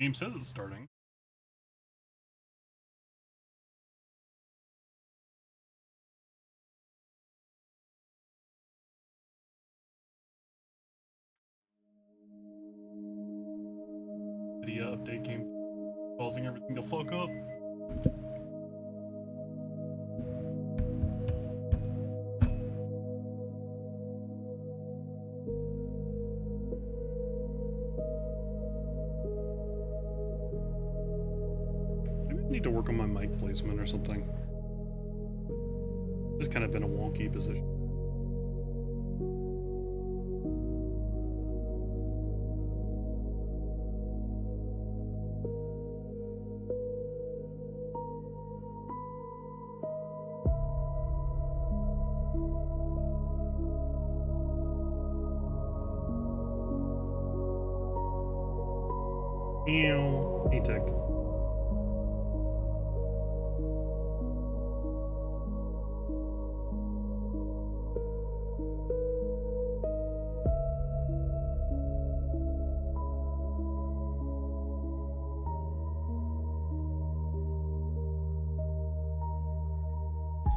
Game says it's starting. Video update came causing everything to fuck up. Maybe I need to work on my mic placement or something. Just kind of in a wonky position. Hey, Tech.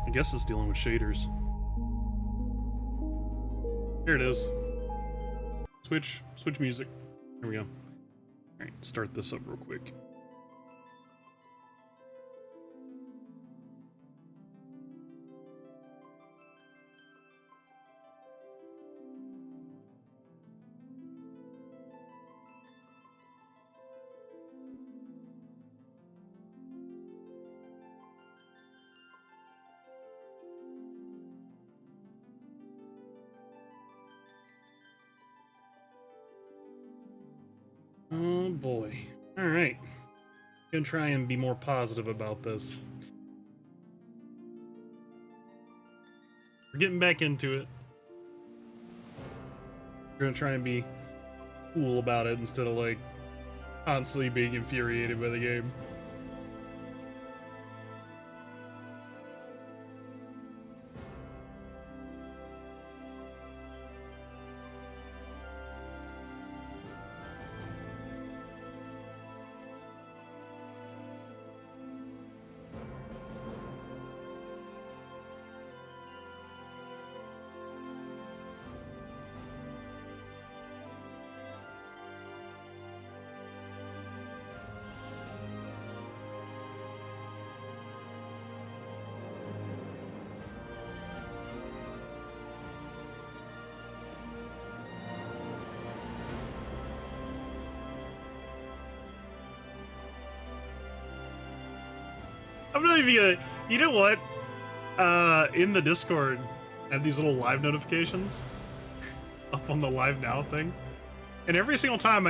I guess it's dealing with shaders. Here it is. Switch music. Here we go. Alright, start this up real quick. Oh boy. Alright. Gonna try and be more positive about this. We're getting back into it. We're gonna try and be cool about it instead of like constantly being infuriated by the game. I'm not even gonna. You know what? In the Discord, I have these little live notifications up on the live now thing, and every single time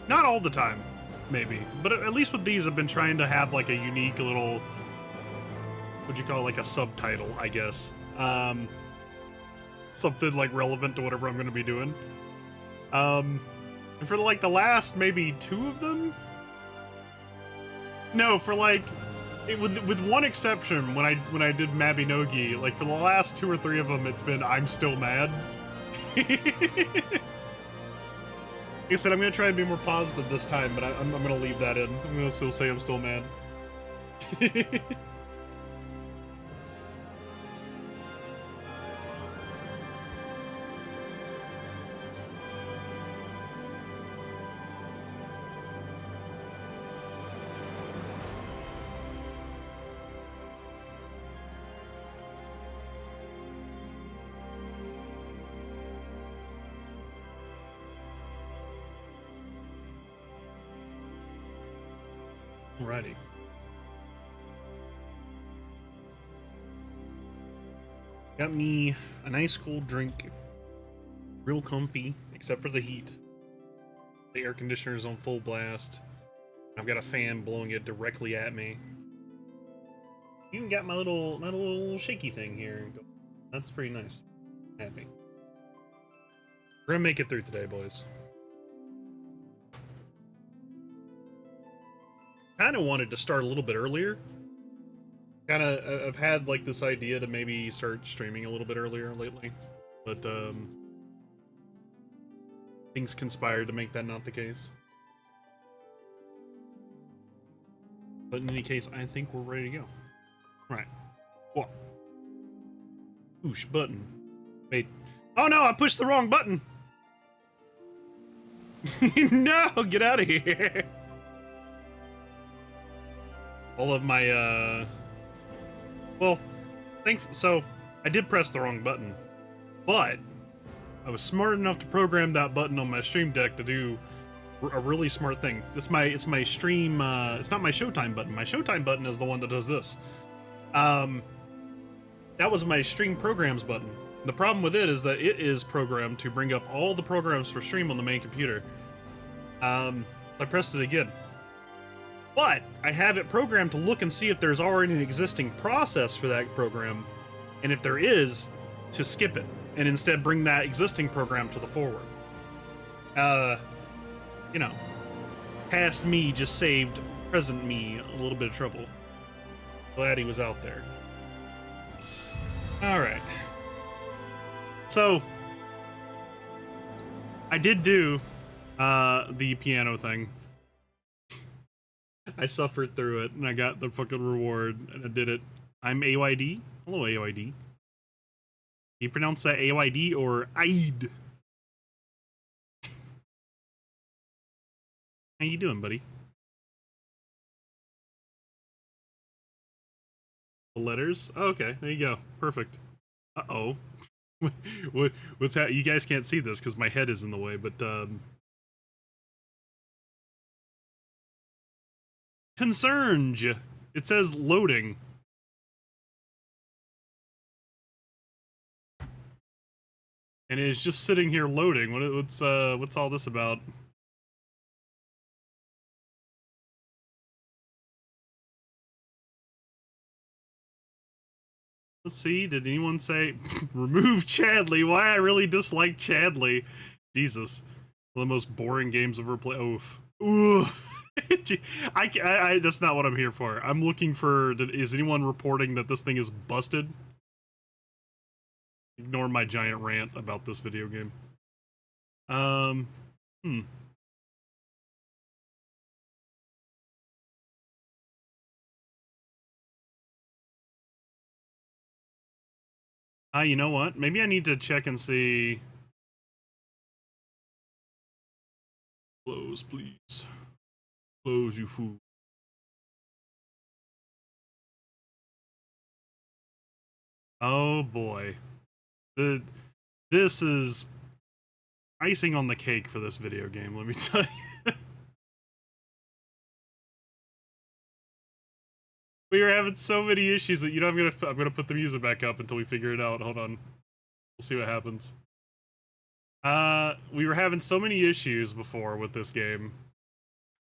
not all the time, maybe, but at least with these, I've been trying to have like a unique little, what'd you call it, like a subtitle, I guess. Something like relevant to whatever I'm gonna be doing. And for like the last maybe 2 of them, no, for like. With one exception, when I did Mabinogi, like for the last 2 or 3 of them, it's been I'm still mad. Like I said, I'm gonna try and be more positive this time, but I'm gonna leave that in. I'm gonna still say I'm still mad. Alrighty. Got me a nice cold drink. Real comfy, except for the heat. The air conditioner's on full blast. I've got a fan blowing it directly at me. Even got my little shaky thing here. That's pretty nice. Happy. We're gonna make it through today, boys. Kind of wanted to start a little bit earlier. I've had like this idea to maybe start streaming a little bit earlier lately, but things conspired to make that not the case. But in any case, I think we're ready to go. All right. What? Push button. Wait. Oh no, I pushed the wrong button. No, get out of here. All of my, well, so I did press the wrong button, but I was smart enough to program that button on my stream deck to do a really smart thing. It's my stream, it's not my Showtime button. My Showtime button is the one that does this. That was my stream programs button. The problem with it is that it is programmed to bring up all the programs for stream on the main computer. I pressed it again. But I have it programmed to look and see if there's already an existing process for that program, and if there is, to skip it, and instead bring that existing program to the forward. You know, past me just saved present me a little bit of trouble. Glad he was out there. Alright. So, I did do the piano thing. I suffered through it, and I got the fucking reward, and I did it. I'm AYD. Hello, AYD. You pronounce that AYD or AID? How you doing, buddy? The letters? Oh, okay, there you go. Perfect. Uh-oh. What's that? You guys can't see this because my head is in the way, but Concernge. It says loading. And it's just sitting here loading. What's all this about? Let's see, did anyone say remove Chadley? Why I really dislike Chadley. Jesus. One of the most boring games I've ever played. Oof. Oof. I that's not what I'm here for. I'm looking for, is anyone reporting that this thing is busted? Ignore my giant rant about this video game. You know what? Maybe I need to check and see. Close, please. Close, you fool. Oh boy. This is icing on the cake for this video game, let me tell you. We are having so many issues that, you know, I'm gonna put the music back up until we figure it out. Hold on. We'll see what happens. We were having so many issues before with this game.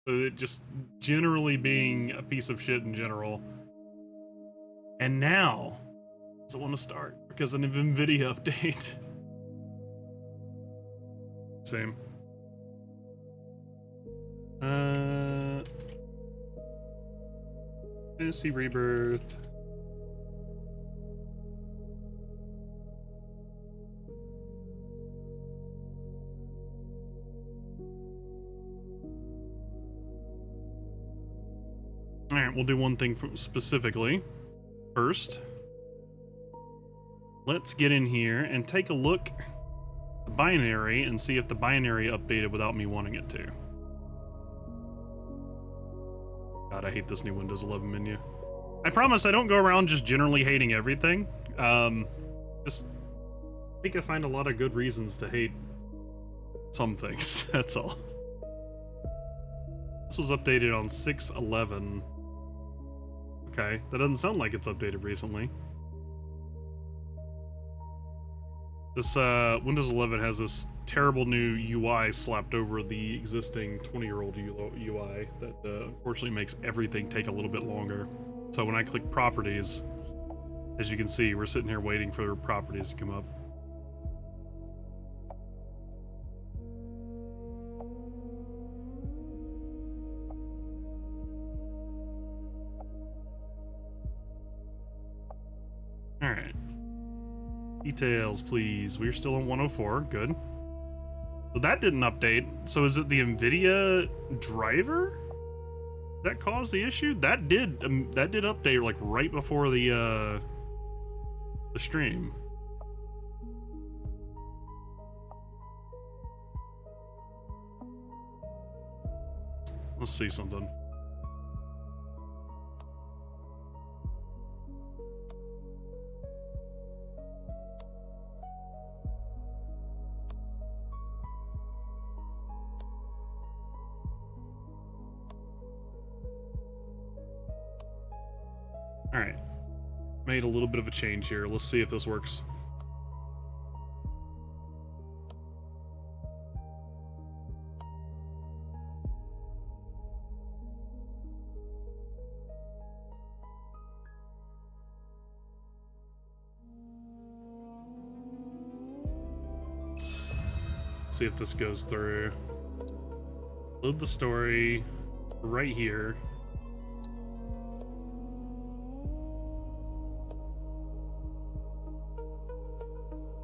It just generally being a piece of shit in general. And now, it doesn't want to start because of an NVIDIA update. Same. Fantasy Rebirth. Alright, we'll do one thing specifically. First, let's get in here and take a look at the binary and see if the binary updated without me wanting it to. God, I hate this new Windows 11 menu. I promise I don't go around just generally hating everything. Just I think I find a lot of good reasons to hate some things, that's all. This was updated on 6/11. Okay, that doesn't sound like it's updated recently. This Windows 11 has this terrible new UI slapped over the existing 20-year-old UI that unfortunately makes everything take a little bit longer. So when I click properties, as you can see, we're sitting here waiting for properties to come up. Alright. Details, please. We're still on 104. Good. So that didn't update. So is it the NVIDIA driver that cause the issue? That did update like right before the stream. Let's see something. All right, made a little bit of a change here. Let's see if this works. See if this goes through. Load the story right here.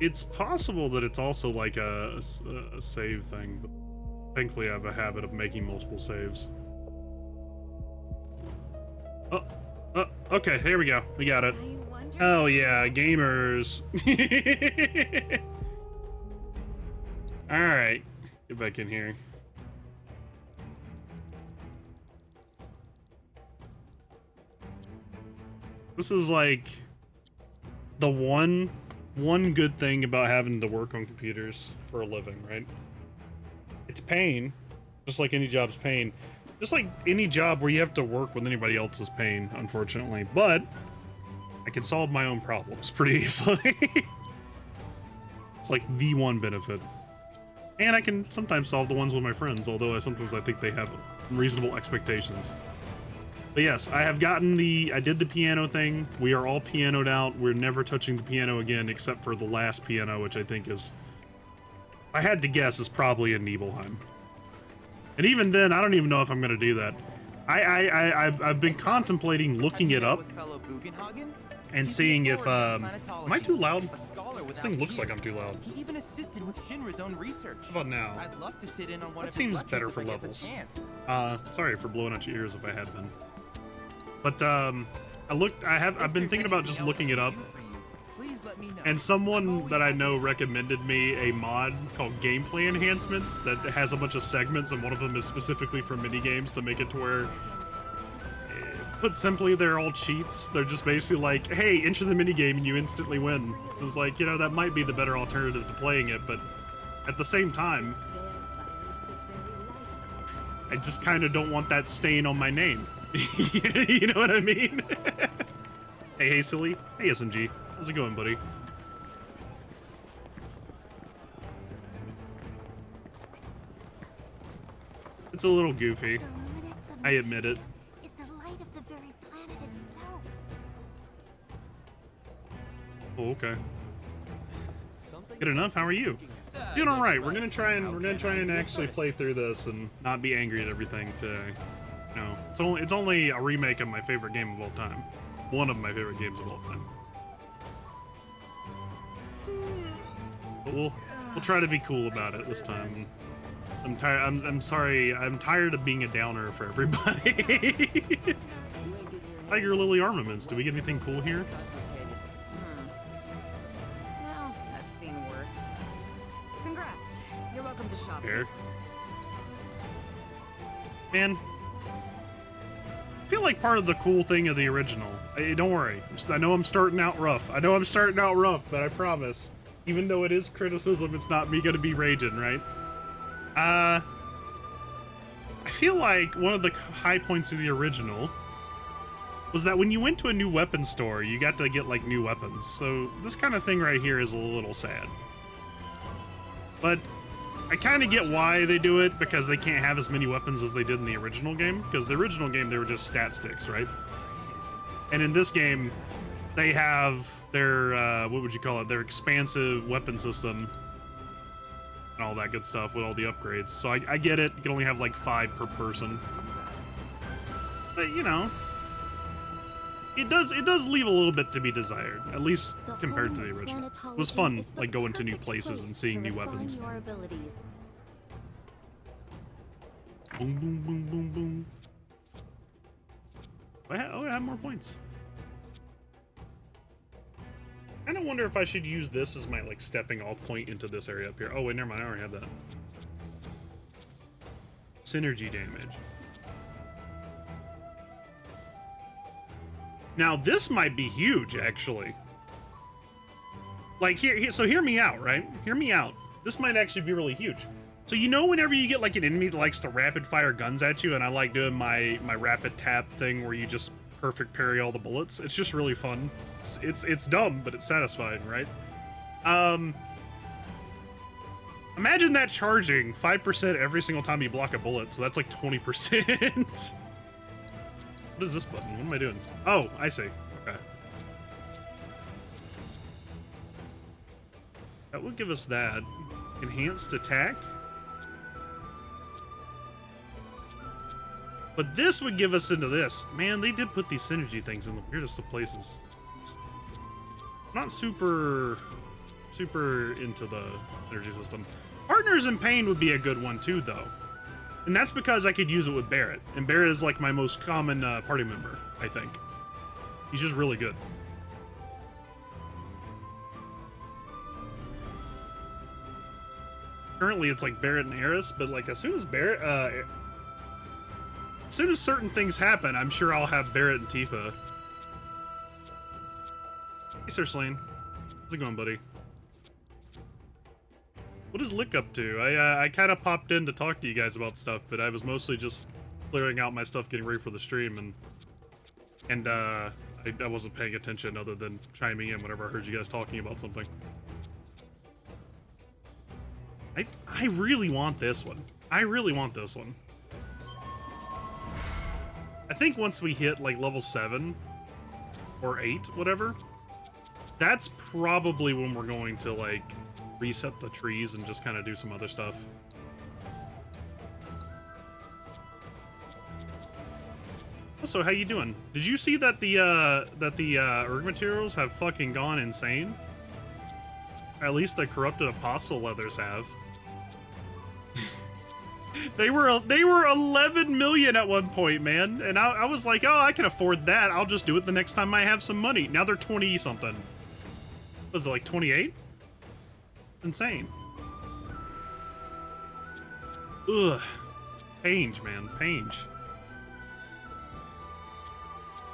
It's possible that it's also like a save thing, but thankfully I have a habit of making multiple saves. Oh, okay, here we go. We got it. Oh yeah, gamers. All right, get back in here. This is like the one good thing about having to work on computers for a living, right? It's pain, just like any job's pain. Just like any job where you have to work with anybody else's pain, unfortunately. But I can solve my own problems pretty easily. It's like the one benefit. And I can sometimes solve the ones with my friends, although sometimes I think they have reasonable expectations. But yes, I have gotten I did the piano thing. We are all pianoed out. We're never touching the piano again, except for the last piano, which I think is, I had to guess, is probably in Nibelheim. And even then, I don't even know if I'm going to do that. I've been contemplating looking it up and seeing if, am I too loud? This thing looks like I'm too loud. He even assisted with Shinra's own research. How about now? I'd love to sit in on one that of seems better for levels. Sorry for blowing out your ears if I had been. But I've been thinking about just looking it up. And someone that I know recommended me a mod called Gameplay Enhancements that has a bunch of segments, and one of them is specifically for minigames to make it to where, put simply, they're all cheats. They're just basically like, hey, enter the minigame and you instantly win. It's like, you know, that might be the better alternative to playing it, but at the same time, I just kind of don't want that stain on my name. You know what I mean? Hey, silly. Hey, SMG. How's it going, buddy? It's a little goofy. I admit it. Is the light of the very planet itself. Oh, okay. Good enough. How are you? Doing all right. We're gonna try and actually play through this and not be angry at everything today. No, it's only a remake of my favorite game of all time. One of my favorite games of all time. But we'll try to be cool about it this time. I'm tired. I'm sorry. I'm tired of being a downer for everybody. Tiger Lily armaments. Do we get anything cool here? Well, I've seen worse. Congrats. You're welcome to shop. Here. Man, I feel like part of the cool thing of the original. Don't worry. I know I'm starting out rough. But I promise, even though it is criticism, it's not me gonna be raging, right? I feel like one of the high points of the original was that when you went to a new weapon store, you got to get like new weapons. So this kind of thing right here is a little sad. But I kind of get why they do it, because they can't have as many weapons as they did in the original game. Because the original game, they were just stat sticks, right? And in this game, they have their, what would you call it? Their expansive weapon system and all that good stuff with all the upgrades. So I get it. You can only have like 5 per person. But, you know, it does leave a little bit to be desired, at least compared to the original. It was fun, like, going to new places and seeing new weapons. Boom, boom, boom, boom, boom. Oh, I have more points. I kind of wonder if I should use this as my, like, stepping off point into this area up here. Oh, wait, never mind. I already have that. Synergy damage. Now, this might be huge, actually. Like, so hear me out, right? Hear me out. This might actually be really huge. So, you know, whenever you get, like, an enemy that likes to rapid fire guns at you, and I like doing my rapid tap thing where you just perfect parry all the bullets, it's just really fun. It's dumb, but it's satisfying, right? Imagine that charging 5% every single time you block a bullet, so that's like 20%. What is this button? What am I doing? Oh, I see. Okay. That would give us that. Enhanced attack. But this would give us into this. Man, they did put these synergy things in the weirdest of places. I'm not super into the energy system. Partners in Pain would be a good one too, though. And that's because I could use it with Barrett. And Barrett is like my most common party member, I think. He's just really good. Currently it's like Barrett and Eris, but like as soon as certain things happen, I'm sure I'll have Barrett and Tifa. Hey, Sir Slane. How's it going, buddy? What is Lick up to? I kind of popped in to talk to you guys about stuff, but I was mostly just clearing out my stuff, getting ready for the stream, and I wasn't paying attention other than chiming in whenever I heard you guys talking about something. I really want this one. I really want this one. I think once we hit like level 7 or 8, whatever, that's probably when we're going to like reset the trees and just kind of do some other stuff. Also, how you doing? Did you see that the erg materials have fucking gone insane? At least the corrupted apostle leathers have. They were 11 million at one point, man, and I was like, oh, I can afford that. I'll just do it the next time I have some money. Now they're 20 something. Was it like 28? Insane. Ugh. Pange, man. Pange.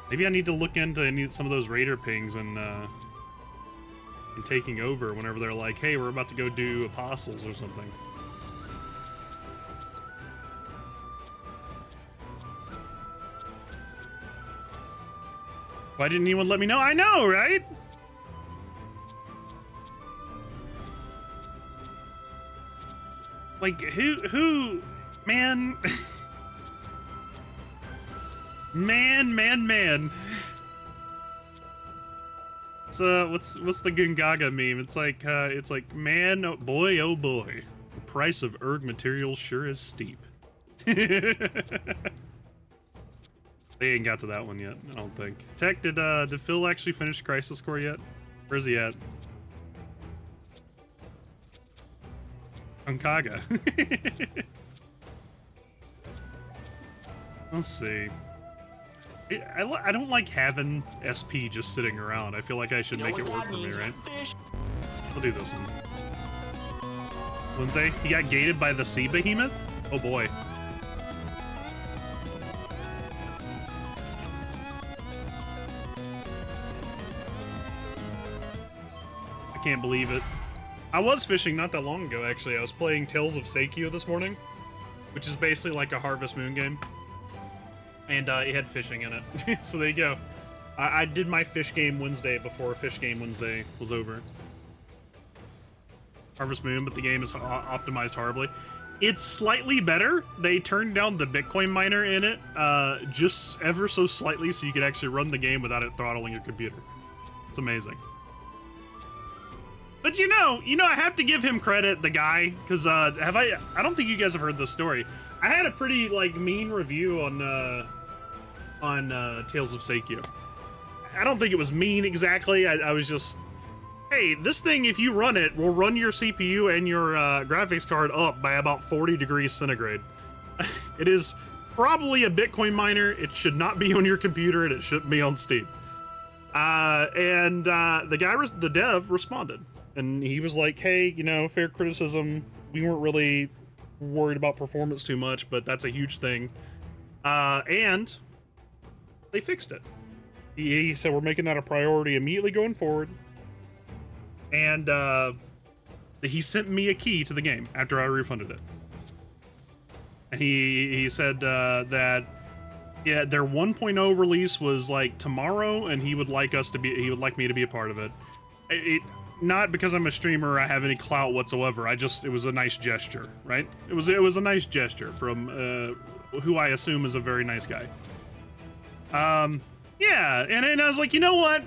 Maybe I need to look into some of those raider pings and taking over whenever they're like, hey, we're about to go do apostles or something. Why didn't anyone let me know? I know, right? Like, who, man, man. So, what's the Gungaga meme? It's like, man, oh boy, the price of erg materials sure is steep. They ain't got to that one yet, I don't think. Tech, did Phil actually finish Crisis Core yet? Where's he at? Gungaga. Let's see. I don't like having SP just sitting around. I feel like I should make it work for me, right? I'll do this one. Wednesday, he got gated by the sea behemoth? Oh boy. I can't believe it. I was fishing not that long ago, actually. I was playing Tales of Seikyo this morning, which is basically like a Harvest Moon game. And it had fishing in it. So there you go. I did my fish game Wednesday before Fish Game Wednesday was over. Harvest Moon, but the game is optimized horribly. It's slightly better. They turned down the Bitcoin miner in it just ever so slightly so you could actually run the game without it throttling your computer. It's amazing. But you know, I have to give him credit, the guy, because I don't think you guys have heard this story. I had a pretty like mean review on Tales of Seikyo. I don't think it was mean exactly. I was just, hey, this thing, if you run it, will run your CPU and your graphics card up by about 40 degrees centigrade. It is probably a Bitcoin miner. It should not be on your computer, and it shouldn't be on Steam. The dev responded, and he was like, hey, you know, fair criticism. We weren't really worried about performance too much, but that's a huge thing. And they fixed it. He said we're making that a priority immediately going forward. And he sent me a key to the game after I refunded it. And he said that yeah, their 1.0 release was like tomorrow, and he would like me to be a part of it. Not because I'm a streamer or I have any clout whatsoever. It was a nice gesture, right? It was a nice gesture from who I assume is a very nice guy. Yeah, and I was like, you know what?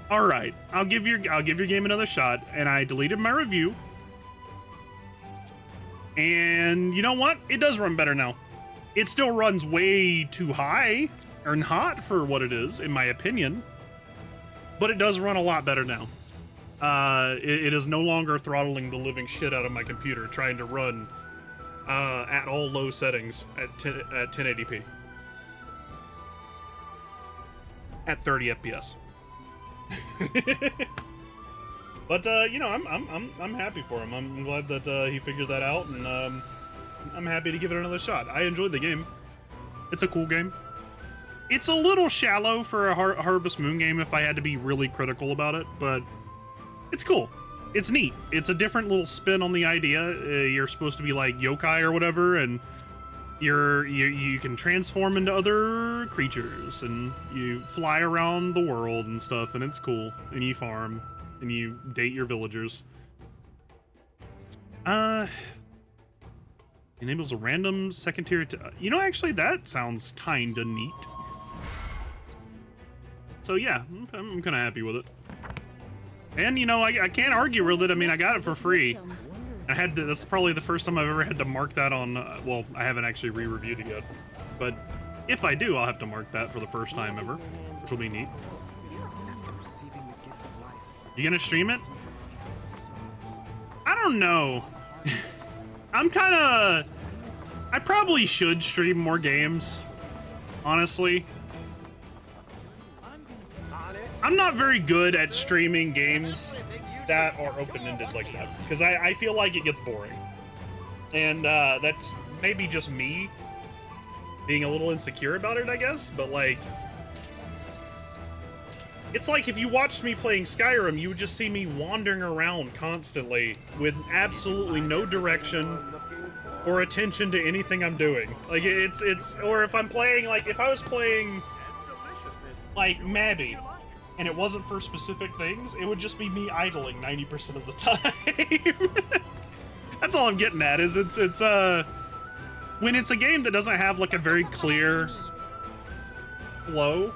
All right, I'll give your game another shot, and I deleted my review. And you know what? It does run better now. It still runs way too high and hot for what it is, in my opinion. But it does run a lot better now. It is no longer throttling the living shit out of my computer trying to run at all low settings at 1080p. At 30 FPS. But you know, I'm happy for him. I'm glad that he figured that out, and I'm happy to give it another shot. I enjoyed the game. It's a cool game. It's a little shallow for a Harvest Moon game if I had to be really critical about it, but it's cool. It's neat. It's a different little spin on the idea. You're supposed to be like yokai or whatever, and you can transform into other creatures, and you fly around the world and stuff, and it's cool. And you farm, and you date your villagers. Enables a random second tier you know, actually, that sounds kinda neat. So yeah, I'm kinda happy with it. And you know, I can't argue with it. I mean, I got it for free. That's probably the first time I've ever had to mark that on, well, I haven't actually re-reviewed it yet. But if I do, I'll have to mark that for the first time ever, which will be neat. You gonna stream it? I don't know. I probably should stream more games, honestly. I'm not very good at streaming games that are open-ended like that, because I feel like it gets boring. And that's maybe just me being a little insecure about it, I guess, but like, it's like if you watched me playing Skyrim, you would just see me wandering around constantly with absolutely no direction or attention to anything I'm doing. Like, or if I'm playing, like, if I was playing, like, Mabby, and it wasn't for specific things, it would just be me idling 90% of the time. That's all I'm getting at, is when it's a game that doesn't have, like, a very clear flow,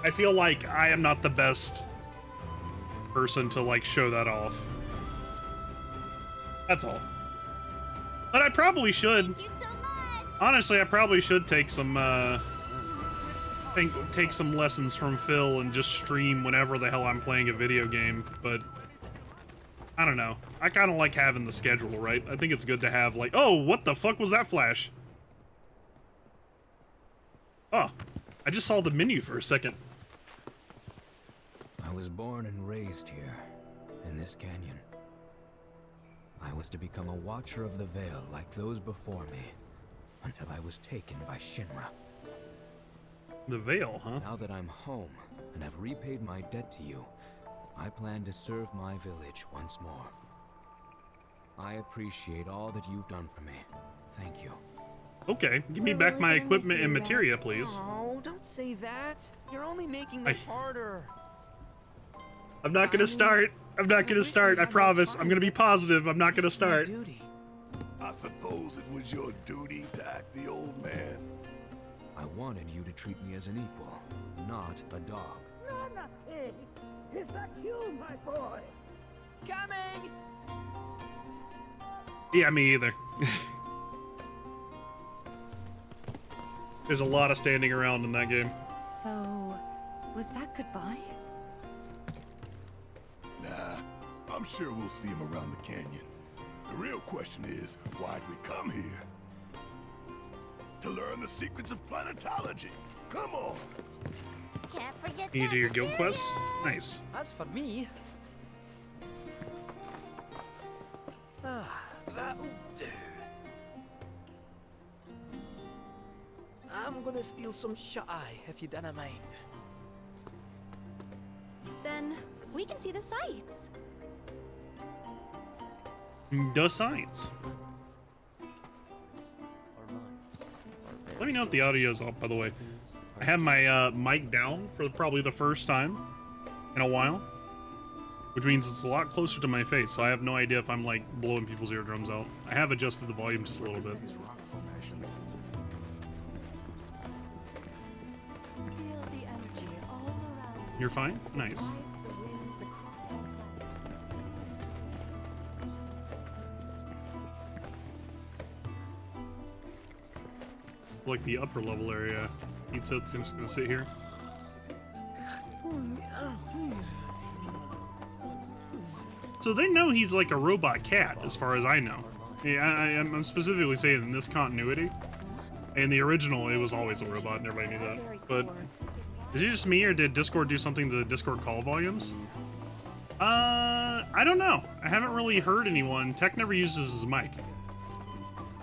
I feel like I am not the best person to, like, show that off. That's all. But I probably should. Thank you so much. Honestly, I probably should take some, take some lessons from Phil and just stream whenever the hell I'm playing a video game, but I don't know. I kind of like having the schedule, right? I think it's good to have, like, oh, what the fuck was that flash? Oh, I just saw the menu for a second. I was born and raised here, in this canyon. I was to become a watcher of the Veil like those before me, until I was taken by Shinra. The Veil, huh? Now that I'm home, and have repaid my debt to you, I plan to serve my village once more. I appreciate all that you've done for me. Thank you. Okay, give me back my equipment and materia, please. Oh, don't say that. You're only making this harder. I'm not gonna start. I'm not gonna start, I promise. I'm gonna be positive. I'm not gonna start. I suppose it was your duty to act the old man. I wanted you to treat me as an equal, not a dog. Nana, hey, is that you, my boy? Coming! Yeah, me either. There's a lot of standing around in that game. So, was that goodbye? Nah, I'm sure we'll see him around the canyon. The real question is, why'd we come here? to learn the secrets of planetology. Come on. Can't forget You that do your guild material. quests? Nice. As for me, that'll do. I'm gonna steal some shut-eye, if you don't mind. Then we can see the sights. The science. Let me know if the audio's up, by the way. I have my mic down for probably the first time in a while, which means it's a lot closer to my face, so I have no idea if I'm like blowing people's eardrums out. I have adjusted the volume just a little bit. Feel the energy all around you. You're fine? Nice. Rides the winds across the planet. Like the upper level area. He's just gonna sit here. So they know he's like a robot cat, as far as I know. Yeah, I'm specifically saying in this continuity. In the original, it was always a robot, and everybody knew that. But is it just me, or did Discord do something to the Discord call volumes? I don't know. I haven't really heard anyone. Tech never uses his mic.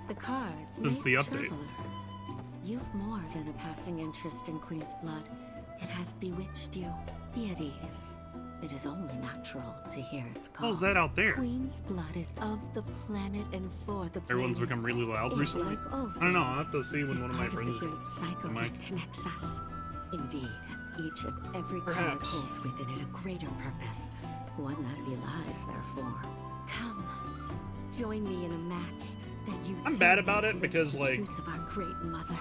The cards Since the make update. traveler. You've more than a passing interest in Queen's blood. It has bewitched you. Be at ease. It is only natural to hear its call. How's that out there? Queen's blood is of the planet and for the planet. Everyone's become really loud It, recently. like all I don't know. I'll things, have to see when is one of my part friends. the great cycle mic. that connects us. Indeed, each and every Perhaps. card holds within it a greater purpose, one that belies their form. Come, join me in a match that you. I'm bad too about may it because, glimpse the like, truth of our great mother.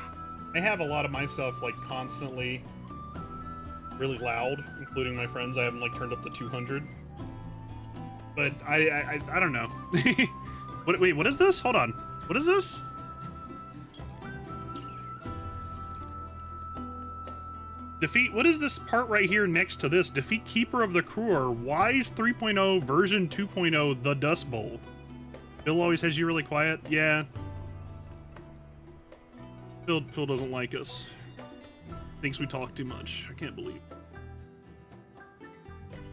I have a lot of my stuff like constantly really loud, including my friends. I have them like turned up to 200. But I don't know. Wait, what is this? Hold on. What is this? Defeat. What is this part right here next to this? Defeat Keeper of the Crew or Wise 3.0 version 2.0 The Dust Bowl. Bill always has you really quiet. Yeah. Phil doesn't like us. Thinks we talk too much. I can't believe.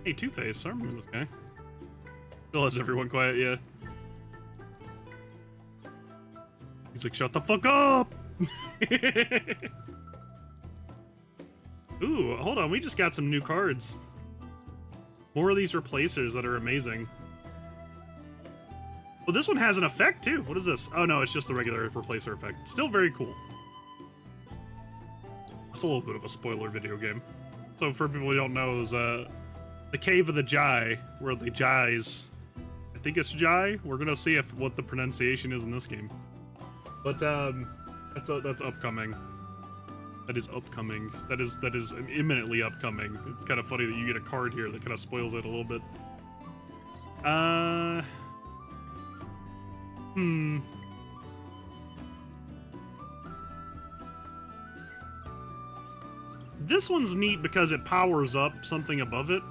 Hey, Two-Face. I remember this guy. Phil has everyone quiet, yeah. He's like, shut the fuck up! Ooh, hold on. We just got some new cards. More of these replacers that are amazing. Well, this one has an effect, too. What is this? Oh, no, it's just the regular replacer effect. Still very cool. That's a little bit of a spoiler video game. So for people who don't know, it was the Cave of the Jai, where the Jais, I think it's Jai. We're gonna see if what the pronunciation is in this game. But that's upcoming. That is upcoming. That is imminently upcoming. It's kind of funny that you get a card here that kind of spoils it a little bit. This one's neat because it powers up something above it.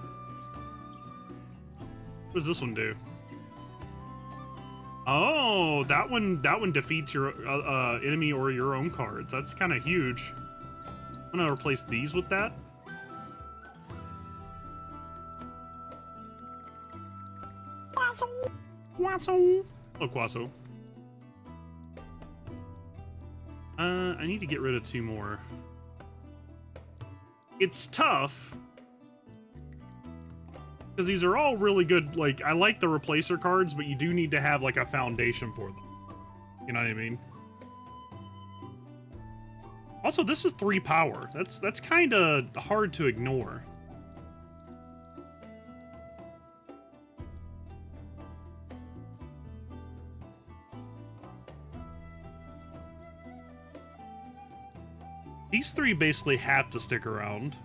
What does this one do? Oh, that one defeats your enemy or your own cards. That's kind of huge. I'm gonna replace these with that. Quasso. Oh, Quasso. I need to get rid of 2 more. It's tough because these are all really good. Like, I like the replacer cards, but you do need to have like a foundation for them. You know what I mean? Also, this is 3 power. That's kind of hard to ignore. These 3 basically have to stick around.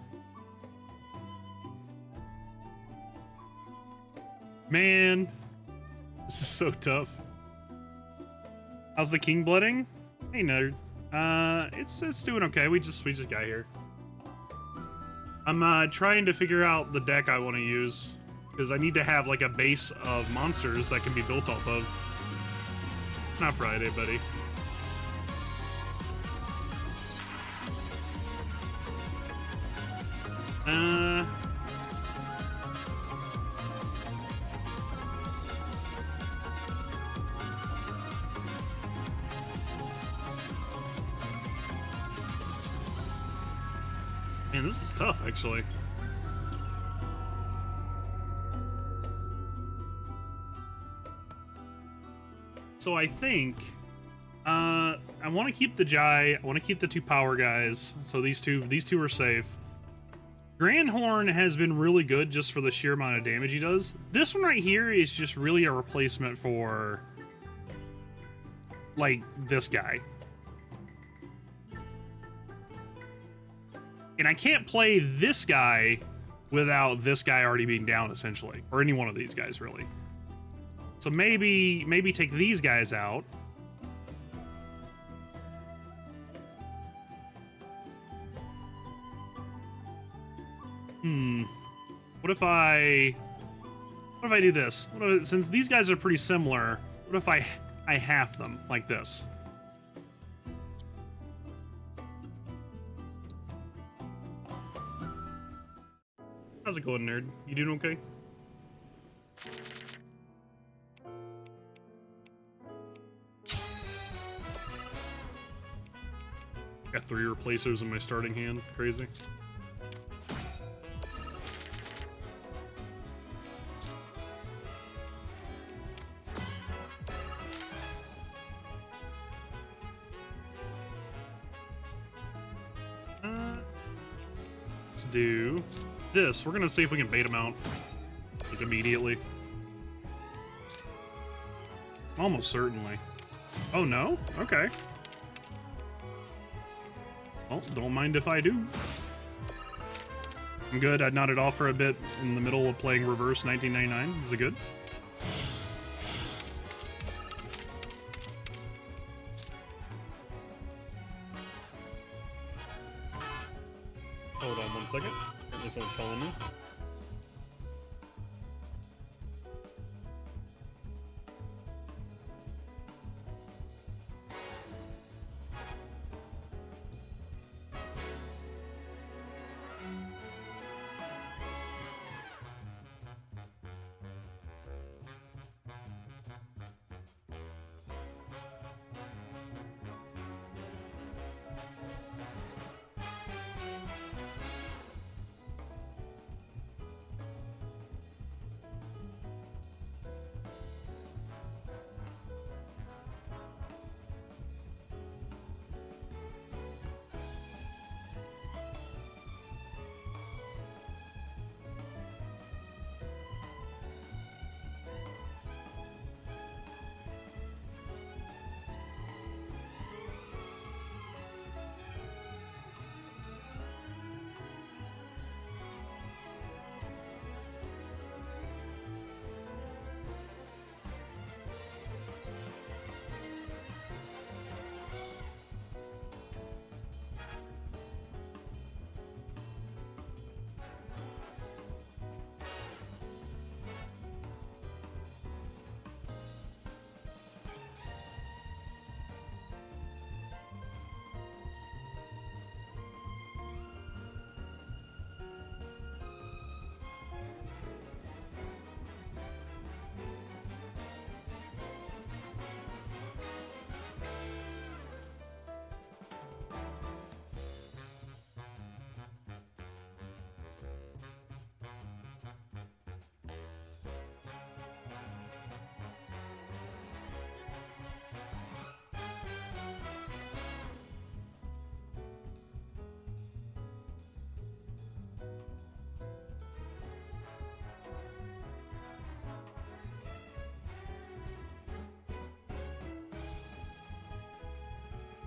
Man, this is so tough. How's the king blooding? Hey, nerd. It's doing okay. We just got here. I'm trying to figure out the deck I want to use because I need to have like a base of monsters that can be built off of. It's not Friday, buddy. Uh. Man, this is tough, actually. So I think I want to keep the Jai. I want to keep the 2 power guys. So these two are safe. Grandhorn has been really good just for the sheer amount of damage he does. This one right here is just really a replacement for like this guy. And I can't play this guy without this guy already being down, essentially, or any one of these guys, really. So maybe take these guys out. What if I do this? Since these guys are pretty similar, what if I half them like this? How's it going, nerd? You doing okay? Got 3 replacers in my starting hand. Crazy. Let's do this. We're gonna see if we can bait him out like immediately. Almost certainly. Oh no? Okay. Well, don't mind if I do. I'm good. I nodded off for a bit in the middle of playing Reverse 1999. Is it good? Hold on 1 second. Apparently someone's calling me.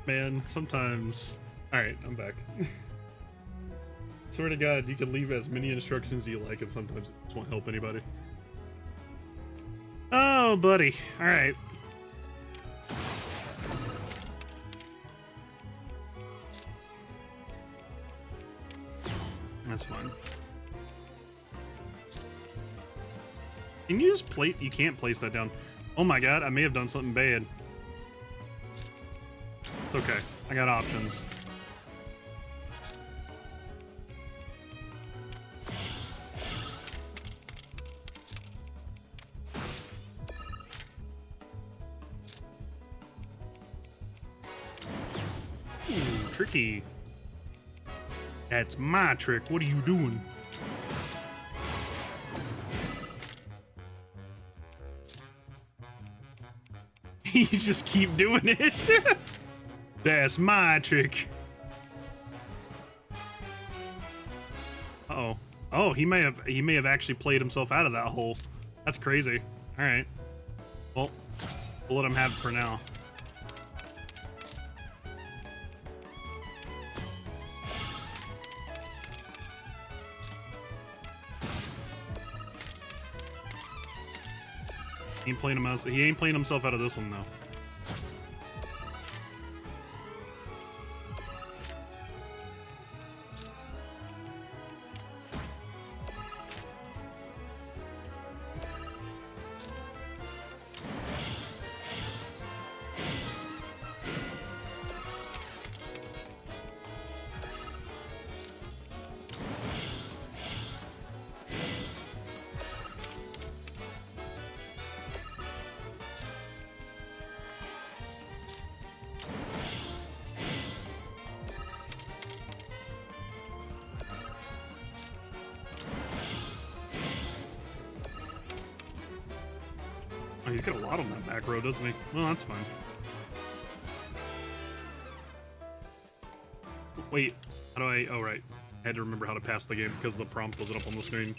Man, sometimes... Alright, I'm back. Swear to God, you can leave as many instructions as you like, and sometimes it just won't help anybody. Oh, buddy. Alright. That's fine. Can you just plate? You can't place that down. Oh my God, I may have done something bad. It's okay. I got options. tricky. That's my trick. What are you doing? You just keep doing it. That's my trick. Uh-oh. Oh, he may have actually played himself out of that hole. That's crazy. All right. Well, we'll let him have it for now. He ain't playing himself out of this one though. Oh, he's got a lot on that back row, doesn't he? Well, that's fine. Wait, how do I... Oh, right. I had to remember how to pass the game because the prompt wasn't up on the screen.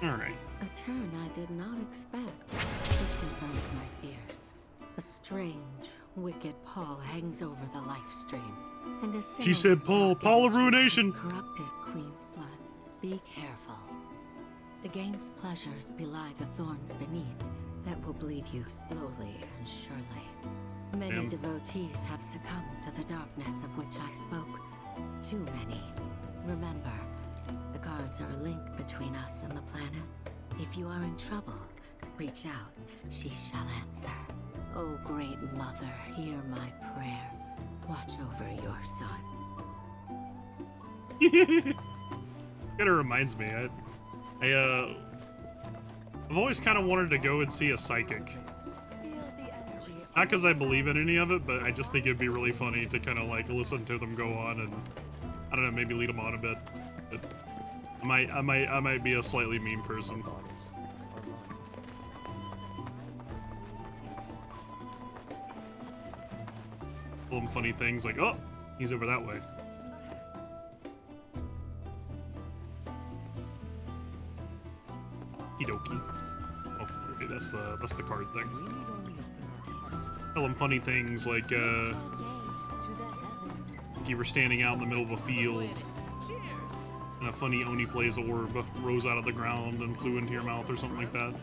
Alright. A turn I did not expect, which confirms my fears. A strange, wicked pall hangs over the life stream, and a She said Paul of Ruination! Corrupted Queen's blood. Be careful. The game's pleasures belie the thorns beneath that will bleed you slowly and surely. Many Damn. devotees have succumbed to the darkness of which I spoke. Too many. Remember, the cards are a link between us and the planet. If you are in trouble, reach out. She shall answer. Oh, great mother, hear my prayer. Watch over your son. Kinda reminds me. I've always kind of wanted to go and see a psychic. Feel the energy. Not because I believe in any of it, but I just think it'd be really funny to kind of like listen to them go on and I don't know, maybe lead them on a bit. But I might be a slightly mean person. Tell them funny things like, oh, he's over that way. Okie oh, okay, that's the card thing. Tell them funny things like, you were standing out in the middle of a field, and a funny Oni plays orb rose out of the ground and flew into your mouth or something like that.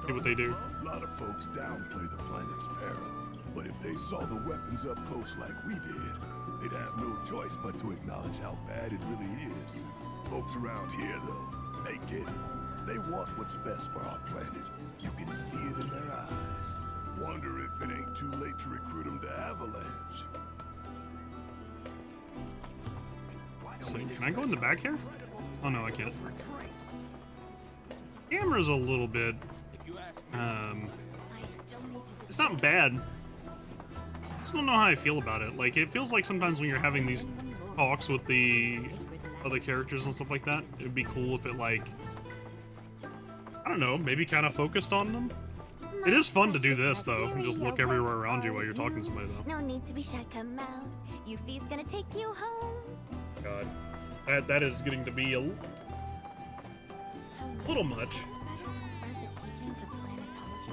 Do what they do. A lot of folks downplay the planet's peril, but if they saw the weapons up close like we did, they'd have no choice but to acknowledge how bad it really is. Folks around here, though, they get it. They want what's best for our planet. You can see it in their eyes. Wonder if it ain't too late to recruit them to Avalanche. So, can I go in the back here? Oh no, I can't. Camera's a little bit, it's not bad. I just don't know how I feel about it. Like, it feels like sometimes when you're having these talks with the other characters and stuff like that, it'd be cool if it, like, I don't know, maybe kind of focused on them. It is fun to do this, though, and just look everywhere around you while you're talking to somebody, though. No need to be shy, come out. Yuffie's gonna take you home. God. That is getting to be a little much. Better to spread the teachings of planetology to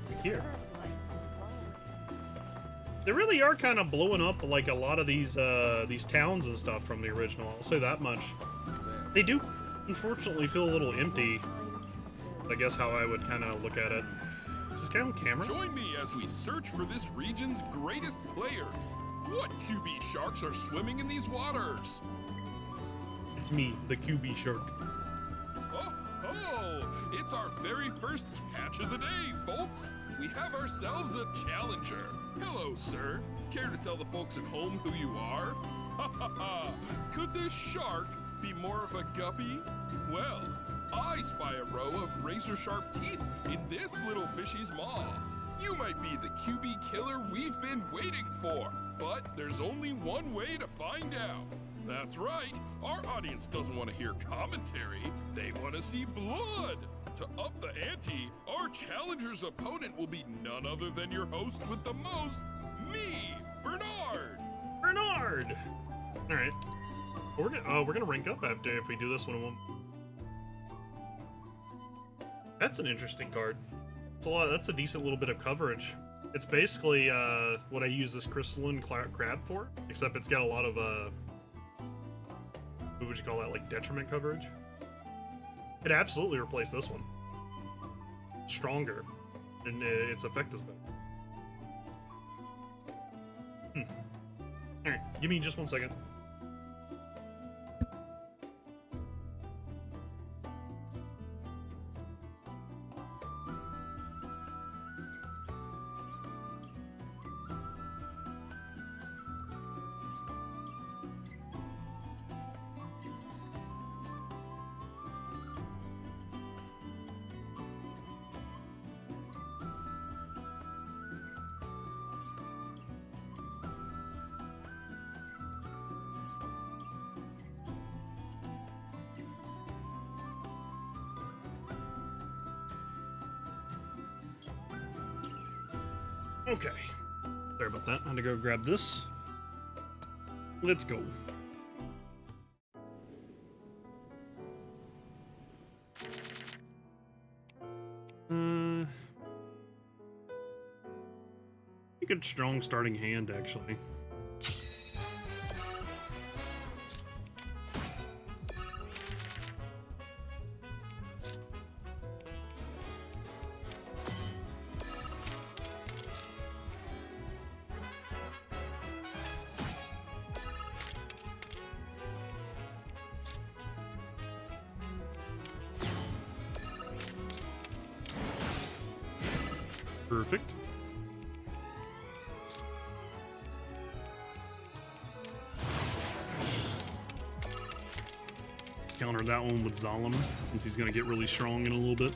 others. Here. They really are kind of blowing up like a lot of these towns and stuff from the original. I'll say that much. They do, unfortunately, feel a little empty. I guess how I would kind of look at it. Is this guy on camera? Join me as we search for this region's greatest players. What QB sharks are swimming in these waters? It's me, the QB shark. Oh, it's our very first catch of the day, folks. We have ourselves a challenger. Hello, sir. Care to tell the folks at home who you are? Ha ha ha! Could this shark be more of a guppy? Well, I spy a row of razor-sharp teeth in this little fishy's maw. You might be the QB killer we've been waiting for, but there's only one way to find out. That's right, our audience doesn't want to hear commentary, they want to see blood. To up the ante, our challenger's opponent will be none other than your host with the most, me, Bernard. Bernard! Alright. We're gonna rank up after if we do this one. That's an interesting card. It's a lot. That's a decent little bit of coverage. It's basically what I use this crystalline crab for, except it's got a lot of what would you call that, like detriment coverage? Could absolutely replace this one. Stronger, and its effect is better. All right, give me just 1 second. Okay. Sorry about that. I had to go grab this. Let's go. A good strong starting hand, actually. Perfect. Counter that one with Zalem, since he's gonna get really strong in a little bit.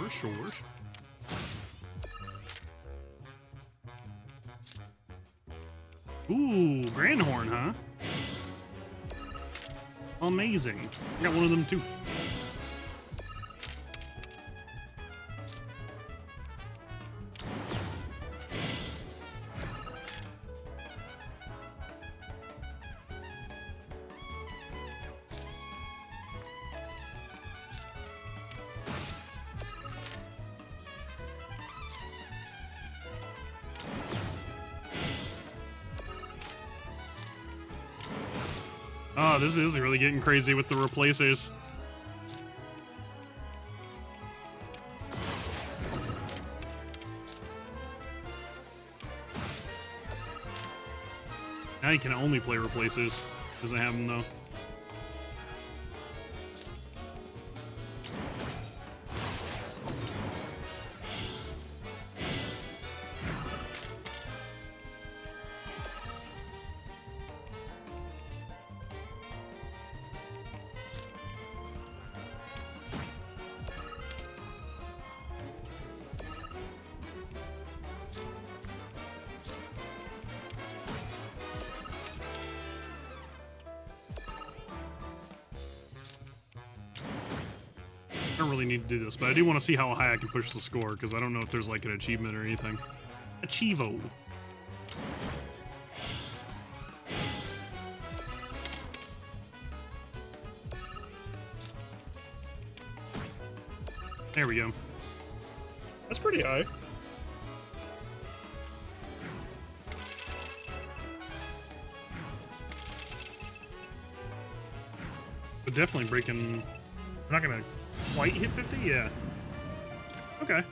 Sure. Ooh, Grandhorn, huh? Amazing. I got one of them too. Oh, this is really getting crazy with the replacers. Now you can only play replacers. Doesn't have them though. I don't really need to do this, but I do want to see how high I can push the score, because I don't know if there's like an achievement or anything. Achievo. There we go. That's pretty high. But definitely breaking. We're not gonna quite hit 50. Yeah. Okay.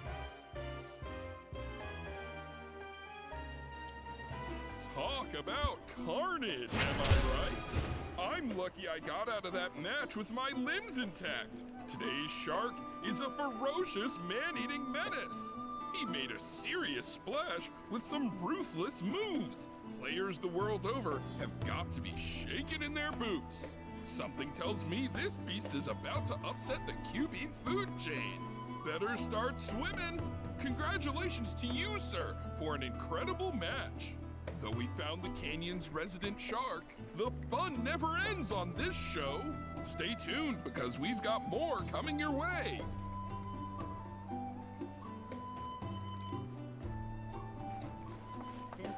Talk about carnage, am I right? I'm lucky I got out of that match with my limbs intact. Today's shark is a ferocious man-eating menace. He made a serious splash with some ruthless moves. Players the world over have got to be shaken in their boots. Something tells me this beast is about to upset the QB food chain. Better start swimming. Congratulations to you, sir, for an incredible match. Though we found the canyon's resident shark, the fun never ends on this show. Stay tuned because we've got more coming your way.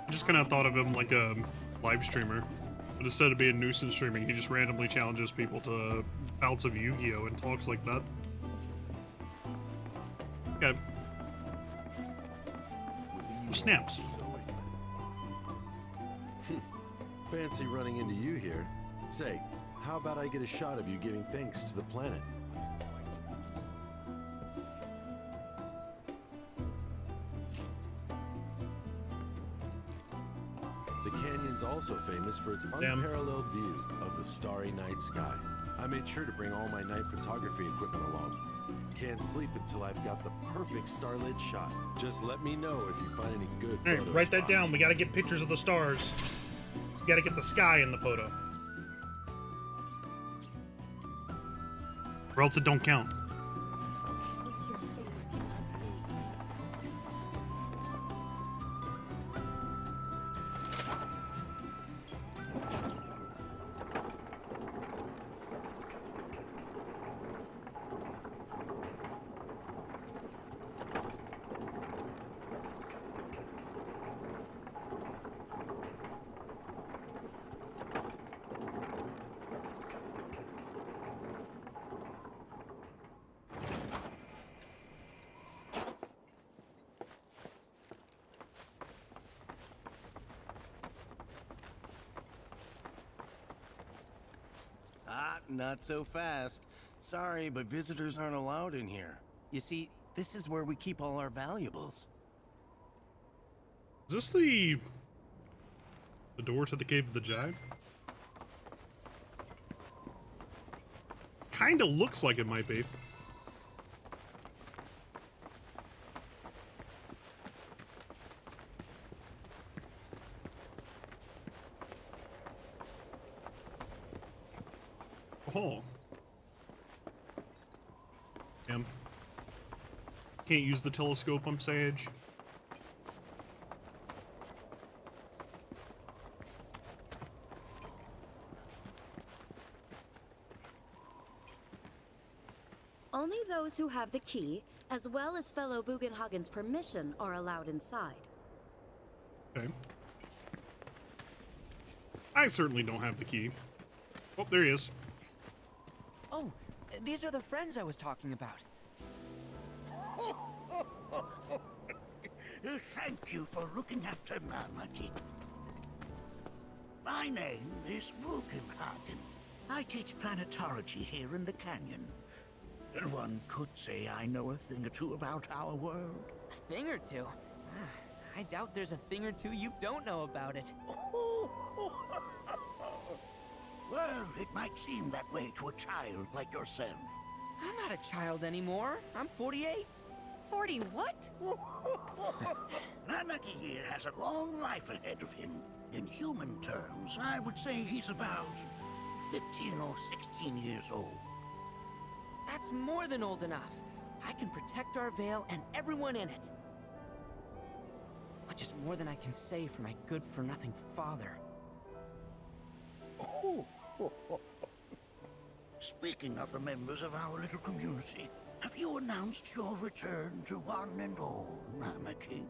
I just kind of thought of him like a live streamer, but instead of being nuisance streaming, he just randomly challenges people to bouts of Yu-Gi-Oh! And talks like that. Okay. Snaps. Fancy running into you here. Say, how about I get a shot of you giving thanks to the planet? The canyon's also famous for its unparalleled view of the starry night sky. I made sure to bring all my night photography equipment along. Can't sleep until I've got the perfect starlit shot. Just let me know if you find any good All right, photo write that spots. down. We gotta get pictures of the stars. We gotta get the sky in the photo. Or else it don't count. Not so fast. Sorry, but visitors aren't allowed in here. You see, this is where we keep all our valuables. Is this the door to the Cave of the Giant? Kinda looks like it might be. Oh. Damn. Can't use the telescope on Sage. Only those who have the key, as well as fellow Bugenhagen's permission, are allowed inside. Okay. I certainly don't have the key. Oh, there he is. Oh, these are the friends I was talking about. Thank you for looking after Marmaduke. My name is Bugenhagen. I teach planetology here in the canyon. One could say I know a thing or two about our world. A thing or two? I doubt there's a thing or two you don't know about it. Well, it might seem that way to a child like yourself. I'm not a child anymore. I'm 48. 40 what? Nanaki here has a long life ahead of him. In human terms, I would say he's about 15 or 16 years old. That's more than old enough. I can protect our Vale and everyone in it. Which is more than I can say for my good-for-nothing father. Speaking of the members of our little community, have you announced your return to one and all, Namaki?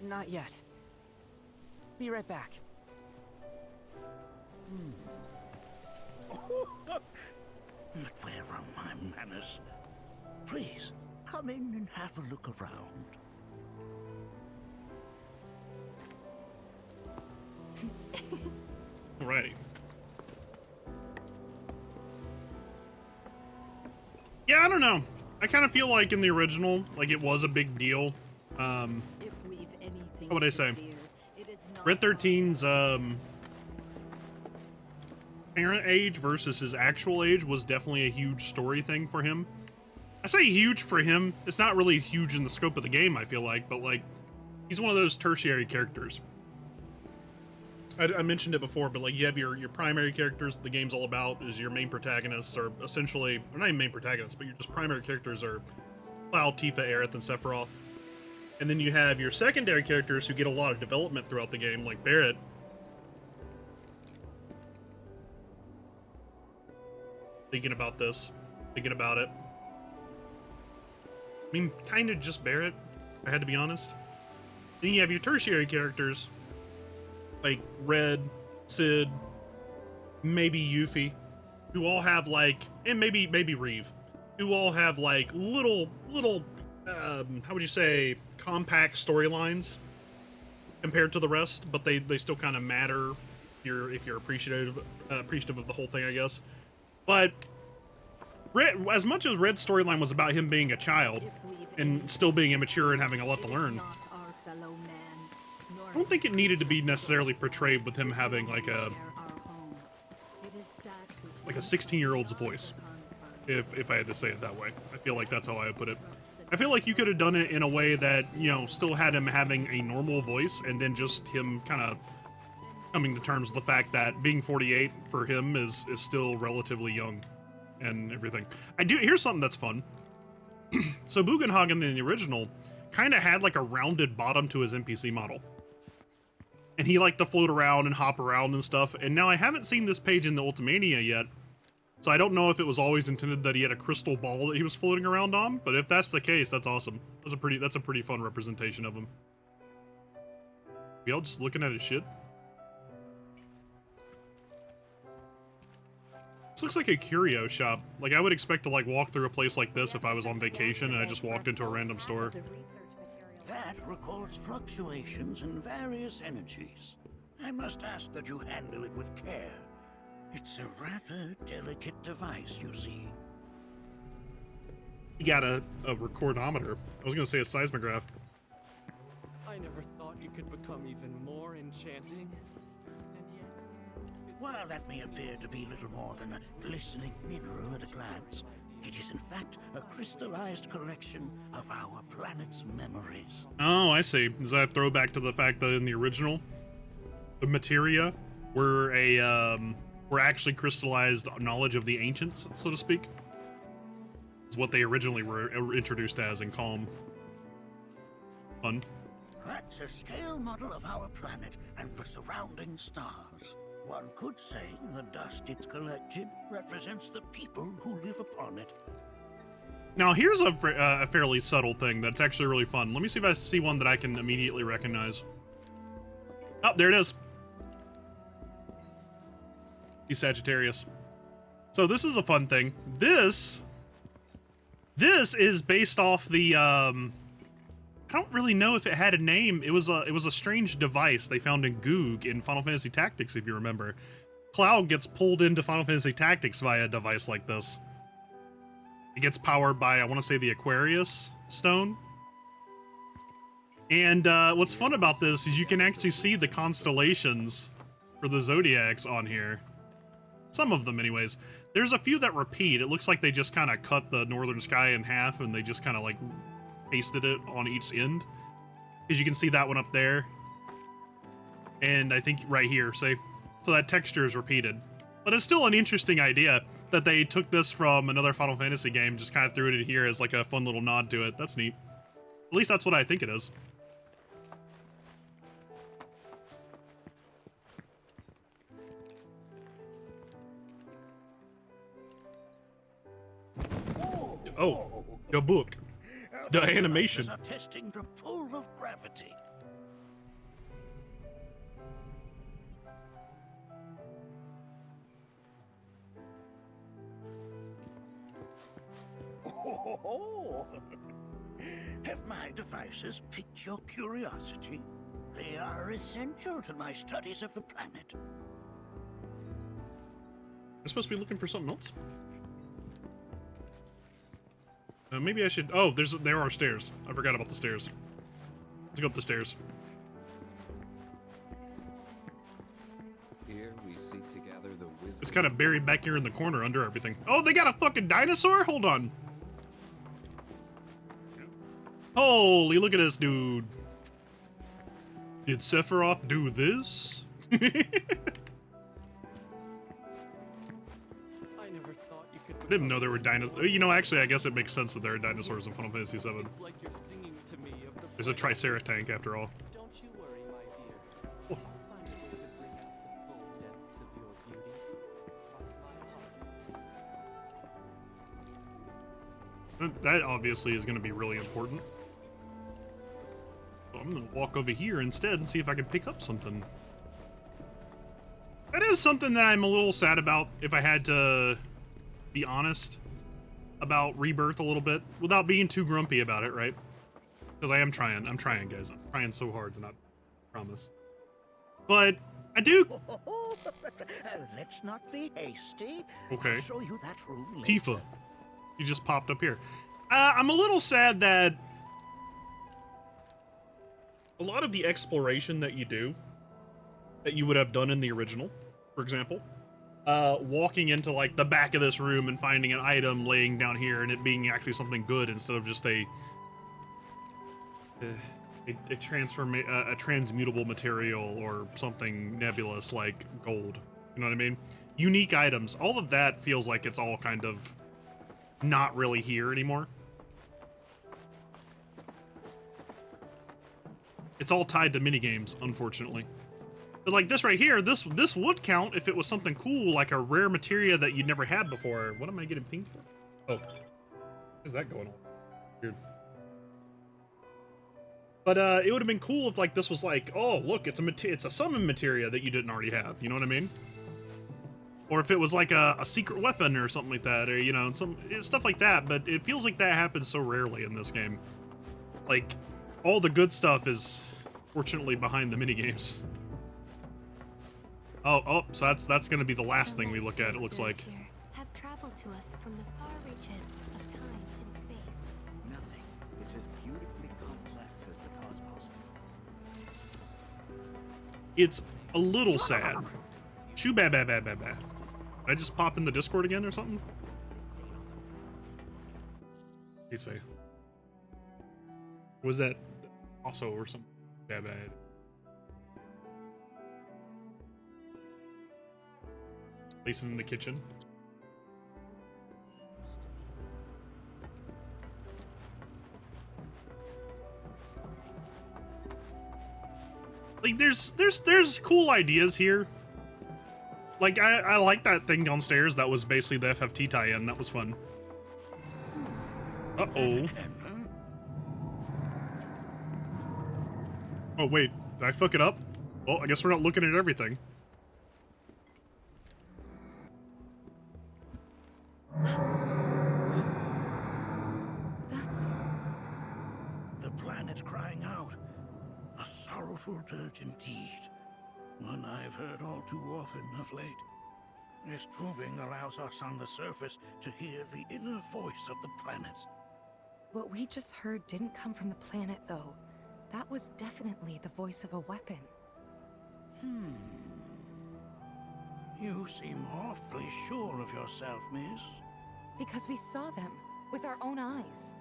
Not yet. Be right back. But where are my manners? Please, come in and have a look around. Alrighty. Yeah, I don't know. I kind of feel like in the original, like it was a big deal. What would I say? Red 13's parent age versus his actual age was definitely a huge story thing for him. I say huge for him. It's not really huge in the scope of the game, I feel like, but like he's one of those tertiary characters. I mentioned it before, but like you have your primary characters that the game's all about is your main protagonists, or essentially, they're not even main protagonists, but your just primary characters are Cloud, Tifa, Aerith, and Sephiroth. And then you have your secondary characters who get a lot of development throughout the game, like Barrett. Thinking about this, thinking about it. I mean, kind of just Barrett, if I had to be honest. Then you have your tertiary characters, like Red, Sid, maybe Yuffie, who all have like, and maybe Reeve, who all have like little, how would you say, compact storylines compared to the rest, but they still kind of matter if you're appreciative of the whole thing, I guess. But Red, as much as Red's storyline was about him being a child and still being immature and having a lot to learn, I don't think it needed to be necessarily portrayed with him having like a 16-year-old's voice, if I had to say it that way. I feel like that's how I would put it. I feel like you could have done it in a way that, you know, still had him having a normal voice, and then just him kind of coming to terms with the fact that being 48 for him is still relatively young and everything. Here's something that's fun. So Bugenhagen in the original kind of had like a rounded bottom to his NPC model. And he liked to float around and hop around and stuff. And now I haven't seen this page in the Ultimania yet, so I don't know if it was always intended that he had a crystal ball that he was floating around on. But if that's the case, that's awesome. That's a pretty fun representation of him. We all just looking at his shit. This looks like a curio shop. Like I would expect to like walk through a place like this if I was on vacation and I just walked into a random store. That records fluctuations in various energies. I must ask that you handle it with care. It's a rather delicate device, you see. You got a recordometer. I was gonna say a seismograph. I never thought you could become even more enchanting. And yet... While that may appear to be little more than a glistening mineral at a glance, it is in fact a crystallized collection of our planet's memories. Oh, I see. Is that a throwback to the fact that in the original, the materia were actually crystallized knowledge of the ancients, so to speak? It's what they originally were introduced as in Calm. Fun. That's a scale model of our planet and the surrounding stars. One could say the dust it's collected represents the people who live upon it. Now, here's a fairly subtle thing that's actually really fun. Let me see if I see one that I can immediately recognize. Oh, there it is. He's Sagittarius. So this is a fun thing. This is based off the I don't really know if it had a name. It was a strange device they found in Goog in Final Fantasy Tactics, if you remember. Cloud gets pulled into Final Fantasy Tactics via a device like this. It gets powered by, I want to say, the Aquarius stone. And what's fun about this is you can actually see the constellations for the zodiacs on here. Some of them, anyways. There's a few that repeat. It looks like they just kind of cut the northern sky in half and they just kind of like pasted it on each end. Because you can see that one up there. And I think right here, see? So that texture is repeated. But it's still an interesting idea that they took this from another Final Fantasy game, just kind of threw it in here as like a fun little nod to it. That's neat. At least that's what I think it is. Oh, the book. The animation. Are testing the pull of gravity. Have my devices piqued your curiosity? They are essential to my studies of the planet. I'm supposed to be looking for something else? Maybe I should... Oh, there are stairs. I forgot about the stairs. Let's go up the stairs. Here we seek to gather the wisdom. It's kind of buried back here in the corner under everything. Oh, they got a fucking dinosaur? Hold on. Holy, look at this dude. Did Sephiroth do this? I never thought you could. I didn't know there were dinosaurs. You know, actually, I guess it makes sense that there are dinosaurs in Final Fantasy VII. It's like you're singing to me of the There's a Triceratops after all. Don't you worry, my dear. Oh. I'll find a way to bring out the full depths of your beauty. Cross my heart. That obviously is going to be really important. So I'm going to walk over here instead and see if I can pick up something. That is something that I'm a little sad about, if I had to be honest about Rebirth a little bit, without being too grumpy about it, right? Because I am trying. I'm trying, guys. I'm trying so hard to not promise. But I do... Let's not be hasty. Okay. I'll show you that room later. Tifa. You just popped up here. I'm a little sad that a lot of the exploration that you do, that you would have done in the original, for example, walking into like the back of this room and finding an item laying down here and it being actually something good instead of just a transmutable material or something nebulous like gold. You know what I mean? Unique items. All of that feels like it's all kind of not really here anymore. It's all tied to minigames, unfortunately. But like this right here, this would count if it was something cool, like a rare materia that you'd never had before. What am I getting pinged for? Oh, what is that going on? Weird. But it would have been cool if like this was like, oh look, it's a summon materia that you didn't already have. You know what I mean? Or if it was like a secret weapon or something like that, or you know, some stuff like that. But it feels like that happens so rarely in this game. Like all the good stuff is fortunately behind the minigames. Oh, so that's gonna be the last thing we look at, it looks like. Have traveled to us from the far reaches of time and space. Nothing is as beautifully complex as the cosmos. It's a little sad. Shoo ba ba ba ba ba. Did I just pop in the Discord again or something? What'd you say? Was that also or something? Bad bad. Place it in the kitchen. Like there's cool ideas here. Like I like that thing downstairs that was basically the FFT tie-in. That was fun. Uh-oh. Oh wait, did I fuck it up? Well, I guess we're not looking at everything. That's the planet crying out. A sorrowful dirge indeed. One I've heard all too often of late. This tubing allows us on the surface to hear the inner voice of the planet. What we just heard didn't come from the planet, though. That was definitely the voice of a weapon. You seem awfully sure of yourself, miss. Because we saw them with our own eyes.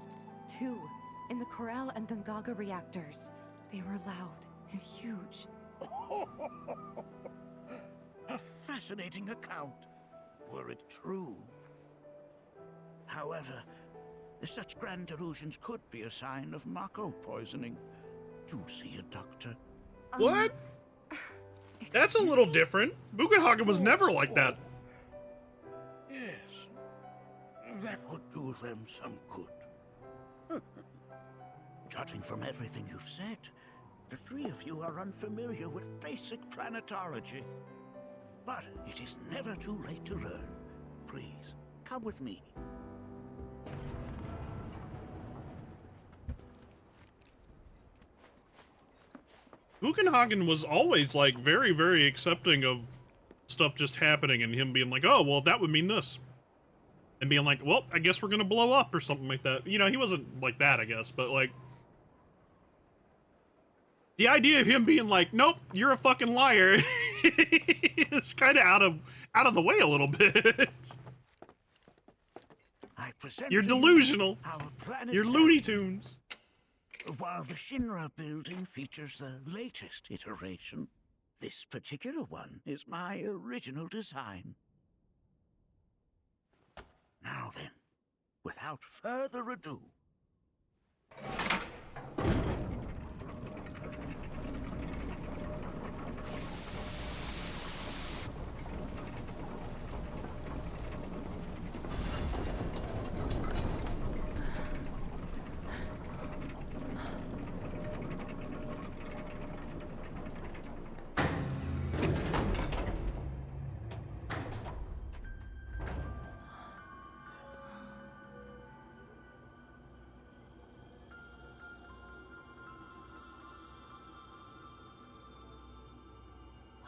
Two, in the Corel and Gungaga reactors. They were loud and huge. A fascinating account, were it true. However, such grand delusions could be a sign of Mako poisoning. Do see a doctor. What? That's a little different. Bugenhagen was never like that. Yes, that would do them some good. Judging from everything you've said, the three of you are unfamiliar with basic planetology. But it is never too late to learn. Please, come with me. Bugenhagen was always like very, very accepting of stuff just happening and him being like, oh, well, that would mean this. and being like, well, I guess we're gonna blow up or something like that. You know, he wasn't like that, I guess, but like the idea of him being like, nope, you're a fucking liar is kind of out of the way a little bit. I present You're to delusional. You our You're planetarium. Looney Tunes. While the Shinra building features the latest iteration, this particular one is my original design. Now then, without further ado,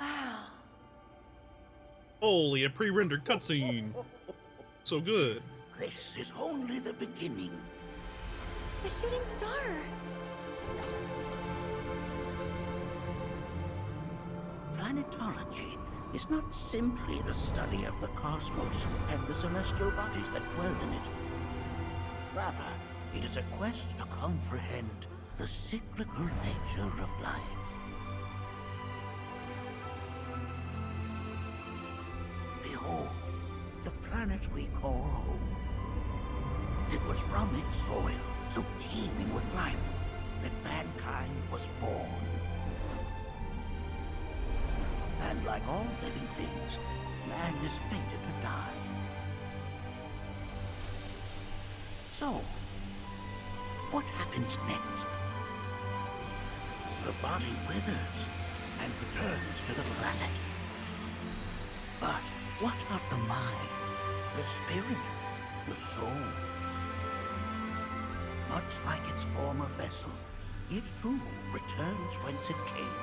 Wow. Holy, a pre-rendered cutscene. So good. this is only the beginning. A shooting star. Planetology is not simply the study of the cosmos and the celestial bodies that dwell in it. Rather, it is a quest to comprehend the cyclical nature of life. Behold, the planet we call home. It was from its soil, so teeming with life, that mankind was born. And like all living things, man is fated to die. So, what happens next? The body withers and returns to the planet. But what of the mind, the spirit, the soul? Much like its former vessel, it too returns whence it came.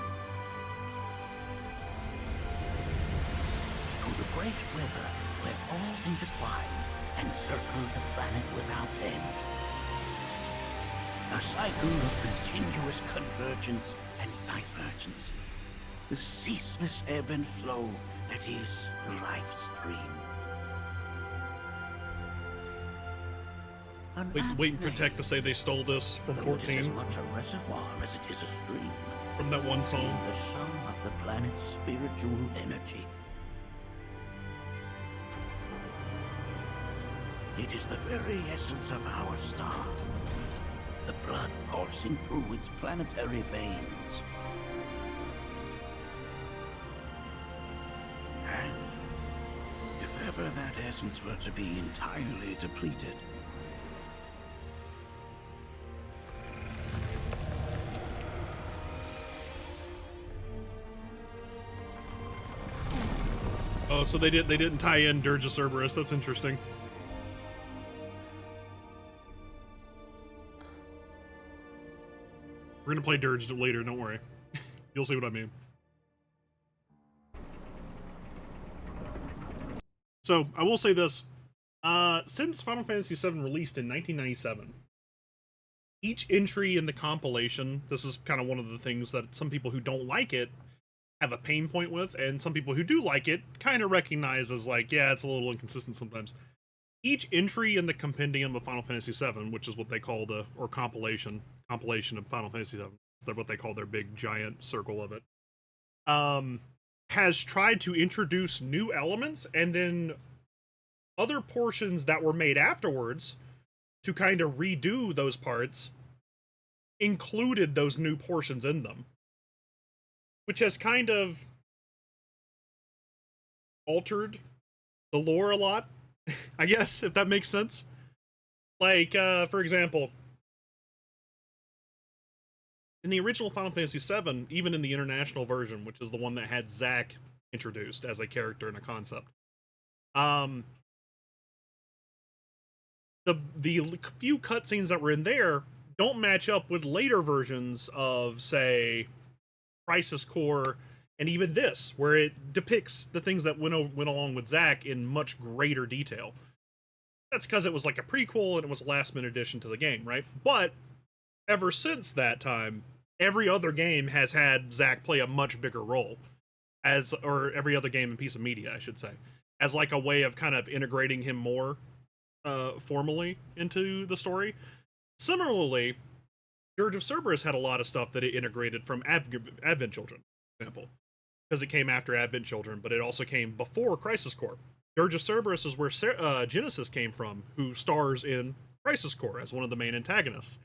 To the great river where all intertwine and circle the planet without end. A cycle of continuous convergence and divergence. The ceaseless ebb and flow that is the life stream. Waiting for Tech to say they stole this from 14. It is as much a reservoir as it is a stream. From that one song. Being the sum of the planet's spiritual energy. It is the very essence of our star. The blood coursing through its planetary veins. And if ever that essence were to be entirely depleted, Oh, so they didn't tie in Dirge of Cerberus. That's interesting. We're gonna play Dirge later, don't worry. You'll see what I mean. So, I will say this. Since Final Fantasy VII released in 1997, each entry in the compilation, this is kind of one of the things that some people who don't like it have a pain point with, and some people who do like it kind of recognize as like, yeah, it's a little inconsistent sometimes. Each entry in the compendium of Final Fantasy VII, which is what they call the, or compilation of Final Fantasy VII, that's what they call their big giant circle of it, has tried to introduce new elements, and then other portions that were made afterwards to kind of redo those parts included those new portions in them, which has kind of altered the lore a lot, I guess, if that makes sense. Like, for example, in the original Final Fantasy VII, even in the international version, which is the one that had Zack introduced as a character and a concept, the few cutscenes that were in there don't match up with later versions of, say, Crisis Core, and even this, where it depicts the things that went along with Zack in much greater detail. That's because it was like a prequel and it was a last-minute addition to the game, right? But ever since that time, every other game has had Zack play a much bigger role, or every other game and piece of media, I should say, as like a way of kind of integrating him more formally into the story. Similarly, Dirge of Cerberus had a lot of stuff that it integrated from Advent Children, for example, because it came after Advent Children, but it also came before Crisis Core. Dirge of Cerberus is where Genesis came from, who stars in Crisis Core as one of the main antagonists.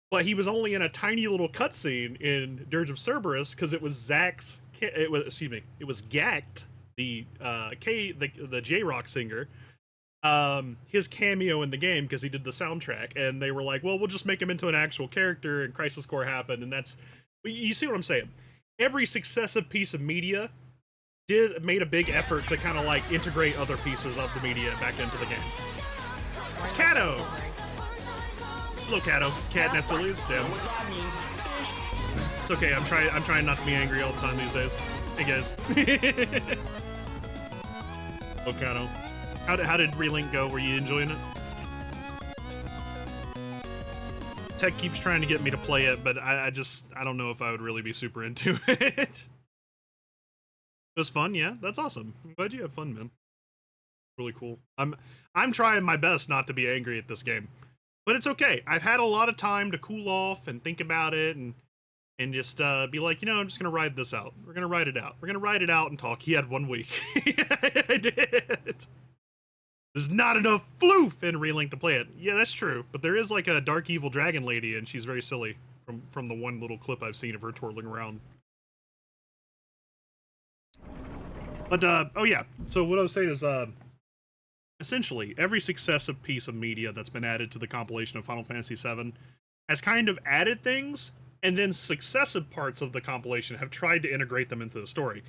But he was only in a tiny little cutscene in Dirge of Cerberus because it was Zack's. It was Gact, the J-Rock singer, his cameo in the game because he did the soundtrack, and they were like, well, we'll just make him into an actual character, and Crisis Core happened, and that's, you see what I'm saying? Every successive piece of media made a big effort to kind of like integrate other pieces of the media back into the game. It's Kato! Hello, Kato. Cat Netsillies. Damn. It's okay. I'm trying not to be angry all the time these days. Hey guys. Oh, Kato. How did Relink go? Were you enjoying it? Tech keeps trying to get me to play it, but I don't know if I would really be super into it. It was fun, yeah. That's awesome. I'm glad you have fun, man. Really cool. I'm trying my best not to be angry at this game. But it's okay. I've had a lot of time to cool off and think about it and just be like, I'm just going to ride this out. We're going to ride it out. We're going to ride it out and talk. He had 1 week. I did. There's not enough floof in Relink to play it. Yeah, that's true. But there is like a dark evil dragon lady, and she's very silly from the one little clip I've seen of her twirling around. But, oh yeah. So what I was saying is, essentially, every successive piece of media that's been added to the compilation of Final Fantasy VII has kind of added things, and then successive parts of the compilation have tried to integrate them into the story.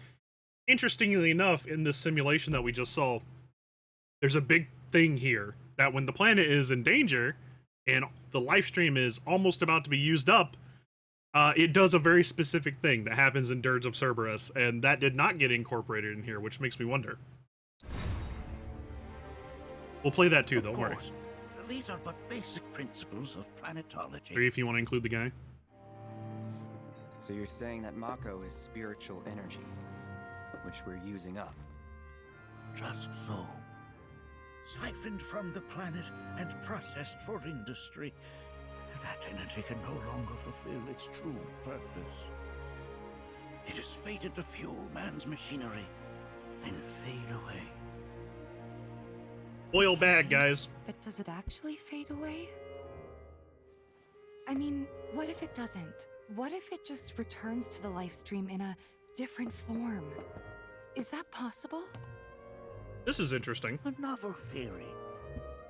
Interestingly enough, in this simulation that we just saw, there's a big thing here that when the planet is in danger and the life stream is almost about to be used up, it does a very specific thing that happens in Dirge of Cerberus, and that did not get incorporated in here, which makes me wonder. We'll play that too, though. Don't worry. These are but basic principles of planetology. Or if you want to include the guy. So you're saying that Mako is spiritual energy, which we're using up? Just so. Siphoned from the planet and processed for industry, that energy can no longer fulfill its true purpose. It is fated to fuel man's machinery, then fade away. Oil bag, guys. But does it actually fade away? I mean, what if it doesn't? What if it just returns to the life stream in a different form? Is that possible? This is interesting. A novel theory,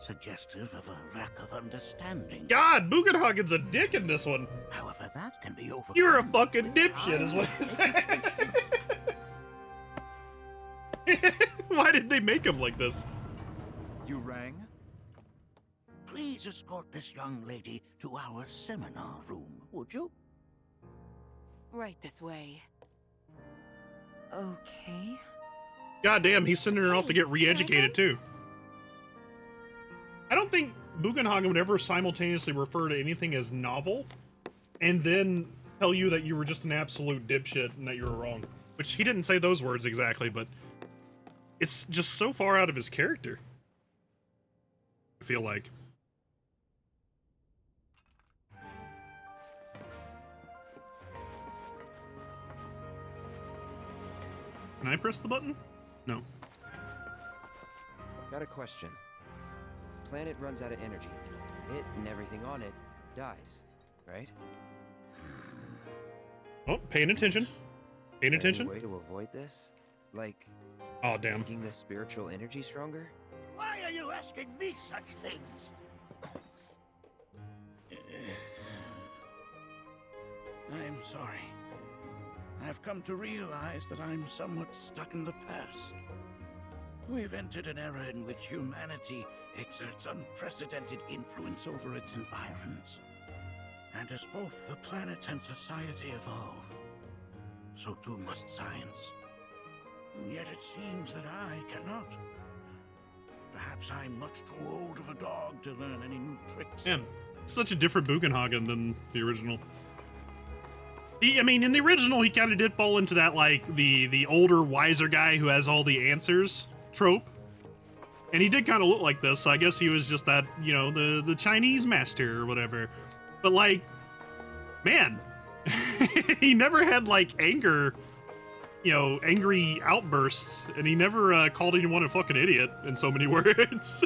suggestive of a lack of understanding. God, Bugenhagen's a dick in this one. However, that can be overcome. You're a fucking dipshit, is what he's saying. Why did they make him like this? You rang? Please escort this young lady to our seminar room, would you? Right this way. Okay. God damn, he's sending her off to get re-educated too. I don't think Bugenhagen would ever simultaneously refer to anything as novel and then tell you that you were just an absolute dipshit and that you were wrong. Which he didn't say those words exactly, but it's just so far out of his character. I feel like. Can I press the button? No. Got a question. Planet runs out of energy. It and everything on it dies, right? Oh, paying attention. Paying attention. Any way to avoid this? Like, oh damn, making the spiritual energy stronger? Why are you asking me such things? I'm sorry. I've come to realize that I'm somewhat stuck in the past. We've entered an era in which humanity exerts unprecedented influence over its environs. And as both the planet and society evolve, so too must science. Yet it seems that I cannot. Perhaps I'm much too old of a dog to learn any new tricks. Man, such a different Bugenhagen than the original. I mean, in the original, he kind of did fall into that, like, the older, wiser guy who has all the answers trope. And he did kind of look like this, so I guess he was just that, you know, the Chinese master or whatever. But, like, man, he never had, like, anger, you know, angry outbursts, and he never called anyone a fucking idiot in so many words.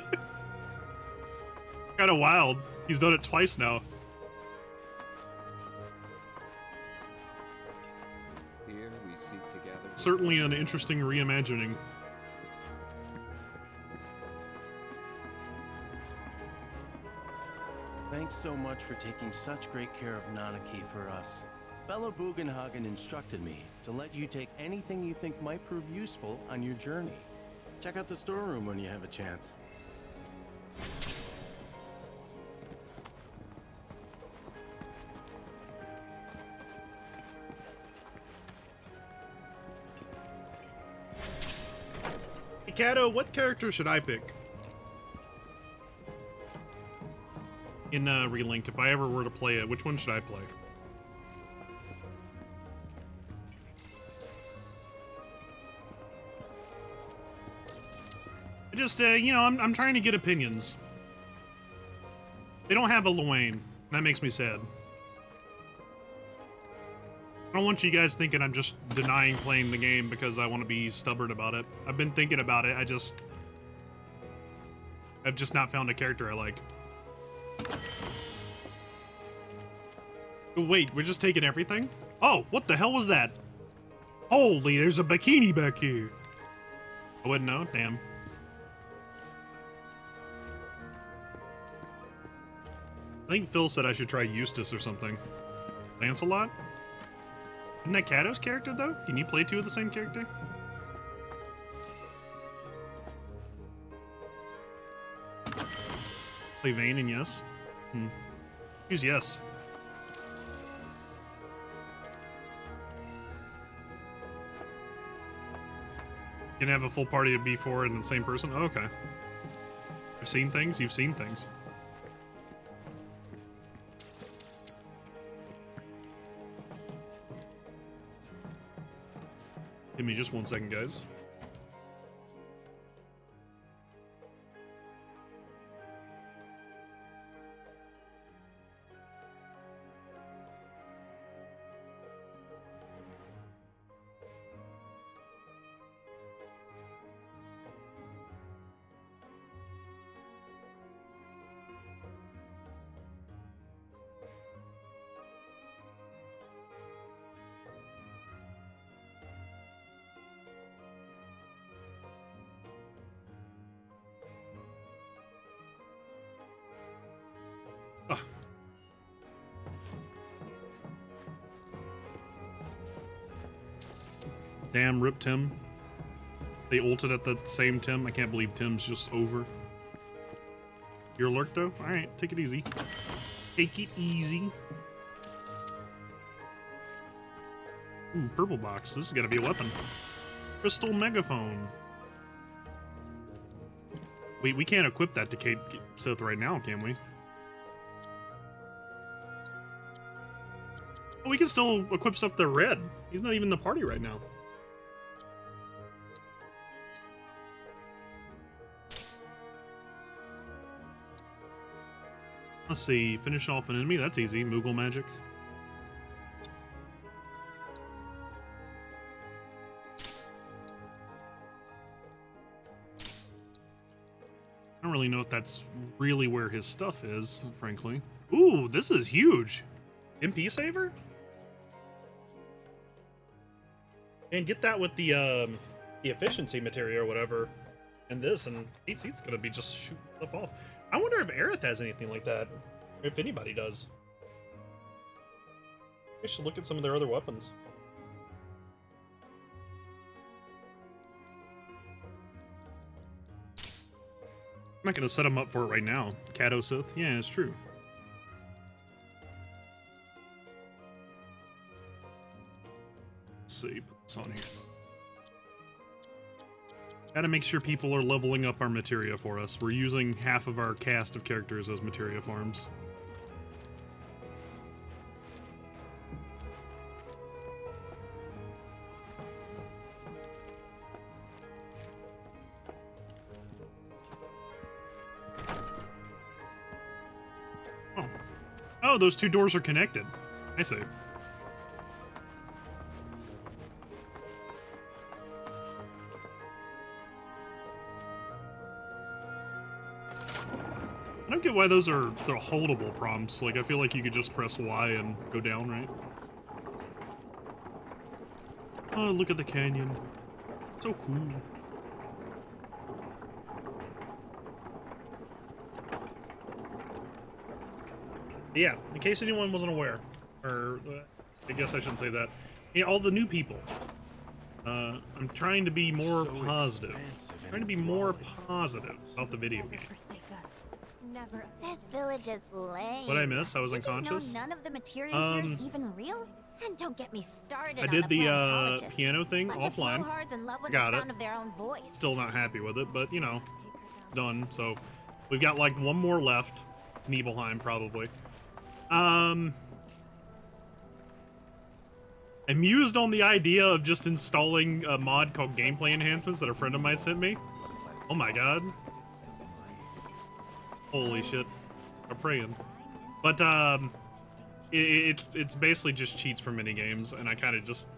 Kind of wild. He's done it twice now. Here we seek together. Certainly an interesting reimagining. Thanks so much for taking such great care of Nanaki for us. Fellow Bugenhagen instructed me to let you take anything you think might prove useful on your journey. Check out the storeroom when you have a chance. Hey, Kato, what character should I pick in Relink? If I ever were to play it, which one should I play? I just, you know, I'm trying to get opinions. They don't have a Luane. That makes me sad. I don't want you guys thinking I'm just denying playing the game because I want to be stubborn about it. I've been thinking about it. I've just not found a character I like. Oh, wait, we're just taking everything? Oh, what the hell was that? Holy, there's a bikini back here. I wouldn't know, damn. I think Phil said I should try Eustace or something. Lancelot? Isn't that Kato's character, though? Can you play two of the same character? Play Vayne and Yes? Who's Yes? You can have a full party of B4 and the same person? Oh, okay. You've seen things? You've seen things. Give me just 1 second, guys. Damn, rip Tim. They ulted at the same Tim. I can't believe Tim's just over. You're alert though? Alright, take it easy. Take it easy. Ooh, purple box. This is gonna be a weapon. Crystal megaphone. Wait, we can't equip that to Kate Sith right now, can we? Oh, we can still equip stuff to Red. He's not even in the party right now. Let's see, finish off an enemy, that's easy. Moogle magic. I don't really know if that's really where his stuff is, frankly. Ooh, this is huge. MP saver? And get that with the efficiency material or whatever. And this, and Pete Seat's gonna be just shooting stuff off. I wonder if Aerith has anything like that. Or if anybody does. I should look at some of their other weapons. I'm not gonna set them up for it right now. Kato Sith? Yeah, it's true. Let's see, put this on here. Gotta make sure people are leveling up our materia for us. We're using half of our cast of characters as materia farms. Oh. Oh, those two doors are connected. I see. I don't get why those are the holdable prompts. Like, I feel like you could just press Y and go down, right? Oh, look at the canyon. So cool. Yeah, in case anyone wasn't aware, or I guess I shouldn't say that. Yeah, all the new people. I'm trying to be more positive. Trying to be more positive about the video game. Never. This village is lame. What'd I miss? I was Did unconscious. You know none of the material here is even real? And don't get me started. I did the piano thing offline. Got it. Still not happy with it, but you know, it's done. So we've got like one more left. It's Nibelheim probably. Amused on the idea of just installing a mod called Gameplay Enhancements that a friend of mine sent me. Oh my god. Holy shit. I'm praying. But, it's basically just cheats for minigames, and I kind of just...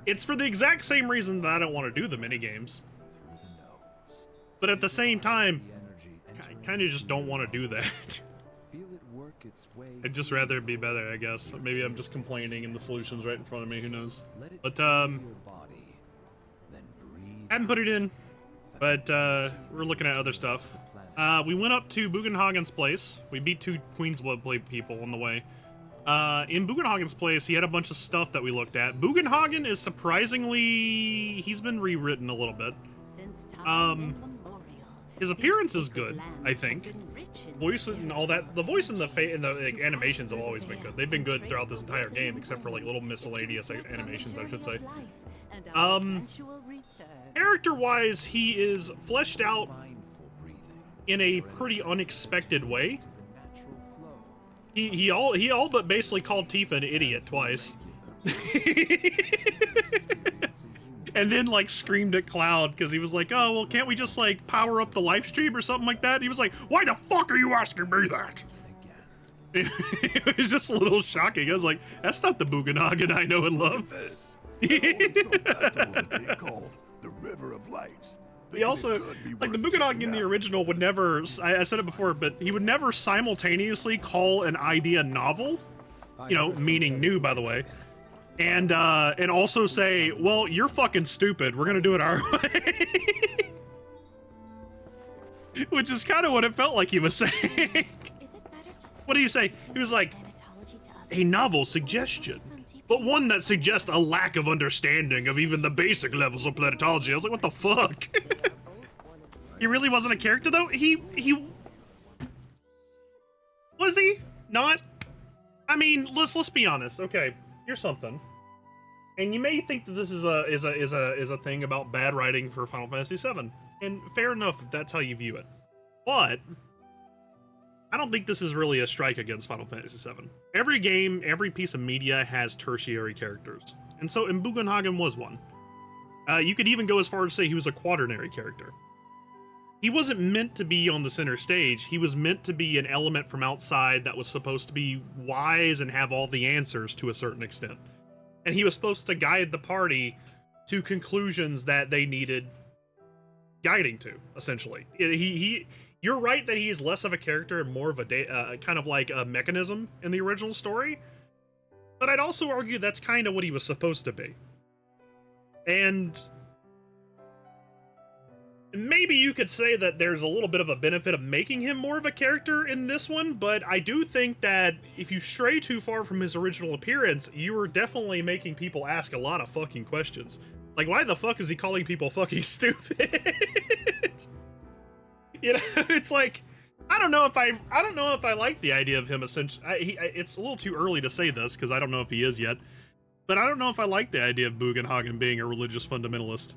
It's for the exact same reason that I don't want to do the minigames. But at the same time, I kind of just don't want to do that. I'd just rather it be better, I guess. Maybe I'm just complaining and the solution's right in front of me, who knows. But, haven't put it in, but, we're looking at other stuff. We went up to Bugenhagen's place. We beat 2 Queensblood people on the way. In Bugenhagen's place, he had a bunch of stuff that we looked at. Bugenhagen is surprisingly... He's been rewritten a little bit. His appearance is good, I think. Voice and all that. The voice and the animations have always been good. They've been good throughout this entire game, except for like little miscellaneous animations, I should say. Character-wise, he is fleshed out in a pretty unexpected way. He all but basically called Tifa an idiot twice. And then like screamed at Cloud because he was like, oh, well, can't we just like power up the live stream or something like that? And he was like, why the fuck are you asking me that? It was just a little shocking. I was like, that's not the Bugenhagen I know and love. Called the River of Lights. He also, like, the Bugenhagen in the original would never, I said it before, but he would never simultaneously call an idea novel, you know, meaning new, by the way, and also say, well, you're fucking stupid, we're gonna do it our way. Which is kind of what it felt like he was saying. What do you say? He was like, a novel suggestion, but one that suggests a lack of understanding of even the basic levels of planetology. I was like, what the fuck? He really wasn't a character, though? He... Was he? Not? I mean, let's be honest. Okay, here's something. And you may think that this is a thing about bad writing for Final Fantasy VII. And fair enough if that's how you view it. But I don't think this is really a strike against Final Fantasy VII. Every game, every piece of media has tertiary characters. And so, and Bugenhagen was one. You could even go as far as to say he was a quaternary character. He wasn't meant to be on the center stage. He was meant to be an element from outside that was supposed to be wise and have all the answers to a certain extent. And he was supposed to guide the party to conclusions that they needed guiding to, essentially. You're right that he is less of a character and more of a kind of like a mechanism in the original story. But I'd also argue that's kind of what he was supposed to be. And maybe you could say that there's a little bit of a benefit of making him more of a character in this one, but I do think that if you stray too far from his original appearance, you are definitely making people ask a lot of fucking questions. Like, why the fuck is he calling people fucking stupid? You know, it's like, I don't know if I like the idea of him essentially. It's a little too early to say this because I don't know if he is yet, but I don't know if I like the idea of Bugenhagen being a religious fundamentalist.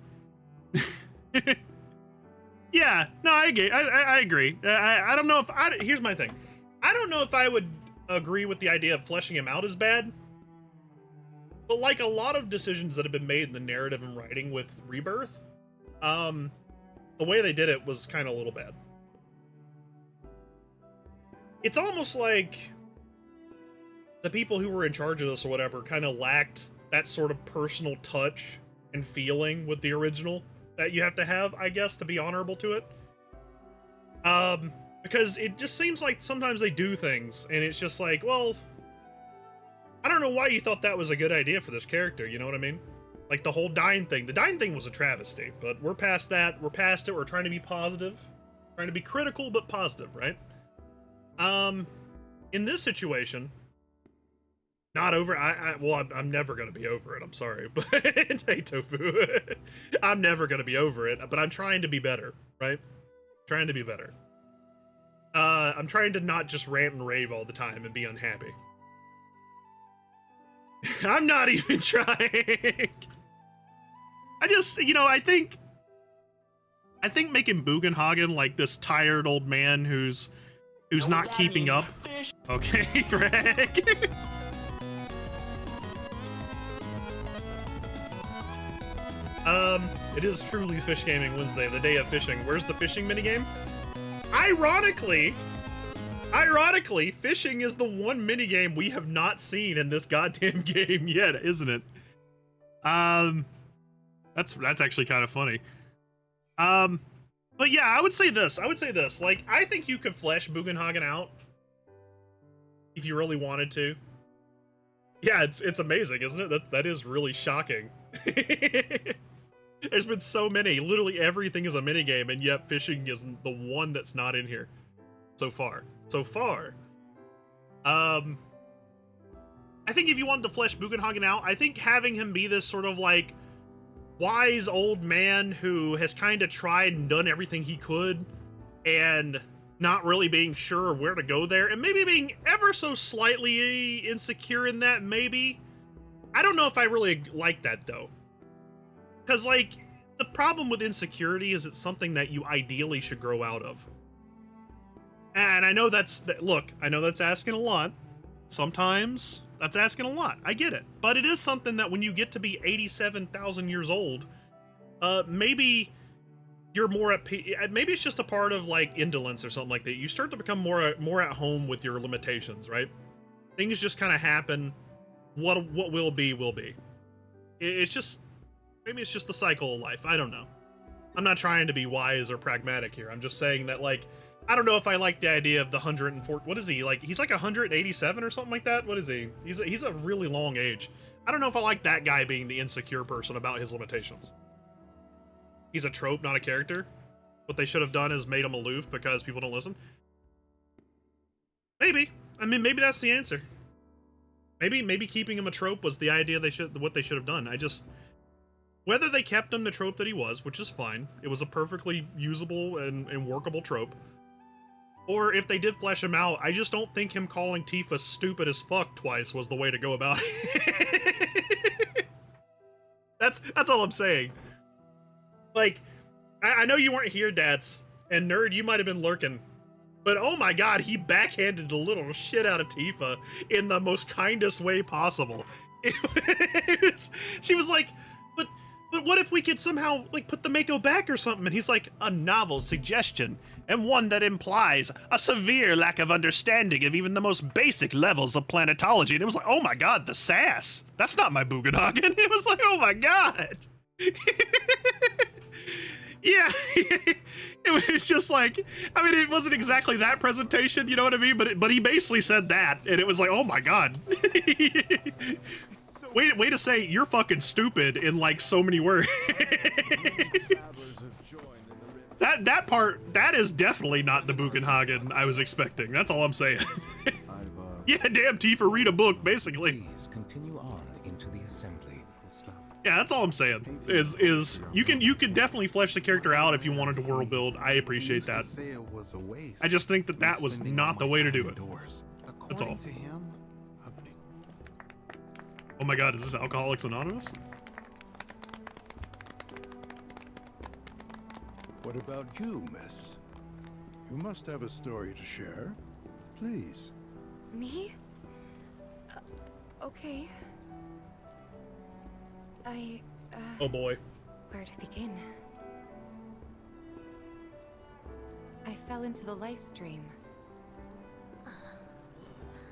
Yeah, no, I agree. I agree. I don't know if here's my thing. I don't know if I would agree with the idea of fleshing him out as bad. But like a lot of decisions that have been made in the narrative and writing with Rebirth, the way they did it was kind of a little bad. It's almost like the people who were in charge of this or whatever kind of lacked that sort of personal touch and feeling with the original that you have to have, I guess, to be honorable to it. Because it just seems like sometimes they do things and it's just like, well, I don't know why you thought that was a good idea for this character, you know what I mean? Like the whole dying thing. The dying thing was a travesty, but we're past that. We're past it. We're trying to be positive. Trying to be critical, but positive, right? In this situation, not over. Well, I'm never going to be over it. I'm sorry, but hey, Tofu, I'm never going to be over it. But I'm trying to be better, right? Trying to be better. I'm trying to not just rant and rave all the time and be unhappy. I'm not even trying. I just, you know, I think making Bugenhagen like this tired old man who's not keeping up. Okay, Greg. It is truly Fish Gaming Wednesday, the day of fishing. Where's the fishing minigame? Ironically, fishing is the one minigame we have not seen in this goddamn game yet, isn't it? That's actually kind of funny. But yeah, I would say this. Like, I think you could flesh Bugenhagen out if you really wanted to. Yeah, it's amazing, isn't it? That is really shocking. There's been so many. Literally everything is a minigame, and yet fishing is the one that's not in here so far. I think if you wanted to flesh Bugenhagen out, I think having him be this sort of like wise old man who has kind of tried and done everything he could and not really being sure where to go there, and maybe being ever so slightly insecure in that, maybe. I don't know if I really like that, though. Because, like, the problem with insecurity is it's something that you ideally should grow out of. And I know I know that's asking a lot. Sometimes that's asking a lot. I get it. But it is something that when you get to be 87,000 years old, maybe you're more at maybe it's just a part of like indolence or something like that. You start to become more at home with your limitations, right? Things just kind of happen. What will be will be. It's just maybe it's just the cycle of life. I don't know. I'm not trying to be wise or pragmatic here. I'm just saying that, like, I don't know if I like the idea of the 104. What is he like? He's like 187 or something like that. What is he? He's a really long age. I don't know if I like that guy being the insecure person about his limitations. He's a trope, not a character. What they should have done is made him aloof because people don't listen. Maybe. I mean, maybe that's the answer. Maybe keeping him a trope was the idea what they should have done. Whether they kept him the trope that he was, which is fine. It was a perfectly usable and workable trope. Or if they did flesh him out, I just don't think him calling Tifa stupid as fuck twice was the way to go about it. That's all I'm saying. Like, I know you weren't here, Dads, and Nerd, you might have been lurking. But oh my god, he backhanded the little shit out of Tifa in the most kindest way possible. She was like, but what if we could somehow, like, put the Mako back or something? And he's like, a novel suggestion, and one that implies a severe lack of understanding of even the most basic levels of planetology. And it was like, oh my god, the sass. That's not my Bugenhagen. It was like, oh my god. Yeah, it was just like, I mean, it wasn't exactly that presentation, you know what I mean? But he basically said that, and it was like, oh my god. Way to say you're fucking stupid in like so many words. That part, that is definitely not the Bugenhagen I was expecting. That's all I'm saying. Yeah, damn Tifa, read a book, basically. Please continue on into the assembly. Yeah, that's all I'm saying. Is you can definitely flesh the character out if you wanted to world build. I appreciate that. I just think that was not the way to do it. That's all. Oh my god, is this Alcoholics Anonymous? What about you, miss? You must have a story to share. Please. Me? Okay. Oh boy. Where to begin? I fell into the life stream.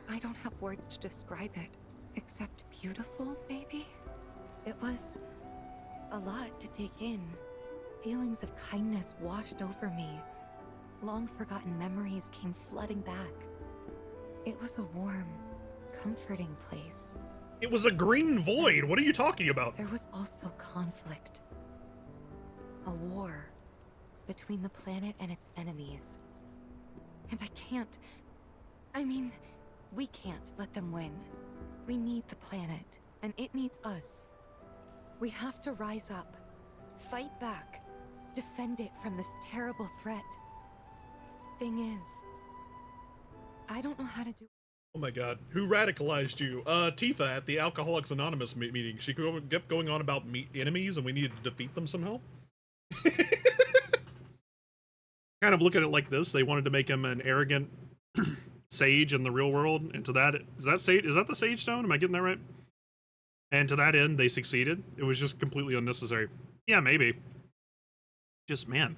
I don't have words to describe it, except beautiful, maybe? It was a lot to take in. Feelings of kindness washed over me. Long-forgotten memories came flooding back. It was a warm, comforting place. It was a green void. What are you talking about? There was also conflict. A war between the planet and its enemies. And we can't let them win. We need the planet, and it needs us. We have to rise up, fight back, defend it from this terrible threat. Thing is, I don't know how to do. Oh my god. Who radicalized you? Tifa at the Alcoholics Anonymous meeting. She kept going on about enemies and we needed to defeat them somehow. Kind of look at it like this. They wanted to make him an arrogant sage in the real world. And to that, is that the Sage Stone? Am I getting that right? And to that end, they succeeded. It was just completely unnecessary. Yeah, maybe. Just, man.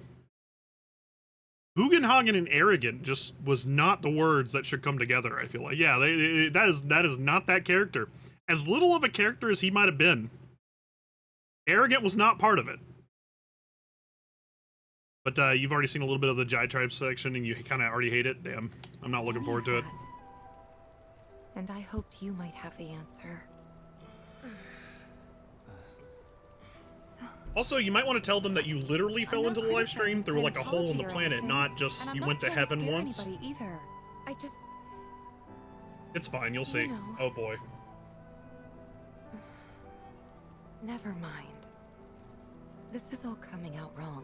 Bugenhagen and arrogant just was not the words that should come together, I feel like. Yeah, that is not that character. As little of a character as he might have been, arrogant was not part of it. But you've already seen a little bit of the Jai Tribe section and you kind of already hate it. Damn, I'm not looking forward to it. And I hoped you might have the answer. Also, you might want to tell them that you literally fell into the live stream through like a hole in the planet, not just you went to heaven once. Either. I just... It's fine, you'll see. Oh boy. Never mind. This is all coming out wrong.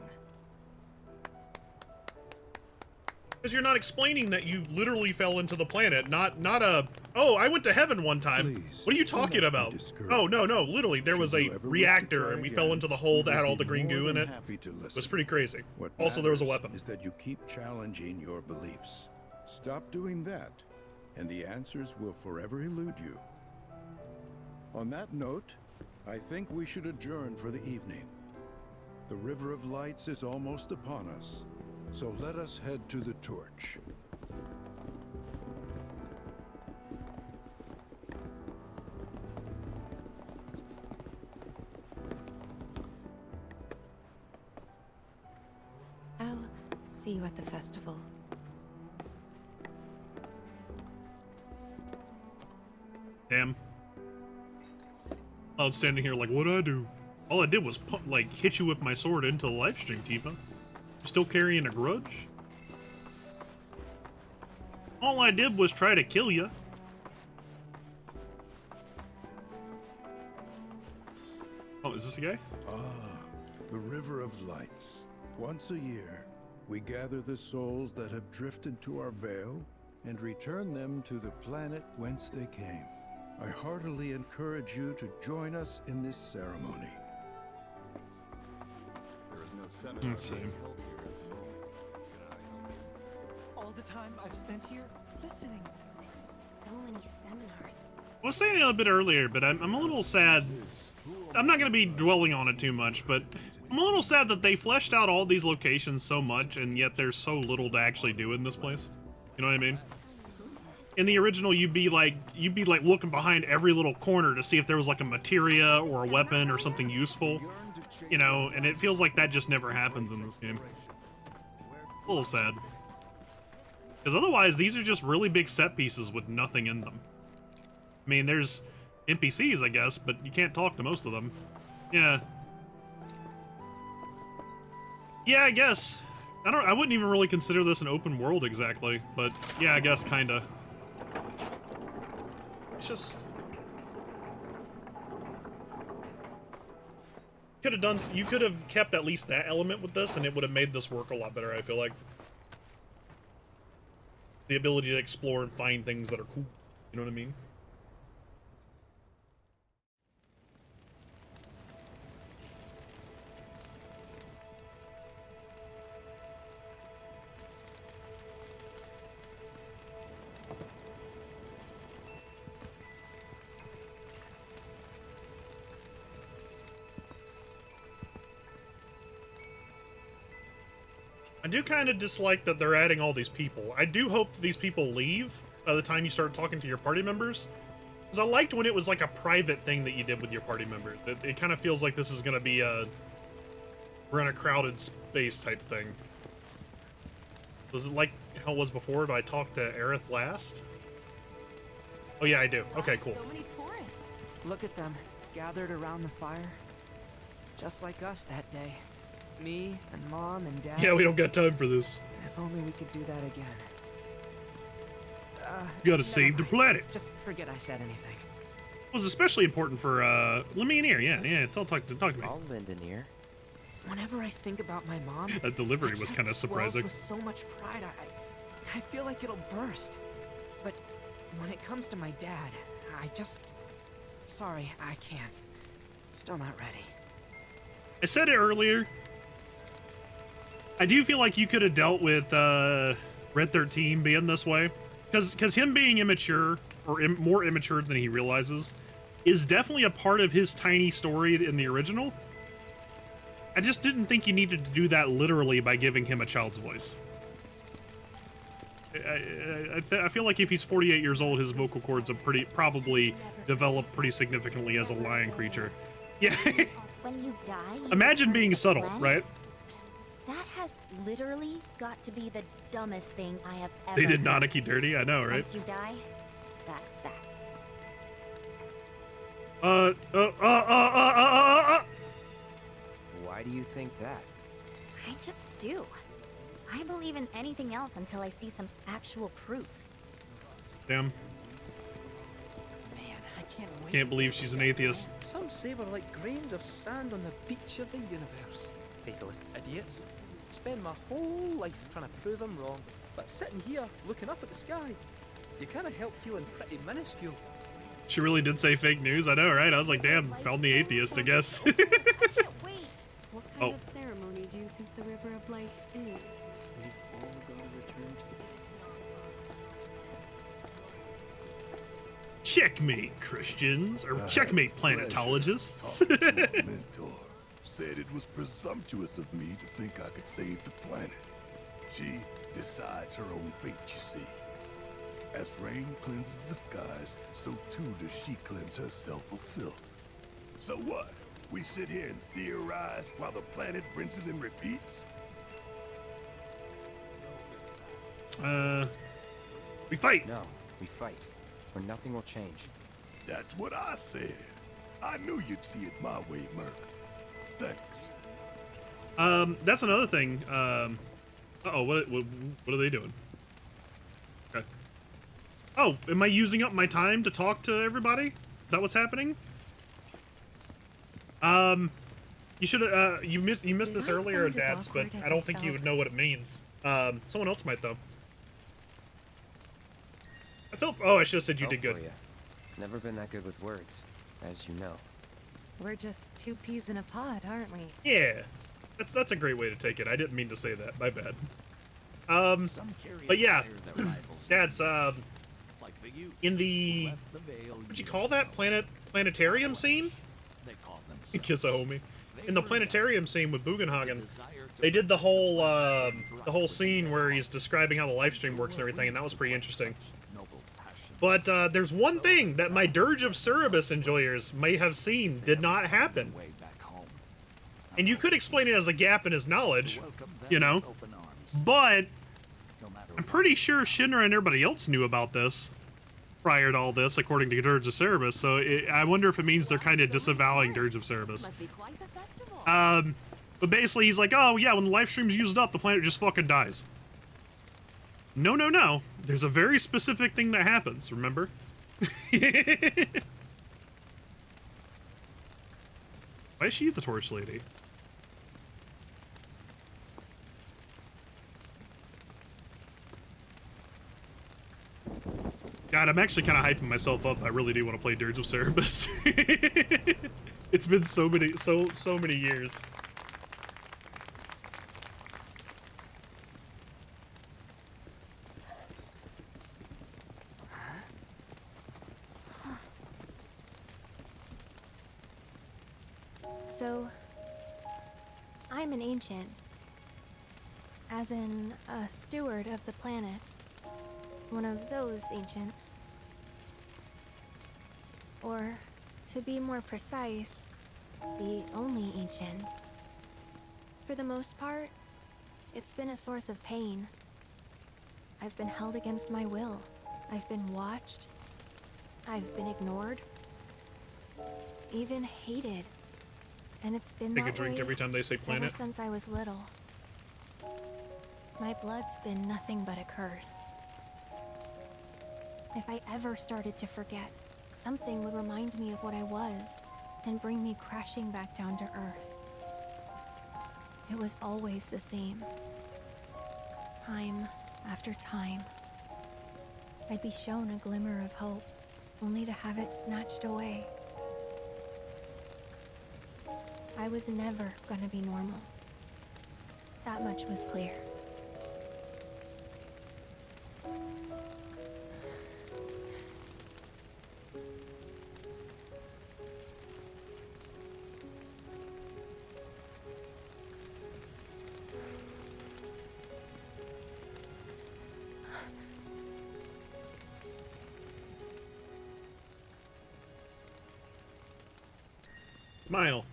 Because you're not explaining that you literally fell into the planet, not a, oh, I went to heven one time. Please, what are you talking about? Oh, no, literally, there was a reactor and we fell into the hole that had all the green goo in it. It was pretty crazy. Also, there was a weapon. Is that you keep challenging your beliefs. Stop doing that, and the answers will forever elude you. On that note, I think we should adjourn for the evening. The River of Lights is almost upon us. So let us head to the torch. I'll see you at the festival. Damn. I was standing here like, what'd I do? All I did was like hit you with my sword into the live stream, Tifa. Still carrying a grudge? All I did was try to kill you. Oh, is this a guy? Ah, the River of Lights. Once a year, we gather the souls that have drifted to our veil and return them to the planet whence they came. I heartily encourage you to join us in this ceremony. There is no seminar. Let's see. All the time I've spent here listening. So many seminars. I was saying it a bit earlier, but I'm a little sad. I'm not going to be dwelling on it too much, but I'm a little sad that they fleshed out all these locations so much, and yet there's so little to actually do in this place. You know what I mean? In the original, you'd be like looking behind every little corner to see if there was like a materia or a weapon or something useful, you know, and it feels like that just never happens in this game. A little sad. Because otherwise, these are just really big set pieces with nothing in them. I mean, there's NPCs, I guess, but you can't talk to most of them. Yeah. Yeah, I guess. I wouldn't even really consider this an open world exactly, but yeah, I guess kinda. It's just... you could have kept at least that element with this and it would have made this work a lot better, I feel like. The ability to explore and find things that are cool. You know what I mean? I do kind of dislike that they're adding all these people. I do hope that these people leave by the time you start talking to your party members. Because I liked when it was like a private thing that you did with your party members. It kind of feels like this is going to be a... we're in a crowded space type thing. Was it like how it was before? Do I talk to Aerith last? Oh yeah, I do. Okay, cool. So many tourists. Look at them, gathered around the fire. Just like us that day. Me and Mom and Dad. Yeah, we don't got time for this. If only we could do that again. You gotta save the planet. Just forget I said anything. It was especially important for, let me in here. Yeah, talk to me. I'll lend an ear. Whenever I think about my mom, That delivery was kind of surprising. with so much pride, I feel like it'll burst. But when it comes to my dad, I just... Sorry, I can't. Still not ready. I said it earlier. I do feel like you could have dealt with Red 13 being this way. Because him being immature, or more immature than he realizes, is definitely a part of his tiny story in the original. I just didn't think you needed to do that literally by giving him a child's voice. I feel like if he's 48 years old, his vocal cords have probably developed pretty significantly as a lion creature. Yeah. When you die, you Imagine being subtle, planet? right? That has literally got to be the dumbest thing I have ever They did heard. Nanaki dirty, I know, right? Once you die, that's that. Why do you think that? I just do. I believe in anything else until I see some actual proof. Damn. Man, I can't wait. Can't believe she's an atheist. Some say we're like grains of sand on the beach of the universe. Fatalist idiots. Spend my whole life trying to prove I'm wrong, but sitting here looking up at the sky, you kind of help feeling pretty minuscule. She really did say fake news, I know, right? I was like, damn, found the atheist, I guess. What kind Oh. of ceremony do you think the River of Lights is? We've all got to return to Checkmate, Christians, or checkmate, planetologists. Mentor said it was presumptuous of me to think I could save the planet. She decides her own fate, you see. As rain cleanses the skies, so too does she cleanse herself of filth. So what? We sit here and theorize while the planet rinses and repeats? We fight. No, we fight, or nothing will change. That's what I said. I knew you'd see it my way, Merc. Thanks. That's another thing. Uh-oh, what are they doing? Okay. Oh, am I using up my time to talk to everybody? Is that what's happening? You should you missed this earlier, Dads, but I don't think you would know what it means. Someone else might though. Oh, I should have said you did good. Never been that good with words, as you know. We're just two peas in a pod, aren't we? Yeah, that's a great way to take it. I didn't mean to say that. My bad. But yeah, Dads. In the what'd you call that planetarium scene? Kiss a homie. In the planetarium scene with Bugenhagen, they did the whole scene where he's describing how the live stream works and everything, and that was pretty interesting. But there's one thing that my Dirge of Cerberus enjoyers may have seen did not happen. And you could explain it as a gap in his knowledge, you know, but I'm pretty sure Shinra and everybody else knew about this prior to all this, according to Dirge of Cerberus, so I wonder if it means they're kind of disavowing Dirge of Cerberus. But basically he's like, oh yeah, when the live stream's used up, the planet just fucking dies. No. There's a very specific thing that happens, remember? Why is she the torch lady? God, I'm actually kind of hyping myself up. I really do want to play Dirge of Cerberus. It's been so many years. So, I'm an ancient. As in, a steward of the planet. One of those ancients. Or, to be more precise, the only ancient. For the most part, it's been a source of pain. I've been held against my will. I've been watched. I've been ignored. Even hated. And it's been Take a that drink way every time they say planet. ever since I was little. My blood's been nothing but a curse. If I ever started to forget, something would remind me of what I was and bring me crashing back down to Earth. It was always the same. Time after time. I'd be shown a glimmer of hope, only to have it snatched away. I was never gonna be normal. That much was clear. Smile.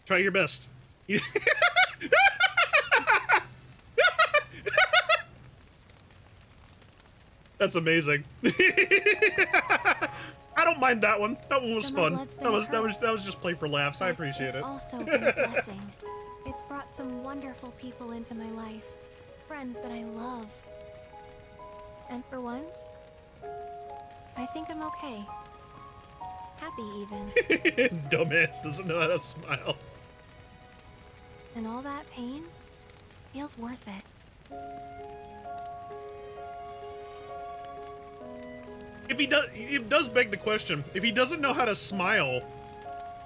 Try your best. That's amazing. I don't mind that one. That one was fun. That was just play for laughs. I appreciate it. It's also been a blessing. It's brought some wonderful people into my life. Friends that I love. And for once, I think I'm okay. Happy even. Dumbass doesn't know how to smile. And all that pain feels worth it. If he does, it does beg the question. If he doesn't know how to smile,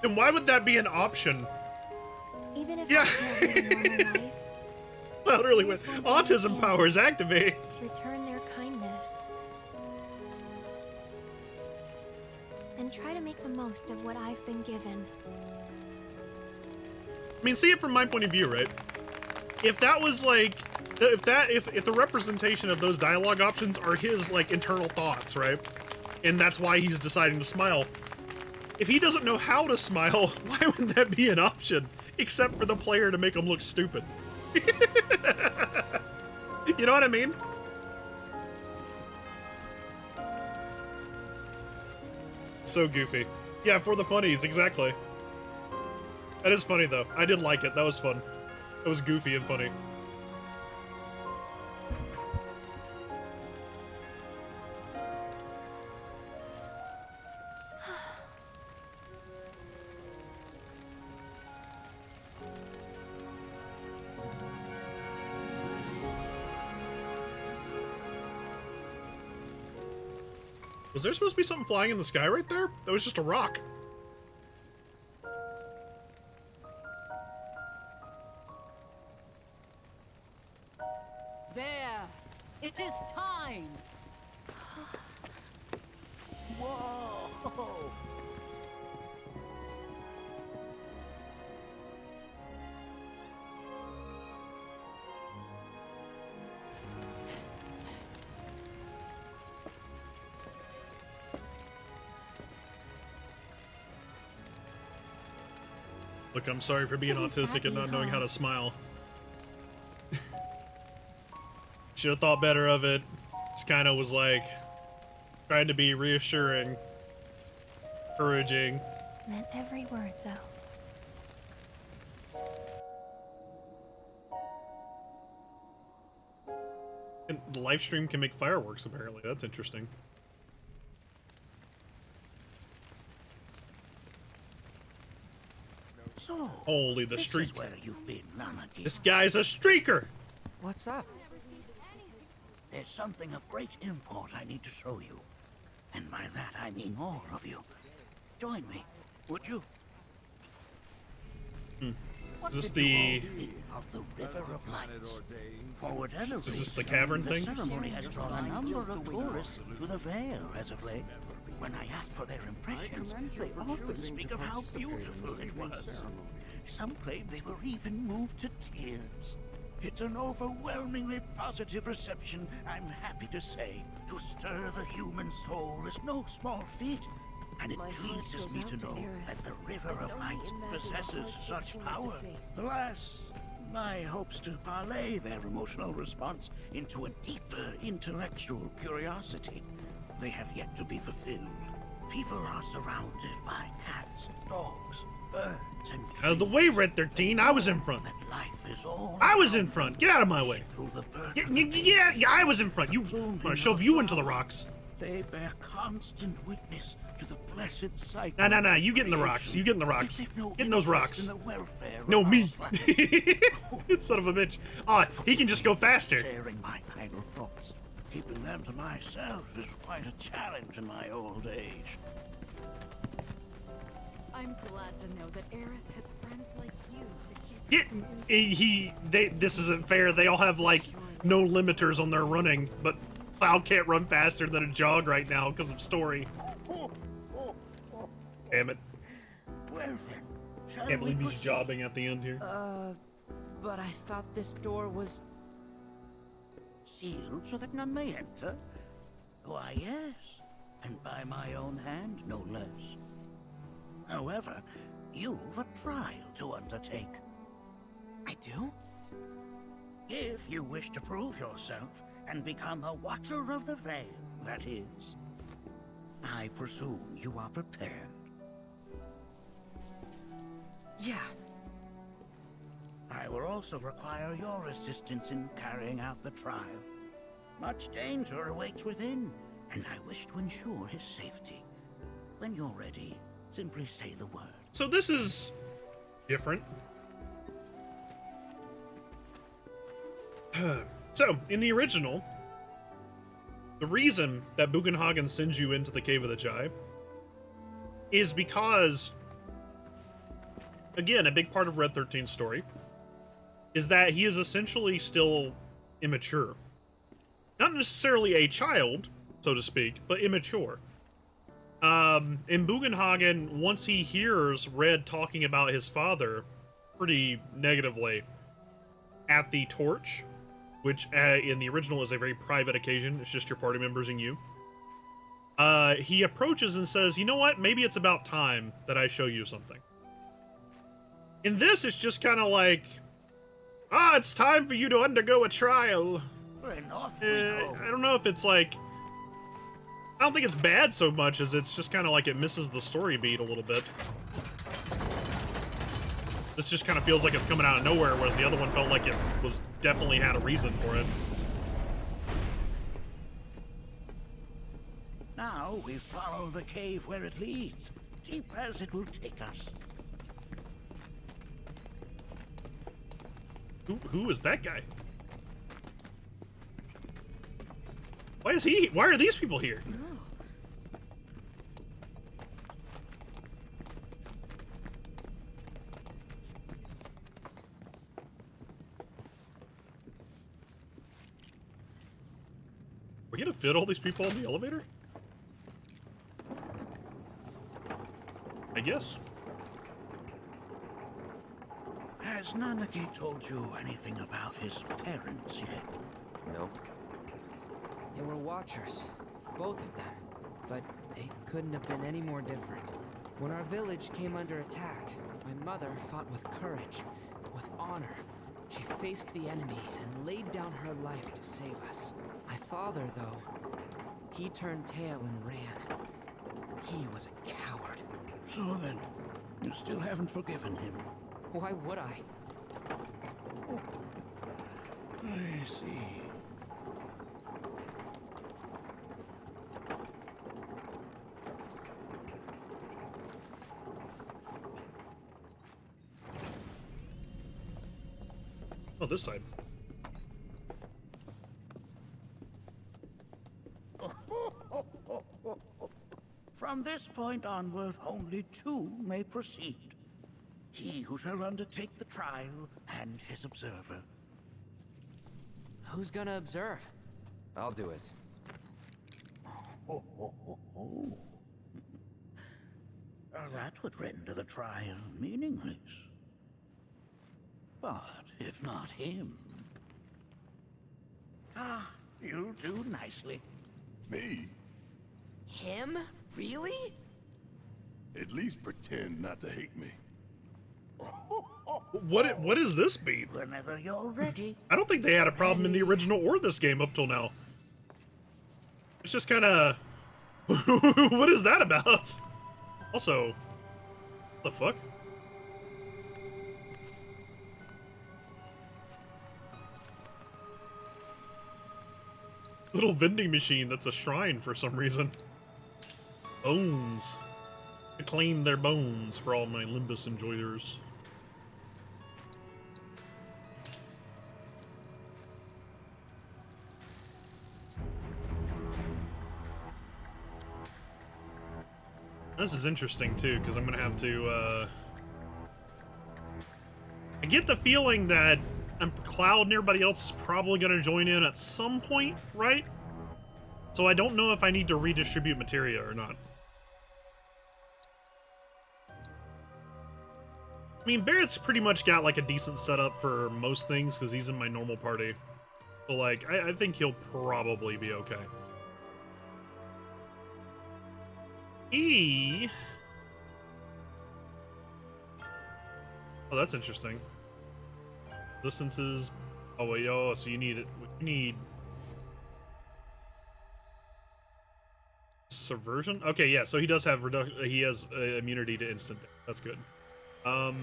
then why would that be an option? Even if Yeah. I can't live a normal life, Well, really, when autism powers activate. return their kindness. And try to make the most of what I've been given. I mean, see it from my point of view, right? If that was like, if the representation of those dialogue options are his like internal thoughts, right? And that's why he's deciding to smile. If he doesn't know how to smile, why would that be an option? Except for the player to make him look stupid. You know what I mean? So goofy. Yeah, for the funnies, exactly. That is funny, though. I did like it. That was fun. It was goofy and funny. Was there supposed to be something flying in the sky right there? That was just a rock. There! It is time! Whoa! Look, I'm sorry for being autistic and not knowing how to smile. Should have thought better of it. Just kind of was like trying to be reassuring, encouraging. Meant every word, though. And the live stream can make fireworks, apparently. That's interesting. So, Holy, the this streak. is where you've been, Nanaki. This guy's a streaker! What's up? There's something of great import I need to show you. And by that I mean all of you. Join me, would you? Is this the... Of the River of Light. For whatever Is this the reason, cavern thing? The ceremony has drawn a number of tourists to the Vale as of late. When I ask for their impressions, they often speak of how beautiful it was. Some claim they were even moved to tears. It's an overwhelmingly positive reception, I'm happy to say. To stir the human soul is no small feat, and it pleases me to know that the River of Light possesses such power. Alas, my hopes to parlay their emotional response into a deeper intellectual curiosity, they have yet to be fulfilled. People are surrounded by cats, dogs, birds, and trees. Out of the way, Red 13. I was in front. I was in front. Get out of my way. Yeah, I was in front. You want to shove you into the rocks. They bear constant witness to the blessed cycle. Nah. You get in the rocks. You get in the rocks. Get in those rocks. No, me. Son of a bitch. Oh, he can just go faster. Sharing my idle thoughts. Keeping them to myself is quite a challenge in my old age. I'm glad to know that Aerith has friends like you to keep. This isn't fair. They all have like no limiters on their running, but Cloud can't run faster than a jog right now because of story. Damn it. Well then, Can't believe he's jobbing at the end here. But I thought this door was sealed so that none may enter? Why, yes, and by my own hand, no less. However, you've a trial to undertake. I do? If you wish to prove yourself and become a Watcher of the Veil, that is. I presume you are prepared. Yeah. I will also require your assistance in carrying out the trial. Much danger awaits within, and I wish to ensure his safety. When you're ready, simply say the word. So this is different. So, in the original, the reason that Bugenhagen sends you into the Cave of the Jai is because, again, a big part of Red 13's story is that he is essentially still immature. Not necessarily a child, so to speak, but immature. In Bugenhagen, once he hears Red talking about his father pretty negatively at the torch, which in the original is a very private occasion, it's just your party members and you, he approaches and says, you know what, maybe it's about time that I show you something. In this, it's just kind of like, it's time for you to undergo a trial. I don't know if it's like, I don't think it's bad so much as it's just kind of like it misses the story beat a little bit. This just kind of feels like it's coming out of nowhere, whereas the other one felt like it was definitely had a reason for it. Now we follow the cave where it leads, deep as it will take us. Who is that guy? Why are these people here? We're gonna fit all these people in the elevator? I guess. Has Nanaki told you anything about his parents yet? No. They were Watchers, both of them, but they couldn't have been any more different. When our village came under attack, my mother fought with courage, with honor. She faced the enemy and laid down her life to save us. My father, though, he turned tail and ran. He was a coward. So then, you still haven't forgiven him? Why would I? I see. Oh, this side. From this point onward, only two may proceed. He who shall undertake the trial and his observer. Who's gonna observe? I'll do it. That would render the trial meaningless. But if not him, Ah, you'll do nicely. Me? Him? Really? At least pretend not to hate me. What is this beat? Whenever you're ready. I don't think they had a problem in the original or this game up till now. It's just kind of... what is that about? Also, what the fuck? Little vending machine that's a shrine for some reason. Bones. To claim their bones for all my Limbus enjoyers. This is interesting too, because I'm gonna have to, I get the feeling that Cloud and everybody else is probably gonna join in at some point, right? So I don't know if I need to redistribute materia or not. I mean, Barrett's pretty much got like a decent setup for most things because he's in my normal party. So like, I think he'll probably be okay. Oh, that's interesting. Distances. Oh wait, oh, so you need it. You need subversion. Okay, yeah. So he does have he has immunity to instant death. That's good. Man,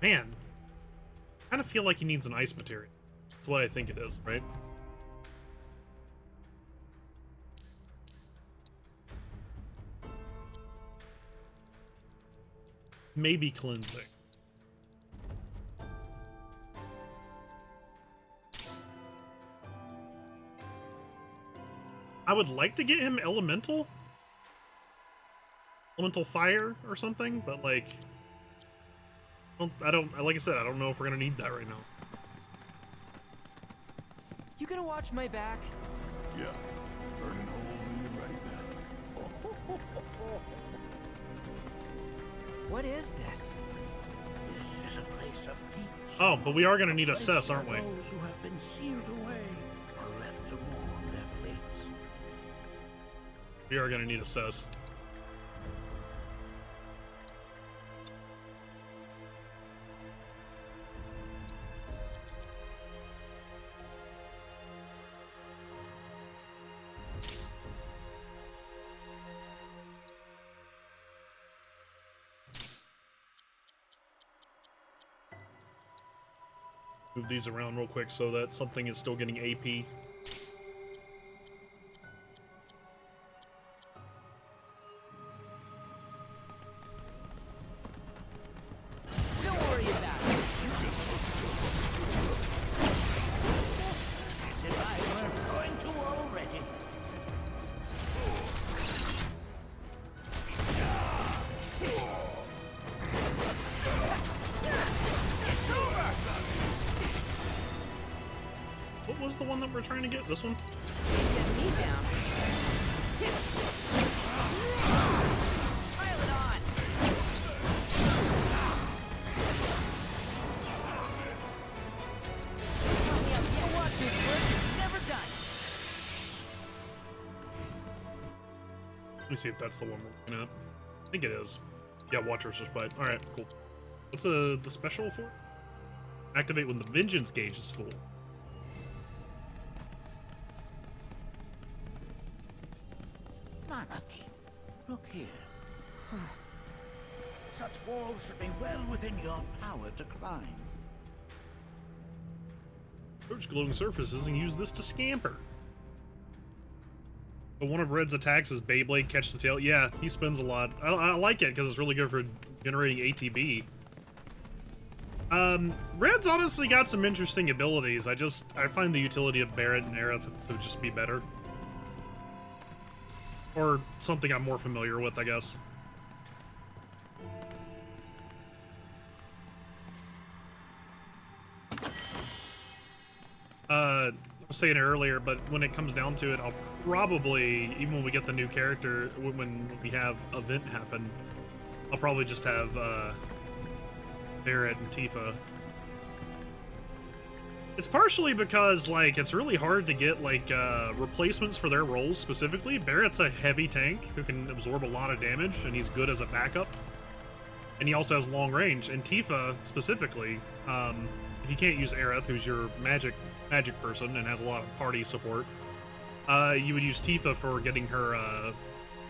I kind of feel like he needs an ice material. That's what I think it is, right? Maybe cleansing. I would like to get him elemental fire or something, but like, I don't, like I said, I don't know if we're gonna need that right now. You gonna watch my back? Yeah, burning holes in you right now. What is this? This is a place of deep Oh, but we are gonna need a cess, aren't we? Those who have been sealed away are left to mourn their fates. We are gonna need a cess. Move these around real quick so that something is still getting AP. Don't worry about it. As if I weren't going to already. It's over! What was the one that we're trying to get? This one? Get me down. Pile it on. You'll watch this work. It's never done. Let me see if that's the one we're looking at. I think it is. Yeah, Watcher's Respite. Alright, cool. What's the special for? Activate when the Vengeance gauge is full. Monarchy, look here. Such walls should be well within your power to climb. Approach glowing surfaces and use this to scamper. But one of Red's attacks is Beyblade Catch the Tail. Yeah, he spins a lot. I like it because it's really good for generating ATB. Red's honestly got some interesting abilities. I find the utility of Barret and Aerith to just be better. Or something I'm more familiar with, I guess. I was saying it earlier, but when it comes down to it, I'll probably, even when we get the new character, when we have event happen, I'll probably just have Barret and Tifa. It's partially because, like, it's really hard to get, like, replacements for their roles specifically. Barrett's a heavy tank who can absorb a lot of damage, and he's good as a backup. And he also has long range. And Tifa, specifically, if you can't use Aerith, who's your magic person and has a lot of party support, you would use Tifa for getting her,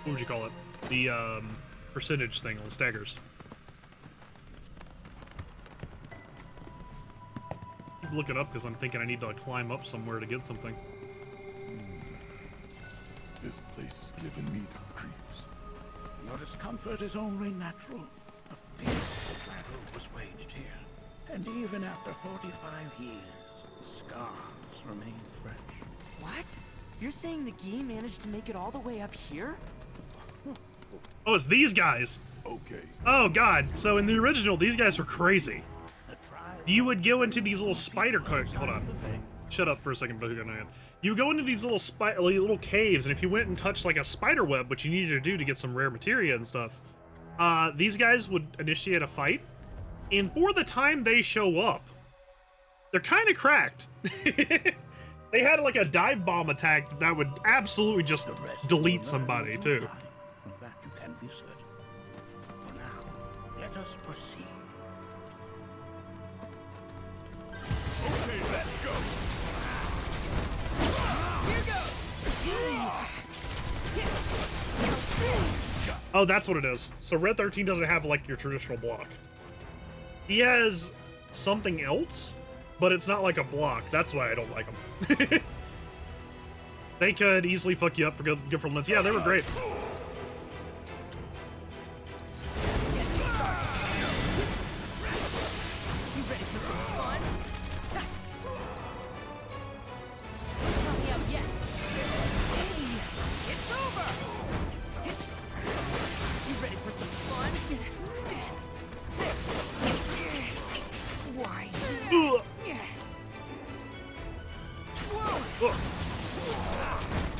what would you call it? The, percentage thing on staggers. Look it up because I'm thinking I need to climb up somewhere to get something. This place is giving me the creeps. Your discomfort is only natural. A fierce battle was waged here. And even after 45 years, the scars remain fresh. What? You're saying the game managed to make it all the way up here? Oh, it's these guys. Okay. Oh god. So in the original, these guys were crazy. You would go into these little spider hold on. Shut up for a second, Bahuga. You would go into these little caves, and if you went and touched like a spider web, which you needed to do to get some rare materia and stuff, these guys would initiate a fight, and for the time they show up, they're kind of cracked. They had like a dive bomb attack that would absolutely just delete somebody too. Of that you can be certain. For now, let us proceed. Okay, let's go. Oh, that's what it is. So Red 13 doesn't have like your traditional block. He has something else, but it's not like a block. That's why I don't like them. They could easily fuck you up for good from lens. Yeah, they were great.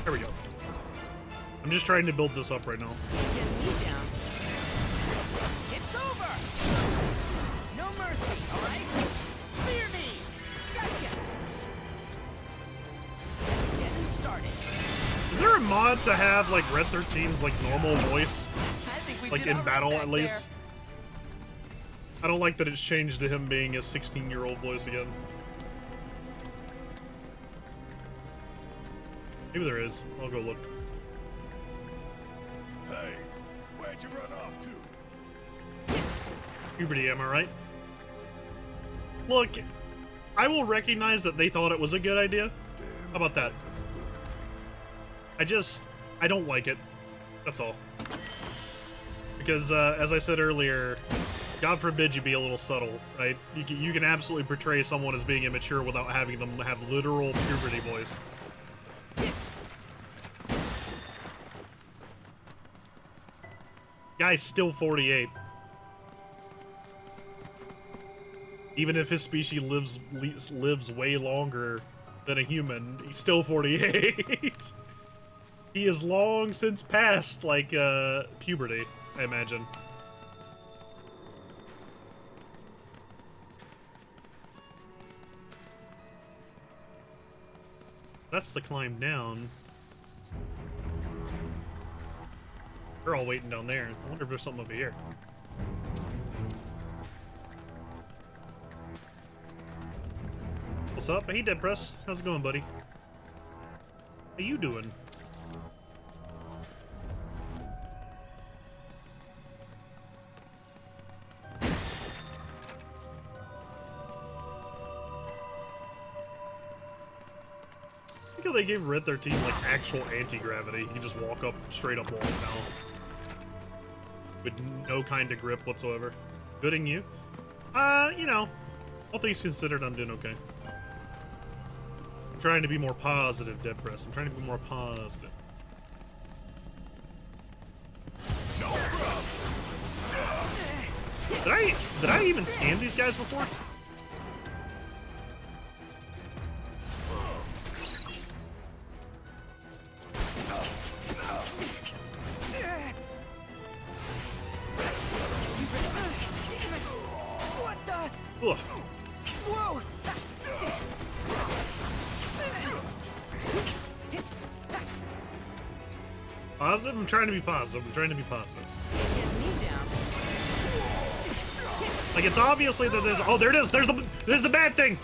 There we go. I'm just trying to build this up right now. It's over! No mercy, alright? Fear me! Gotcha! Just getting started. Is there a mod to have like Red 13's like normal voice? Like in battle at least? I don't like that it's changed to him being a 16-year-old voice again. Maybe there is. I'll go look. Hey, where'd you run off to? Puberty, am I right? Look, I will recognize that they thought it was a good idea. How about that? I don't like it. That's all. Because, as I said earlier, God forbid you be a little subtle, right? You can absolutely portray someone as being immature without having them have literal puberty voice. Guy's still 48. Even if his species lives way longer than a human, he's still 48. He is long since past, like, puberty, I imagine. That's the climb down. They're all waiting down there. I wonder if there's something over here. What's up? Hey, Dead Press. How's it going, buddy? How you doing? I think how they gave Red 13 like actual anti-gravity. You can just walk up straight up walls now. With no kind of grip whatsoever. Gooding you. You know, all things considered, I'm doing okay. I'm trying to be more positive, Dead Press. I'm trying to be more positive. Did I even scan these guys before? What the? Ugh. Whoa! Positive? I'm trying to be positive. I'm trying to be positive. Like, it's obviously that there's... Oh, there it is! There's the bad thing!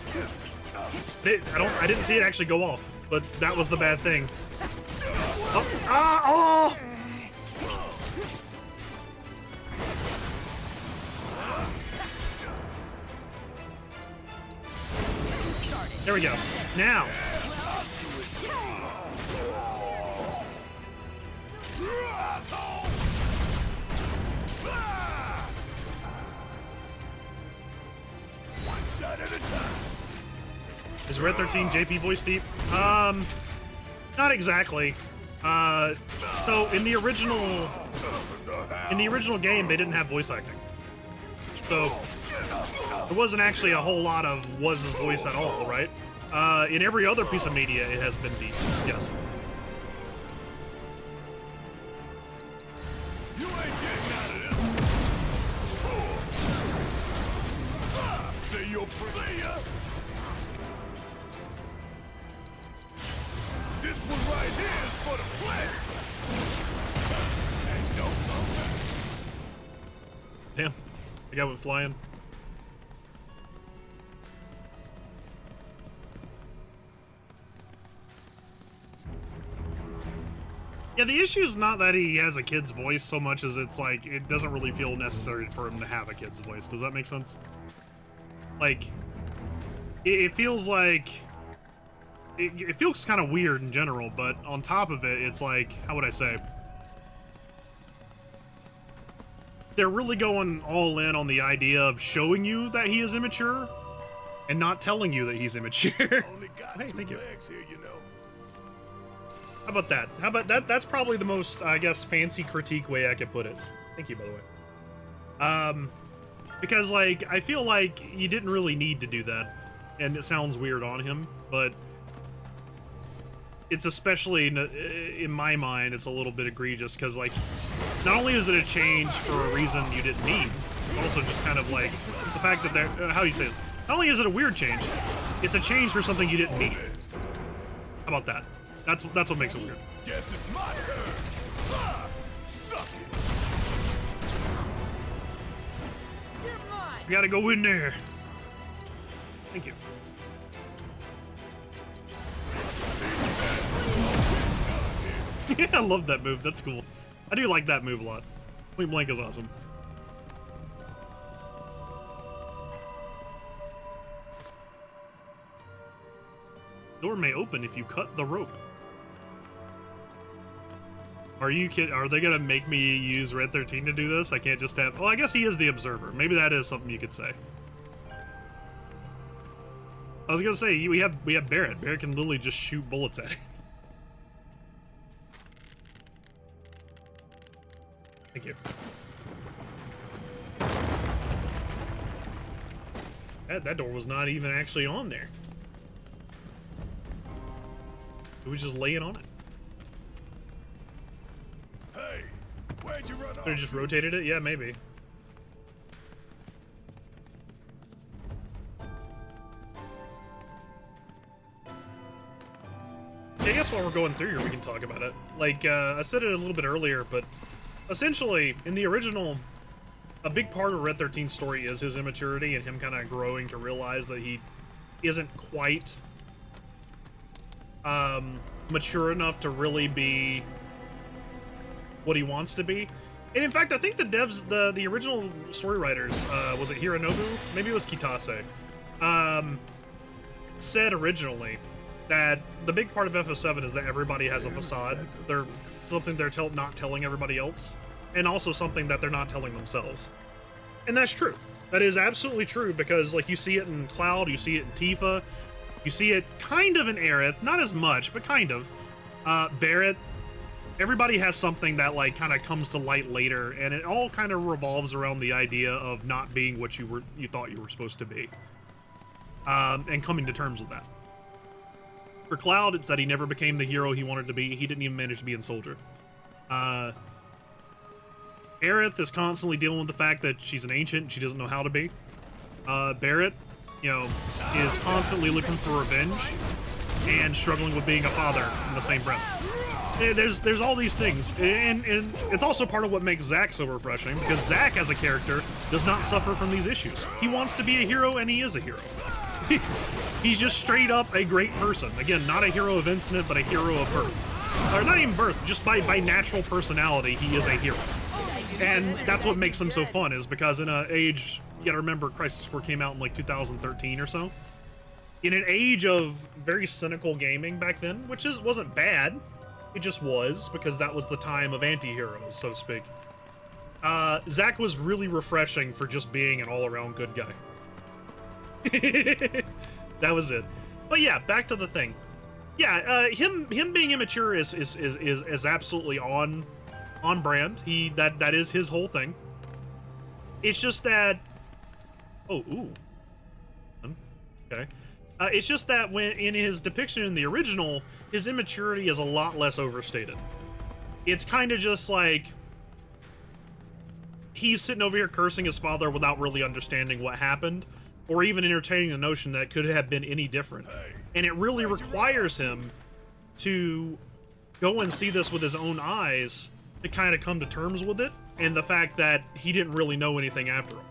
I didn't see it actually go off, but that was the bad thing. Oh! Ah! Oh! There we go. Now. One shot at a time. Is Red 13 JP voice deep? Not exactly. So in the original game, they didn't have voice acting. So there wasn't actually a whole lot of was his voice at all, right? In every other piece of media, it has been deep. Yes. You ain't getting out of this. Say your prayer. This one right here is for the planet. And don't go back. Damn, the guy went flying. Yeah, the issue is not that he has a kid's voice so much as it's like, it doesn't really feel necessary for him to have a kid's voice. Does that make sense? Like, it feels like, it feels kind of weird in general, but on top of it, it's like, how would I say? They're really going all in on the idea of showing you that he is immature and not telling you that he's immature. Hey, thank you. Here, you know. How about that? How about that? That's probably the most, I guess, fancy critique way I could put it. Thank you, by the way. Because, like, I feel like you didn't really need to do that, and it sounds weird on him, but it's especially, in my mind, it's a little bit egregious, because, like, not only is it a change for a reason you didn't need, but also just kind of, like, the fact that they're, how do you say this? Not only is it a weird change, it's a change for something you didn't need. How about that? That's what makes it weird. Guess it's my turn. Suck it. You gotta go in there. Thank you. Yeah, I love that move. That's cool. I do like that move a lot. Point blank is awesome. Door may open if you cut the rope. Are you kidding? Are they gonna make me use Red 13 to do this? I can't just have... Well, I guess he is the observer. Maybe that is something you could say. I was gonna say, we have Barrett. Barrett can literally just shoot bullets at it. Thank you. That door was not even actually on there. It was just laying on it. Hey, where'd you run off? Could have just rotated it? Yeah, maybe. I guess while we're going through here, we can talk about it. Like, I said it a little bit earlier, but essentially, in the original, a big part of Red 13's story is his immaturity and him kind of growing to realize that he isn't quite mature enough to really be what he wants to be. And in fact, I think the devs, the original story writers, was it Hironobu? Maybe it was Kitase, said originally that the big part of FF7 is that everybody has a facade. They're something they're not telling everybody else, and also something that they're not telling themselves. And that's true. That is absolutely true, because like you see it in Cloud, you see it in Tifa, you see it kind of in Aerith, not as much, but kind of. Barrett, everybody has something that like kind of comes to light later, and it all kind of revolves around the idea of not being what you thought you were supposed to be, and coming to terms with that. For Cloud, it's that he never became the hero he wanted to be. He didn't even manage to be in Soldier. Aerith is constantly dealing with the fact that she's an ancient and she doesn't know how to be. Barrett, you know, is constantly looking for revenge. and struggling with being a father in the same breath. There's all these things, and it's also part of what makes Zack so refreshing, because Zack as a character does not suffer from these issues. He wants to be a hero, and he is a hero. He's just straight up a great person. Again, not a hero of incident, but a hero of birth. Or not even birth, just by natural personality, he is a hero. And that's what makes him so fun, is because in an age, you gotta remember Crisis Core came out in like 2013 or so. In an age of very cynical gaming back then, which wasn't bad, it just was, because that was the time of anti-heroes, so to speak. Zack was really refreshing for just being an all-around good guy. That was it. But yeah, back to the thing. Yeah, him being immature is absolutely on brand. That is his whole thing. It's just that. Oh, ooh. Okay. It's just that when in his depiction in the original, his immaturity is a lot less overstated. It's kind of just like he's sitting over here cursing his father without really understanding what happened, or even entertaining the notion that it could have been any different. And it really requires him to go and see this with his own eyes to kind of come to terms with it, and the fact that he didn't really know anything after all.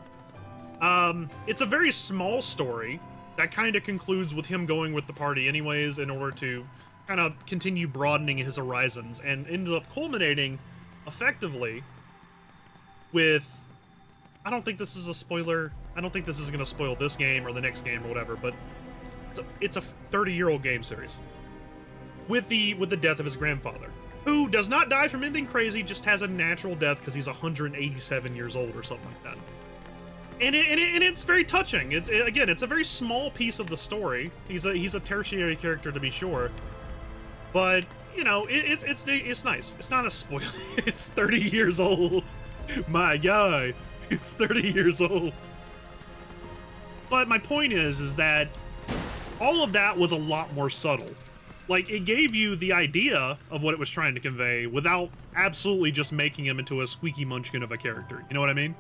It's a very small story that kind of concludes with him going with the party anyways in order to kind of continue broadening his horizons, and ended up culminating effectively with, I don't think this is a spoiler, I don't think this is going to spoil this game or the next game or whatever, but it's a 30-year-old game series with the death of his grandfather, who does not die from anything crazy, just has a natural death because he's 187 years old or something like that. And it's very touching. Again, it's a very small piece of the story. He's a tertiary character, to be sure, but you know, it's nice. It's not a spoiler. It's 30 years old. My guy, it's 30 years old. But my point is that all of that was a lot more subtle. Like, it gave you the idea of what it was trying to convey without absolutely just making him into a squeaky munchkin of a character. You know what I mean?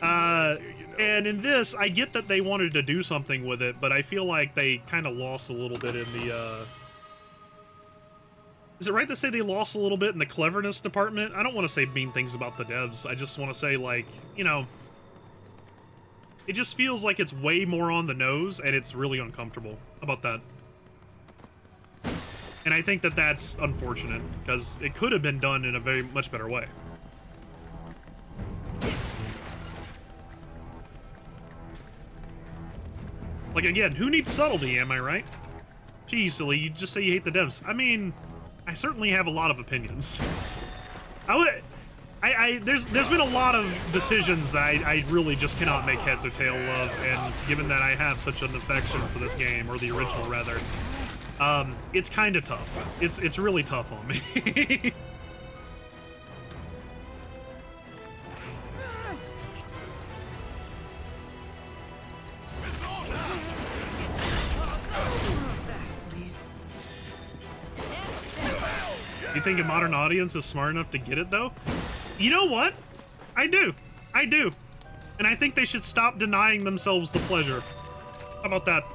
And in this, I get that they wanted to do something with it, but I feel like they kind of lost a little bit in the, Is it right to say they lost a little bit in the cleverness department? I don't want to say mean things about the devs. I just want to say, like, you know, it just feels like it's way more on the nose, and it's really uncomfortable. How about that? And I think that that's unfortunate, because it could have been done in a very much better way. Like, again, who needs subtlety, am I right? Geez, silly, you just say you hate the devs. I mean, I certainly have a lot of opinions. There's been a lot of decisions that I really just cannot make heads or tail of, and given that I have such an affection for this game, or the original rather, it's kind of tough. It's really tough on me. You think a modern audience is smart enough to get it, though? You know what? I do. And I think they should stop denying themselves the pleasure. How about that?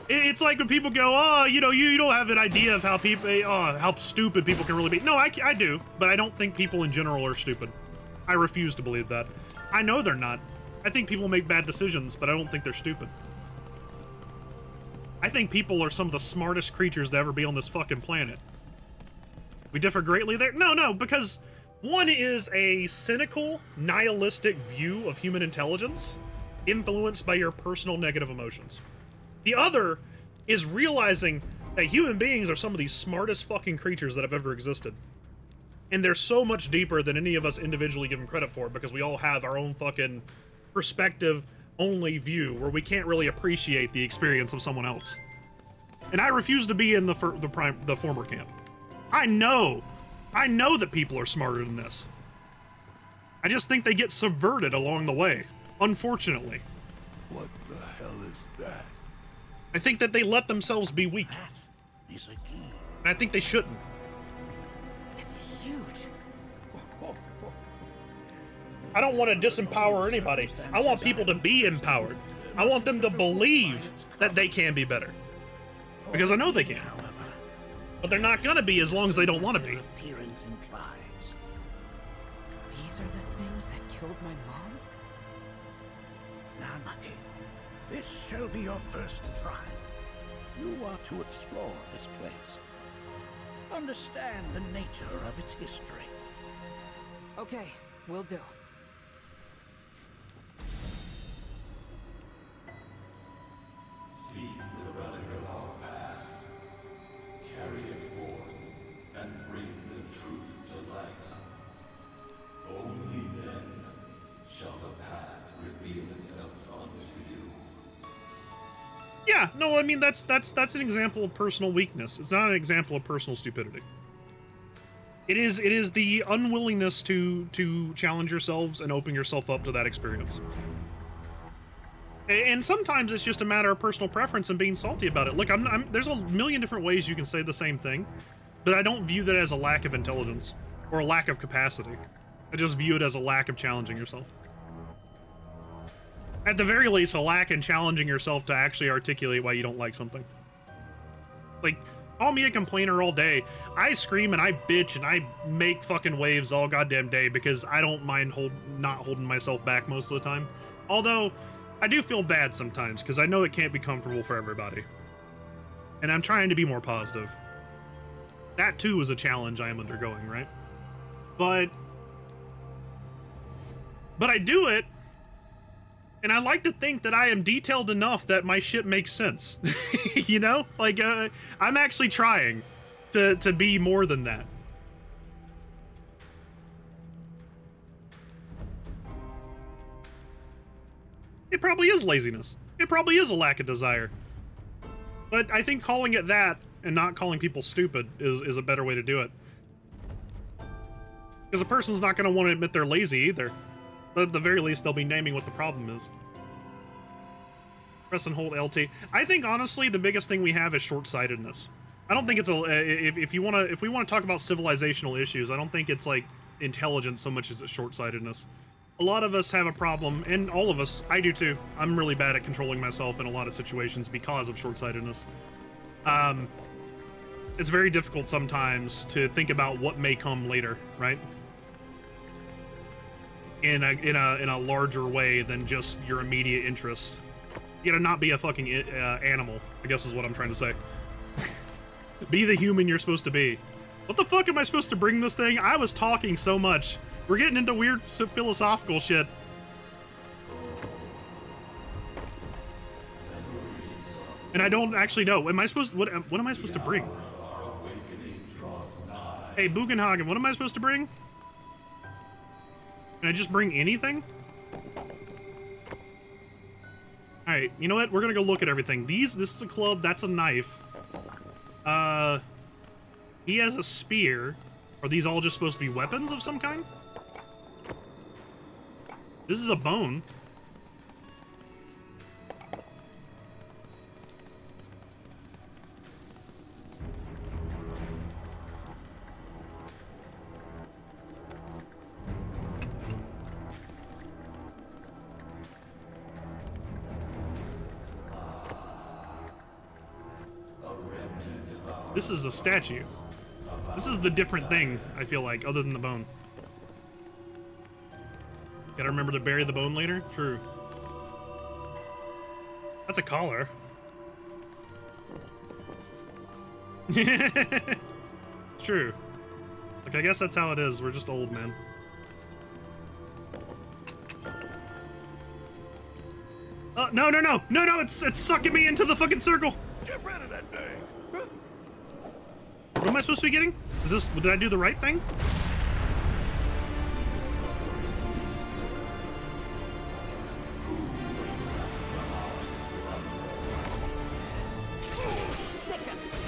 It's like when people go, oh, you know, you don't have an idea of how how stupid people can really be. No, I do, but I don't think people in general are stupid. I refuse to believe that. I know they're not. I think people make bad decisions, but I don't think they're stupid. I think people are some of the smartest creatures to ever be on this fucking planet. We differ greatly there? No, because one is a cynical, nihilistic view of human intelligence, influenced by your personal negative emotions. The other is realizing that human beings are some of the smartest fucking creatures that have ever existed. And they're so much deeper than any of us individually give them credit for, because we all have our own fucking perspective-only view where we can't really appreciate the experience of someone else. And I refuse to be in the former camp. I know that people are smarter than this. I just think they get subverted along the way, unfortunately. What the hell is that? I think that they let themselves be weak. He's a key. And I think they shouldn't. It's huge. I don't want to disempower anybody. I want people to be empowered. I want them to believe that they can be better. Because I know they can. But they're not gonna be as long as they don't want to be. Appearance implies. These are the things that killed my mom? Nanaki, this shall be your first trial. You are to explore this place. Understand the nature of its history. Okay, will do. Seek the relic of our past. Carry it forth and bring the truth to light. Only then shall the path reveal itself unto you. Yeah, no, I mean that's an example of personal weakness. It's not an example of personal stupidity. It is the unwillingness to challenge yourselves and open yourself up to that experience. And sometimes it's just a matter of personal preference and being salty about it. Look, there's a million different ways you can say the same thing, but I don't view that as a lack of intelligence or a lack of capacity. I just view it as a lack of challenging yourself. At the very least, a lack in challenging yourself to actually articulate why you don't like something. Like, call me a complainer all day. I scream and I bitch and I make fucking waves all goddamn day because I don't mind not holding myself back most of the time. Although, I do feel bad sometimes because I know it can't be comfortable for everybody. And I'm trying to be more positive. That too is a challenge I am undergoing, right? But I do it, and I like to think that I am detailed enough that my shit makes sense. You know? Like, I'm actually trying to be more than that. It probably is laziness. It probably is a lack of desire. But I think calling it that and not calling people stupid is a better way to do it. Because a person's not going to want to admit they're lazy either. But at the very least, they'll be naming what the problem is. Press and hold LT. I think, honestly, the biggest thing we have is short-sightedness. I don't think it's if we want to talk about civilizational issues, I don't think it's like intelligence so much as it's short-sightedness. A lot of us have a problem, and all of us, I do too. I'm really bad at controlling myself in a lot of situations because of short-sightedness. It's very difficult sometimes to think about what may come later, right? In a larger way than just your immediate interest. You gotta not be a fucking animal, I guess is what I'm trying to say. Be the human you're supposed to be. What the fuck am I supposed to bring this thing? I was talking so much. We're getting into weird philosophical shit. And I don't actually know. What am I supposed to bring? Hey, Bugenhagen, what am I supposed to bring? Can I just bring anything? Alright, you know what? We're gonna go look at everything. This is a club, that's a knife. He has a spear. Are these all just supposed to be weapons of some kind? This is a bone. This is a statue. This is the different thing, I feel like, other than the bone. Gotta remember to bury the bone later? True. That's a collar. It's true. Like, I guess that's how it is. We're just old, man. No, no, no! No, no! It's sucking me into the fucking circle! Get rid of that thing! What am I supposed to be getting? Is this... Did I do the right thing?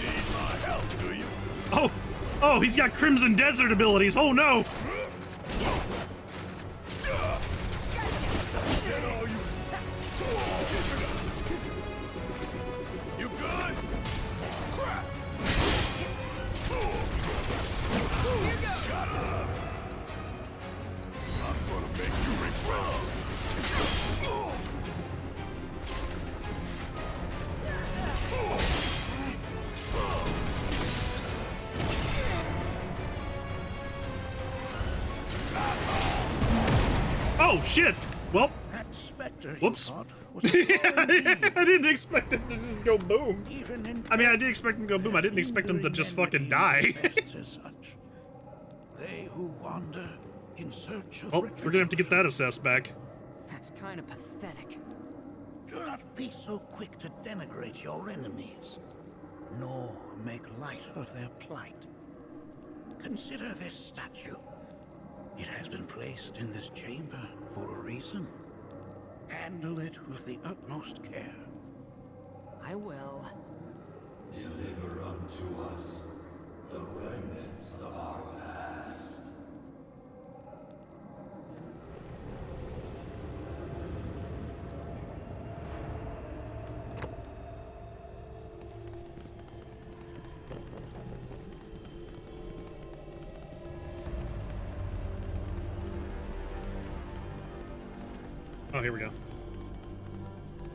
Need my help, do you? Oh! Oh, he's got Crimson Desert abilities! Oh no! You good? Crap! Got him. I'm gonna make you regret. Oh shit! Well, That specter whoops. you thought was a I didn't expect him to just go boom. Even in I mean, I did expect him to go boom. I didn't expect him to just fucking die. as such. They who wander in search of Oh, we're gonna have to get that assessed back. That's kind of pathetic. Do not be so quick to denigrate your enemies, nor make light of their plight. Consider this statue. It has been placed in this chamber for a reason. Handle it with the utmost care. I will. Deliver unto us the remnants of our past. Oh, here we go.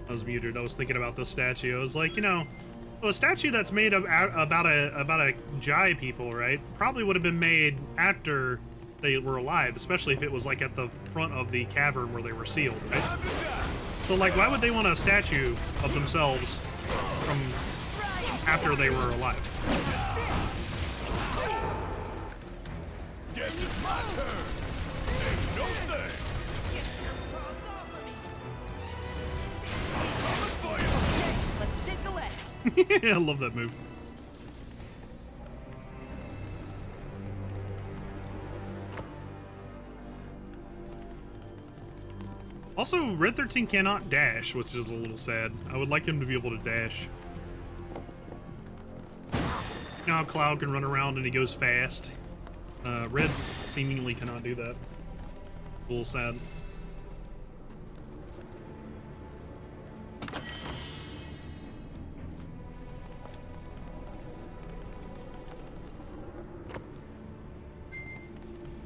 I was muted. I was thinking about this statue. I was like, you know, well, a statue that's made about a Jai people, right? Probably would have been made after they were alive, especially if it was like at the front of the cavern where they were sealed, right? So, like, why would they want a statue of themselves from after they were alive? Guess it's my turn. Ain't no thing. Let's shake the leg. I love that move. Also, Red 13 cannot dash, which is a little sad. I would like him to be able to dash. You know how Cloud can run around and he goes fast? Red seemingly cannot do that. A little sad.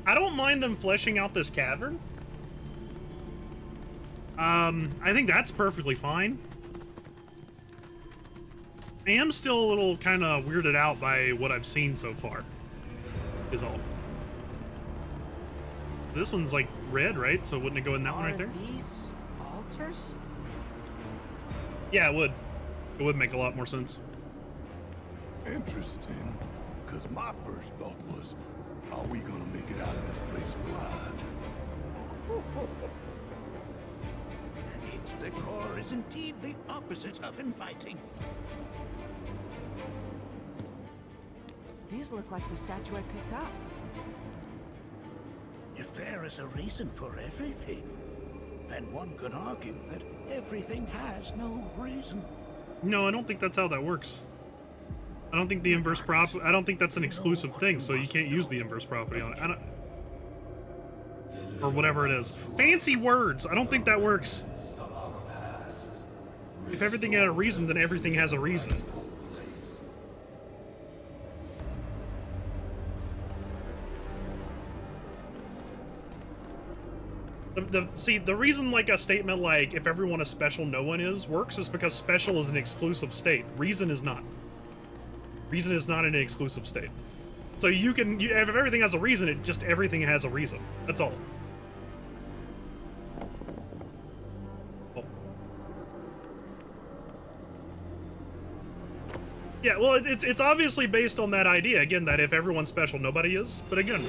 I don't mind them fleshing out this cavern. I think that's perfectly fine. I am still a little kind of weirded out by what I've seen so far, is all. This one's like red, right? So wouldn't it go in that one right there? These altars? Yeah, it would. It would make a lot more sense. Interesting, because my first thought was, are we gonna make it out of this place alive? Its decor is indeed the opposite of inviting. These look like the statue I picked up. If there is a reason for everything, then one could argue that everything has no reason. No, I don't think that's how that works. I don't think the inverse I don't think that's an exclusive thing, so you can't use the inverse property on it. I don't, or whatever it is. Fancy words! I don't think that works. If everything had a reason, then everything has a reason. See, the reason like a statement like, if everyone is special, no one is, works is because special is an exclusive state. Reason is not. Reason is not an exclusive state. So you can, if everything has a reason, it just, everything has a reason. That's all. Oh. Yeah, well, it's obviously based on that idea, again, that if everyone's special, nobody is. But again,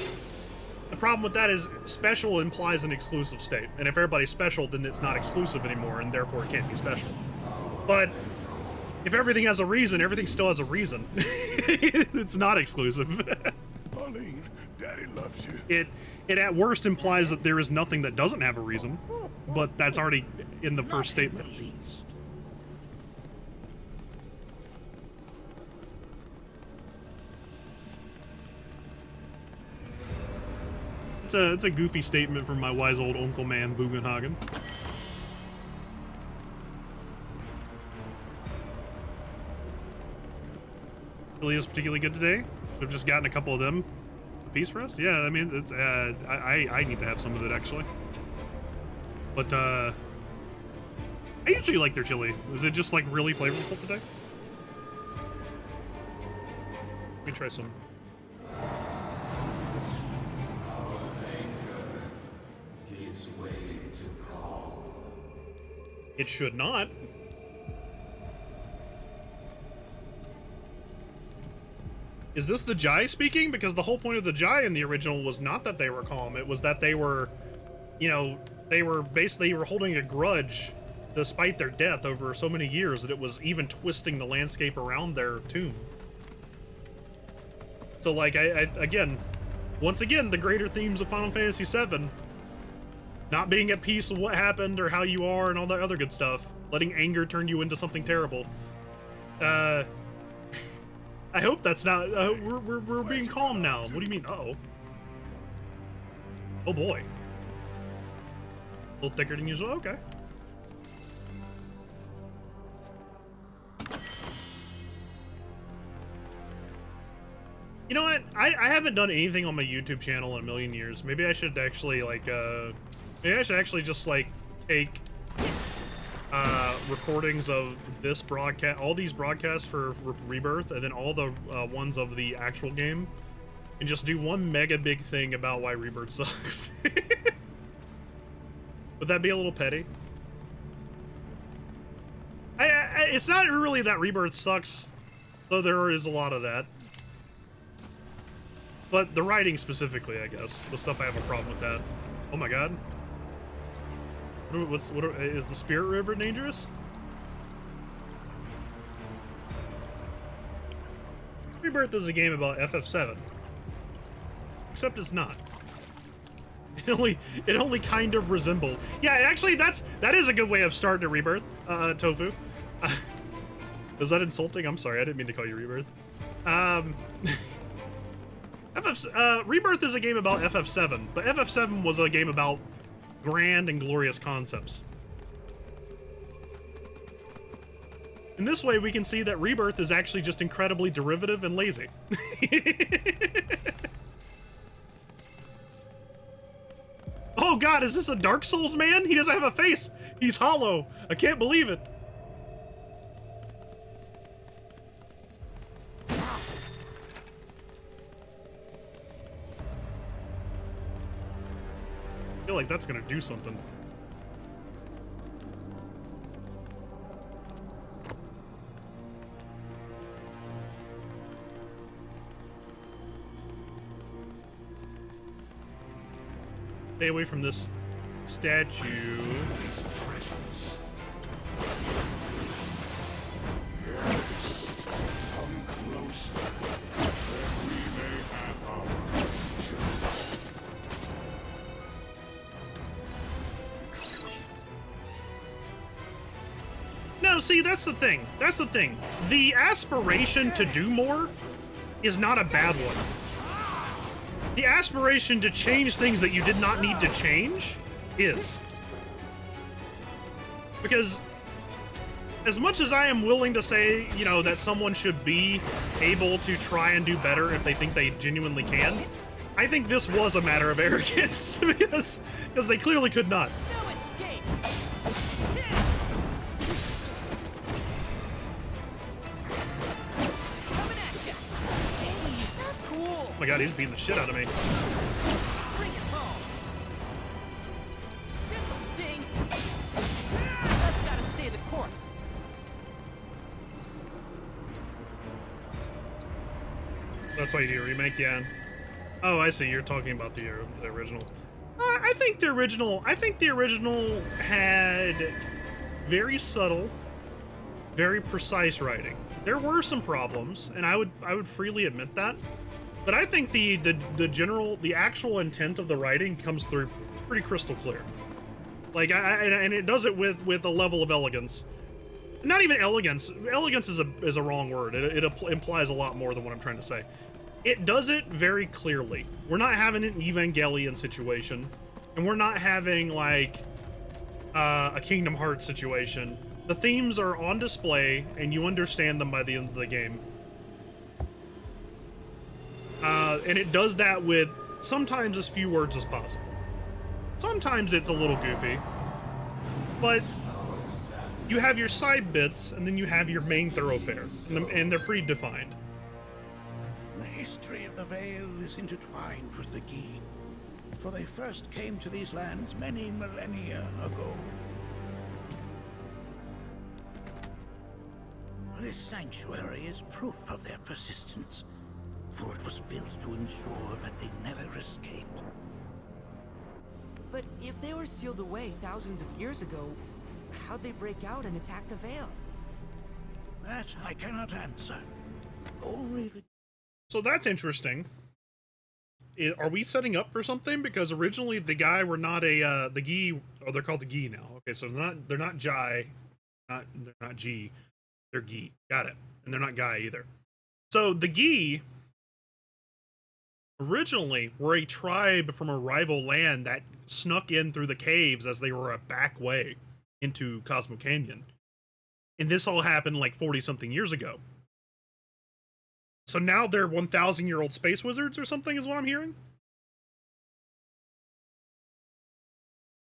the problem with that is special implies an exclusive state. And if everybody's special, then it's not exclusive anymore, and therefore it can't be special. But if everything has a reason, everything still has a reason. It's not exclusive. Marlene, Daddy loves you. It at worst implies that there is nothing that doesn't have a reason, but that's already in the first statement. It's a goofy statement from my wise old uncle man, Bugenhagen. Really is particularly good today. We've just gotten a couple of them a piece for us. Yeah, I mean, it's I need to have some of it actually. But I usually like their chili. Is it just like really flavorful today? Let me try some. Gives way It should not. Is this the Jai speaking? Because the whole point of the Jai in the original was not that they were calm. It was that they were, you know, they were holding a grudge despite their death over so many years that it was even twisting the landscape around their tomb. So, like, again, once again, the greater themes of Final Fantasy VII. Not being at peace with what happened or how you are and all that other good stuff. Letting anger turn you into something terrible. I hope that's not, we're being calm now. What do you mean, uh-oh? Oh boy. A little thicker than usual, okay. You know what? I haven't done anything on my YouTube channel in a million years. Maybe I should actually, like, maybe I should actually just, like, take recordings of this broadcast, all these broadcasts for Rebirth, and then all the ones of the actual game, and just do one mega big thing about why Rebirth sucks. Would that be a little petty? It's not really that Rebirth sucks, though there is a lot of that. But the writing specifically, I guess. The stuff I have a problem with that. Oh my god. Is the Spirit River dangerous? Rebirth is a game about FF7. Except it's not. It only kind of resembled. Yeah, actually that is a good way of starting a Rebirth, Tofu. Was that insulting? I'm sorry, I didn't mean to call you Rebirth. Rebirth is a game about FF7, but FF7 was a game about grand and glorious concepts. In this way, we can see that Rebirth is actually just incredibly derivative and lazy. Oh god, is this a Dark Souls man? He doesn't have a face! He's hollow! I can't believe it! I feel like that's gonna do something. Stay away from this statue. No, see, that's the thing. That's the thing. The aspiration to do more is not a bad one. The aspiration to change things that you did not need to change is. Because as much as I am willing to say, you know, that someone should be able to try and do better if they think they genuinely can, I think this was a matter of arrogance because they clearly could not. Oh my god, he's beating the shit out of me. Bring it home. This'll sting. That's gotta stay the course. That's why you do a remake, yeah. Oh, I see. You're talking about the original. I think the original had very subtle, very precise writing. There were some problems, and I would freely admit that. But I think the actual intent of the writing comes through pretty crystal clear. Like, and it does it with a level of elegance. Not even elegance. Elegance is a wrong word. It implies a lot more than what I'm trying to say. It does it very clearly. We're not having an Evangelion situation, and we're not having like a Kingdom Hearts situation. The themes are on display, and you understand them by the end of the game. And it does that with sometimes as few words as possible. Sometimes it's a little goofy, but you have your side bits, and then you have your main thoroughfare, and they're pretty defined. The history of the Vale is intertwined with the Gi, for they first came to these lands many millennia ago. sanctuary is proof of their persistence, for it was built to ensure that they never escaped. But if they were sealed away thousands of years ago, how'd they break out and attack the Veil? That I cannot answer. Only the... So that's interesting. Are we setting up for something? Because originally the Guy were not a the Gi, or they're called the Gi now. Okay, so they're not Jai, they're not G, they're Gi. Got it. And they're not Guy either. So the Gi originally were a tribe from a rival land that snuck in through the caves as they were a back way into Cosmo Canyon. And this all happened like 40-something years ago. So now they're 1,000-year-old space wizards or something is what I'm hearing?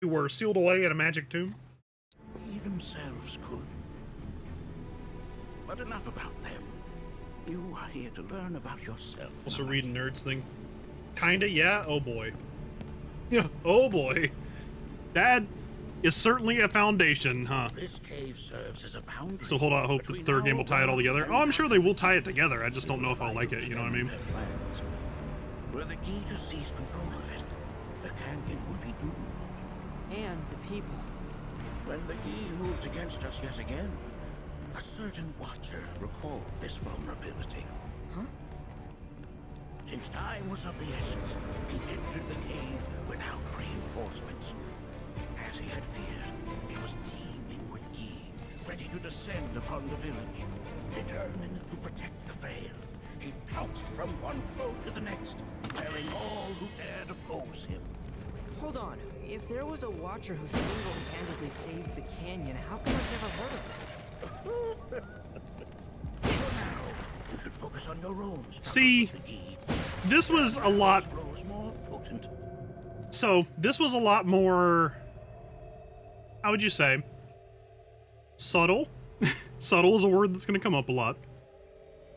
Who were sealed away in a magic tomb? They themselves could. But enough about them. You are here to learn about yourself. Also reading nerds thing. Kinda, yeah? Oh boy. Yeah, oh boy. That is certainly a foundation, huh? This cave serves as a boundary. Still hold out hope that the third game will tie it all together. Oh, I'm sure they will tie it together. I just don't know if I'll like it, you know what I mean? Were the key to seize control of it, the canyon would be doomed. And the people. When the key moved against us yet again, a certain watcher recalled this vulnerability. Huh? Since time was of the essence, he entered the cave without reinforcements. As he had feared, it was teeming with Gi, ready to descend upon the village. Determined to protect the Veil, he pounced from one foe to the next, felling all who dared oppose him. Hold on. If there was a watcher who single-handedly saved the canyon, how come I've never heard of him? For now, you should focus on your own. See, this was a lot... So, this was a lot more... How would you say? Subtle? Subtle is a word that's going to come up a lot.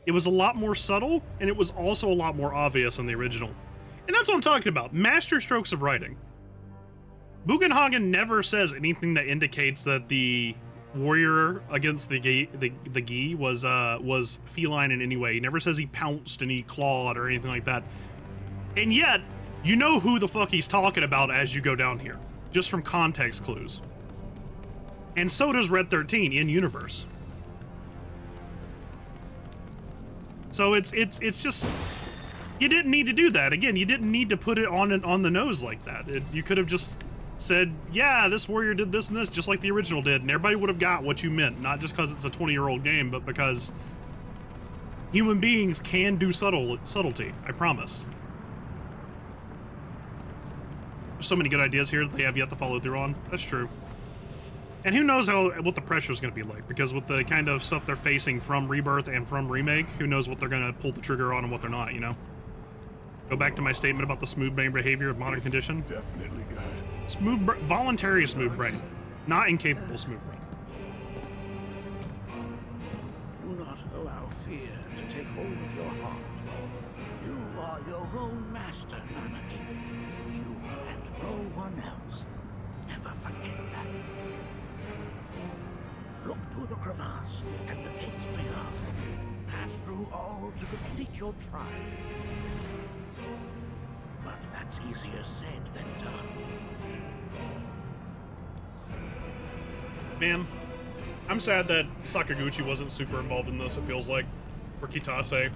It was a lot more subtle, and it was also a lot more obvious in the original. And that's what I'm talking about. Master strokes of writing. Bugenhagen never says anything that indicates that the warrior against the Gi was feline in any way. He never says he pounced and he clawed or anything like that. And yet, you know who the fuck he's talking about as you go down here, just from context clues. And so does Red 13 in universe. So it's just, you didn't need to do that. Again, you didn't need to put it on the nose like that. You could have just said, yeah, this warrior did this and this, just like the original did, and everybody would have got what you meant. Not just because it's a 20-year-old game, but because human beings can do subtlety. I promise. There's so many good ideas here that they have yet to follow through on. That's true. And who knows what the pressure is going to be like, because with the kind of stuff they're facing from Rebirth and from Remake, who knows what they're going to pull the trigger on and what they're not, you know? Go back to my statement about the smooth brain behavior of modern condition. Definitely good. Voluntary smooth brain, not incapable smooth brain. Do not allow fear to take hold of your heart. You are your own master, Nanaki. You and no one else. Never forget that. Look to the crevasse and the gates beyond. Pass through all to complete your trial. But that's easier said than done. Man, I'm sad that Sakaguchi wasn't super involved in this, it feels like. Or Kitase.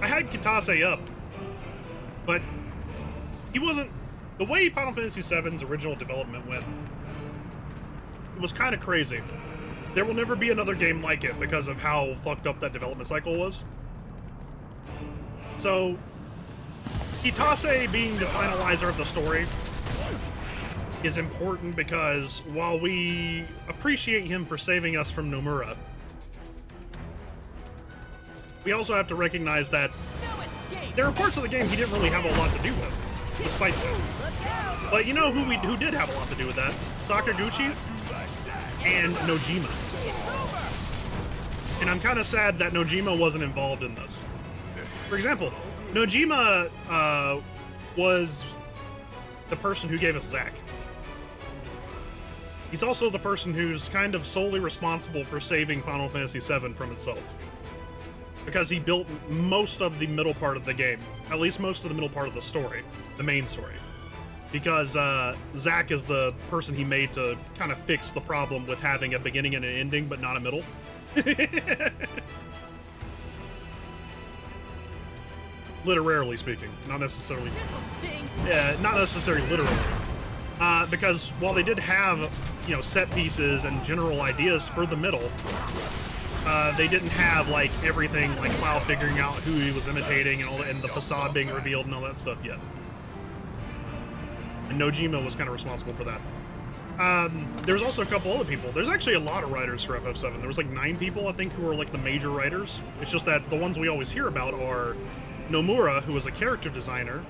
I had Kitase up, but he wasn't... The way Final Fantasy VII's original development went, it was kind of crazy. There will never be another game like it because of how fucked up that development cycle was. So, Kitase being the finalizer of the story is important because while we appreciate him for saving us from Nomura, we also have to recognize that there are parts of the game he didn't really have a lot to do with, despite that. But you know who did have a lot to do with that? Sakaguchi and Nojima. And I'm kind of sad that Nojima wasn't involved in this. For example, Nojima was the person who gave us Zack. He's also the person who's kind of solely responsible for saving Final Fantasy VII from itself. Because he built most of the middle part of the game. At least most of the middle part of the story. The main story. Because Zack is the person he made to kind of fix the problem with having a beginning and an ending, but not a middle. Literarily speaking, not necessarily. Yeah, not necessarily literally. Because while they did have, you know, set pieces and general ideas for the middle, they didn't have like everything, like Cloud figuring out who he was imitating and all that, and the facade being revealed and all that stuff yet. And Nojima was kind of responsible for that. There's also a couple other people. There's actually a lot of writers for FF7. There was like 9 people, I think, who were like the major writers. It's just that the ones we always hear about are Nomura, who was a character designer,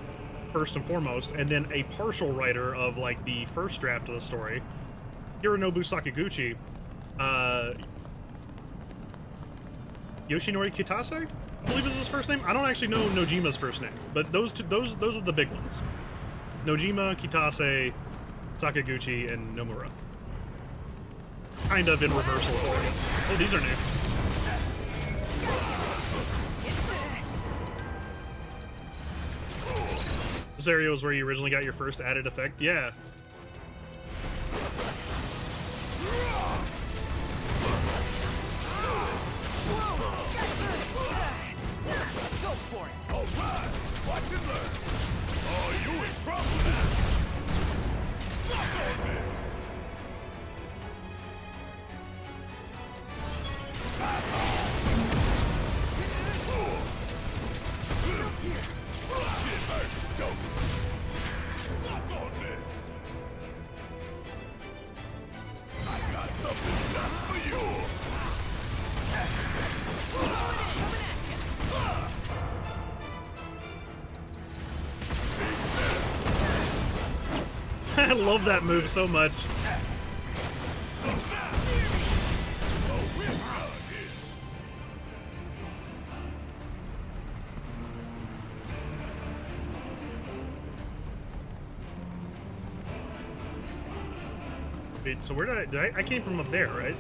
first and foremost, and then a partial writer of like the first draft of the story, Hironobu Sakaguchi, Yoshinori Kitase, I believe is his first name. I don't actually know Nojima's first name, but those are the big ones. Nojima, Kitase, Sakaguchi, and Nomura. Kind of in reversal of order. Oh, these are new. This area was where you originally got your first added effect? Yeah. Go for it! Alright! Watch and learn! Oh, you in trouble now! Suck on this! Shit hurts, don't it? Suck on this! I got something just for you! I love that move so much. Wait, so where did I came from up there, right?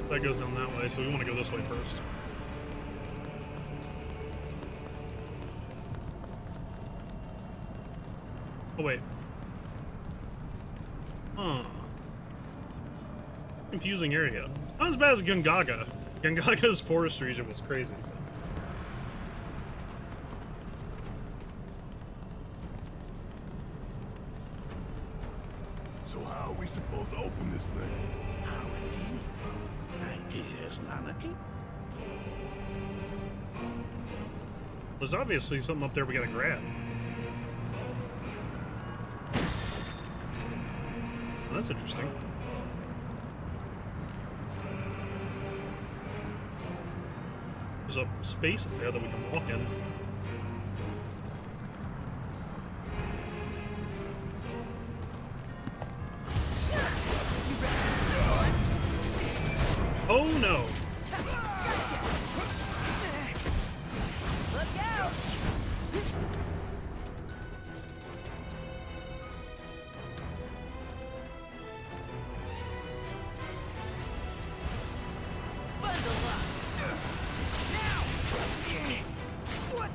That goes down that way, so we want to go this way first. Oh, wait. Huh. Confusing area. It's not as bad as Gungaga. Gungaga's forest region was crazy. So how are we supposed to open this thing? How indeed? Ideas, Nanaki? There's obviously something up there we gotta grab. Well, that's interesting. There's a space up there that we can walk in. Oh no! Look out! Bundle up! Now! What?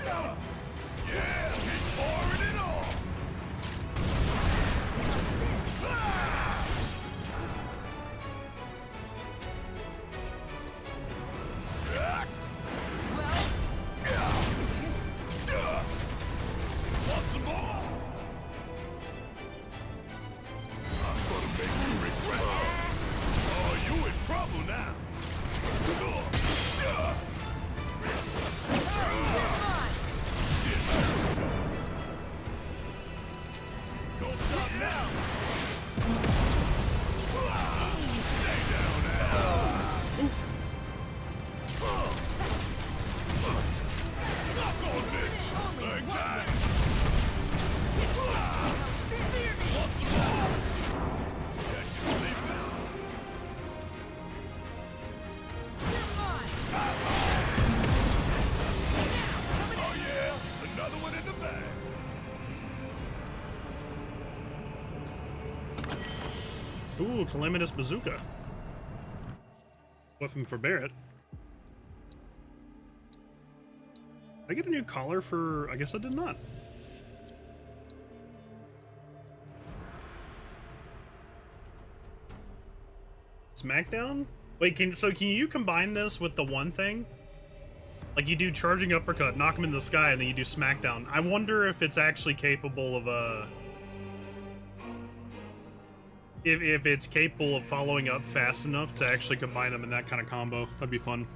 Ooh, Calamitous Bazooka. Weapon for Barrett. Did I get a new collar for... I guess I did not. Smackdown? Wait, can you combine this with the one thing? Like you do charging uppercut, knock him in the sky, and then you do smackdown. I wonder if it's actually capable of if it's capable of following up fast enough to actually combine them in that kind of combo. That'd be fun.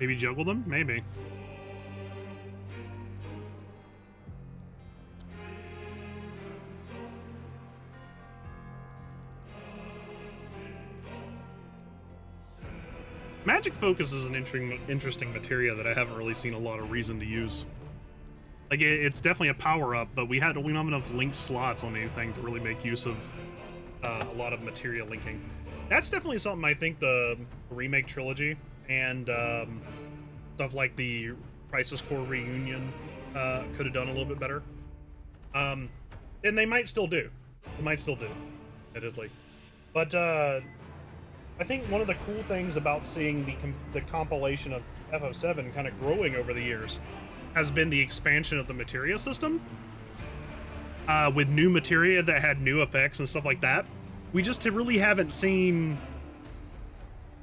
Maybe juggle them? Maybe. Magic Focus is an interesting materia that I haven't really seen a lot of reason to use. Like, it's definitely a power-up, but we don't have enough link slots on anything to really make use of a lot of materia linking. That's definitely something I think the remake trilogy and stuff like the Crisis Core Reunion could have done a little bit better. And they might still do. They might still do, admittedly. But I think one of the cool things about seeing the compilation of FF7 kind of growing over the years has been the expansion of the materia system. With new materia that had new effects and stuff like that. We just really haven't seen...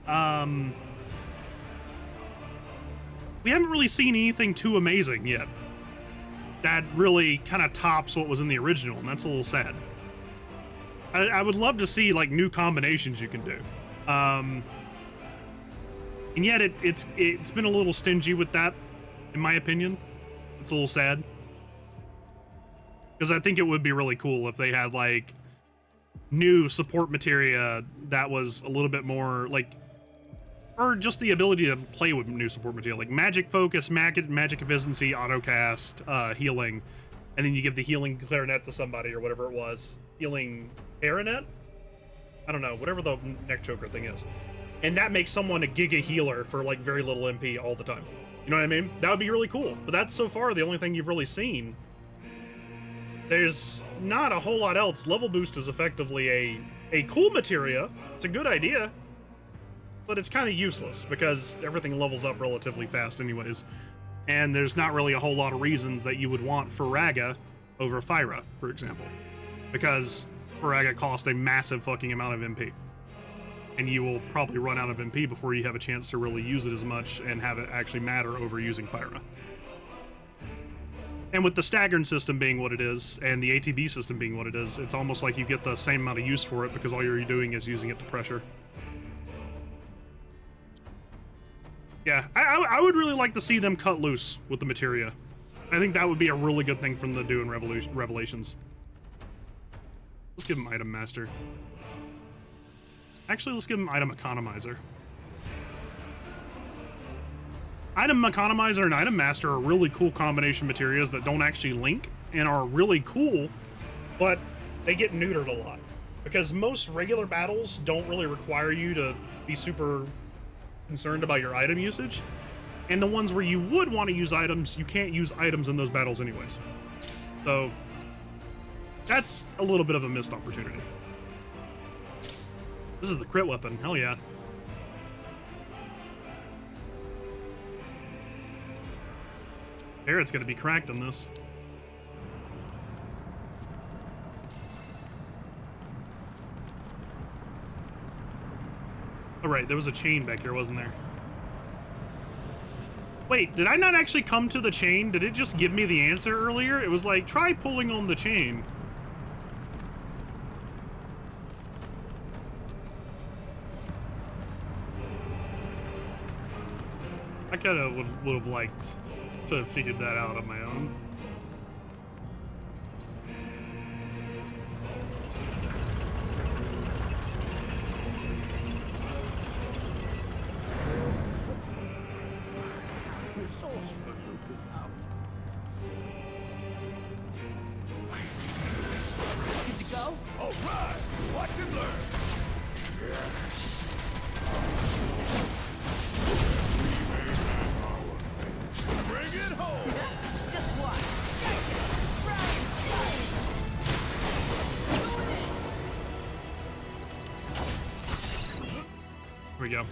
we haven't really seen anything too amazing yet that really kind of tops what was in the original, and that's a little sad. I would love to see like new combinations you can do. And yet it's been a little stingy with that, in my opinion. It's a little sad. Because I think it would be really cool if they had like new support materia that was a little bit more like, or just the ability to play with new support material, like Magic Focus, Magic Efficiency, Autocast, healing, and then you give the healing clarinet to somebody or whatever it was. Healing clarinet? I don't know, whatever the neck choker thing is. And that makes someone a giga healer for like very little MP all the time. You know what I mean? That would be really cool. But that's so far the only thing you've really seen. There's not a whole lot else. Level boost is effectively a cool materia. It's a good idea. But it's kind of useless because everything levels up relatively fast anyways. And there's not really a whole lot of reasons that you would want Faraga over Fyra, for example. Because Faraga costs a massive fucking amount of MP. And you will probably run out of MP before you have a chance to really use it as much and have it actually matter over using Fyra. And with the Staggern system being what it is, and the ATB system being what it is, it's almost like you get the same amount of use for it because all you're doing is using it to pressure. Yeah, I would really like to see them cut loose with the materia. I think that would be a really good thing from the do in Revelations. Let's give him Item Master. Actually, let's give him Item Economizer. Item Economizer and Item Master are really cool combination materials that don't actually link and are really cool, but they get neutered a lot. Because most regular battles don't really require you to be super concerned about your item usage. And the ones where you would want to use items, you can't use items in those battles anyways. So that's a little bit of a missed opportunity. This is the crit weapon, hell yeah. Barrett's gonna be cracked in this. Oh right, there was a chain back here, wasn't there? Wait, did I not actually come to the chain? Did it just give me the answer earlier? It was like, try pulling on the chain. I kind of would have liked to have figured that out on my own. Good to go? All right, watch and learn. Bring it home! Just we go.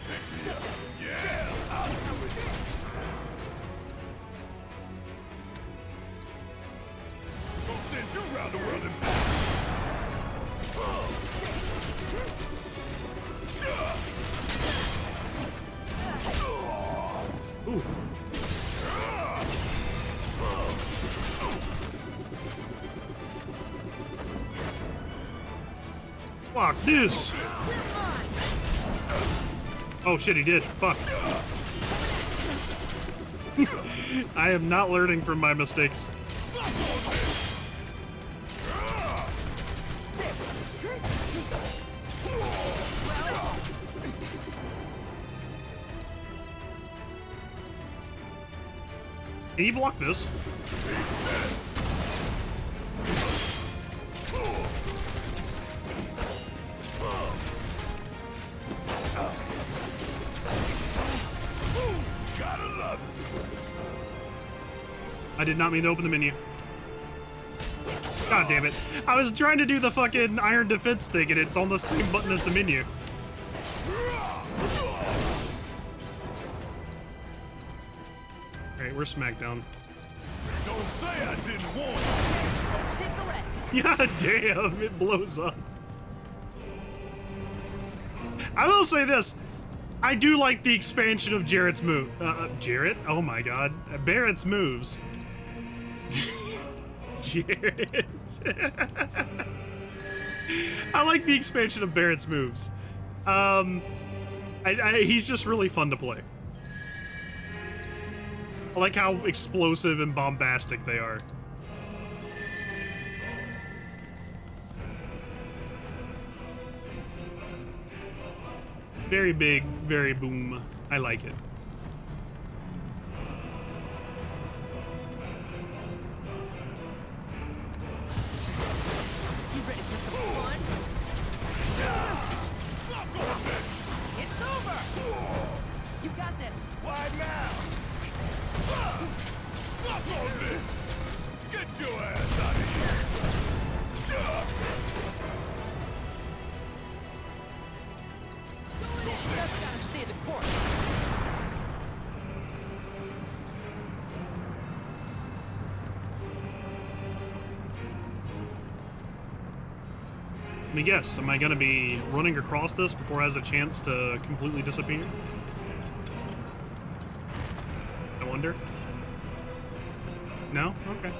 Yeah, I'll do it. Gonna send you around the world and back. Ooh. Fuck this! Oh shit, he did. Fuck. I am not learning from my mistakes. Can you block this? I did not mean to open the menu. God damn it. I was trying to do the fucking iron defense thing and it's on the same button as the menu. Alright, we're SmackDown. Don't say I didn't want it. God damn, it blows up. I will say this. I do like the expansion of Jarrett's move. Jarrett? Oh my god. Barrett's moves. Jarrett. I like the expansion of Barrett's moves. He's just really fun to play. I like how explosive and bombastic they are. Very big, very boom. I like it. You ready for some fun? It's over! You got this! Why now? Suck on this! Get your ass out of here! Just gotta stay the course. Let me guess, am I gonna be running across this before it has a chance to completely disappear? I wonder. No? Okay.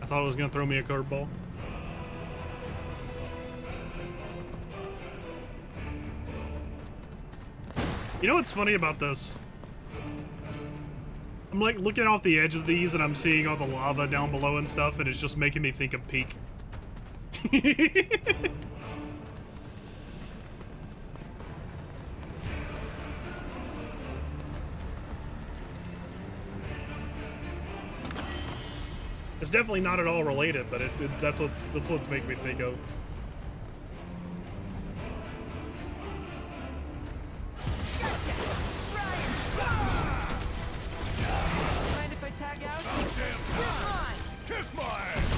I thought it was gonna throw me a curveball. You know what's funny about this? I'm like looking off the edge of these and I'm seeing all the lava down below and stuff and it's just making me think of Peak. It's definitely not at all related, but that's what's making me think of. Mind if I tag out? Kiss my ass!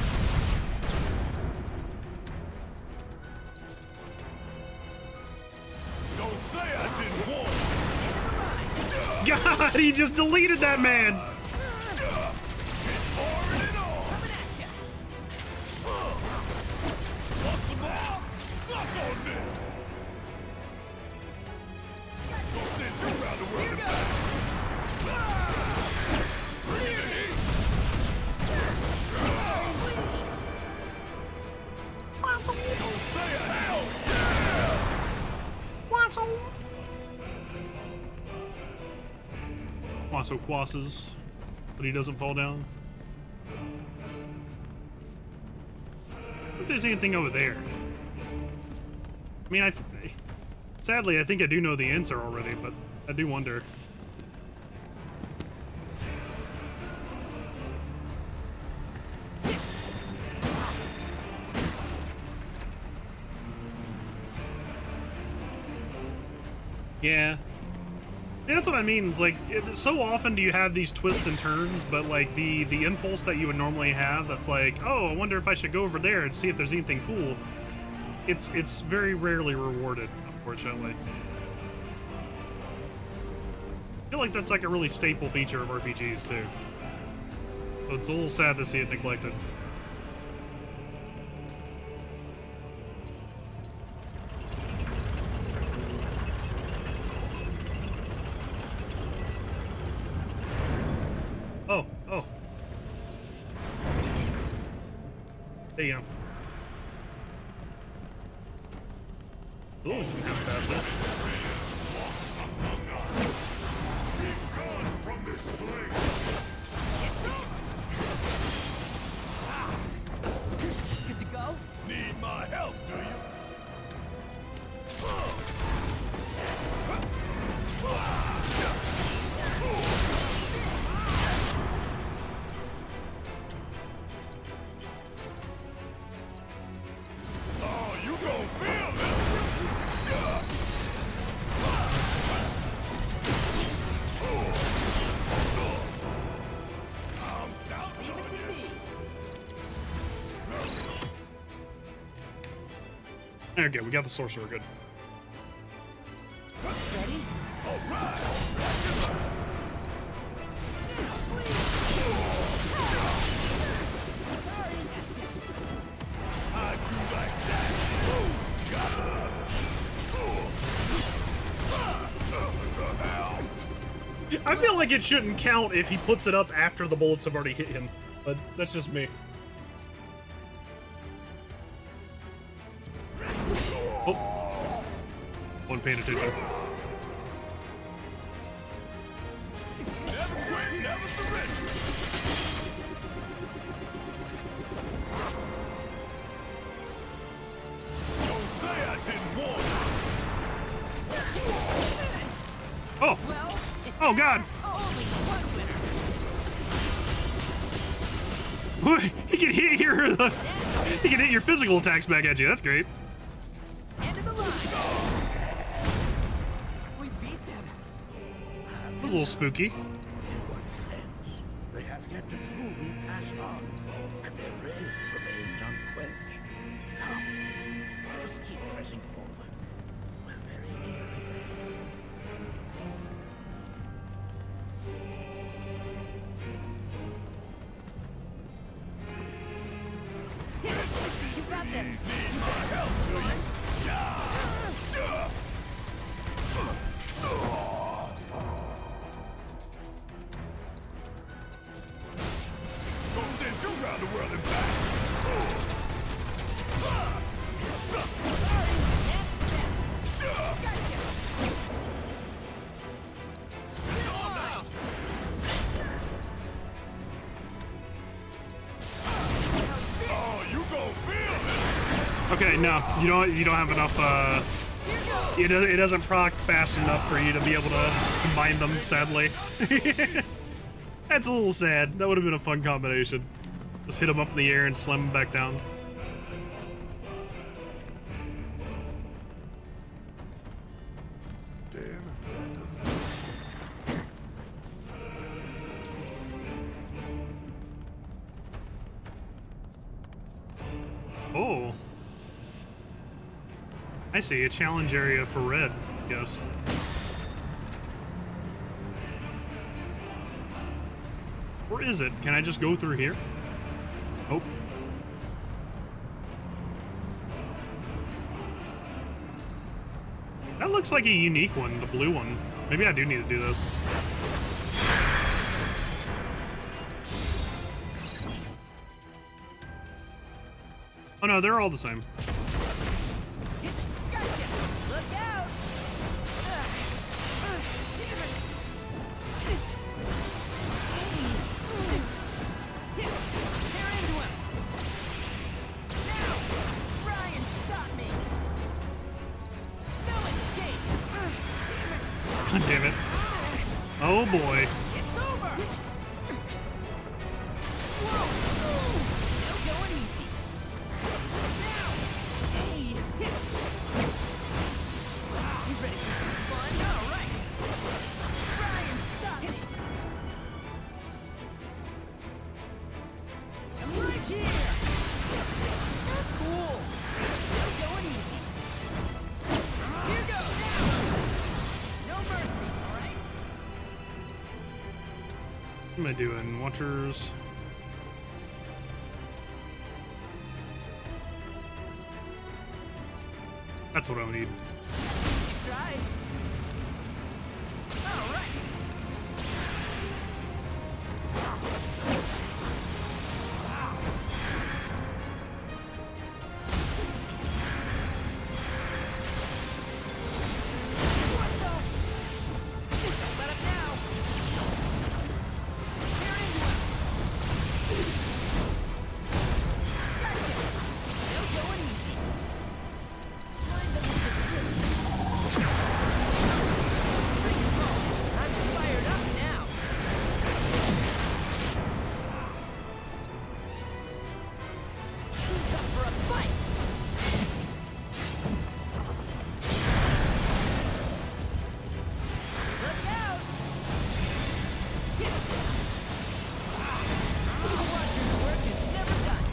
Don't say I didn't want it! God, he just deleted that man! Quasso quasses, but he doesn't fall down. I wonder if there's anything over there. I mean, sadly, I think I do know the answer already, but I do wonder. Yeah. Yeah, that's what I mean. It's like, so often do you have these twists and turns, but like the impulse that you would normally have that's like, oh, I wonder if I should go over there and see if there's anything cool. it's very rarely rewarded, unfortunately. I feel like that's like a really staple feature of RPGs too. So it's a little sad to see it neglected. Oh, oh. There you go. Ooh, some half fastness. Good to go? Need my help, do you? Oh, you gon' feel it! Leave it to me. Okay, we got the sorcerer good. Ready? All right! How'd you like that? I feel like it shouldn't count if he puts it up after the bullets have already hit him, but that's just me. Oh. One paying attention. Never quit, never surrender. Don't say I didn't warn you. Oh! Oh god! He can hit he can hit your physical attacks back at you. That's great. End of the line. We beat them. That was a little spooky. In what sense? They have yet to truly pass on, and their rage remains unquenched. Come, let us keep pressing forward. We're very nearly there. You got this. Gonna send you around the world and back. Oh, you gon' feel it. Okay, no, you don't have enough. It doesn't proc fast enough for you to be able to combine them. Sadly, that's a little sad. That would have been a fun combination. Just hit them up in the air and slam them back down. Damn, that doesn't. Oh. I see, a challenge area for red, I guess. Or is it? Can I just go through here? Oh. That looks like a unique one, the blue one. Maybe I do need to do this. Oh no, they're all the same. Look out! Tear into him! Now! Try and stop me! No escape! God damn it. Oh boy. It's over! Whoa! No going easy! Now! Hey! You ready for some fun? All right! Try and stop me! I'm right here! Cool! No going easy! What am I doing? Watchers. That's what I need. Try. All right. What the? Don't let up now. Tear into him. Gotcha. Still going easy. I'm fired up now. Who's up for a fight? Look out! The Watcher's work is never done.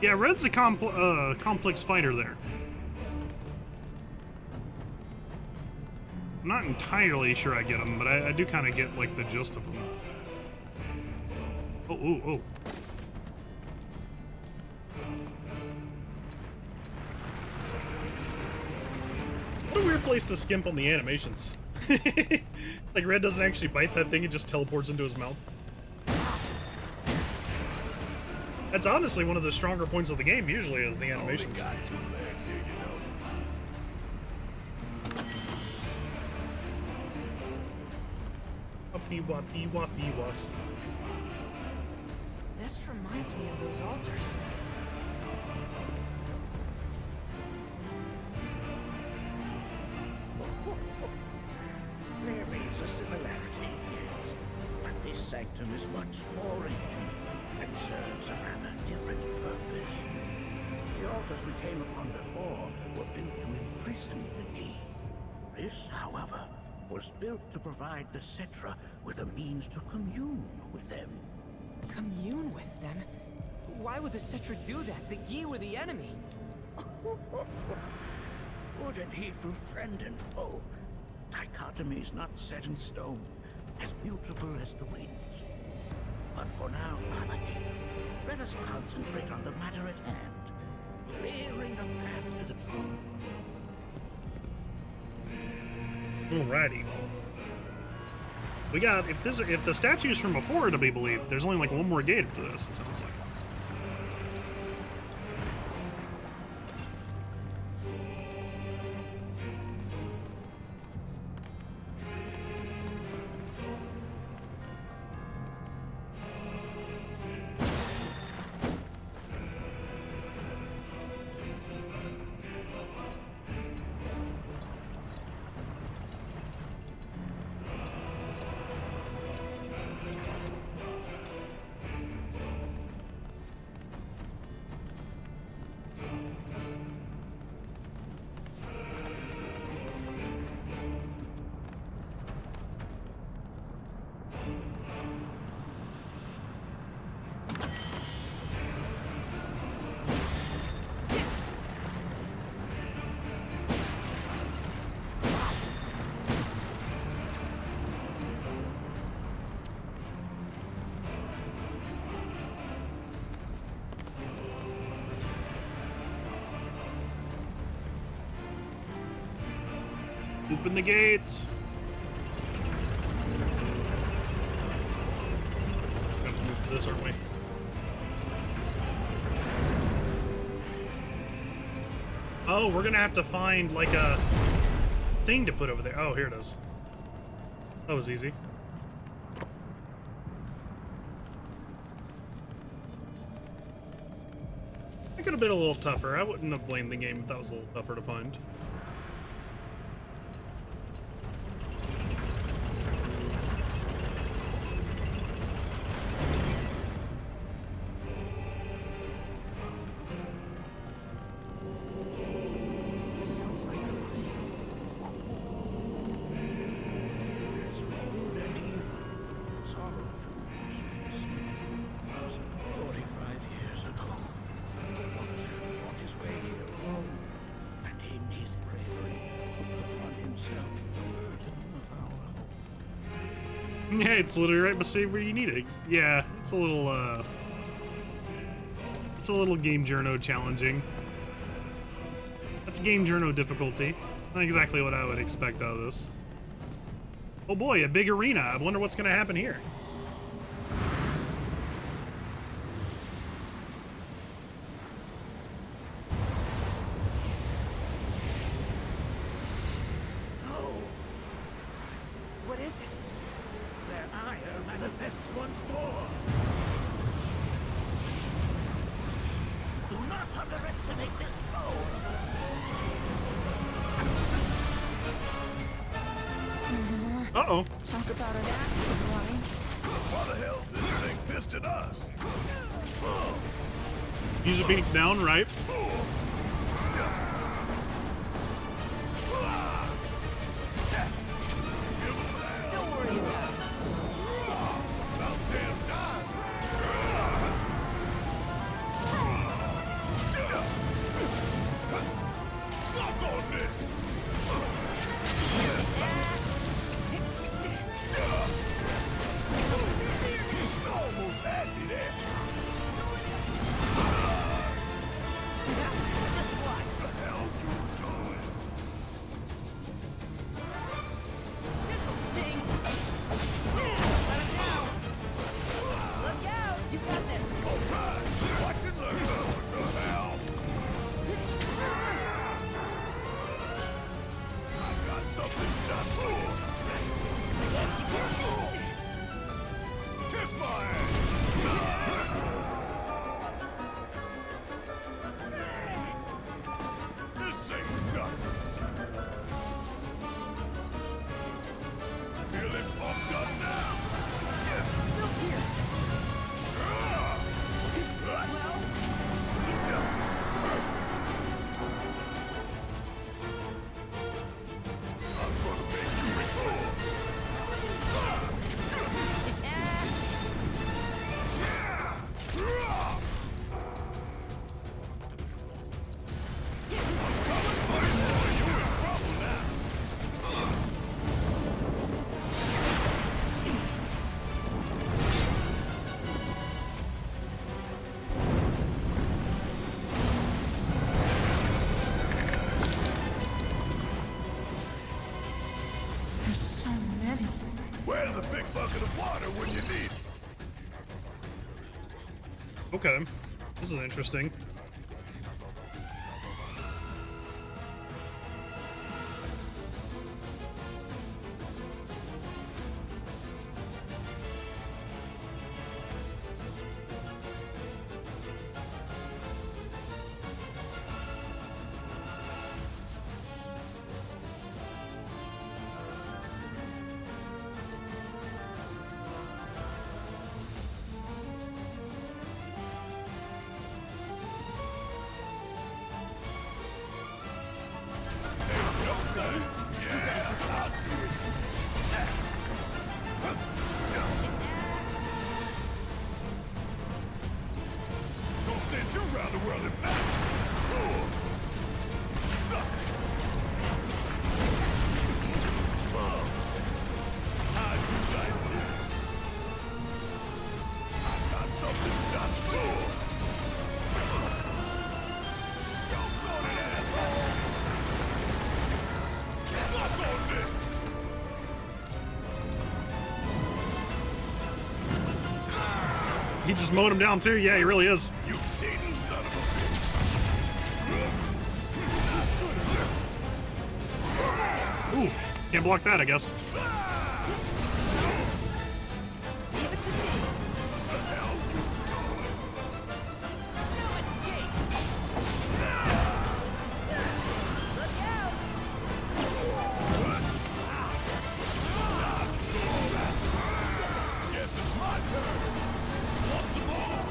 Yeah, Red's a complex fighter there. I'm not entirely sure I get him, but I do kind of get, like, the gist of him. Oh, oh, oh. What a weird place to skimp on the animations. Like, Red doesn't actually bite that thing, it just teleports into his mouth. That's honestly one of the stronger points of the game, usually, is the animations. Only got 2 legs here, you know. Whoppy whoppy whoppy was. This reminds me of those altars. There is a similarity, yes. But this sanctum is much more ancient and serves a rather different purpose. The altars we came upon before were built to imprison the key. This, however, was built to provide the Cetra with a means to commune with them. Commune with them? Why would the Cetra do that? The Yi were the enemy. Good and evil, friend and foe. Dichotomy's not set in stone, as mutable as the winds. But for now, Anarchy, let us concentrate on the matter at hand, clearing a path to the truth. Alrighty. We got, if the statues from before are to be believed, there's only like one more gate after this, it sounds like. Open the gates. Got to move to this, aren't we? Oh, we're gonna have to find like a thing to put over there. Oh, here it is. That was easy. It could have been a little tougher. I wouldn't have blamed the game if that was a little tougher to find. Sounds like As with good and evil, sorrow too soon. 45 years ago, the Watcher fought his way here alone, and in his Yeah, it's literally right beside where you need it. Yeah, it's a little game journo challenging. That's game journo difficulty. Not exactly what I would expect out of this. Oh boy, a big arena. I wonder what's gonna happen here. What is it? Their ire manifests once more. Do not underestimate this foe. Uh-oh. Talk about an accident line. Why the hell's this thing pissed at us? Use the Phoenix down, right? Don't worry about it. About damn time. Suck on this. Almost had me there. Just watch. What the hell you doing? This'll sting. Let him down. Look out. You got this. All right. Watch and learn. What the hell? I got something just for you. Kiss my ass. This ain't nothing. Feeling pumped up now. Still here. I'm gonna make you recoil. There's so many. Where's a big bucket of water when you need it? Okay. This is interesting. Gonna send you around the world and back. How'd you like this? I got something just for you. Jump on it, asshole. Suck on this. He just mowed him down too. Yeah, he really is. You cheating son of a bitch. Ooh, can't block that, I guess. Leave it to me. The hell you doing? No escape. Look out. Guess it's my turn. Want some more?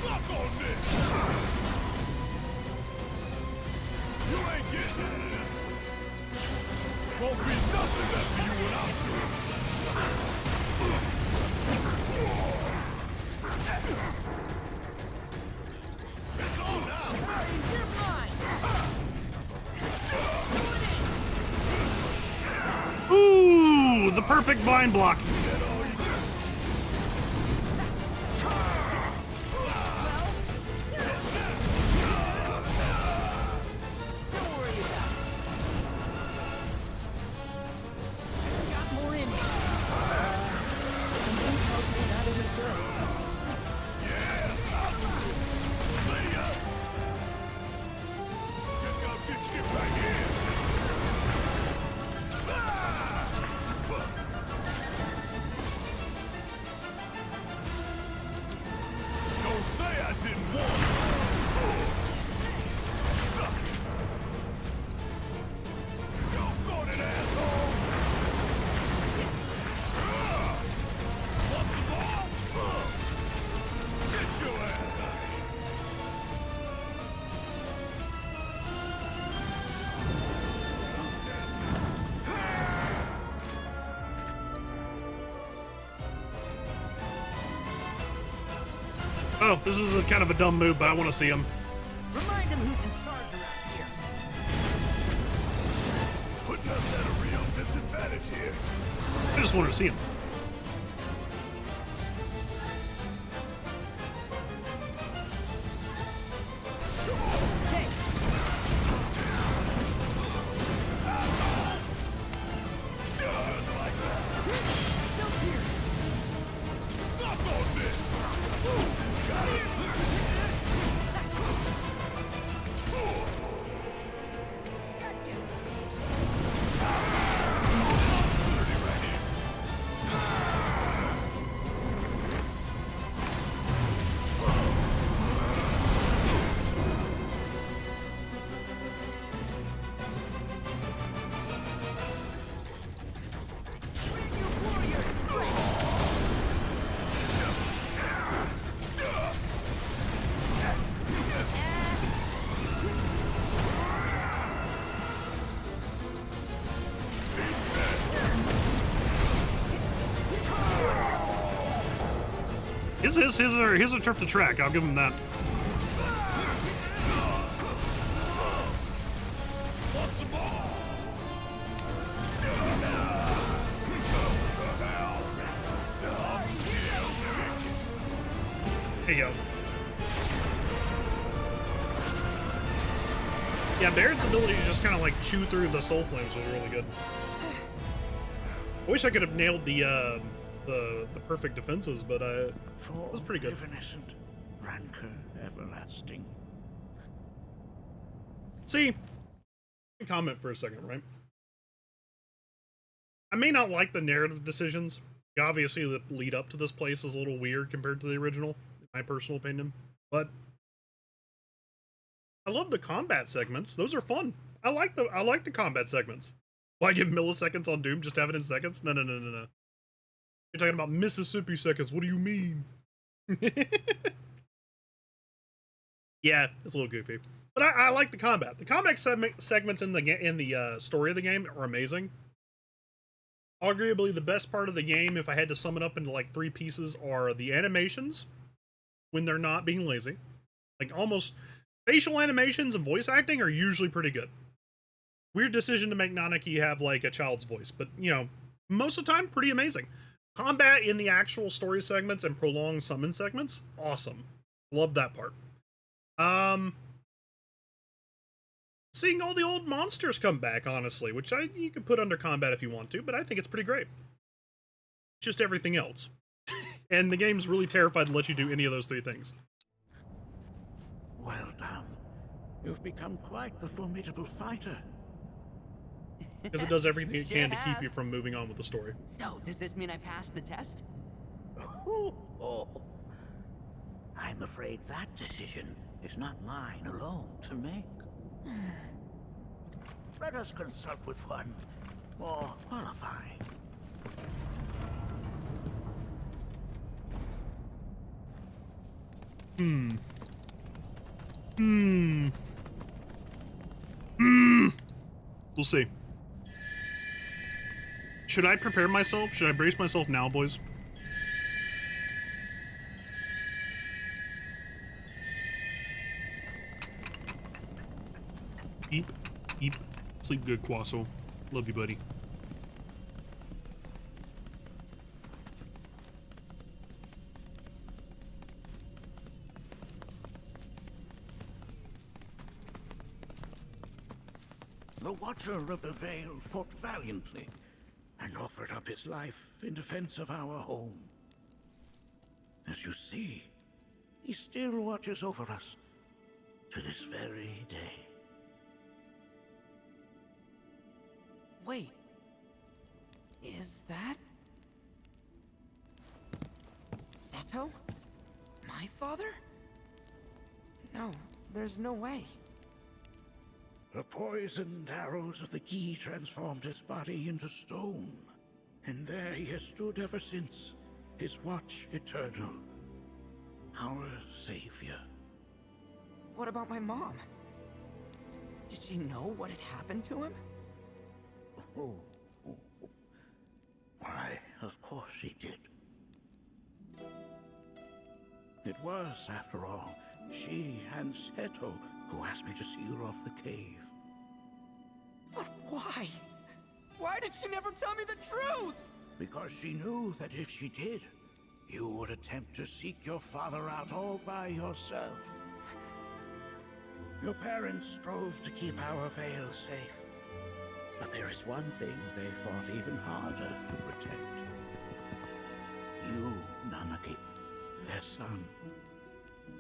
Suck on this. You ain't getting out of this. Won't be nothing left for you when I'm through. Ooh, the perfect bind block. Oh, this is a kind of a dumb move, but I want to see him. Remind him who's in charge around here. Putting us at a real disadvantage here. I just wanted to see him. Just like that. Still here. Suck on this. Got it. His are turf to track. I'll give him that. There you go. Yeah, Barrett's ability to just kind of like chew through the soul flames was really good. I wish I could have nailed the perfect defenses, but it was pretty good. Evanescent, rancor everlasting. See, comment for a second, right? I may not like the narrative decisions. Obviously, the lead up to this place is a little weird compared to the original, in my personal opinion. But I love the combat segments. Those are fun. I like the combat segments. Why give milliseconds on Doom? Just have it in seconds? No. You're talking about Mississippi seconds. What do you mean? Yeah, it's a little goofy, but I like the combat. The combat segments in the story of the game are amazing. Arguably, the best part of the game, if I had to sum it up into like 3 pieces, are the animations when they're not being lazy. Like almost facial animations and voice acting are usually pretty good. Weird decision to make Nanaki have like a child's voice, but you know, most of the time, pretty amazing. Combat in the actual story segments and prolonged summon segments, awesome. Love that part. Seeing all the old monsters come back, honestly, which you could put under combat if you want to, but I think it's pretty great. Just everything else. And the game's really terrified to let you do any of those 3 things. Well done. You've become quite the formidable fighter. Because it does everything it can to keep you from moving on with the story. So, does this mean I passed the test? I'm afraid that decision is not mine alone to make. Let us consult with one more qualified. We'll see. Should I prepare myself? Should I brace myself now, boys? Eep. Sleep good, Quasso. Love you, buddy. Watcher of the Veil fought valiantly and offered up his life in defense of our home. As you see, he still watches over us to this very day. Wait. Is that... Seto? My father? No, there's no way. The poisoned arrows of the key transformed his body into stone, and there he has stood ever since, his watch eternal. Our savior. What about my mom? Did she know what had happened to him? Oh. Why, of course she did. It was, after all, she and Seto who asked me to seal off the cave. But why? Why did she never tell me the truth? Because she knew that if she did, you would attempt to seek your father out all by yourself. Your parents strove to keep our Veil safe. But there is one thing they fought even harder to protect. You, Nanaki, their son.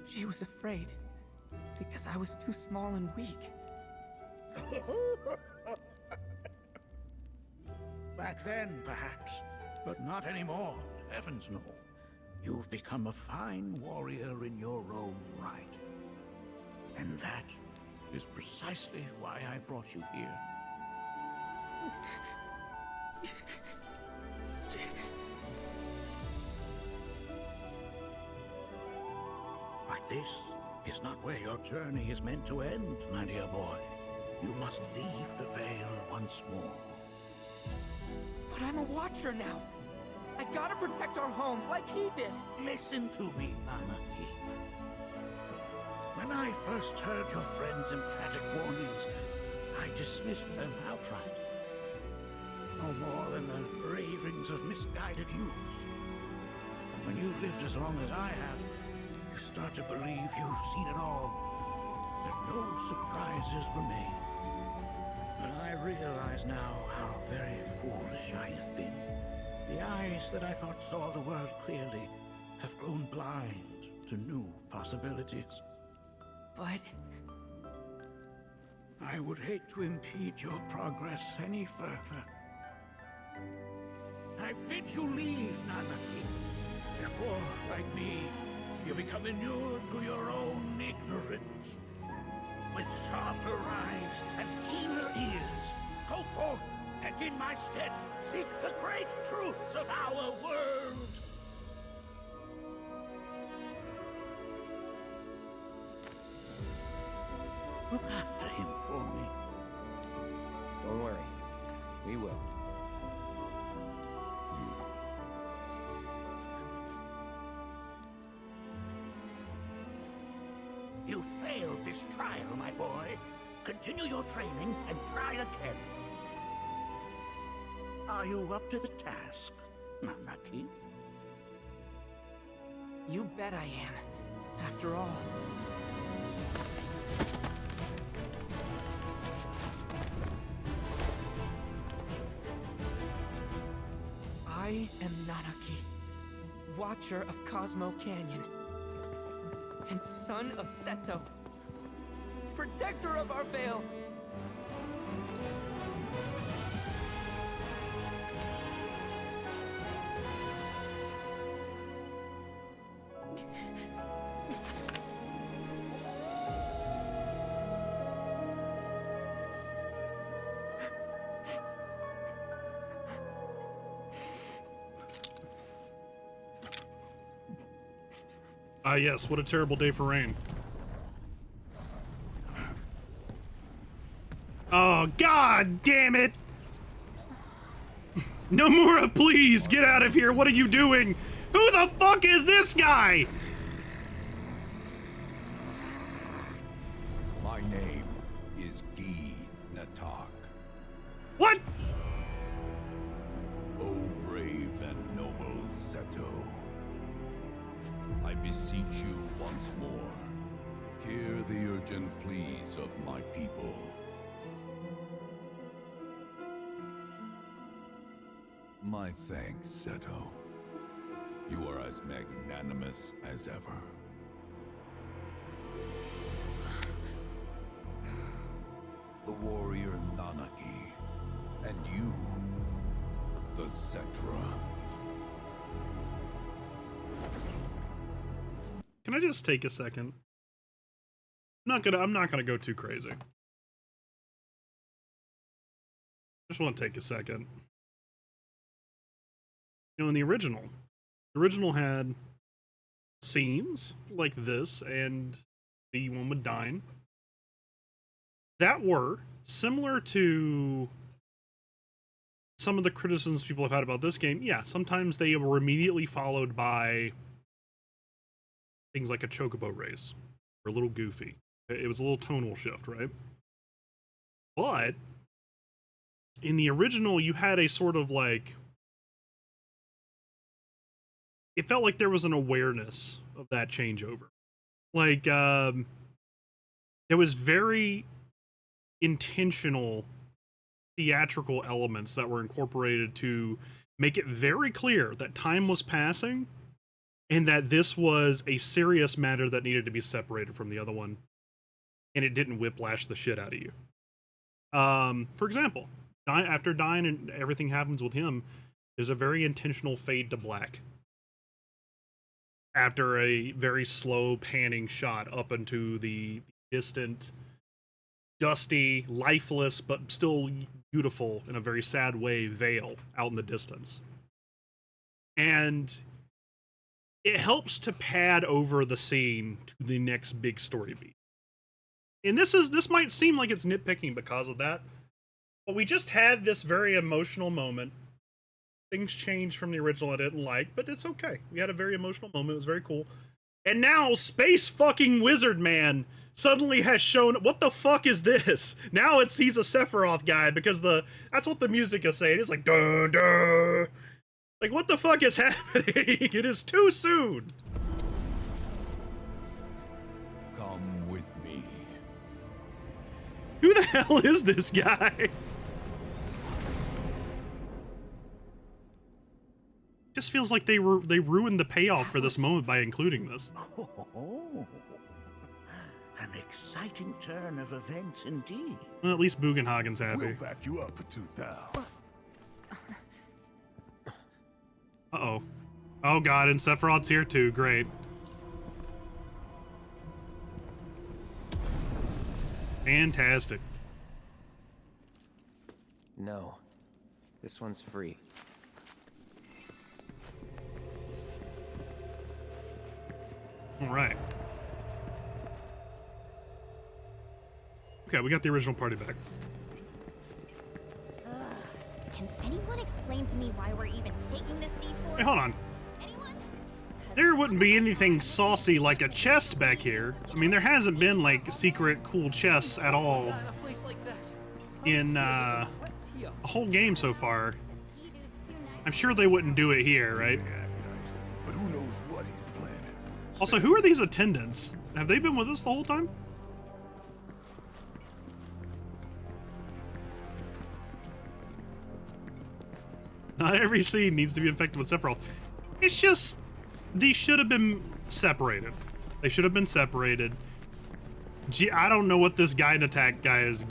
She was afraid, because I was too small and weak. Back then, perhaps, but not anymore, heavens no. You've become a fine warrior in your own right. And that is precisely why I brought you here. But this is not where your journey is meant to end, my dear boy. You must leave the Veil once more. But I'm a Watcher now. I gotta protect our home like he did. Listen to me, Nanaki. When I first heard your friend's emphatic warnings, I dismissed them outright. No more than the ravings of misguided youths. When you've lived as long as I have, you start to believe you've seen it all, that no surprises remain. But I realize now how very foolish I have been. The eyes that I thought saw the world clearly have grown blind to new possibilities. But... I would hate to impede your progress any further. I bid you leave, Nanaki, before, like me, you become inured to your own ignorance. With sharper eyes and keener ears, go forth and in my stead seek the great truths of our world. Look after him for me. Don't worry. We will. You failed this trial, my boy. Continue your training and try again. Are you up to the task, Nanaki? You bet I am. After all... I am Nanaki, Watcher of Cosmo Canyon, and son of Seto, protector of our Veil. Ah, yes, what a terrible day for rain. Oh, god damn it! Nomura, please, get out of here! What are you doing? Who the fuck is this guy? My name is Gi Natak. What? O brave and noble Seto. I beseech you once more, hear the urgent pleas of my people. My thanks, Seto. You are as magnanimous as ever. The warrior Nanaki, and you, the Cetra. Can I just take a second? I'm not gonna go too crazy. Just want to take a second. You know, in the original had scenes like this and the one with Dine that were similar to some of the criticisms people have had about this game. Yeah, sometimes they were immediately followed by things like a chocobo race, or a little goofy. It was a little tonal shift, right? But in the original, you had a sort of like, it felt like there was an awareness of that changeover. Like, there was very intentional theatrical elements that were incorporated to make it very clear that time was passing and that this was a serious matter that needed to be separated from the other one, and it didn't whiplash the shit out of you. For example, after Dine and everything happens with him, there's a very intentional fade to black after a very slow panning shot up into the distant, dusty, lifeless, but still beautiful in a very sad way Vale out in the distance. And it helps to pad over the scene to the next big story beat. And this might seem like it's nitpicking because of that, but we just had this very emotional moment. Things changed from the original I didn't like, but it's okay. We had a very emotional moment. It was very cool. And now Space fucking Wizard Man suddenly has shown, what the fuck is this? Now he's a Sephiroth guy because that's what the music is saying. It's like, dun dun. Like, what the fuck is happening? It is too soon. Come with me. Who the hell is this guy? Just feels like they ruined the payoff for this moment by including this. Oh, an exciting turn of events indeed. Well, at least Bugenhagen's happy. We'll back you up for 2,000. Uh-oh. Oh god, and Sephiroth's here too, great. Fantastic. No. This one's free. Alright. Okay, we got the original party back. Can anyone explain to me why we're even taking this detour? Hey, hold on. Anyone? There wouldn't be anything saucy like a chest back here. I mean, there hasn't been, like, secret cool chests at all in, a whole game so far. I'm sure they wouldn't do it here, right? But who knows what he's planning. Also, who are these attendants? Have they been with us the whole time? Not every scene needs to be infected with Sephiroth. It's just, these should have been separated. They should have been separated. Gee, I don't know what this Gene attack guy is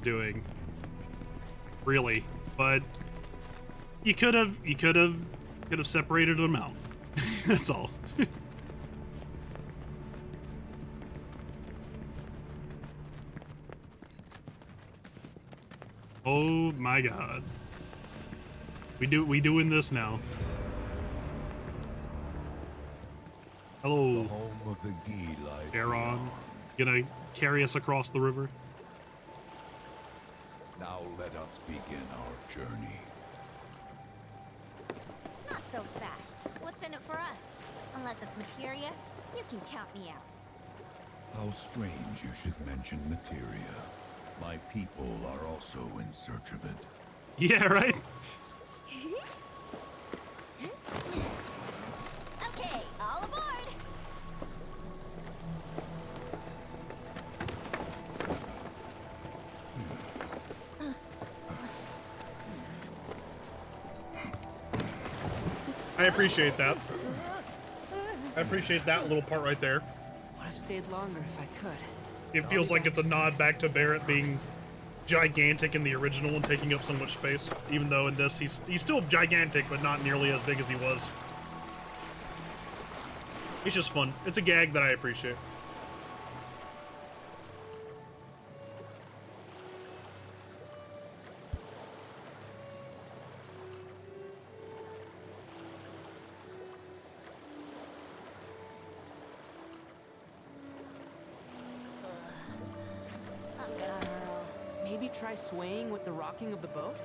doing. Really. But you could have separated them out. That's all. Oh my god. We doing this now. Hello. The home of the Gi lies Baron. Gonna carry us across the river? Now let us begin our journey. Not so fast. What's in it for us? Unless it's materia, you can count me out. How strange you should mention materia. My people are also in search of it. Yeah, right? Okay, all aboard! appreciate that. I appreciate that little part right there. Would have stayed longer if I could. It feels like it's a nod back to Barrett being gigantic in the original and taking up so much space. Even though in this he's still gigantic, but not nearly as big as he was. It's just fun. It's a gag that I appreciate. Maybe try swaying with the rocking of the boat?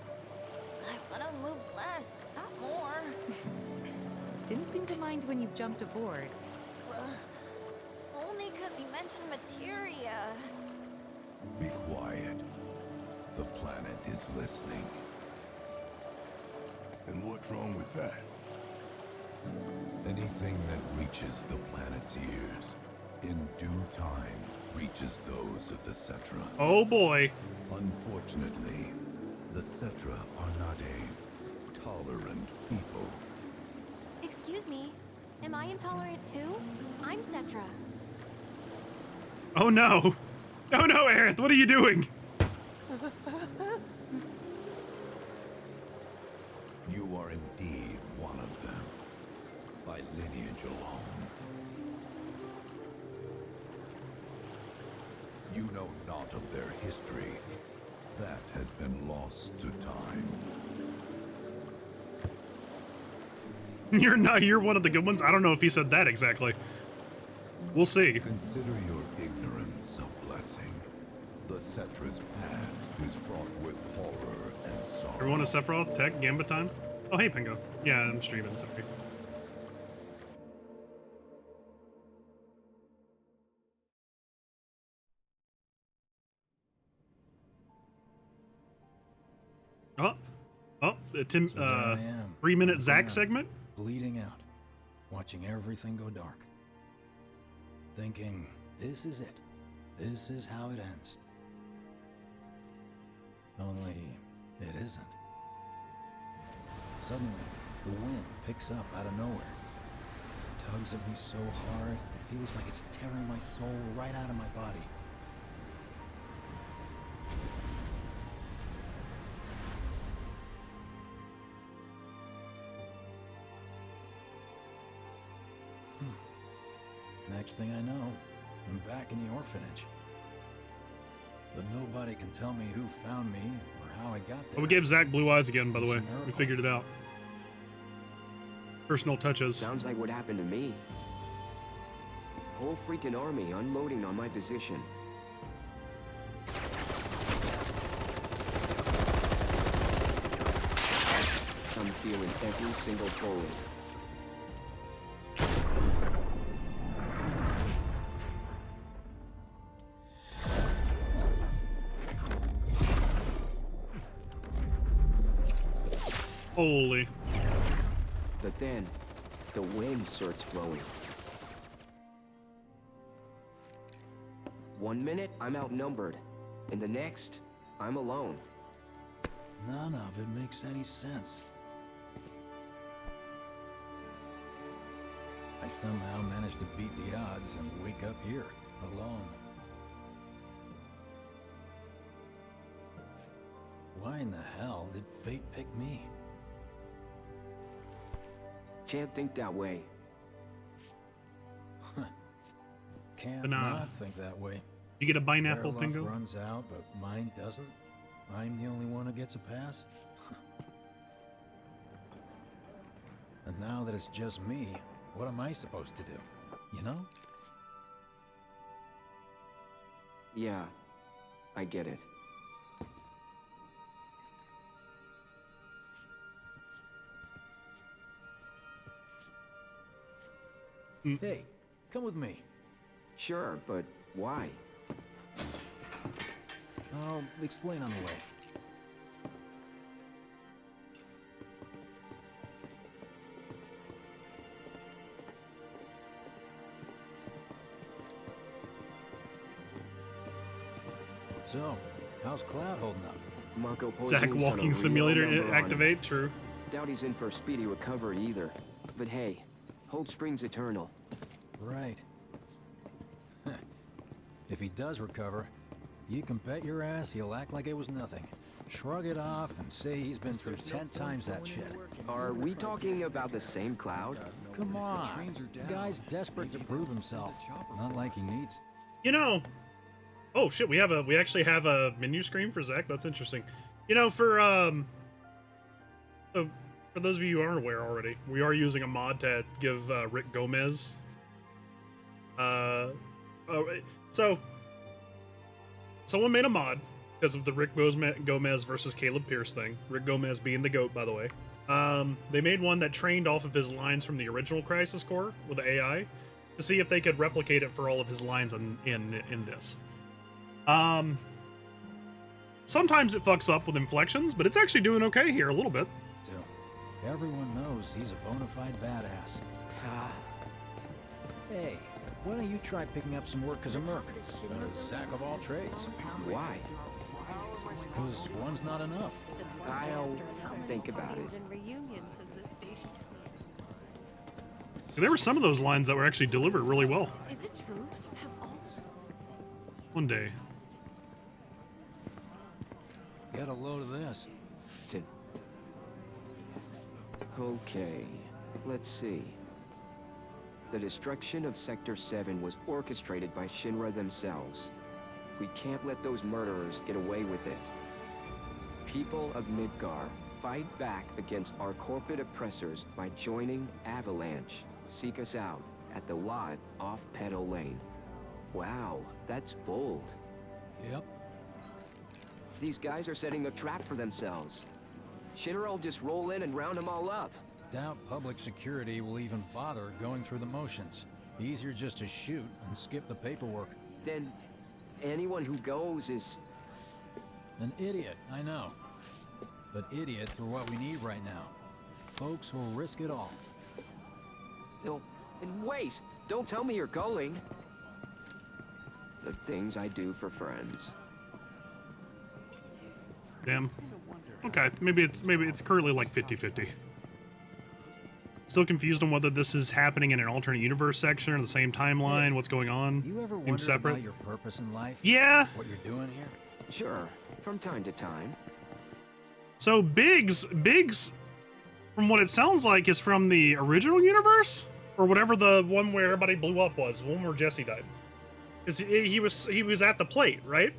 I wanna move less, not more. Didn't seem to mind when you jumped aboard. Only because he mentioned materia. Be quiet. The planet is listening. And what's wrong with that? Anything that reaches the planet's ears, in due time, reaches those of the Cetra. Oh boy. Unfortunately, the Cetra are not a tolerant people. Excuse me, am I intolerant too? I'm Cetra. Oh no. Oh no, Aerith, what are you doing? You are indeed one of them, by lineage alone. You know not of their history. That has been lost to time. You're one of the good ones? I don't know if he said that exactly. We'll see. Consider your ignorance a blessing. The Cetra's past is fraught with horror and sorrow. Everyone is Sephiroth, Tech, Gambit time? Oh, hey, Pingo. Yeah, I'm streaming, sorry. The 3-minute Zack segment? Bleeding out, watching everything go dark. Thinking, this is it. This is how it ends. Only, it isn't. Suddenly, the wind picks up out of nowhere. It tugs at me so hard, it feels like it's tearing my soul right out of my body. Next thing I know, I'm back in the orphanage. But nobody can tell me who found me or how I got there. Oh, we gave Zack blue eyes again, by the way. We figured it out. Personal touches. Sounds like what happened to me. Whole freaking army unloading on my position. I'm feeling every single bullet. Holy. But then, the wind starts blowing. 1 minute, I'm outnumbered. And the next, I'm alone. None of it makes any sense. I somehow managed to beat the odds and wake up here, alone. Why in the hell did fate pick me? Can't think that way. Can't Banana. not think that way. You get a pineapple, Their luck Pingo? runs out, but mine doesn't. I'm the only one who gets a pass. And now that it's just me, what am I supposed to do? You know? Yeah, I get it. Hey, come with me. Sure, but why? I'll explain on the way. So, how's Cloud holding up? Marco Zack walking simulator activate, true. Doubt he's in for a speedy recovery either. But hey, hope springs eternal. Right. If he does recover, you can bet your ass he'll act like it was nothing. Shrug it off and say he's been through 10 times that shit. Are we talking about the same Cloud? Come on. The guy's desperate to prove himself. Not like he needs... You know... Oh shit, we actually have a menu screen for Zach. That's interesting. You know, so for those of you who aren't aware already, we are using a mod to give Rick Gomez. So someone made a mod because of the Rick Gomez versus Caleb Pierce thing. Rick Gomez being the GOAT, by the way. They made one that trained off of his lines from the original Crisis Core with the AI to see if they could replicate it for all of his lines in this. Sometimes it fucks up with inflections, but it's actually doing okay here a little bit. So, everyone knows he's a bona fide badass. Hey, why don't you try picking up some work as a merc? Zach of all trades. Why? Because one's not enough. I'll think about it. There were some of those lines that were actually delivered really well. Is it true? Have all... One day. Get a load of this. Okay, let's see. The destruction of Sector 7 was orchestrated by Shinra themselves. We can't let those murderers get away with it. People of Midgar, fight back against our corporate oppressors by joining Avalanche. Seek us out at the lot off Petal Lane. Wow, that's bold. Yep. These guys are setting a trap for themselves. Shinra will just roll in and round them all up. Doubt public security will even bother going through the motions. Easier just to shoot and skip the paperwork. Then anyone who goes is... An idiot, I know. But idiots are what we need right now. Folks who'll risk it all. No, and wait! Don't tell me you're going! The things I do for friends. Damn. Okay, maybe it's currently like 50-50. Still confused on whether this is happening in an alternate universe section or the same timeline. What's going on? You ever Seems wonder separate. about your purpose in life? Yeah. What you're doing here? Sure, from time to time. So Biggs, from what it sounds like, is from the original universe or whatever the one where everybody blew up was, the one where Jesse died. Because he was at the plate, right?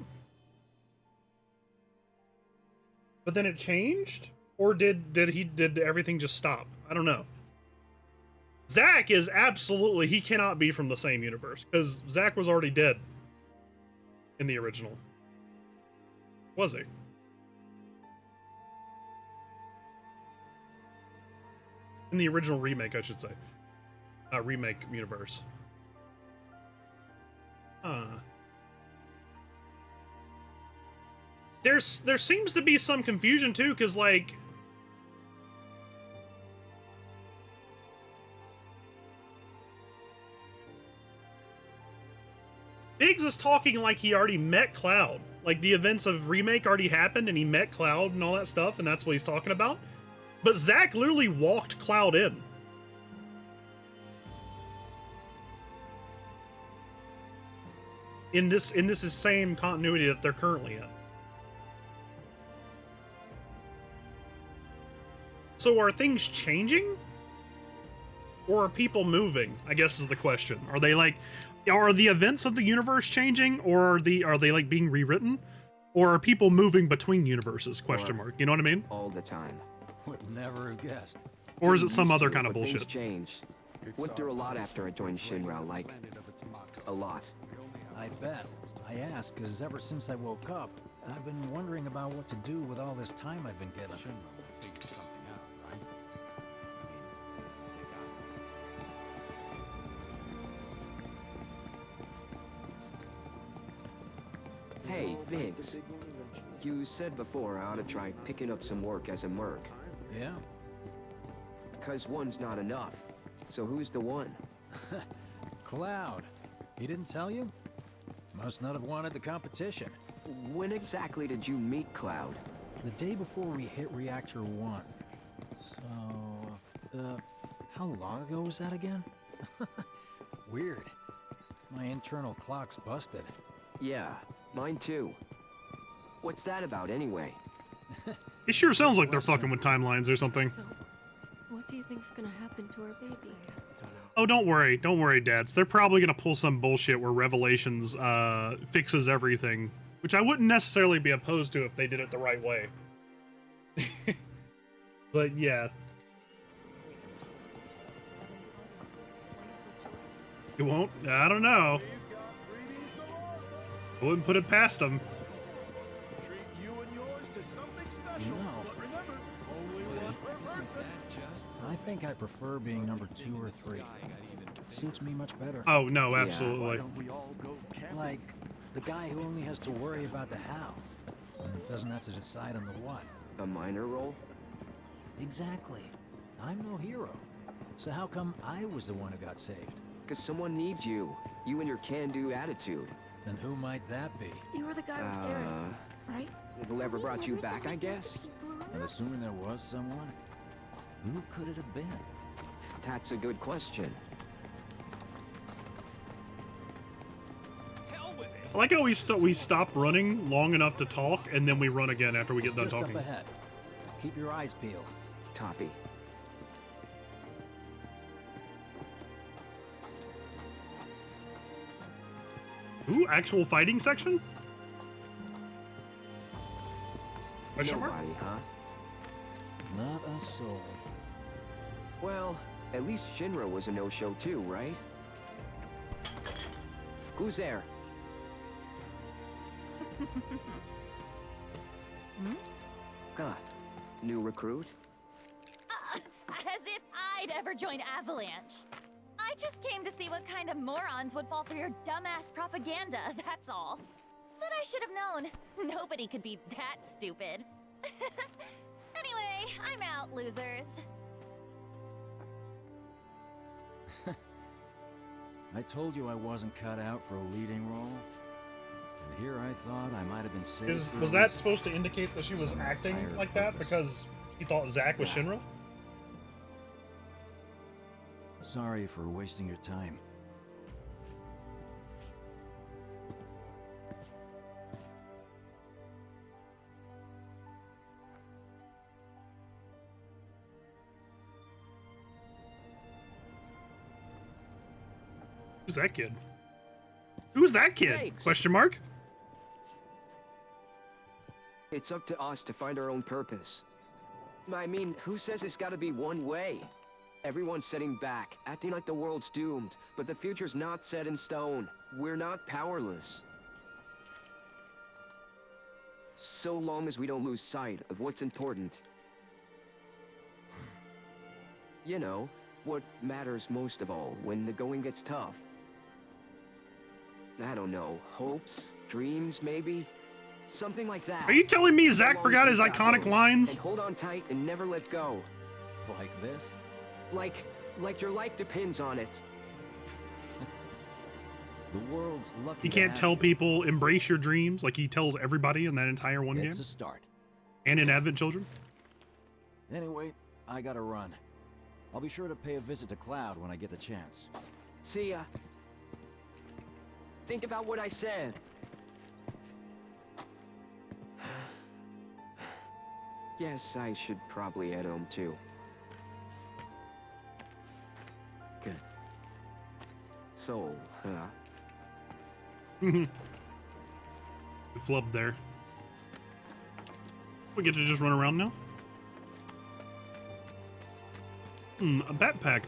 But then it changed, or did everything just stop? I don't know. Zach is absolutely, he cannot be from the same universe because Zach was already dead in the original. Was he? In the original remake, I should say. Remake universe. There seems to be some confusion too, because like Biggs is talking like he already met Cloud. Like the events of Remake already happened and he met Cloud and all that stuff, and that's what he's talking about. But Zach literally walked Cloud in. In this same continuity that they're currently in. So are things changing? Or are people moving? I guess is the question. Are they like, are the events of the universe changing, or are they like being rewritten? Or are people moving between universes? Question mark. You know what I mean? All the time. Would never have guessed. Or is it some other kind of But bullshit? Things changed. Went through a lot after I joined Shinra, like a lot. I bet. I ask because ever since I woke up, I've been wondering about what to do with all this time I've been given. Shinra will figure something out, right? Hey, Biggs. You said before I ought to try picking up some work as a merc. Yeah? Cause one's not enough. So who's the one? Cloud. He didn't tell you? Must not have wanted the competition. When exactly did you meet Cloud? The day before we hit Reactor 1. So, How long ago was that again? Weird. My internal clock's busted. Yeah, mine too. What's that about anyway? It sure sounds like they're fucking with timelines or something. So, what do you think's gonna happen to our baby? Oh, don't worry, dads. They're probably gonna pull some bullshit where Revelations fixes everything, which I wouldn't necessarily be opposed to if they did it the right way. But yeah. You won't? I don't know. I wouldn't put it past them. Treat you and yours to something special. You know, But remember, only one per person. I think I prefer being number 2 or 3. Suits me much better. Oh, no, absolutely. Like, the guy who only has to worry about the how. And doesn't have to decide on the what. A minor role? Exactly. I'm no hero. So how come I was the one who got saved? Because someone needs you. You and your can-do attitude. And who might that be? You were the guy with Aaron, right? Whoever brought you back, I guess? And assuming there was someone, who could it have been? That's a good question. I like how we stop running long enough to talk, and then we run again after we get done Just talking. up ahead. Keep your eyes peeled. Copy. Ooh, actual fighting section? Question mark? Nobody, huh? Not a soul. Well, at least Shinra was a no-show too, right? Who's there? God, new recruit? As if I'd ever join Avalanche. I just came to see what kind of morons would fall for your dumbass propaganda, that's all. But I should have known. Nobody could be that stupid. Anyway, I'm out, losers. I told you I wasn't cut out for a leading role. And here I thought I might have been saved. Was that supposed to indicate that she was acting like that because she thought Zack was Shinra? Sorry for wasting your time. Who's that kid? Who's that kid? Thanks. Question mark? It's up to us to find our own purpose. I mean, who says it's gotta be one way? Everyone's sitting back, acting like the world's doomed, but the future's not set in stone. We're not powerless. So long as we don't lose sight of what's important. You know, what matters most of all when the going gets tough. I don't know, hopes, dreams, maybe? Something like that. Are you telling me Zack So long forgot as his we got iconic those, lines? And hold on tight and never let go. Like this? Like your life depends on it. The world's lucky. He can't tell people embrace your dreams like he tells everybody in that entire one game. It's a start. And in Advent Children. Anyway, I gotta run. I'll be sure to pay a visit to Cloud when I get the chance. See ya. Think about what I said. Guess I should probably head home too. Good. So, huh? We flubbed there. We get to just run around now? A backpack,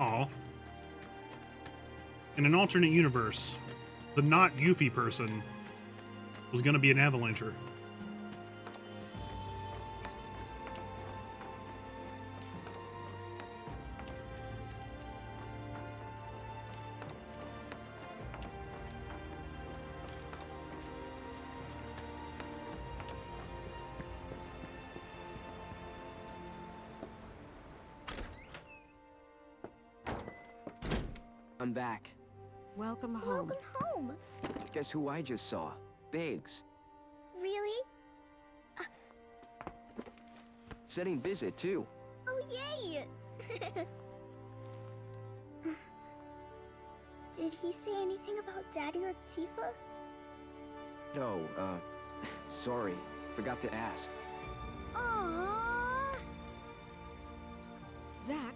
Aw. In an alternate universe, the not Yuffie person was gonna be an Avalancher. I'm back. Welcome home. Welcome home. Guess who I just saw? Biggs. Really? setting visit, too. Oh, yay! Did he say anything about Daddy or Tifa? No, sorry. Forgot to ask. Aww. Zach,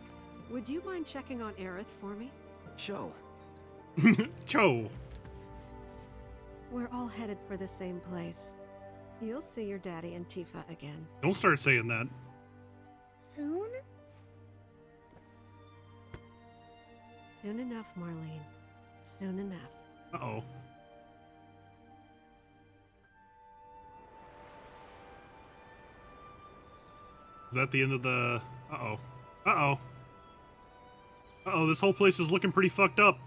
would you mind checking on Aerith for me? Cho. Cho. We're all headed for the same place. You'll see your daddy and Tifa again. Don't start saying that. Soon? Soon enough, Marlene. Soon enough. Uh-oh. Is that the end of the... Uh-oh. Uh-oh. Uh-oh, this whole place is looking pretty fucked up.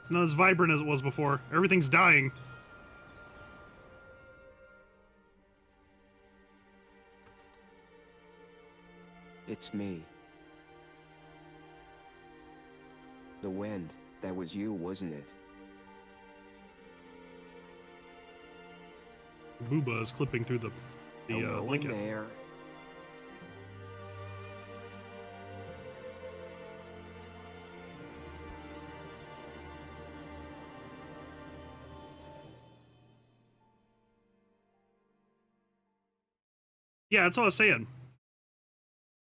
It's not as vibrant as it was before. Everything's dying. It's me. The wind. That was you, wasn't it? Booba is clipping through the link. There. Yeah, that's what I was saying.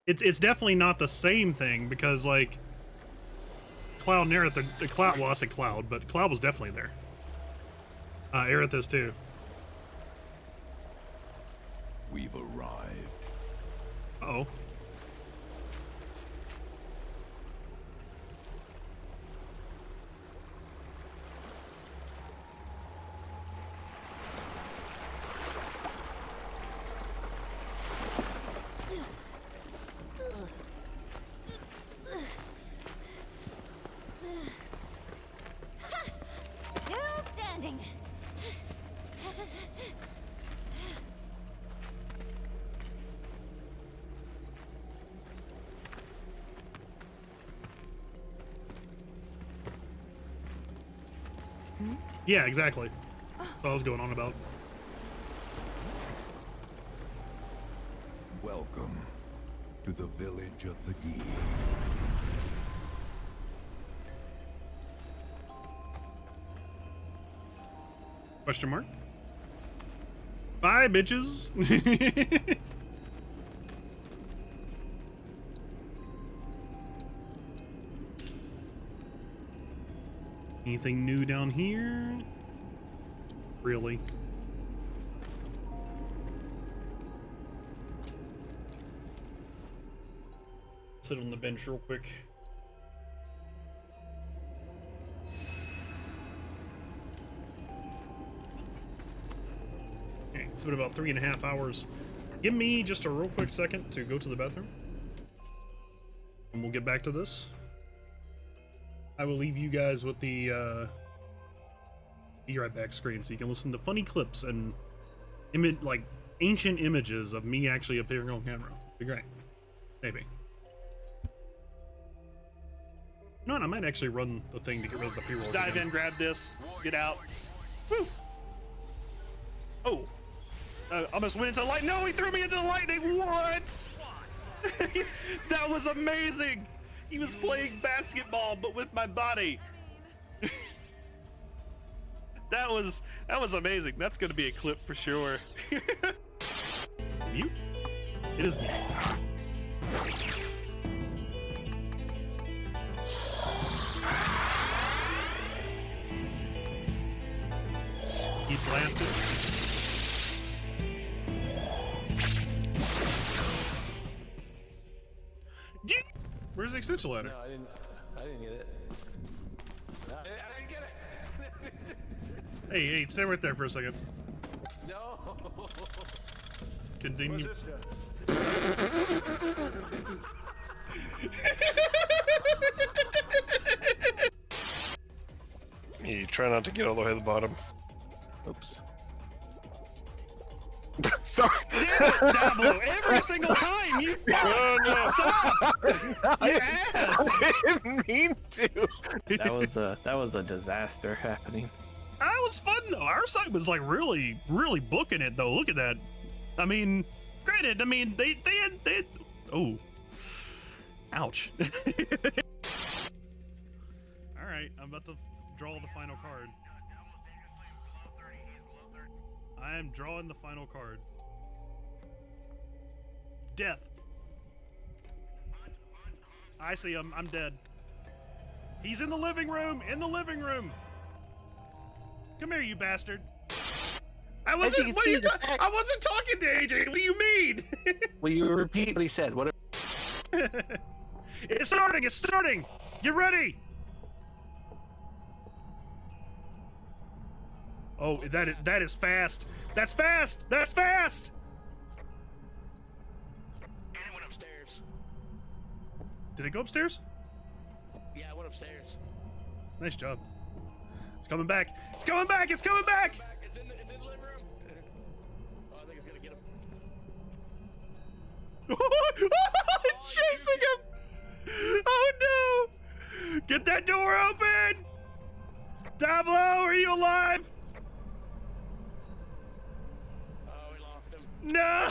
It's definitely not the same thing because like Cloud and Aerith, the Cloud, well I said Cloud, but Cloud was definitely there. Aerith is too. We've arrived. Uh-oh. Still standing. Yeah, exactly. That's what I was going on about. Welcome to the village of the Gi. Question mark? Bye, bitches. Anything new down here? Really? Sit on the bench real quick. Okay, it's been about 3.5 hours. Give me just a real quick second to go to the bathroom. And we'll get back to this. I will leave you guys with the be right back screen so you can listen to funny clips and like ancient images of me actually appearing on camera. Be great. Maybe. You know what? I might actually run the thing to get rid of the pre-rolls. Just dive in, grab this, get out. Woo! Oh! Almost went into light. No, he threw me into the lightning. What? That was amazing. He was playing basketball, but with my body. That was amazing. That's gonna be a clip for sure. Mute? It is mute. He blasted. Where's the extension ladder? No, I didn't get it. No, I didn't get it. Hey, stay right there for a second. No. Continue. What's this You try not to get all the way to the bottom. Oops. Sorry. Damn it, Diablo! Every single time you stop! You ass! I didn't mean to. That was a disaster happening. That was fun though. Our side was like really booking it though. Look at that. I mean, granted, I mean, they oh. Ouch. Alright, I'm about to draw the final card. I am drawing the final card. Death. I see him. I'm dead. He's in the living room. In the living room. Come here, you bastard. I wasn't. What are you I wasn't talking to AJ. What do you mean? Will you repeat what he said? What? It's starting. It's starting. Get ready. Oh, that is fast. That's fast. That's fast. And it went upstairs. Did it go upstairs? Yeah, it went upstairs. Nice job. It's coming back. It's coming back. It's coming back. It's in the living room. Oh, I think it's gonna get him. It's chasing him. Oh no! Get that door open. Diablo, are you alive? Oh, we lost him. No!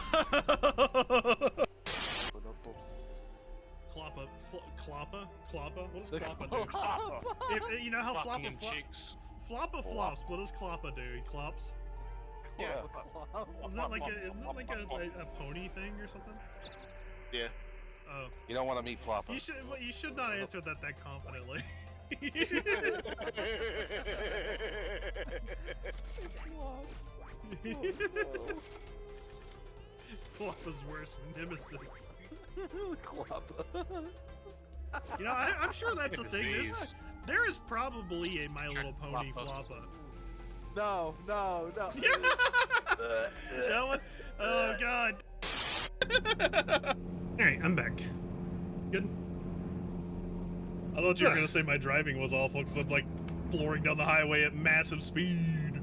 Kloppa? What does Kloppa do? You know how Floppa flops. What does Kloppa do? He clops? Yeah. Isn't that like a pony thing or something? Yeah. Oh. You don't want to meet Ploppa. You should not answer that confidently. Floppa's worst nemesis. Kloppa. You know, I'm sure that's a thing. There is probably a My Little Pony Floppa. No. That one? Oh god. Alright, I'm back. Good. I thought you were gonna say my driving was awful because I'm like flooring down the highway at massive speed.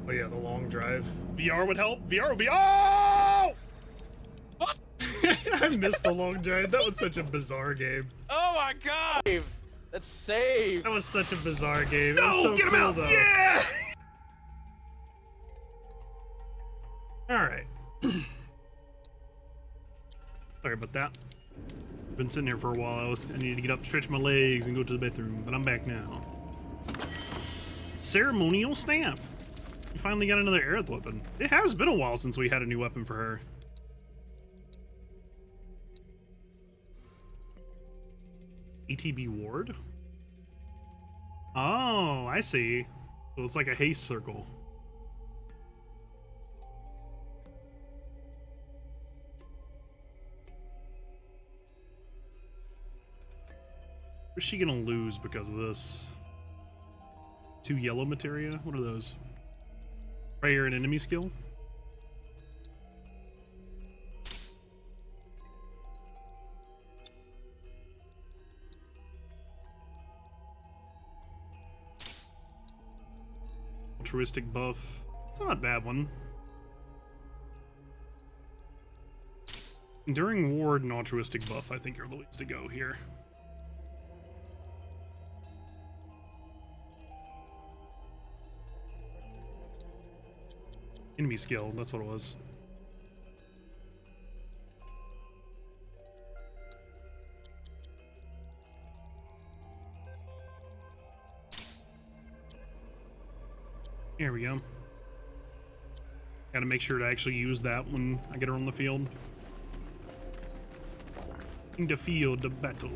Oh yeah, the long drive. VR would help. VR would be. Oh! I missed the long drive. That was such a bizarre game. Oh my god! That's saved. That was such a bizarre game. No, it was so get him cool, out! Though. Yeah! Alright. Sorry about that. Been sitting here for a while. I needed to get up, stretch my legs, and go to the bathroom, but I'm back now. Ceremonial staff. We finally got another Aerith weapon. It has been a while since we had a new weapon for her. ETB ward? Oh, I see. So it's like a haste circle. Where's she gonna lose because of this? 2 yellow materia? What are those? Prayer and enemy skill? Altruistic buff. It's not a bad one. Enduring ward and altruistic buff, I think are the ways to go here. Enemy skill, that's what it was. Here we go. Gotta make sure to actually use that when I get her on the field. In the field of battle.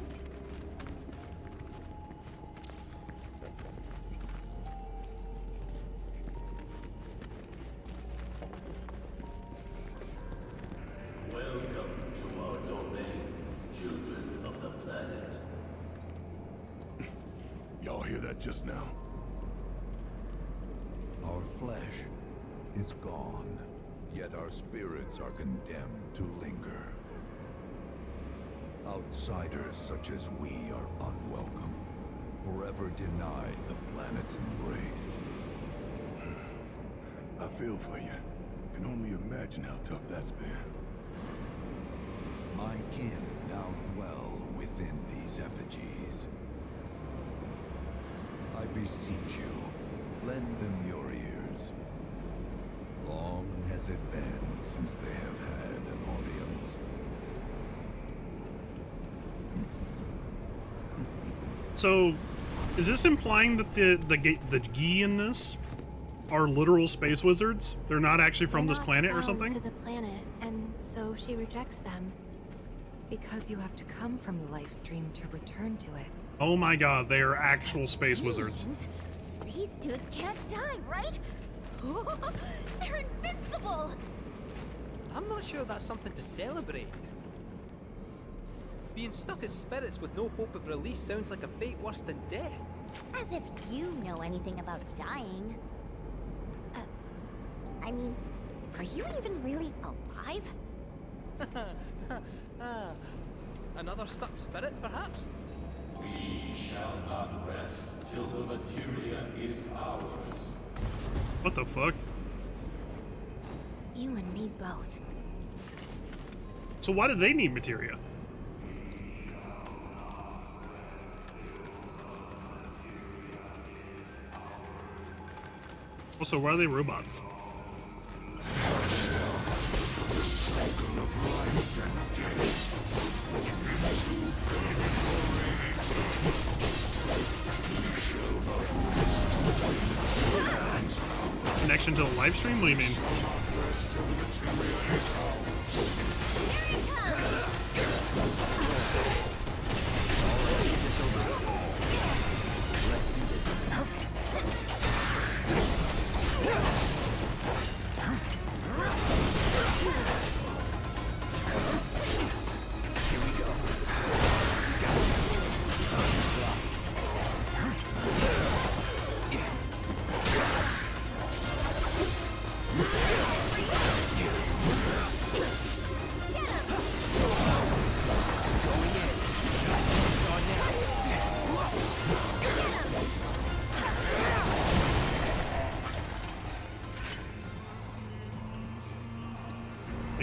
Welcome to our domain, children of the planet. Y'all hear that just now? Our flesh is gone, yet our spirits are condemned to linger. Outsiders such as we are unwelcome, forever denied the planet's embrace. I feel for you. Can only imagine how tough that's been. My kin now dwell within these effigies. I beseech you, lend them your ears. Long has it been since they have had an audience. So, is this implying that the Gi in this are literal space wizards? They're not actually from this planet or something? To the planet, and so she rejects them. Because you have to come from the life stream to return to it. Oh my god, they are actual space wizards. These dudes can't die, right? They're invincible! I'm not sure that's something to celebrate. Being stuck as spirits with no hope of release sounds like a fate worse than death. As if you know anything about dying. I mean, are you even really alive? Another stuck spirit, perhaps? We shall not rest till the materia is ours. What the fuck? You and me both. So why do they need materia? Also, why are they robots? Connection to the live stream? What do you mean?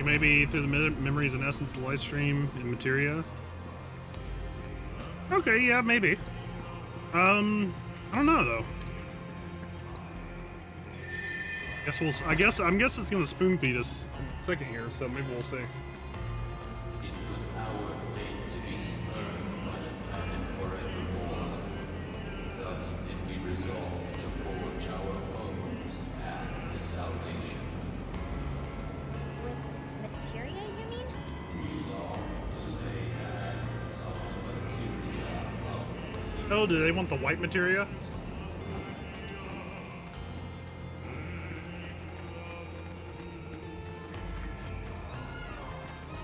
Maybe through the memories and essence of the live stream and materia. Okay, yeah, maybe. I don't know though. I guess it's gonna spoon feed us in a second here, so maybe we'll see. It was our fate to be spurned by the planet forevermore. Thus did we resolve to forge our own path to salvation. Materia, you mean? We long to lay hands on the materia of Oh, do they want the white materia?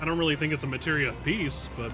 I don't really think it's a materia piece, but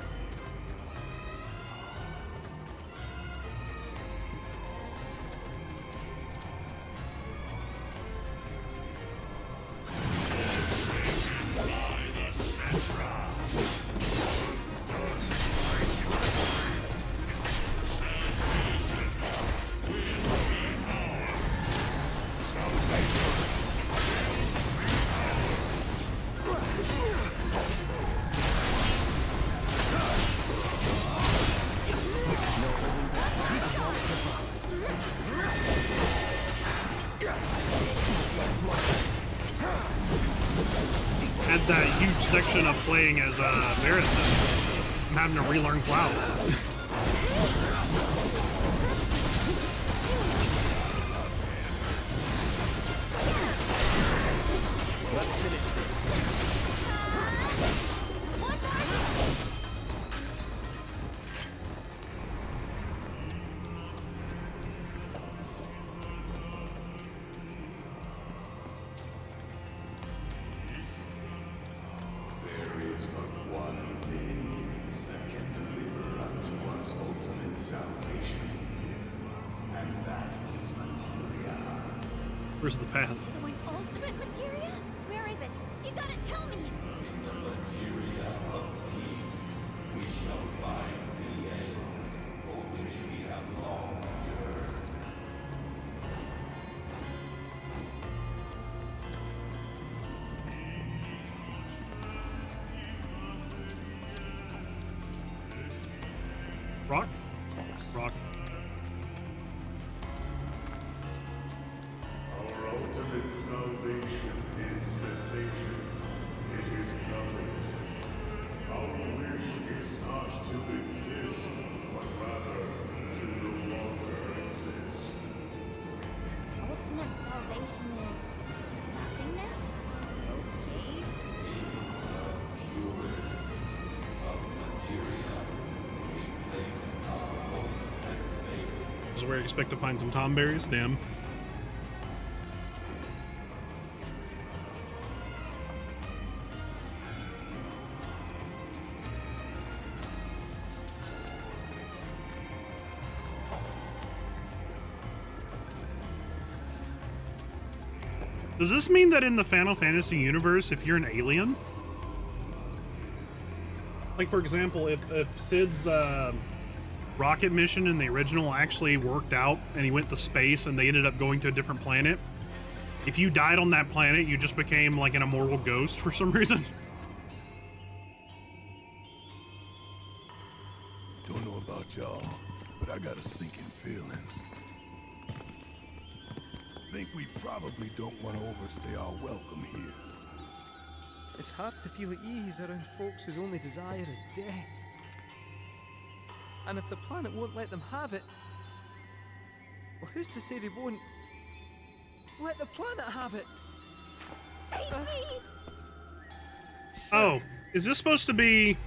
had that huge section of playing as Varith. I'm having to relearn Cloud. There is but one thing that can deliver unto us ultimate salvation, and that is materia. Where's the path? So an ultimate materia? Where is it? You gotta tell me! In the materia of peace, we shall find the end for which we have long yearned. Rock? Rock. Our ultimate salvation sensation. It is nothingness. Our wish is not to exist, but rather to no longer exist. Ultimate salvation is nothingness? Okay. Purest of materia, we place our hope and faith. This is where you expect to find some tomberries. Damn. Does this mean that in the Final Fantasy universe, if you're an alien, like for example, if Sid's rocket mission in the original actually worked out and he went to space and they ended up going to a different planet, if you died on that planet, you just became like an immortal ghost for some reason? Don't know about y'all, but I got a sinking feeling. Think we probably don't want to overstay our welcome here. It's hard to feel at ease around folks whose only desire is death. And if the planet won't let them have it, well, who's to say they won't let the planet have it? Save me! Oh, is this supposed to be...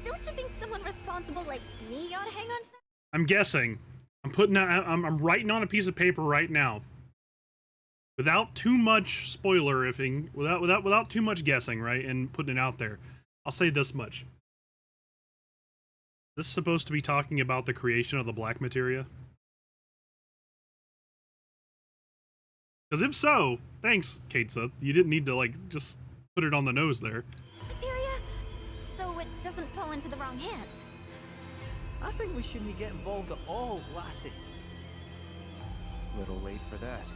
Don't you think someone responsible like me ought to hang on to them? I'm guessing. I'm writing on a piece of paper right now. Without too much spoiler-ifing, without too much guessing, right, and putting it out there, I'll say this much. This is supposed to be talking about the creation of the black materia? Because if so, thanks, Katesa. You didn't need to, like, just put it on the nose there. Materia? So it doesn't fall into the wrong hands. I think we shouldn't get involved at all, lassie. Little late for that.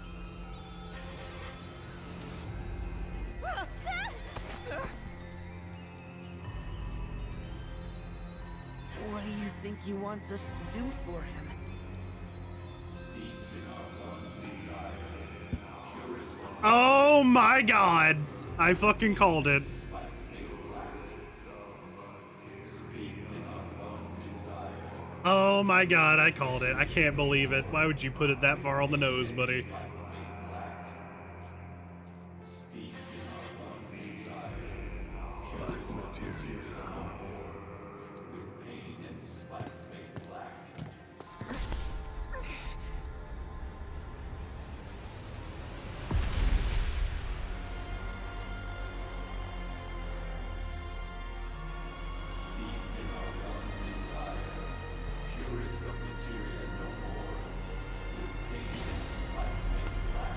What do you think he wants us to do for him? Steeped in our one desire, purest of Oh my god! I fucking called it. steeped in our one desire. Oh my god, I called it. I can't believe it. Why would you put it that far on the nose, buddy? Steeped in our one desire, Black materia, huh? with pain and spite made black. Steeped in our one desire, purest of materia no more, with pain and spite made black.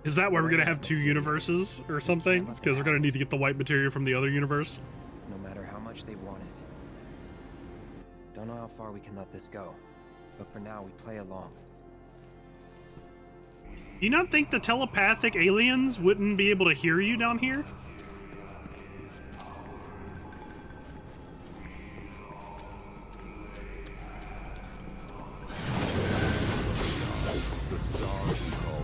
Is that why we're gonna have two universes or something? It's because we're gonna need to get the white materia from the other universe? No matter how much they want it. Don't know how far we can let this go, but for now we play along. Do you not think the telepathic aliens wouldn't be able to hear you down here? The stars we call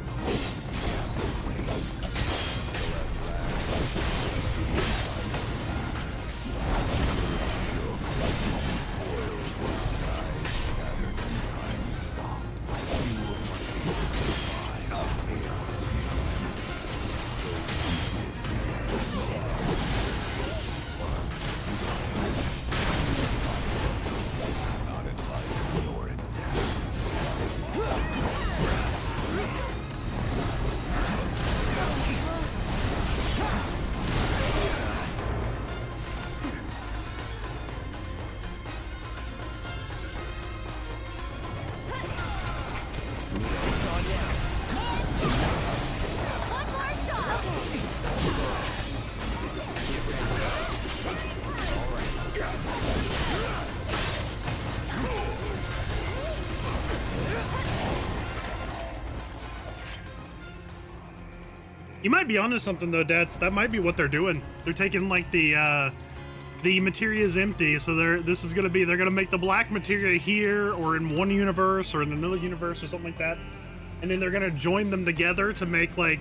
You might be onto something though, Dads. That might be what they're doing. They're taking like the the materia is empty, so they're gonna make the black materia here, or in one universe, or in another universe, or something like that, and then they're gonna join them together to make like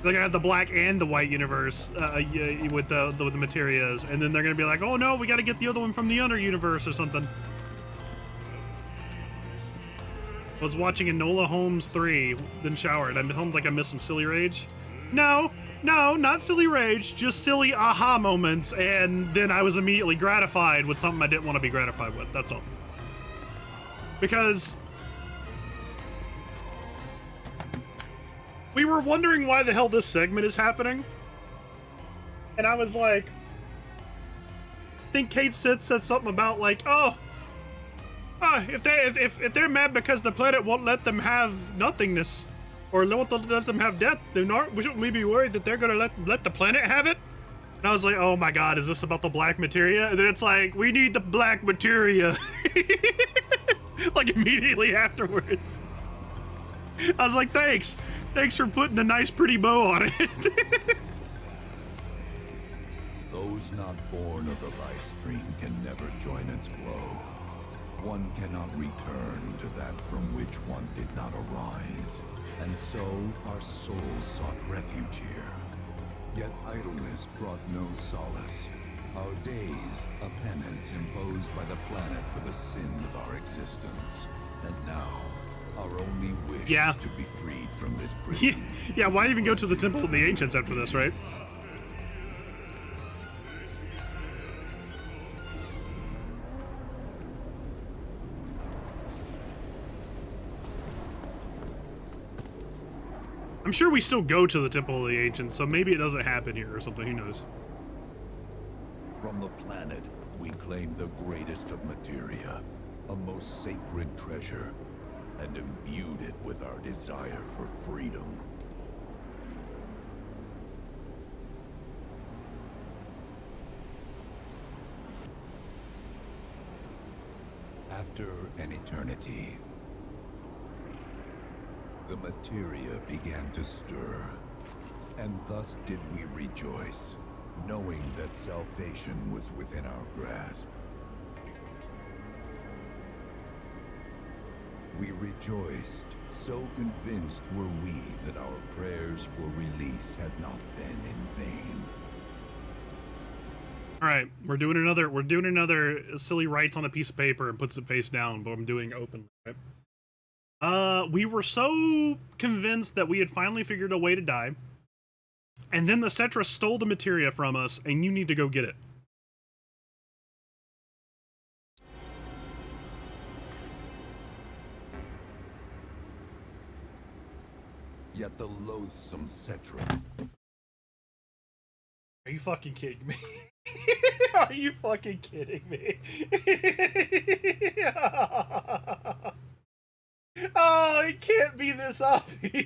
they're gonna have the black and the white universe with the materias, and then they're gonna be like, oh no, we got to get the other one from the other universe or something. I was watching Enola Holmes 3, then showered. I felt like I missed some silly rage. No, not silly rage, just silly aha moments, and then I was immediately gratified with something I didn't want to be gratified with, that's all. Because we were wondering why the hell this segment is happening, and I was like, I think Kate said something about like, if they're mad because the planet won't let them have nothingness, or won't let them have death, then shouldn't we be worried that they're gonna let the planet have it? And I was like, oh my god, is this about the black materia? And then it's like, we need the black materia. Like immediately afterwards. I was like, thanks for putting a nice pretty bow on it. Those not born of the life stream can never join its flow. One cannot return to that from which one did not arise. And so our souls sought refuge here. Yet idleness brought no solace. Our days a penance imposed by the planet for the sin of our existence. And now, our only wish is to be freed from this prison. Yeah, why even go to the Temple of the Ancients after this, right? I'm sure we still go to the Temple of the Ancients, so maybe it doesn't happen here or something, who knows. From the planet, we claim the greatest of materia, a most sacred treasure, and imbued it with our desire for freedom. After an eternity, the materia began to stir, and thus did we rejoice, knowing that salvation was within our grasp. We rejoiced, so convinced were we that our prayers for release had not been in vain. All right, we're doing another silly writes on a piece of paper and puts it face down, but I'm doing open. Right? We were so convinced that we had finally figured a way to die, and then the Cetra stole the materia from us, and you need to go get it. Yet the loathsome Cetra. Are you fucking kidding me? Are you fucking kidding me? Oh, it can't be this obvious.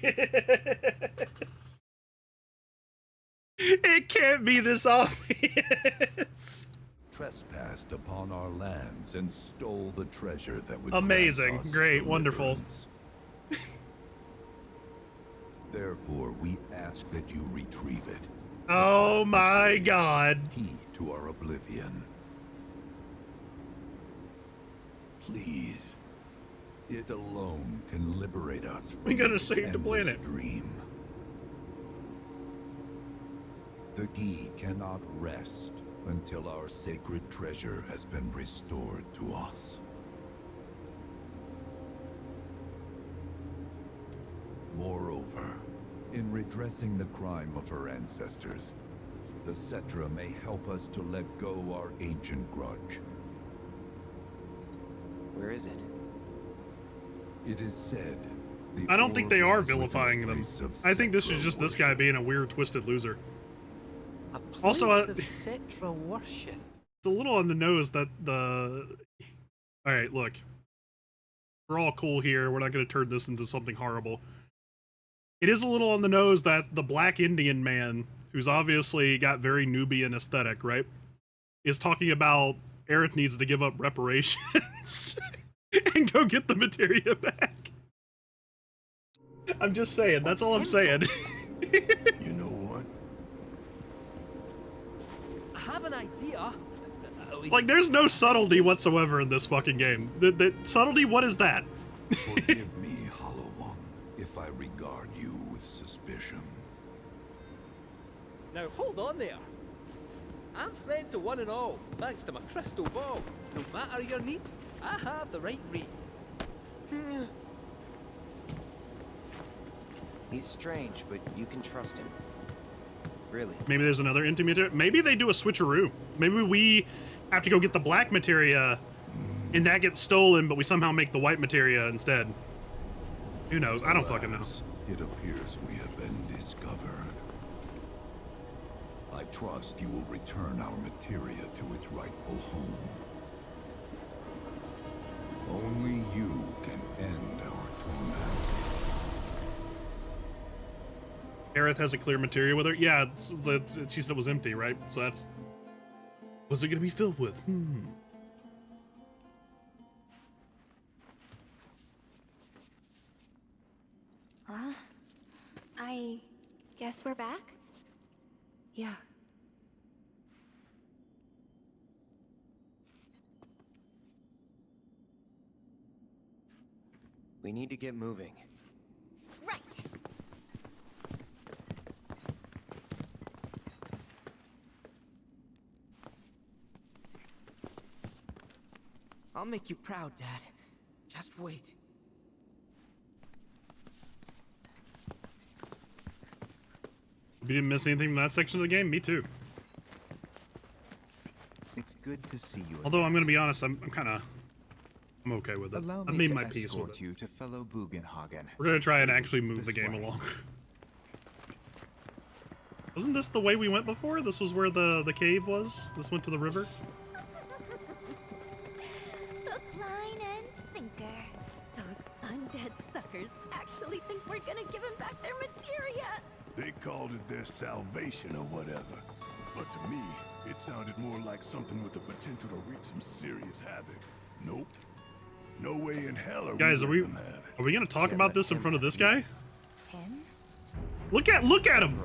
It can't be this obvious. Trespassed upon our lands and stole the treasure that would amazing, great, wonderful. Therefore, we ask that you retrieve it. Oh my god. Key to our oblivion. Please. It alone can liberate us from we gotta this save the planet. Dream. The key cannot rest until our sacred treasure has been restored to us. Moreover, in redressing the crime of her ancestors, the Cetra may help us to let go our ancient grudge. Where is it? It is said... I don't think they are vilifying them. I think this is just this guy being a weird, twisted loser. Also, Cetra worship. It's a little on the nose that the... Alright, look. We're all cool here. We're not going to turn this into something horrible. It is a little on the nose that the black Indian man, who's obviously got very Nubian aesthetic, right, is talking about Aerith needs to give up reparations and go get the materia back. I'm just saying, that's all I'm saying. You know what? I have an idea. Like, there's no subtlety whatsoever in this fucking game. The subtlety, what is that? Forgive me, Hollow One, if I regard you with suspicion. Now hold on there. I'm friend to one and all, thanks to my crystal ball. No matter your need, I have the right read. He's strange, but you can trust him. Really. Maybe there's another intimator. Maybe they do a switcheroo. Maybe we have to go get the black materia and that gets stolen, but we somehow make the white materia instead. Who knows? I don't fucking know. It appears we have been discovered. I trust you will return our materia to its rightful home. Only you can end our torment. Aerith has a clear materia with her. Yeah, she said it was empty, right? So that's... What's it gonna be filled with? I guess we're back? Yeah. We need to get moving. Right. I'll make you proud, Dad. Just wait. You didn't miss anything from that section of the game? Me too. It's good to see you. Although I'm gonna be honest, I'm okay with it. Allow I've me made to my peace with escort it. you to fellow Bugenhagen. We're gonna try and actually move the This game way. along. Wasn't this the way we went before? This was where the cave was? This went to the river? Hook, line, and sinker. Those undead suckers actually think we're gonna give them back their materia. They called it their salvation or whatever. But to me, it sounded more like something with the potential to wreak some serious havoc. Nope. No way in hell are Guys, we letting them have it. are we gonna talk about this in front of this guy? Him? Look at him!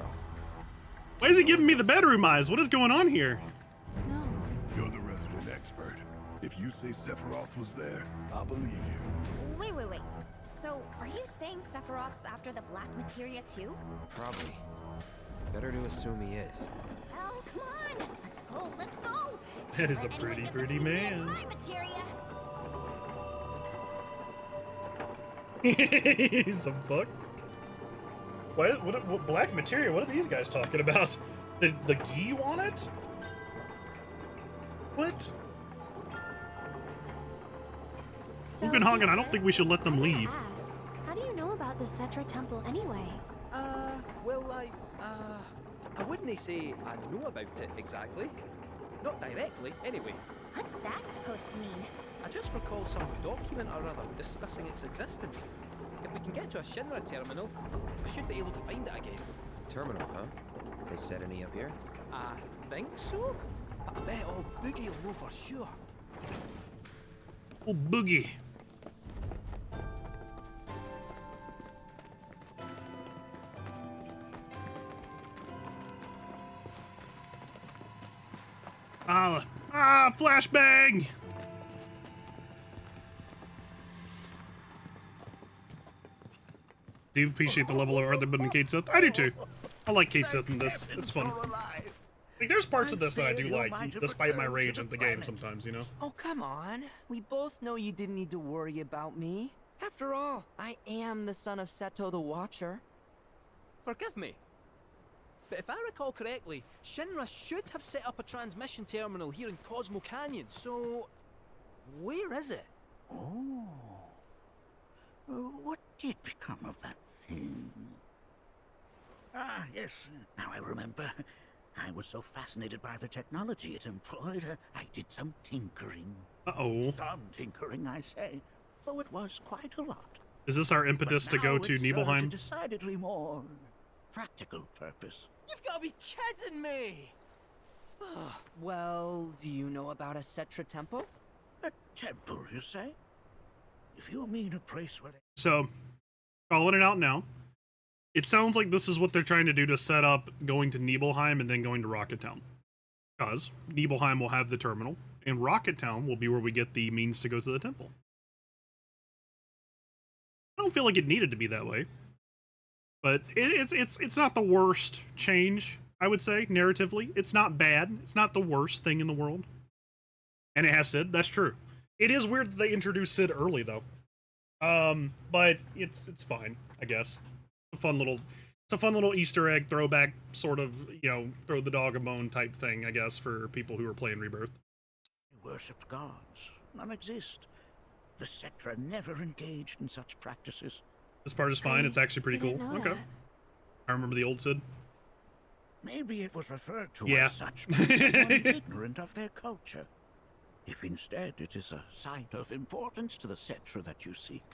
Why is he giving me the bedroom eyes? What is going on here? You're the resident expert. If you say Sephiroth was there, I'll believe you. Wait. So, are you saying Sephiroth's after the black materia too? Probably. Better to assume he is. Well, come on. Let's go. That is a Anyone pretty, get pretty materia man. and my materia? He's a fuck. What black materia? What are these guys talking about? The gi on it? What? So, Bugenhagen, I don't think we should let them leave. How do you know about the Cetra Temple anyway? Well, I wouldn't say I know about it exactly. Not directly, anyway. What's that supposed to mean? I just recall some document or other discussing its existence. If we can get to a Shinra terminal, I should be able to find it again. Terminal, huh? They set any up here? I think so? But I bet old Boogie will know for sure. Oh, Boogie. Flashbang! Do you appreciate the level of art they've put in Kate Sith? I do too. I like Kate Sith in this. It's fun. Like, there's parts of this that I do like, despite my rage at the game sometimes, you know? Oh, come on. We both know you didn't need to worry about me. After all, I am the son of Seto the Watcher. Forgive me. But if I recall correctly, Shinra should have set up a transmission terminal here in Cosmo Canyon, so... where is it? Oh. What did become of that thing? Ah, yes, now I remember. I was so fascinated by the technology it employed, I did some tinkering. Uh-oh. Some tinkering, I say, though it was quite a lot. Is this our impetus to go to Now it serves a Nibelheim? decidedly more practical purpose. You've got to be kidding me! Well, do you know about a Cetra temple? A temple, you say? If you mean a place where they... So, calling it out now. It sounds like this is what they're trying to do to set up going to Nibelheim and then going to Rocket Town. Because Nibelheim will have the terminal. and Rocket Town will be where we get the means to go to the temple. I don't feel like it needed to be that way, but it's not the worst change, I would say, narratively. It's not bad. It's not the worst thing in the world. And it has Sid, that's true. It is weird that they introduced Sid early, though. But it's fine, I guess. It's a fun little Easter egg throwback, sort of, you know, throw the dog a bone type thing, I guess, for people who are playing Rebirth. Worshipped gods. None exist. The Cetra never engaged in such practices. This part is fine. It's actually pretty cool. Okay. I remember the old Sid. Maybe it was referred to Yeah. as such by someone ignorant of their culture. If instead it is a site of importance to the Cetra that you seek,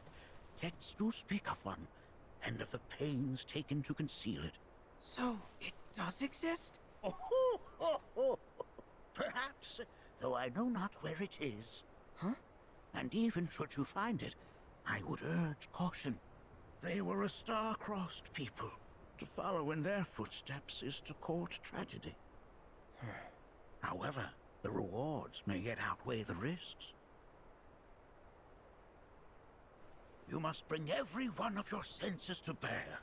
texts do speak of one, and of the pains taken to conceal it. So, it does exist? Oh, perhaps, though I know not where it is. Huh? And even should you find it, I would urge caution. They were a star-crossed people. To follow in their footsteps is to court tragedy. However, the rewards may yet outweigh the risks. You must bring every one of your senses to bear.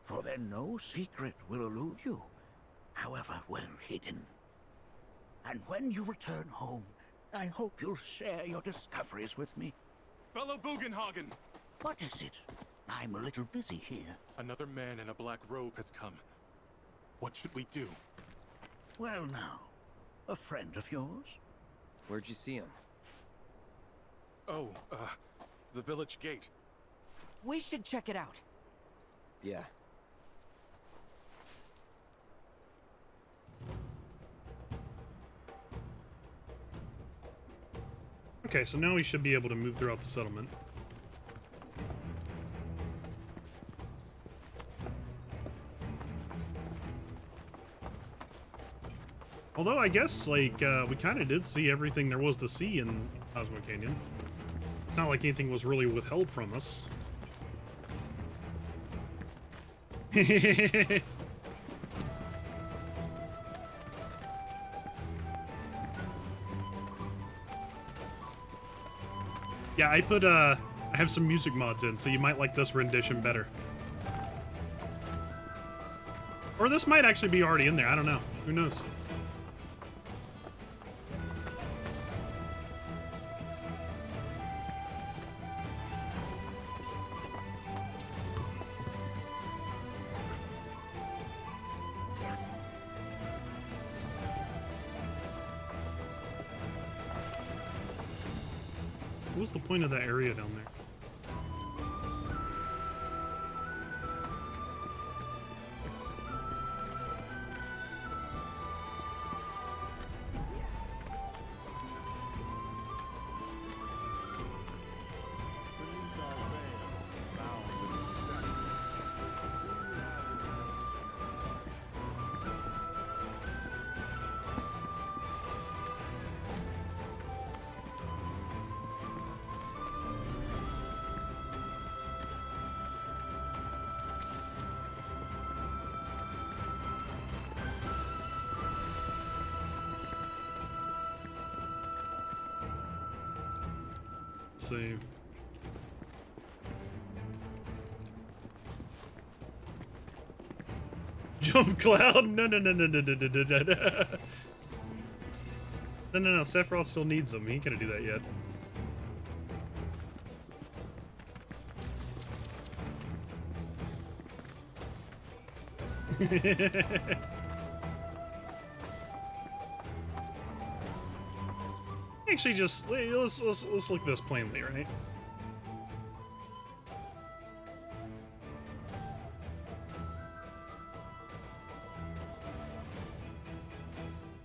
For then no secret will elude you, however well hidden. And when you return home, I hope you'll share your discoveries with me. Fellow Bugenhagen! What is it? I'm a little busy here. Another man in a black robe has come. What should we do? Well now, a friend of yours? Where'd you see him? Oh, the village gate. We should check it out. Yeah. Okay, so now we should be able to move throughout the settlement. Although I guess, like, we kind of did see everything there was to see in Cosmo Canyon. It's not like anything was really withheld from us. Yeah, I have some music mods in, so you might like this rendition better. Or this might actually be already in there, I don't know. Who knows? What was the point of that area down there? See. Jump cloud? No. No. Sephiroth still needs them. He ain't gonna do that yet. Actually, just let's look at this plainly, right?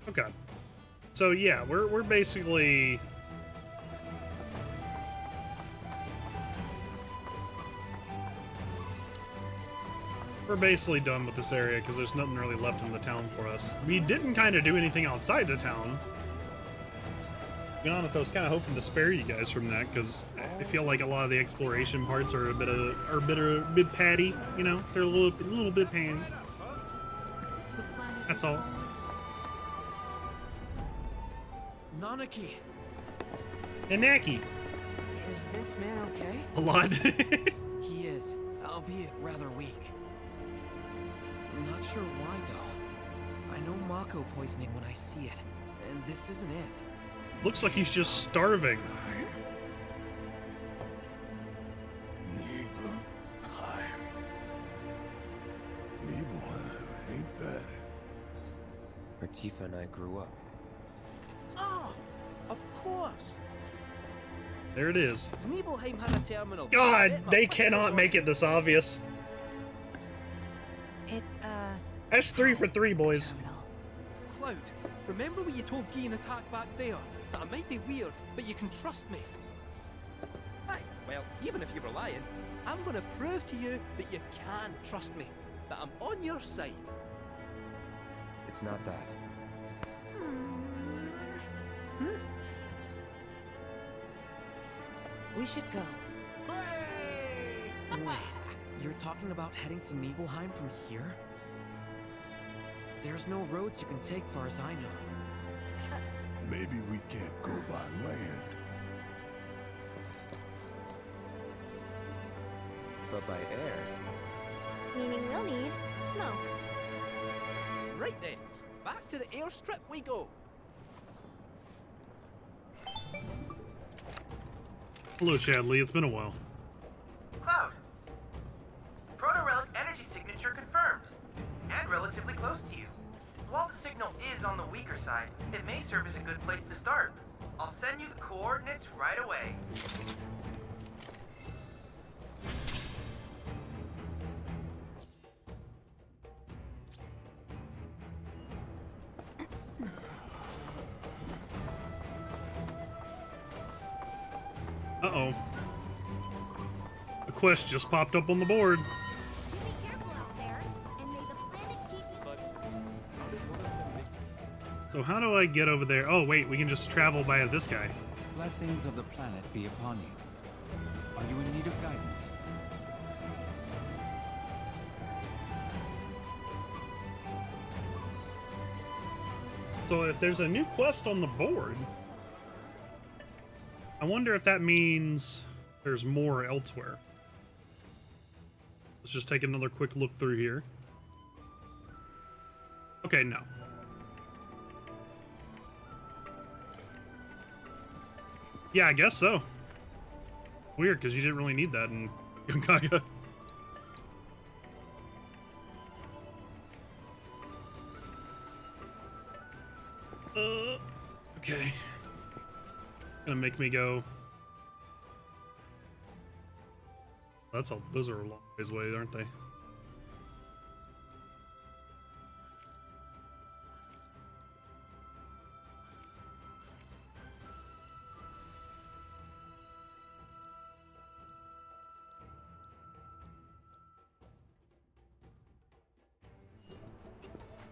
Okay. So yeah, we're basically done with this area because there's nothing really left in the town for us. We didn't kind of do anything outside the town. To be honest, I was kind of hoping to spare you guys from that because I feel like a lot of the exploration parts are a bit patty, you know. They're a little bit panty. Nanaki! Nanaki! Is this man okay? A lot. He is, albeit rather weak. I'm not sure why, though. I know Mako poisoning when I see it, and this isn't it. Looks like he's just starving. Nibelheim, ain't that? Where Tifa and I grew up. Ah, of course. There it is. Nibelheim had a terminal. God, they cannot make it this obvious. That's 3 for 3, boys. Cloud, remember what you told Guy in Attack back there? That I might be weird, but you can trust me. Aye, well, even if you were lying, I'm gonna prove to you that you can trust me. That I'm on your side. It's not that. We should go. Wait, you're talking about heading to Nibelheim from here? There's no roads you can take far as I know. Maybe we can't go by land. But by air. Meaning we'll need smoke. Right then, back to the airstrip we go. Hello, Chadley. It's been a while. Cloud. Proto-relic energy signature confirmed. And relatively close to you. While the signal is on the weaker side, it may serve as a good place to start. I'll send you the coordinates right away. Uh-oh. A quest just popped up on the board. So how do I get over there? Oh, wait, we can just travel by this guy. Blessings of the planet be upon you. Are you in need of guidance? So if there's a new quest on the board, I wonder if that means there's more elsewhere. Let's just take another quick look through here. Okay, no. Yeah, I guess so. Weird, because you didn't really need that in Gongaga. Okay. Gonna make me go. That's all. Those are a long ways away, aren't they?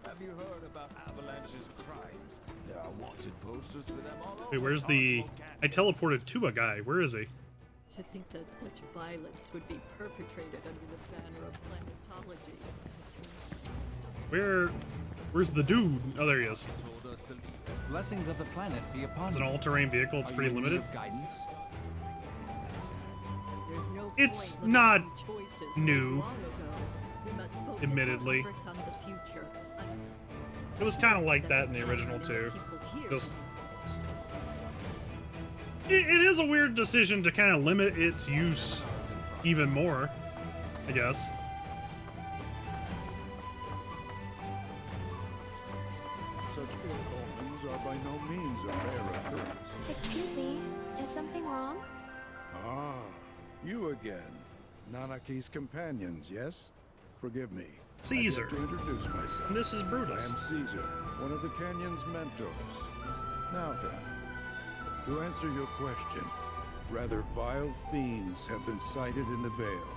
Have you heard about Avalanche's crimes? There are wanted posters for them all over. Wait, where's the... I teleported to a guy. Where is he? To think that such violence would be perpetrated under the banner of planetology. Where's the dude? Oh, there he is. Blessings of the planet be upon It's an you. all-terrain vehicle. It's Are pretty you in need limited. of guidance? There's no It's point not limiting choices new, long ago. We must focus admittedly. our efforts on the future. It was kind of like that in the original too. Just it is a weird decision to kind of limit its use even more, I guess. Such ill omens are by no means a rare occurrence. Excuse me, is something wrong? Ah, you again. Nanaki's companions, yes? Forgive me. Caesar. I'd like to introduce myself. And this is Brutus. I am Caesar, one of the Canyon's mentors. Now then, to answer your question, rather vile fiends have been sighted in the Vale.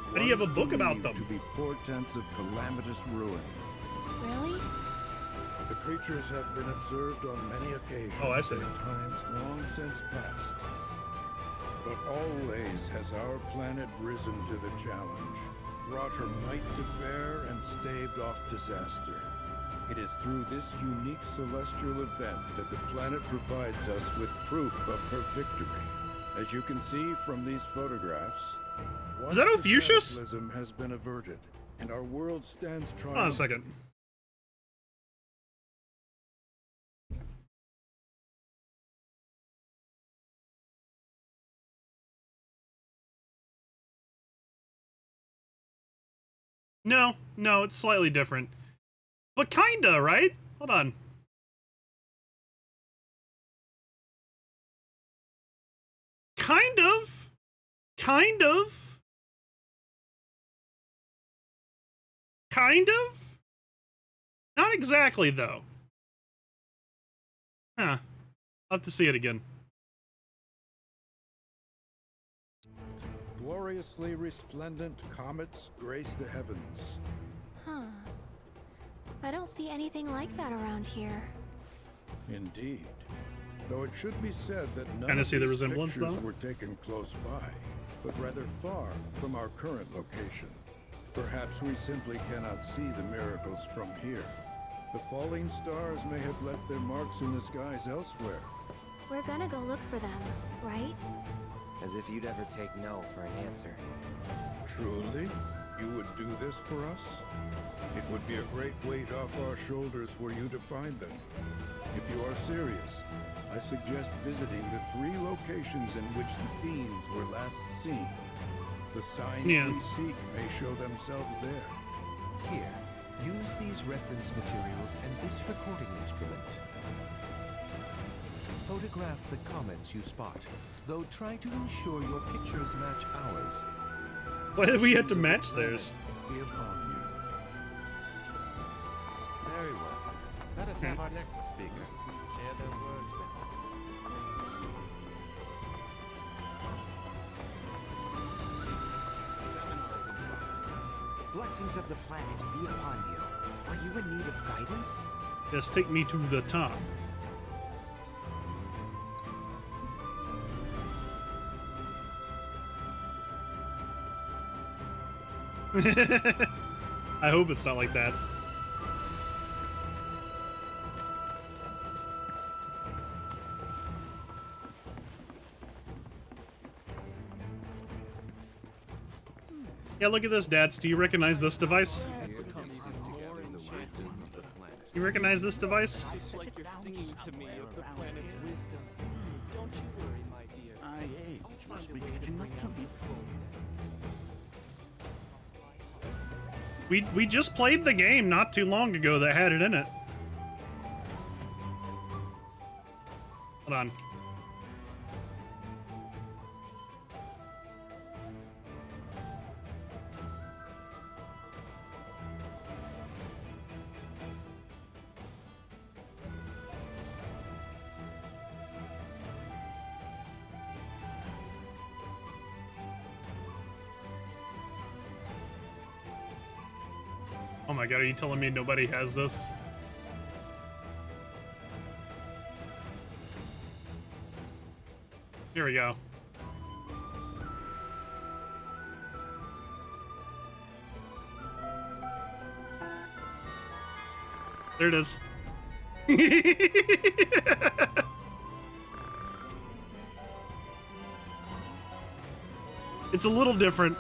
How do you have a book about Believed them? To be portents of calamitous ruin. Really? The creatures have been observed on many occasions Oh, I see. in times long since past. But always has our planet risen to the challenge, brought her might to bear, and staved off disaster. It is through this unique celestial event that the planet provides us with proof of her victory. As you can see from these photographs, Is that Ophiuchus? cataclysm has been averted, and our world stands Hold on a triumphant. second. No, it's slightly different. But kinda, right? Hold on. Kind of. Kind of. Kind of? Not exactly, though. Huh. I'll have to see it again. Gloriously resplendent comets grace the heavens. Huh. I don't see anything like that around here. Indeed. Though it should be said that none Kinda of see the these resemblance, pictures though. were taken close by, but rather far from our current location. Perhaps we simply cannot see the miracles from here. The falling stars may have left their marks in the skies elsewhere. We're gonna go look for them, right? As if you'd ever take no for an answer. Truly? You would do this for us? It would be a great weight off our shoulders were you to find them. If you are serious, I suggest visiting the 3 locations in which the fiends were last seen. The signs we seek may show themselves there. Here, use these reference materials and this recording instrument. Photograph the comets you spot, though try to ensure your pictures match ours. Why did we have to match theirs? Be upon you. Very well. Let us have our next speaker share their words with us. Seminars in progress. Blessings of the planet be upon you. Are you in need of guidance? Just take me to the top. I hope it's not like that. Yeah, look at this, Dads. Do you recognize this device? You recognize this device? It's like you're singing to me of the planet's wisdom. Don't you worry, my dear. My age must be catching up to me. We just played the game not too long ago that had it in it. Hold on. Oh my god, are you telling me nobody has this? Here we go. There it is. It's a little different.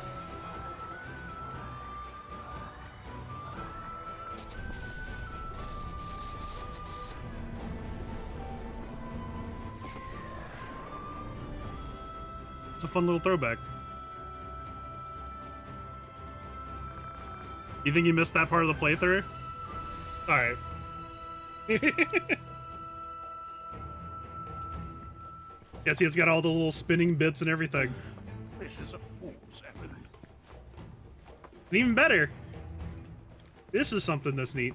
It's a fun little throwback. You think you missed that part of the playthrough? Alright. Yeah, see, it's got all the little spinning bits and everything. This is a fool's errand. And even better, this is something that's neat.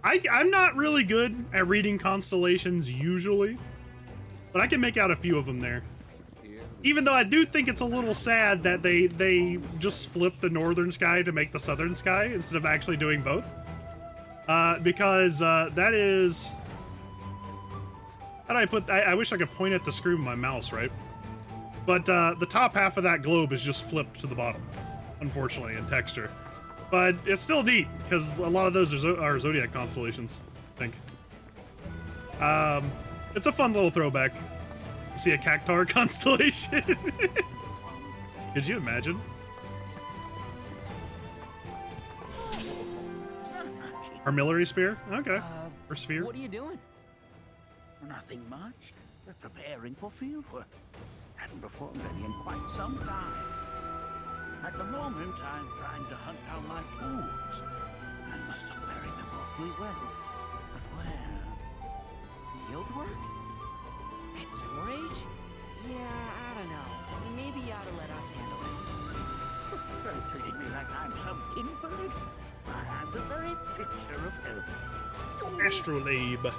I'm not really good at reading constellations usually, but I can make out a few of them there. Even though I do think it's a little sad that they just flipped the northern sky to make the southern sky instead of actually doing both. Because that is... How do I put... I wish I could point at the screen with my mouse, right? But the top half of that globe is just flipped to the bottom, unfortunately, in texture. But it's still neat, because a lot of those are zodiac constellations. think. It's a fun little throwback. You see a cactar constellation. Could you imagine? Armillary spear? Okay. Or sphere. What are you doing? Nothing much. We're preparing for field work. Haven't performed any in quite some time. At the moment, I'm trying to hunt down my tools. I must have buried them awfully well. But where? Field work? At your age? Yeah, I don't know. Maybe you ought to let us handle it. They're treating me like I'm some invalid. I'm the very picture of health. Astrolabe.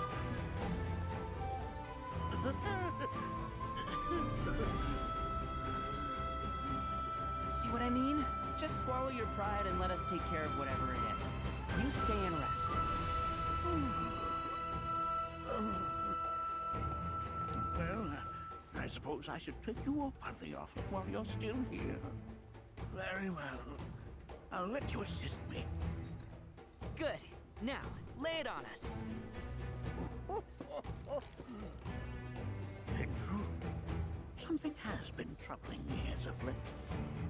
See what I mean? Just swallow your pride and let us take care of whatever it is. You stay and rest. Well, I suppose I should take you up on the offer while you're still here. Very well. I'll let you assist me. Good. Now, lay it on us. In truth, something has been troubling me as of late.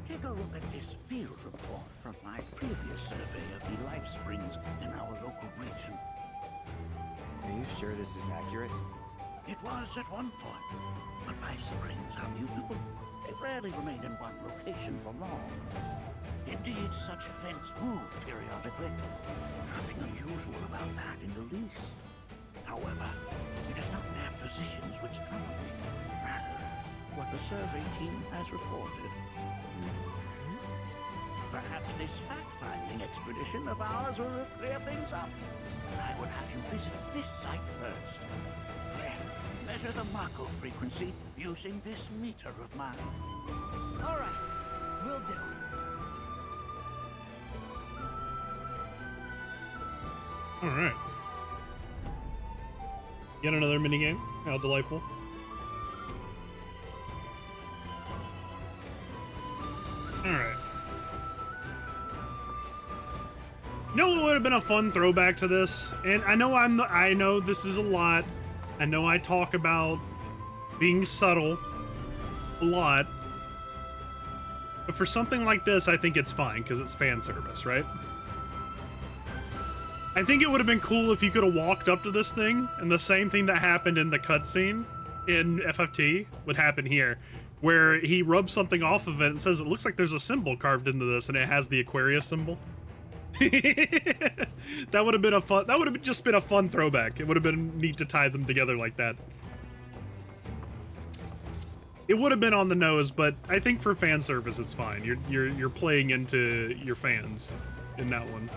Take a look at this field report from my previous survey of the life springs in our local region. Are you sure this is accurate? It was at one point, but life springs are mutable. They rarely remain in one location for long. Indeed, such events move periodically. Nothing unusual about that in the least. However, it is not their positions which trouble me. Rather, what the survey team has reported. Perhaps this fact-finding expedition of ours will clear things up. I would have you visit this site first. There, measure the Mako frequency using this meter of mine. All right, will do. All right. Yet another minigame. How delightful. All right. You know what would have been a fun throwback to this? And I know this is a lot. I know I talk about being subtle a lot. But for something like this, I think it's fine because it's fan service, right? I think it would have been cool if you could have walked up to this thing and the same thing that happened in the cutscene in FFT would happen here, where he rubs something off of it and says it looks like there's a symbol carved into this and it has the Aquarius symbol. That would have been just been a fun throwback. It would have been neat to tie them together like that. It would have been on the nose, but I think for fan service it's fine. You're playing into your fans in that one.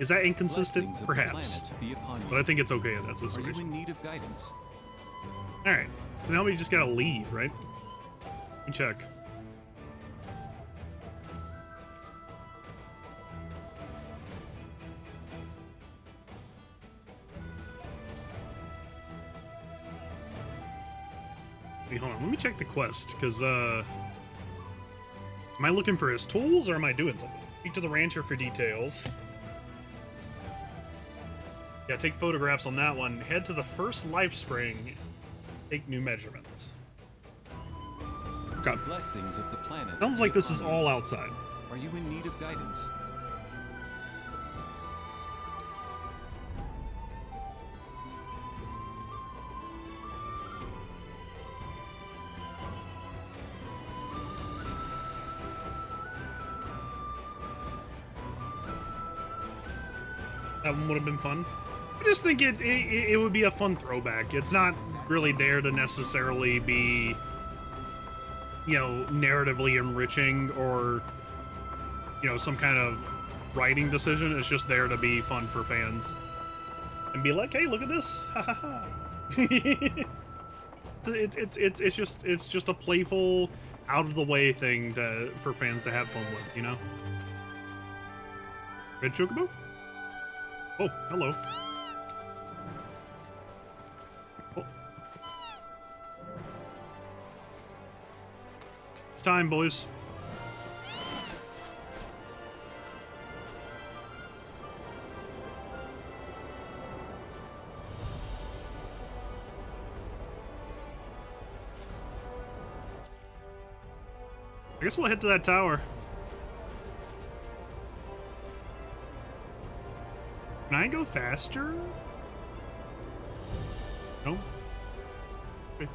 Is that inconsistent? Perhaps. But I think it's okay in that situation. Are you in need of guidance? Alright. So now we just gotta leave, right? Let me check. Wait, hold on. Let me check the quest, because, am I looking for his tools, or am I doing something? Speak to the rancher for details. Yeah, take photographs on that one. Head to the first life spring. Take new measurements. Okay. Blessings of the planet. Sounds like this is all outside. Are you in need of guidance? That one would have been fun. I just think it would be a fun throwback. It's not really there to necessarily be, you know, narratively enriching or, you know, some kind of writing decision. It's just there to be fun for fans and be like, hey, look at this. Ha ha ha. It's just a playful, out of the way thing for fans to have fun with, you know? Red Chocobo? Oh, hello. Oh. It's time, boys. guess we'll head to that tower. Can I go faster? No. Okay.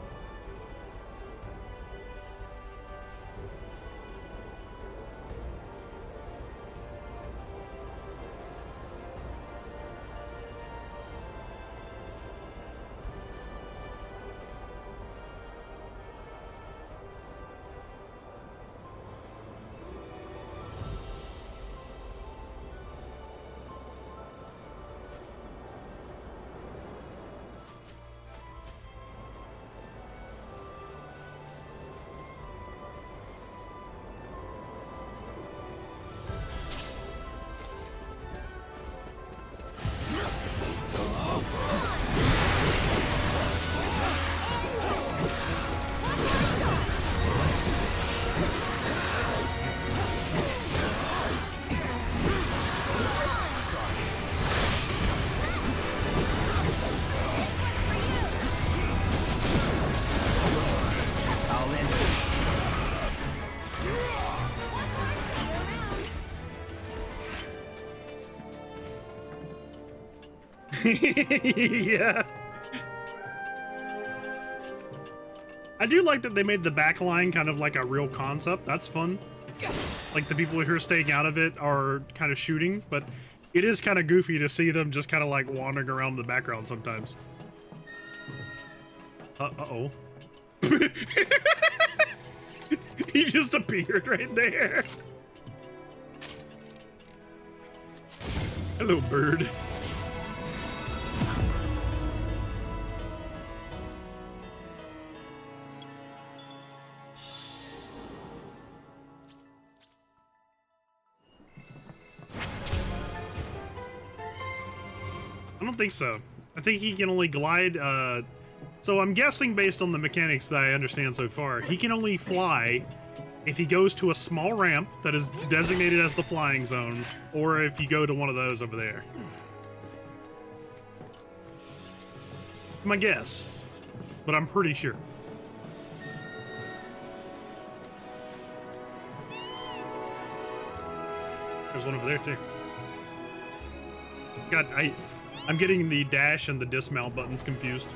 Yeah. I do like that they made the back line kind of like a real concept. That's fun. Like the people who are staying out of it are kind of shooting, but it is kind of goofy to see them just kind of like wandering around the background sometimes. Uh-oh. He just appeared right there. Hello, bird. I don't think so. I think he can only glide, so I'm guessing based on the mechanics that I understand so far, he can only fly if he goes to a small ramp that is designated as the flying zone, or if you go to one of those over there. My guess, but I'm pretty sure. There's one over there too. God, I'm getting the dash and the dismount buttons confused.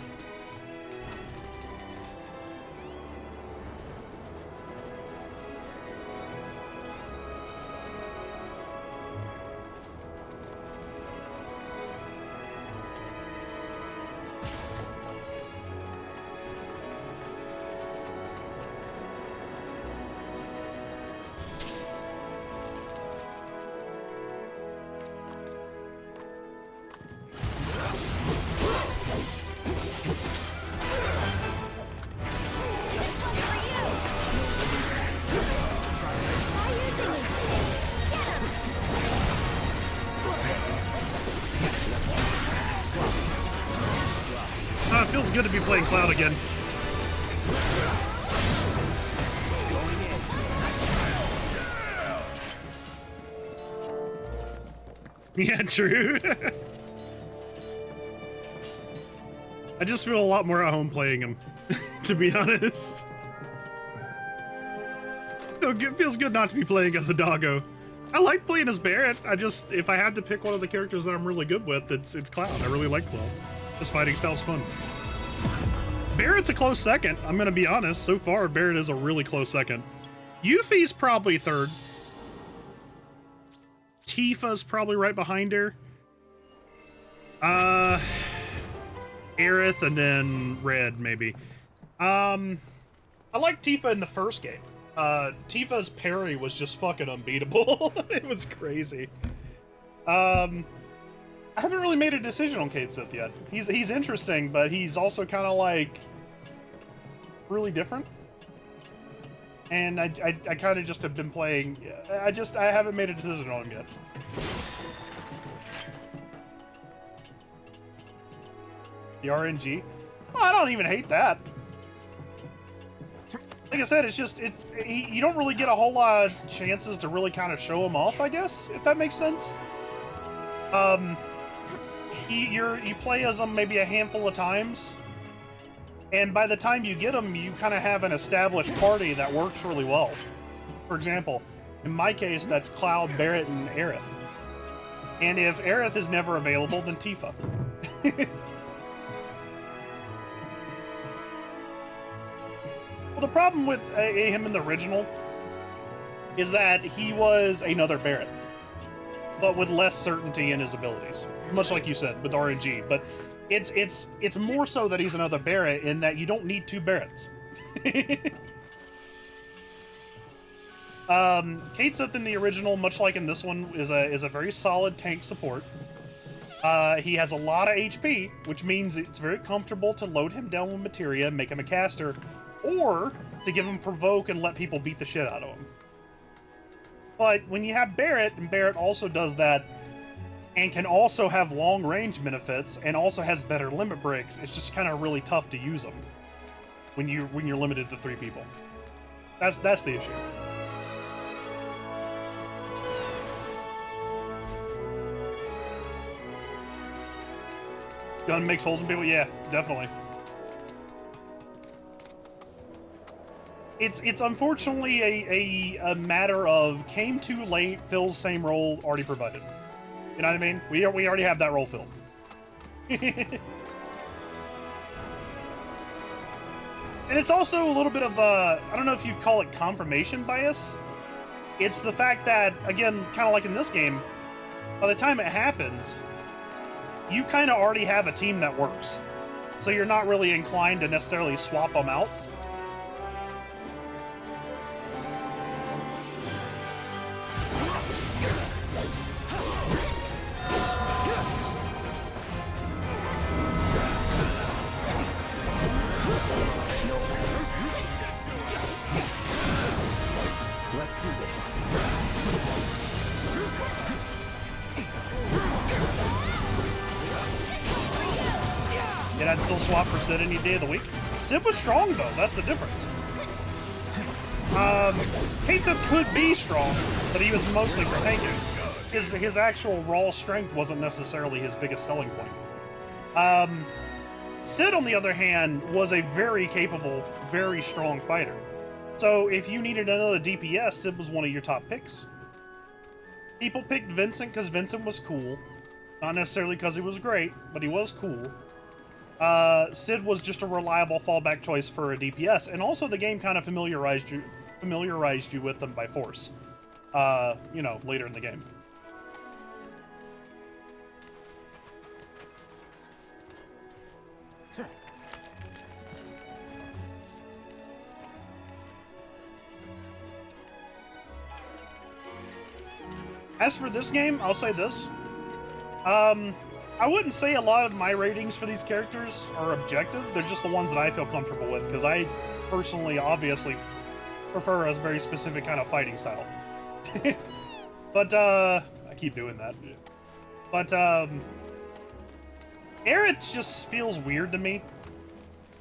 It feels good to be playing Cloud again. Yeah, true. I just feel a lot more at home playing him, to be honest. It feels good not to be playing as a doggo. I like playing as Barret. If I had to pick one of the characters that I'm really good with, it's Cloud. I really like Cloud. This fighting style's fun. Barrett's a close second, I'm gonna be honest. So far, Barret is a really close second. Yuffie's probably third. Tifa's probably right behind her. Aerith and then Red, maybe. I like Tifa in the first game. Tifa's parry was just fucking unbeatable. It was crazy. I haven't really made a decision on Cait Sith yet. He's interesting, but he's also kind of like really different. And I kind of just have been playing. I haven't made a decision on him yet. The RNG? Well, I don't even hate that. Like I said, you don't really get a whole lot of chances to really kind of show him off, I guess, if that makes sense. You play as them maybe a handful of times, and by the time you get them, you kind of have an established party that works really well. For example, in my case, that's Cloud, Barret, and Aerith. And if Aerith is never available, then Tifa. Well, the problem with him in the original is that he was another Barret, but with less certainty in his abilities. Much like you said, with RNG. But it's more so that he's another Barret in that you don't need two Barrets. Kate Sith in the original, much like in this one, is a very solid tank support. He has a lot of HP, which means it's very comfortable to load him down with materia and make him a caster, or to give him provoke and let people beat the shit out of him. But when you have Barret, and Barret also does that, and can also have long range benefits, and also has better limit breaks, it's just kind of really tough to use them when you're limited to 3 people. That's the issue. Gun makes holes in people? Yeah, definitely. It's unfortunately a matter of came too late, fills same role already provided. You know what I mean? We already have that role filled. And it's also a little bit of I don't know if you'd call it confirmation bias. It's the fact that, again, kind of like in this game, by the time it happens, you kind of already have a team that works. So you're not really inclined to necessarily swap them out. Let's do this. And I'd still swap for Sid any day of the week. Sid was strong though, that's the difference. Kate Sith could be strong, but he was mostly for tanking. His actual raw strength wasn't necessarily his biggest selling point. Sid, on the other hand, was a very capable, very strong fighter. So if you needed another DPS, Sid was one of your top picks. People picked Vincent because Vincent was cool. Not necessarily because he was great, but he was cool. Sid was just a reliable fallback choice for a DPS, and also the game kind of familiarized you with them by force. You know, later in the game. As for this game, I'll say this. I wouldn't say a lot of my ratings for these characters are objective. They're just the ones that I feel comfortable with, because I personally, obviously, prefer a very specific kind of fighting style. But, I keep doing that. But, Aerith just feels weird to me.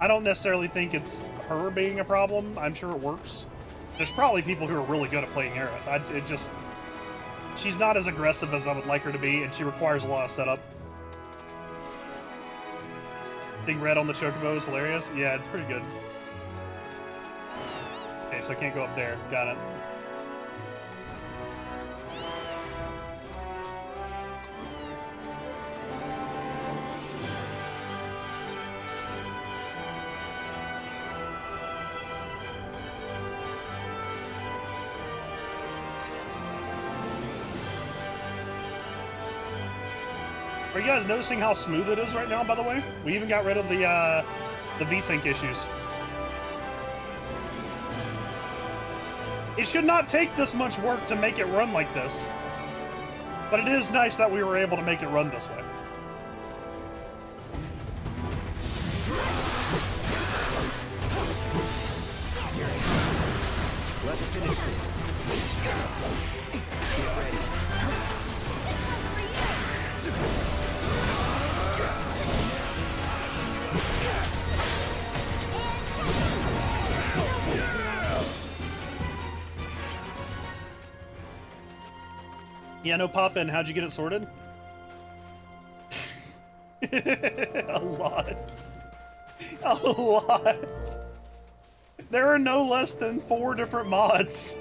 I don't necessarily think it's her being a problem. I'm sure it works. There's probably people who are really good at playing Aerith. She's not as aggressive as I would like her to be, and she requires a lot of setup. Being red on the chocobo is hilarious. Yeah, it's pretty good. Okay, so I can't go up there. Got it. Are you guys noticing how smooth it is right now, by the way? We even got rid of the VSync issues. It should not take this much work to make it run like this. But it is nice that we were able to make it run this way. Let's finish this. Get ready. Yeah, no pop-in. How'd you get it sorted? A lot. A lot. There are no less than 4 different mods.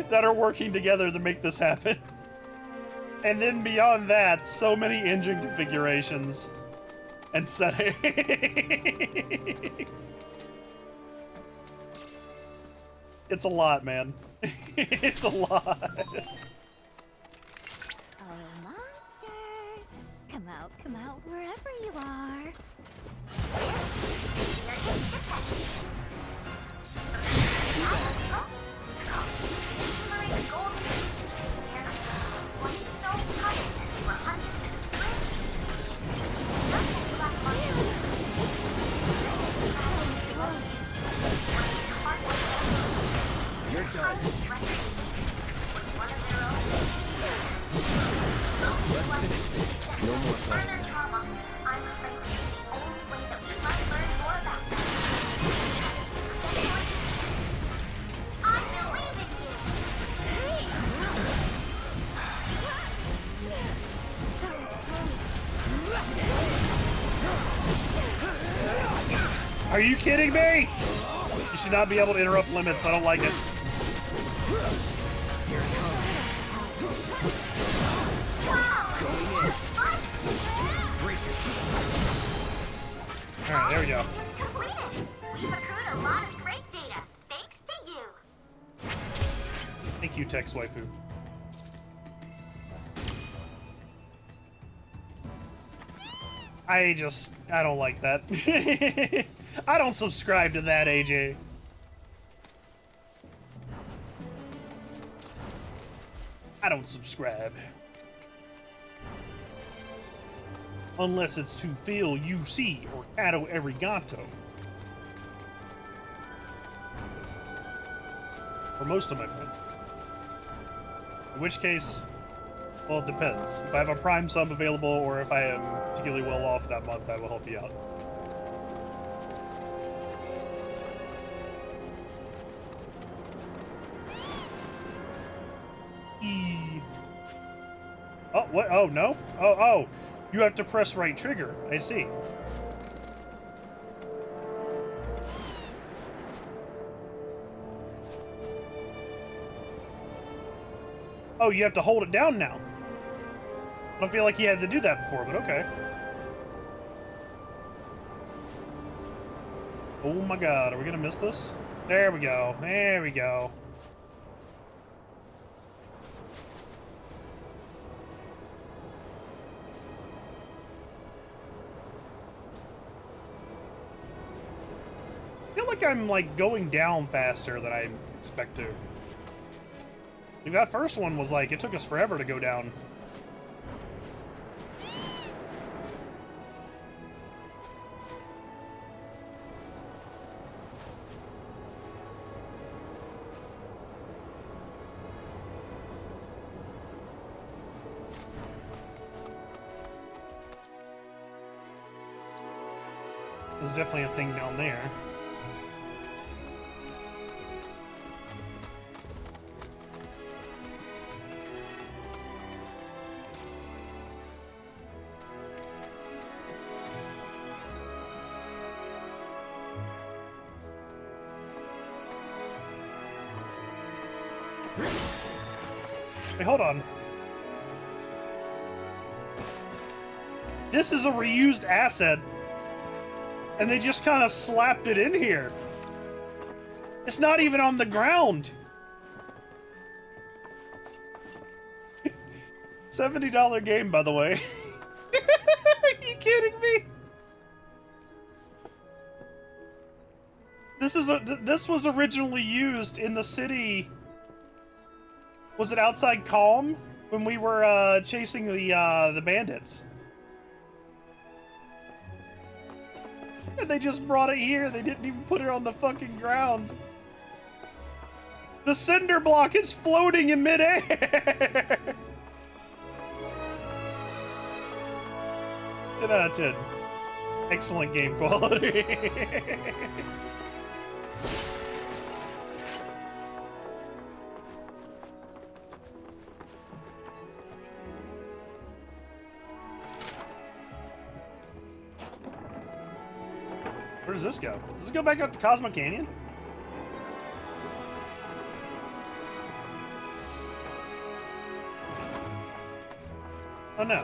that are working together to make this happen. And then beyond that, so many engine configurations and settings. It's a lot, man. It's a lot. Oh, monsters! Come out, wherever you are. You're done. Let's finish this. No more talking. I'm afraid this is the only way that we might learn more about them. I believe in you! Are you kidding me? You should not be able to interrupt limits. I don't like it. Alright, there we go. We've accrued a lot of great data, thanks to you. Thank you, Tex Waifu. I don't like that. I don't subscribe to that, AJ. I don't subscribe. Unless it's to fill UC or Kato Arigato. For most of my friends. In which case, well, it depends. If I have a Prime sub available or if I am particularly well off that month, I will help you out. Oh, what? Oh, no? Oh. You have to press right trigger. I see. Oh, you have to hold it down now. I don't feel like you had to do that before, but okay. Oh my god, are we gonna miss this? There we go. There we go. I feel like I'm like going down faster than I expect to. Like, that first one was like, it took us forever to go down. There's definitely a thing down there. Hey, hold on. This is a reused asset, and they just kind of slapped it in here. It's not even on the ground. $70 game, by the way. Are you kidding me? This was originally used in the city. Was it outside Calm when we were chasing the bandits? And they just brought it here. They didn't even put it on the fucking ground. The cinder block is floating in midair. 10 out of 10. Excellent game quality. Where does this go? Does this go back up to Cosmo Canyon? Oh no.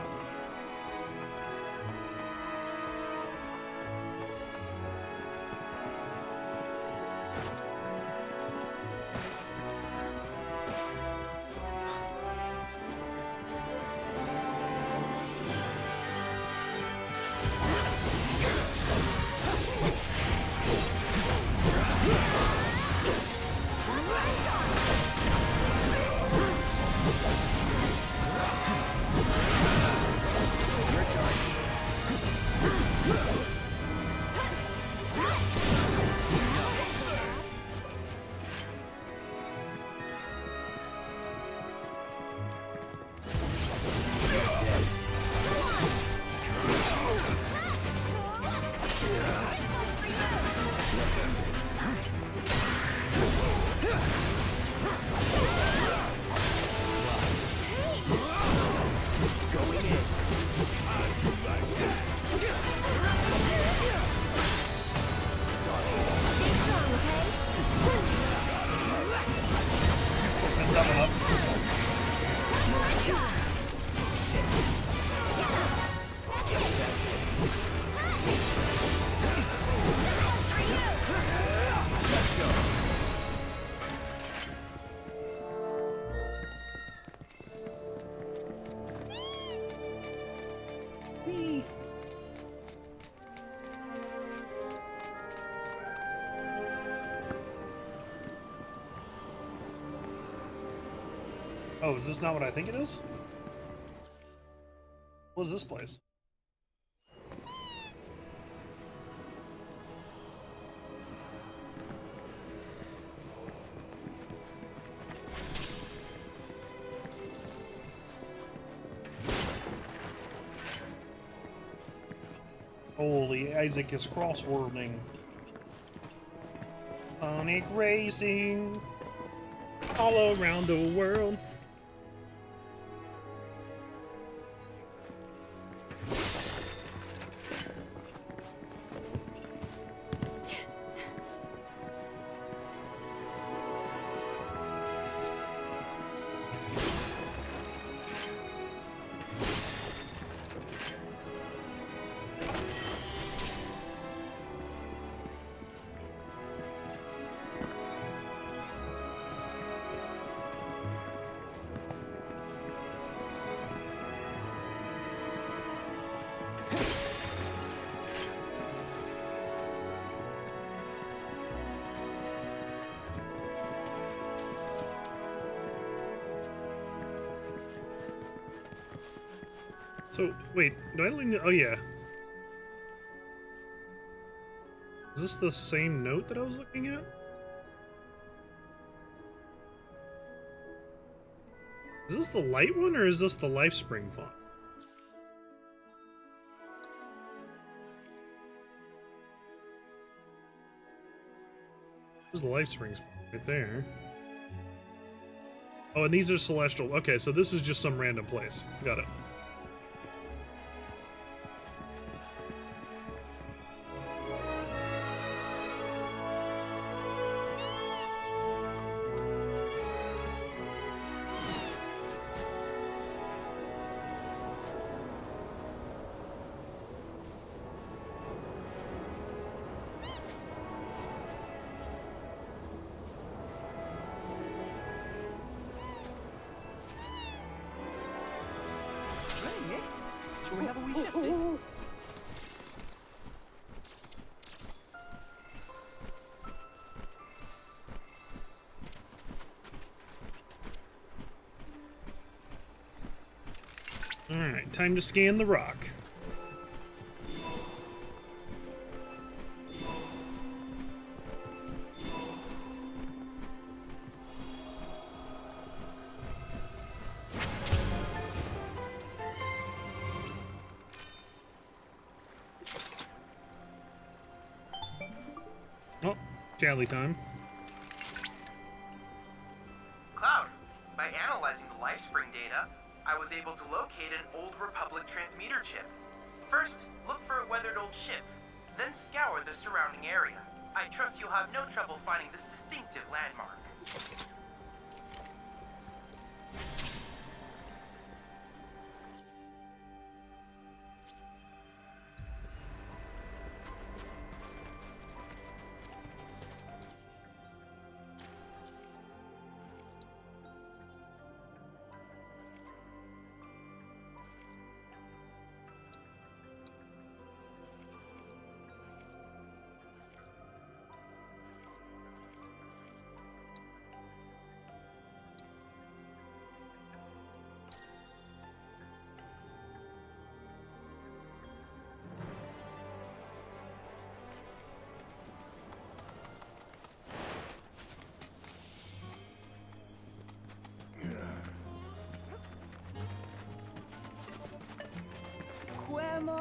Oh, is this not what I think it is? What is this place? Holy, Isaac is crosswording. Sonic racing all around the world. So, wait, do I only... Oh, yeah. Is this the same note that I was looking at? Is this the light one, or is this the Lifespring font? There's the Lifesprings right there. Oh, and these are Celestial. Okay, so this is just some random place. Got it. Shall we have a wee shifty? Alright, time to scan the rock. Oh, Jally time. Cloud, by analyzing the Lifespring data, I was able to locate an old Republic transmitter chip. First, look for a weathered old ship, then scour the surrounding area. I trust you'll have no trouble finding this distinctive landmark.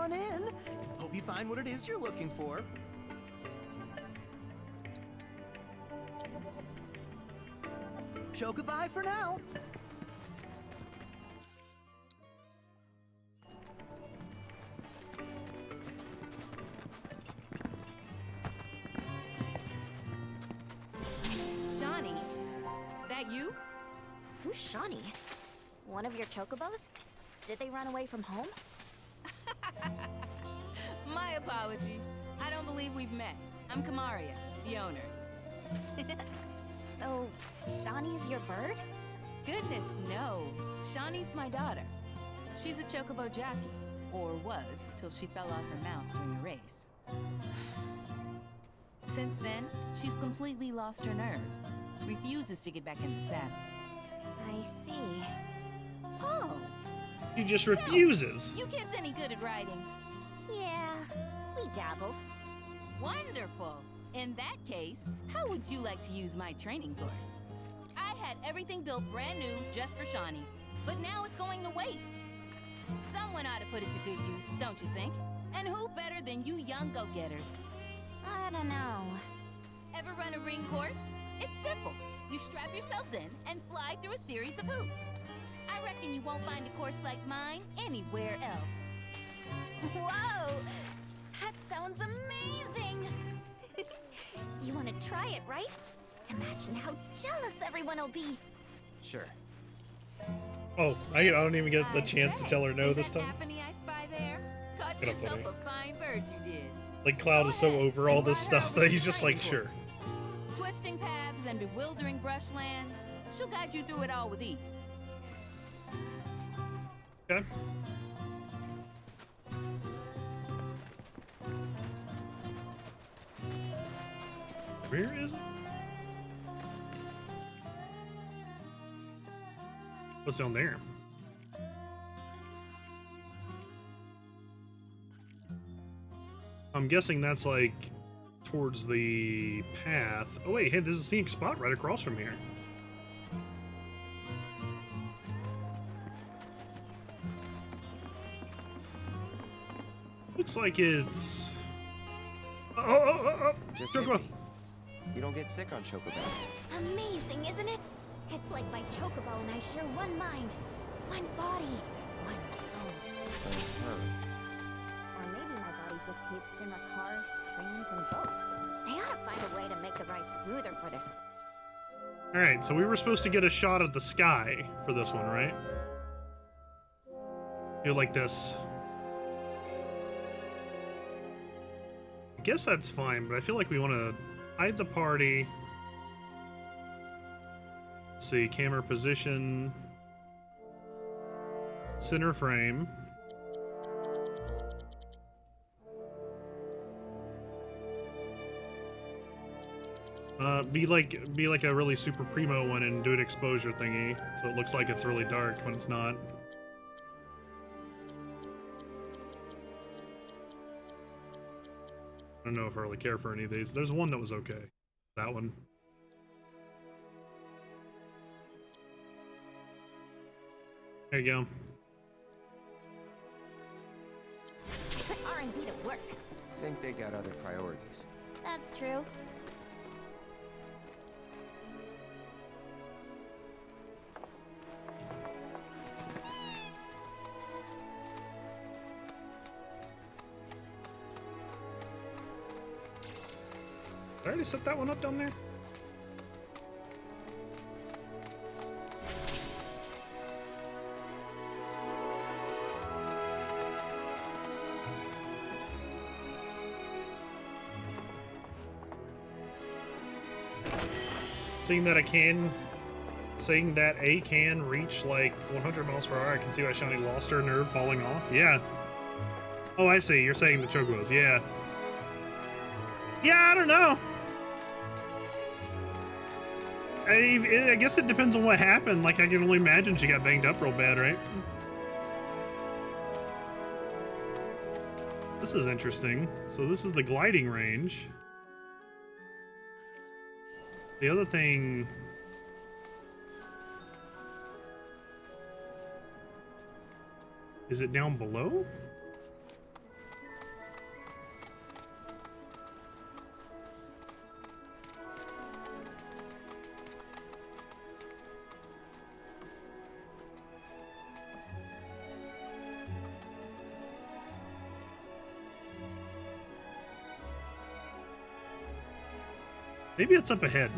on in. Hope you find what it is you're looking for. Chocobo for now. Shawnee, that you? Who's Shawnee? One of your chocobos? Did they run away from home? My apologies. I don't believe we've met. I'm Kamaria, the owner. So, Shawnee's your bird? Goodness, no. Shawnee's my daughter. She's a chocobo jockey, or was, till she fell off her mount during a race. Since then, she's completely lost her nerve. Refuses to get back in the saddle. I see. Oh! She just refuses. You kids any good at riding? Yeah, we dabble. Wonderful! In that case, how would you like to use my training course? I had everything built brand new just for Shawnee, but now it's going to waste. Someone ought to put it to good use, don't you think? And who better than you young go-getters? I don't know. Ever run a ring course? It's simple. You strap yourselves in and fly through a series of hoops. I reckon you won't find a course like mine anywhere else. Whoa! That sounds amazing! You want to try it, right? Imagine how jealous everyone will be. Sure. Oh, I don't even get the chance to tell her no this time. I spy there? Caught Kinda yourself funny. a fine bird you did. Like Cloud is so over all this stuff that he's just like, sure. Twisting paths and bewildering brushlands. She'll guide you through it all with ease. Okay. Where is it? What's down there? I'm guessing that's like towards the path. Oh wait, hey, there's a scenic spot right across from here. Looks like it's... Just Chocobo. hit me. You don't get sick on Chocobo. Amazing, isn't it? It's like my chocobo and I share one mind, one body, one soul. Or maybe my body just hates Shimmer cars, trains, and boats. They ought to find a way to make the ride smoother for their... Alright, so we were supposed to get a shot of the sky for this one, right? Feel like this. I guess that's fine, but I feel like we want to hide the party. Let's see, camera position. Center frame. Be like a really super primo one and do an exposure thingy, so it looks like it's really dark when it's not. I don't know if I really care for any of these. There's one that was okay. That one. There you go. R&D to work. Think they got other priorities. That's true. Did I already set that one up down there? Seeing that a can reach like 100 miles per hour, I can see why Shawnee lost her nerve falling off. Yeah. Oh, I see. You're saying the chocobos. Yeah. Yeah, I don't know. I guess it depends on what happened. Like, I can only imagine she got banged up real bad, right? This is interesting. So this is the gliding range. The other thing... Is it down below? Maybe it's up ahead.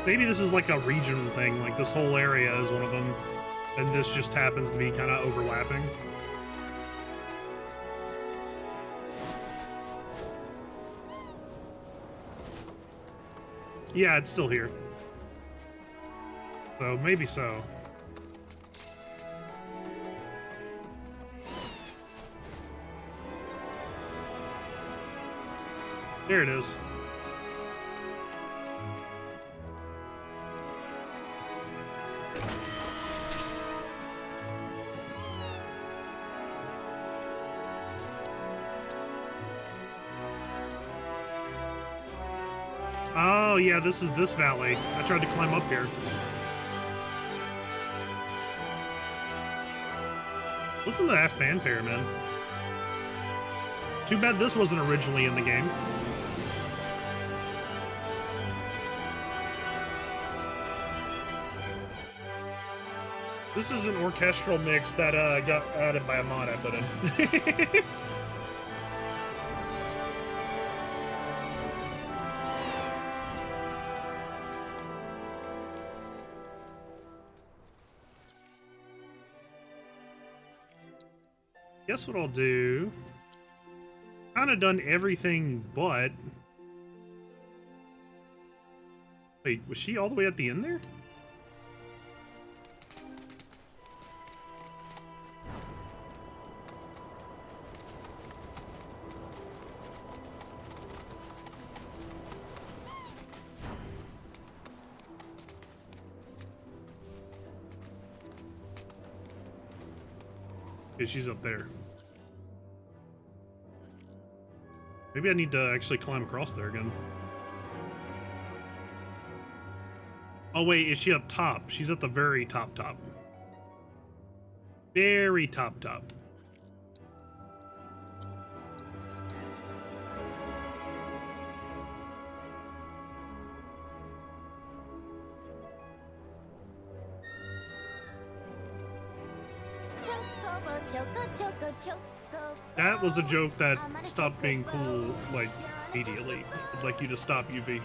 Maybe this is like a region thing, like this whole area is one of them, and this just happens to be kind of overlapping. Yeah, it's still here. So, maybe so. There it is. Oh, yeah, this is this valley. I tried to climb up here. Listen to that fanfare, man. Too bad this wasn't originally in the game. This is an orchestral mix that got added by a mod I put in. Guess what I'll do? Kind of done everything but... Wait, was she all the way at the end there? Okay, she's up there. Maybe I need to actually climb across there again. Oh wait, is she up top? She's at the very top. Very top. That was a joke that stopped being cool, like, immediately. I'd like you to stop, UV.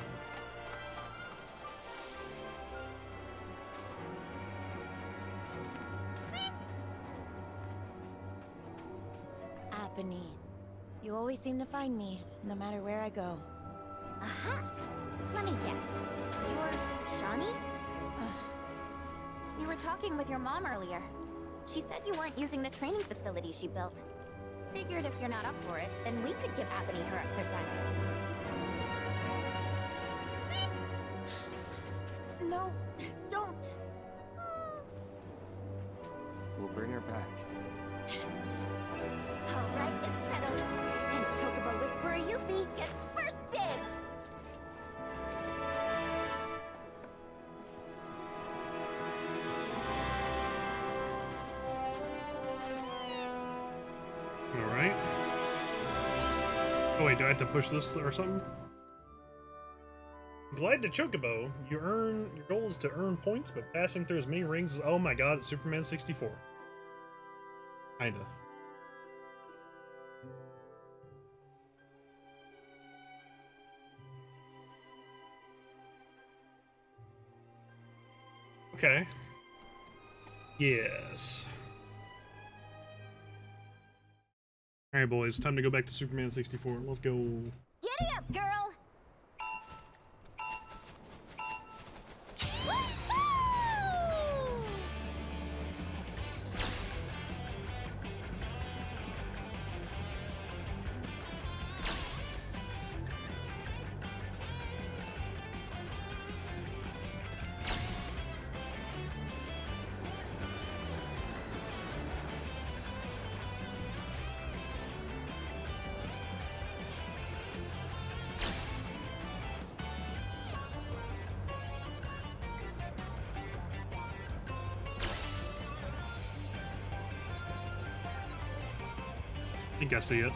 Apony, you always seem to find me, no matter where I go. Aha! Let me guess. You're Shawnee? You were talking with your mom earlier. She said you weren't using the training facility she built. Figured if you're not up for it, then we could give Apony her exercise. No, don't. We'll bring her back. All right, it's settled. And Chocobo Whisperer Yuffie gets first dibs. Alright. Oh wait, do I have to push this or something? Glide to Chocobo. Your goal is to earn points, but passing through as many rings is, oh my god, it's Superman 64. Kinda. Okay. Yes. Alright, boys, time to go back to Superman 64. Let's go. Giddy up, girl! I think I see it.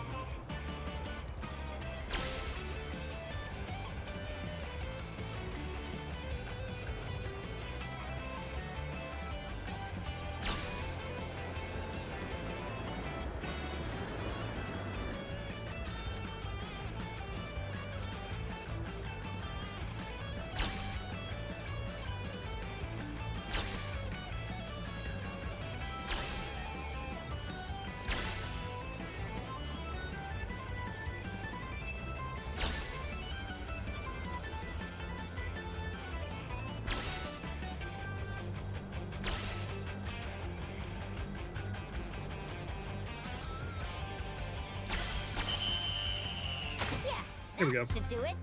There we go. Should do it.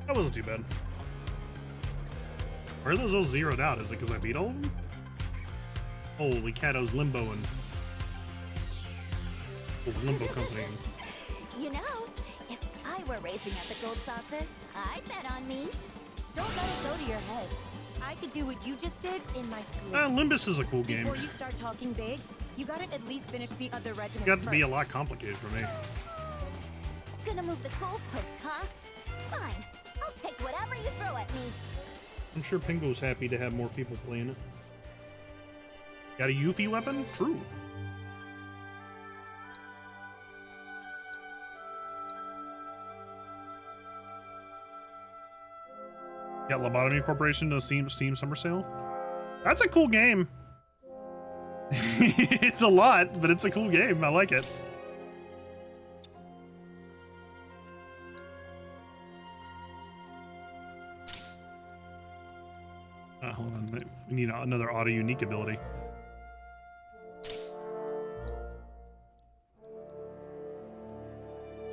That wasn't too bad. Where are those all zeroed out? Is it because I beat all of them? Holy Cato's limboing. Limbo company. You know, if I were racing at the gold saucer, I'd bet on me. Don't let it go to your head. I could do what you just did in my sleep. Limbus is a cool game. Before you start talking big, you gotta at least finish the other regiments. It got to be a lot complicated for me. Gonna move the goalposts, huh? Fine. I'll take whatever you throw at me. I'm sure Pingo's happy to have more people playing it. Got a Yuffie weapon? True. Got Lobotomy Corporation to Steam Summer Sale. That's a cool game. It's a lot, but it's a cool game. I like it. Hold on. We need another auto unique ability.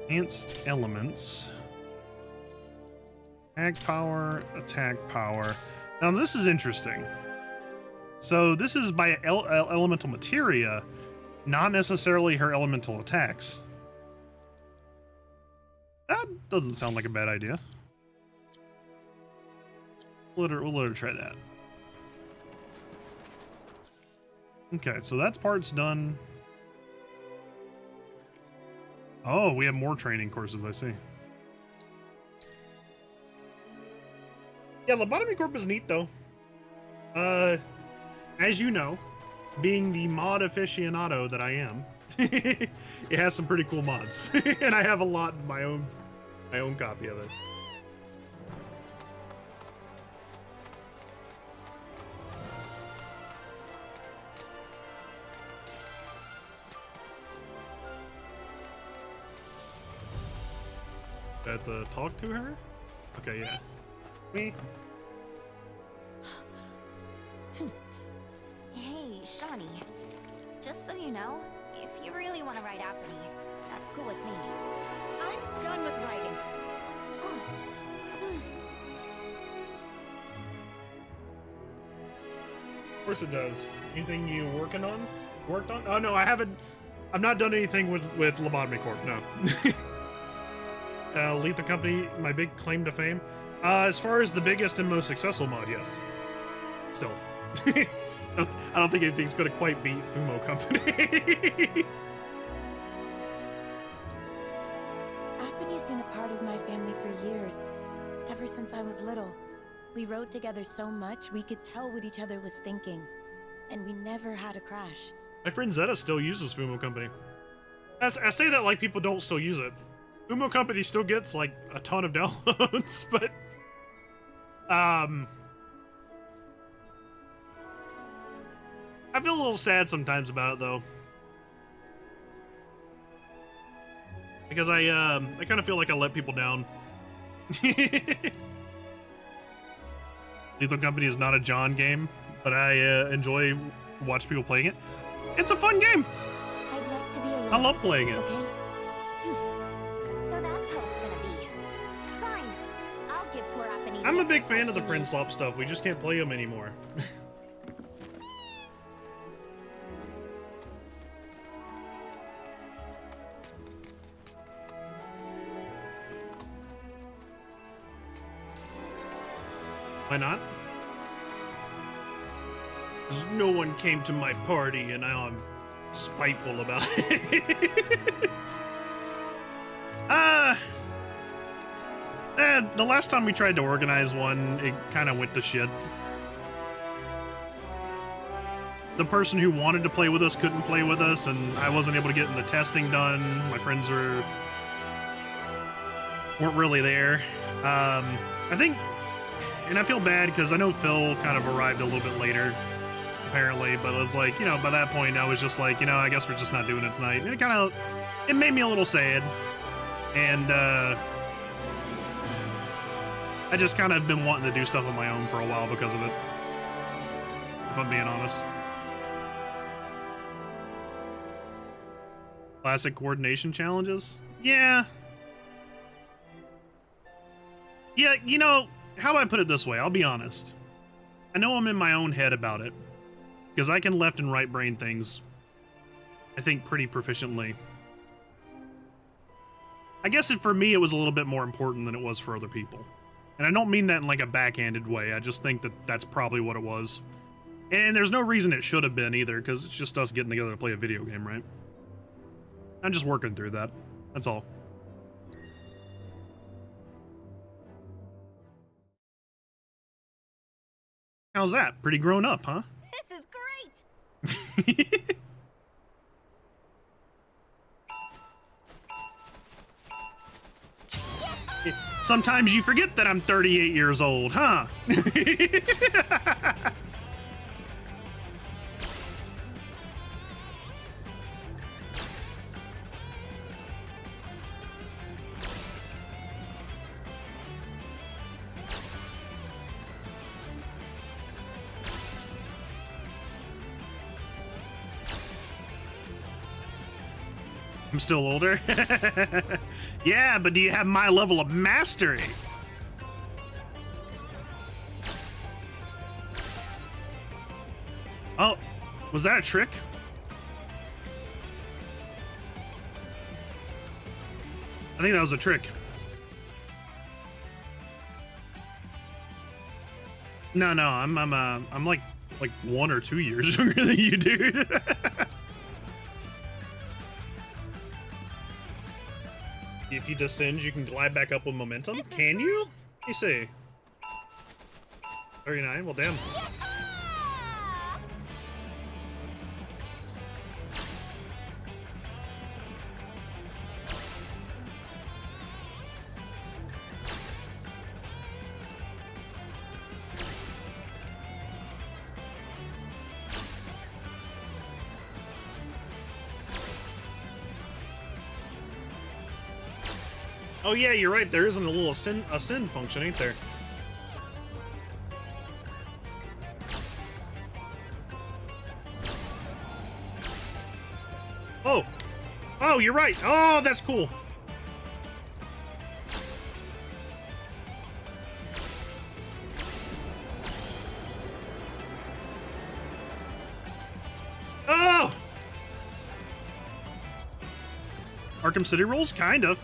Enhanced elements. Attack power. Now this is interesting. So this is by elemental materia, not necessarily her elemental attacks. That doesn't sound like a bad idea. We'll let her try that. Okay, so that's part's done. Oh, we have more training courses, I see. Yeah, Lobotomy Corp is neat, though. As you know, being the mod aficionado that I am, it has some pretty cool mods. And I have a lot in my own copy of it. Have to talk to her? Okay, yeah. Me? Hey, Shawnee. Just so you know, if you really want to ride after me, that's cool with me. I'm done with riding. Of course it does. Anything you worked on? Oh no, I haven't. I've not done anything with Lobotomy Corp. No. Lethal Company, my big claim to fame. As far as the biggest and most successful mod, yes. Still. I don't think anything's gonna quite beat Fumo Company. Appany's been a part of my family for years. Ever since I was little. We rode together so much, we could tell what each other was thinking. And we never had a crash. My friend Zeta still uses Fumo Company. I say that like people don't still use it. Fumo Company still gets like a ton of downloads, but I feel a little sad sometimes about it though, because I kind of feel like I let people down. Lethal Company is not a John game, but I enjoy watching people playing it. It's a fun game. I'd like to be alone. I love playing it. Okay? So that's how it's gonna be. Fine. I'll give poor Appany. I'm a big fan of the friend swap stuff. We just can't play them anymore. Why not? Because no one came to my party and now I'm spiteful about it. The last time we tried to organize one, it kind of went to shit. The person who wanted to play with us couldn't play with us, and I wasn't able to get the testing done. My friends weren't really there. I think, and I feel bad because I know Phil kind of arrived a little bit later, apparently, but it was like, you know, by that point I was just like, you know, I guess we're just not doing it tonight. And it made me a little sad. And I just kind of been wanting to do stuff on my own for a while because of it, if I'm being honest. Classic coordination challenges? Yeah. Yeah, you know, how do I put it this way? I'll be honest. I know I'm in my own head about it, because I can left and right brain things, I think, pretty proficiently. I guess for me, it was a little bit more important than it was for other people. And I don't mean that in like a backhanded way. I just think that that's probably what it was. And there's no reason it should have been either, because it's just us getting together to play a video game, right? I'm just working through that. That's all. How's that? Pretty grown up, huh? This is great! Sometimes you forget that I'm 38 years old, huh? I'm still older? Yeah, but do you have my level of mastery? Oh, was that a trick? I think that was a trick. No, I'm like 1 or 2 years younger than you, dude. If you descend, you can glide back up with momentum. Can you? Let me see. 39. Well, damn. Oh yeah, you're right. There isn't a little ascend function, ain't there? Oh, oh, you're right. Oh, that's cool. Oh, Arkham City rules, kind of.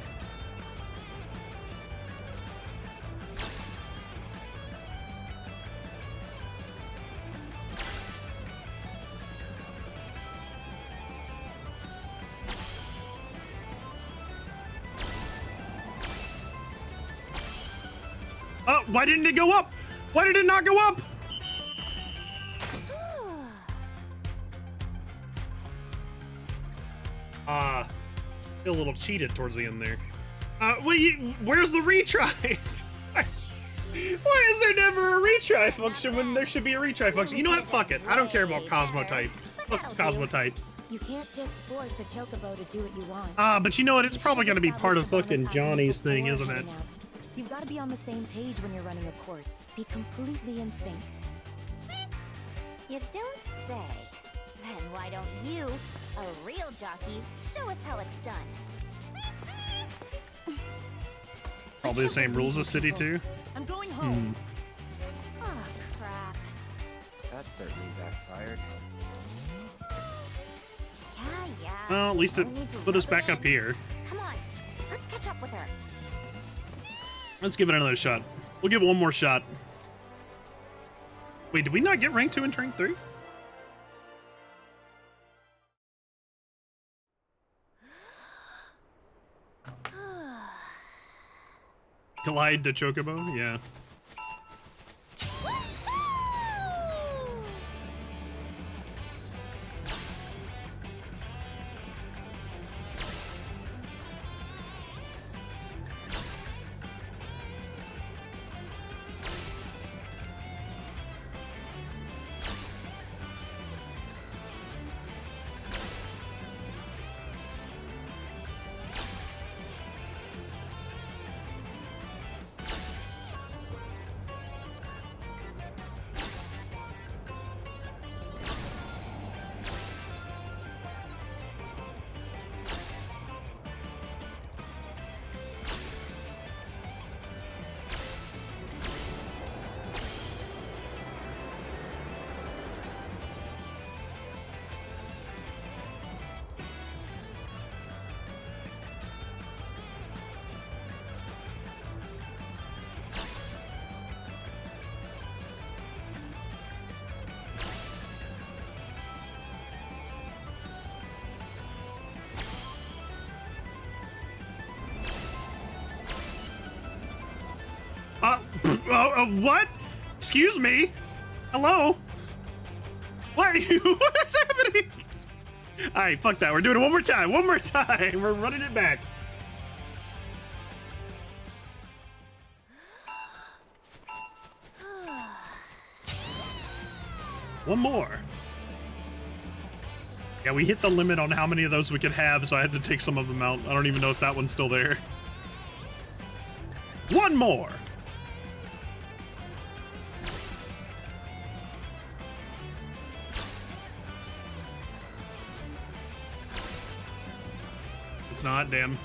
Why didn't it go up? Why did it not go up? Feel a little cheated towards the end there. Where's the retry? Why is there never a retry function when there should be a retry function? You know what? Fuck it. I don't care about Cosmo type. Fuck Cosmo type. You can't just force a chocobo to do what you want. But you know what? It's probably gonna be part of fucking Johnny's thing, isn't it? You've got to be on the same page when you're running a course. Be completely in sync. You don't say. Then why don't you, a real jockey, show us how it's done? Probably the same rules as City 2. I'm going home. Oh, crap. That certainly backfired. Yeah. Well, at least it put us back up here. Come on, let's catch up with her. Let's give it another shot. We'll give it one more shot. Wait, did we not get rank 2 and rank 3? Glide to Chocobo? Yeah. What? Excuse me? Hello? What? What is happening? Alright, fuck that. We're doing it one more time. One more time. We're running it back. One more. Yeah, we hit the limit on how many of those we could have, so I had to take some of them out. I don't even know if that one's still there. One more. It's not, damn.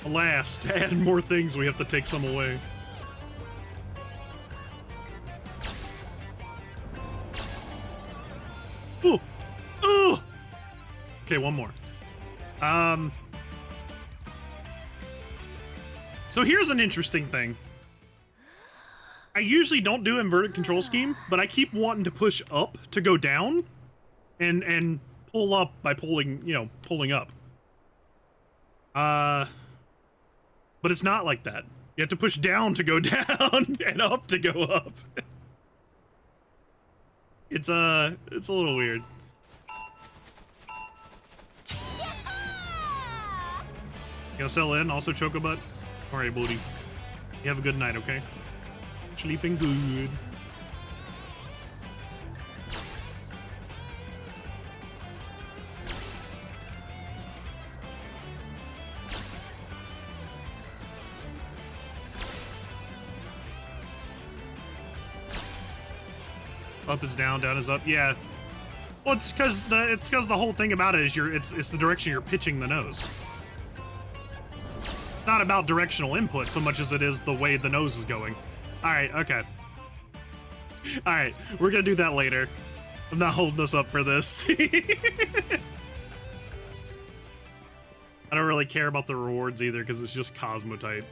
Alas, to add more things, we have to take some away. Ooh! Ooh! Okay, one more. So here's an interesting thing. I usually don't do inverted control scheme, but I keep wanting to push up to go down and pull up by pulling, you know, pulling up. But it's not like that. You have to push down to go down and up to go up. It's a little weird. You gonna sell in? Also Chocobutt? Alright, booty. You have a good night, okay? Sleeping good. Up is down, down is up. Yeah. Well, it's because the whole thing about it is it's the direction you're pitching the nose. It's not about directional input so much as it is the way the nose is going. All right, okay. All right, we're gonna do that later. I'm not holding us up for this. I don't really care about the rewards either because it's just Cosmo type.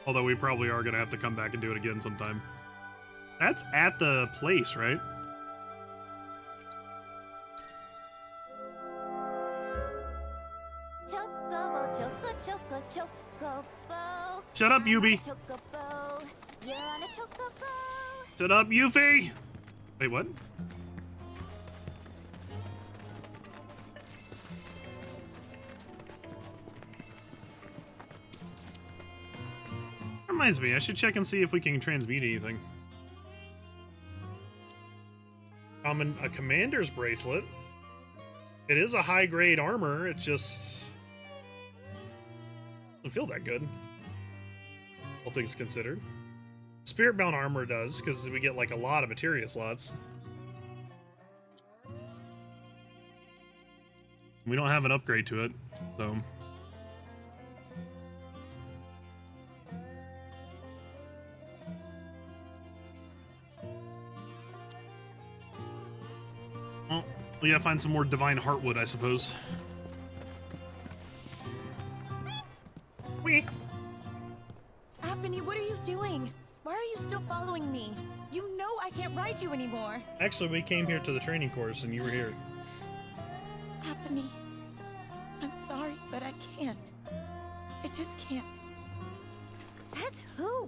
Although we probably are gonna have to come back and do it again sometime. That's at the place, right? Chocobo, choco, choco, chocobo. Shut up, Yubi. Chocobo. You're on a chocobo. Shut up, Yuffie. Wait, what? Reminds me, I should check and see if we can transmute anything. A commander's bracelet. It is a high-grade armor. It just doesn't feel that good, all things considered. Spirit-bound armor does, because we get like a lot of materia slots. We don't have an upgrade to it, so. Well, we gotta find some more divine heartwood, I suppose. Wee. Apony, what are you doing? Why are you still following me? You know I can't ride you anymore. Actually, we came here to the training course and you were here. Apony, I'm sorry, but I can't. I just can't. Says who?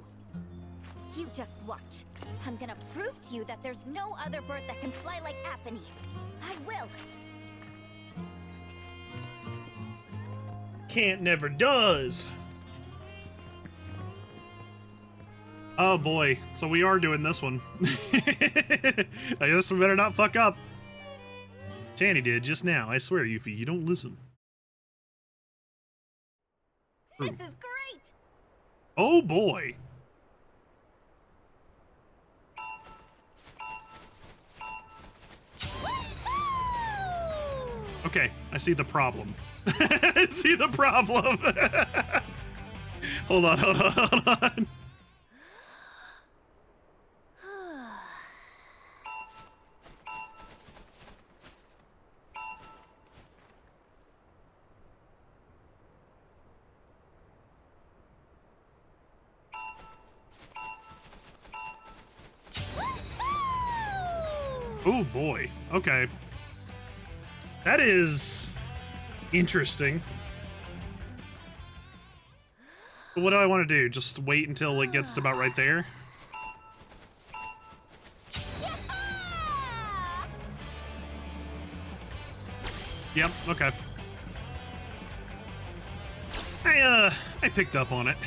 You just watch. I'm gonna prove to you that there's no other bird that can fly like Apony. I will. Can't never does. Oh boy, so we are doing this one. I guess we better not fuck up. Channy did just now. I swear, Yuffie, you don't listen. This is great. Oh boy. Okay, I see the problem. I see the problem. Hold on, hold on, hold on. Oh boy. Okay. That is interesting. What do I want to do? Just wait until it gets to about right there? Yep, okay. I picked up on it.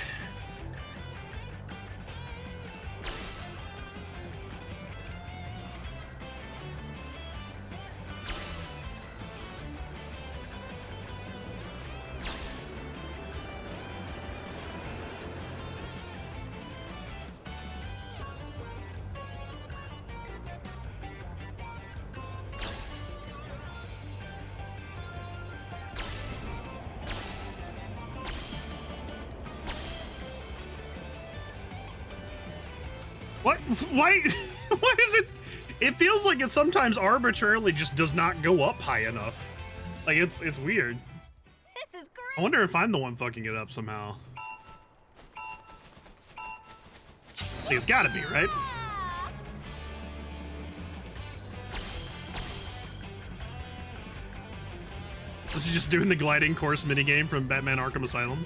What? Why? Why is it? It feels like it sometimes arbitrarily just does not go up high enough. Like it's weird. This is great. I wonder if I'm the one fucking it up somehow. Like, it's gotta be, right? This is just doing the gliding course minigame from Batman Arkham Asylum.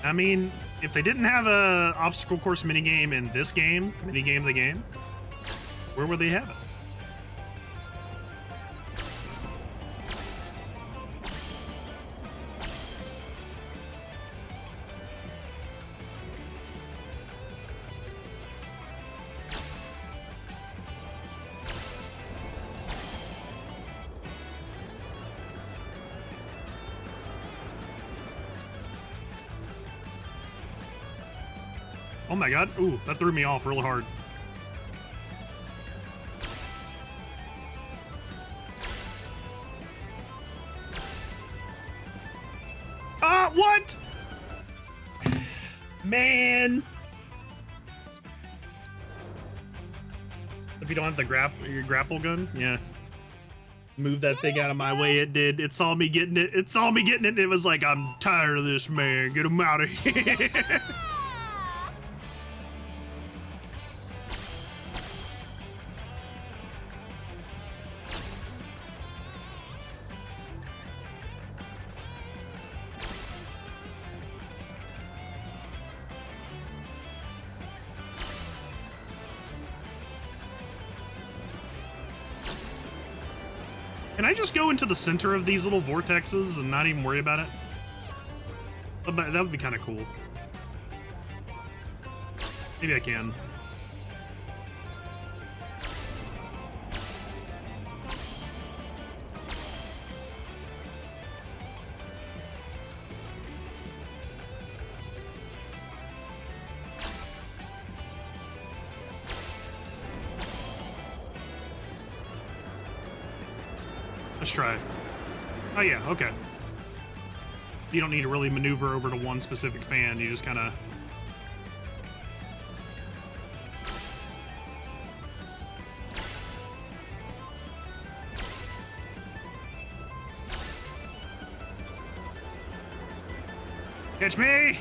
I mean, if they didn't have a obstacle course minigame in this game, minigame of the game, where would they have it? Oh my god. Ooh, that threw me off real hard. Ah, what? Man. If you don't have the your grapple gun, yeah. Move that thing out of my way, it did. It saw me getting it. It saw me getting it, and it was like, I'm tired of this, man. Get him out of here. Can I just go into the center of these little vortexes and not even worry about it? That would be kind of cool. Maybe I can. Let's try. Oh yeah, okay. You don't need to really maneuver over to one specific fan, you just kind of... Catch me!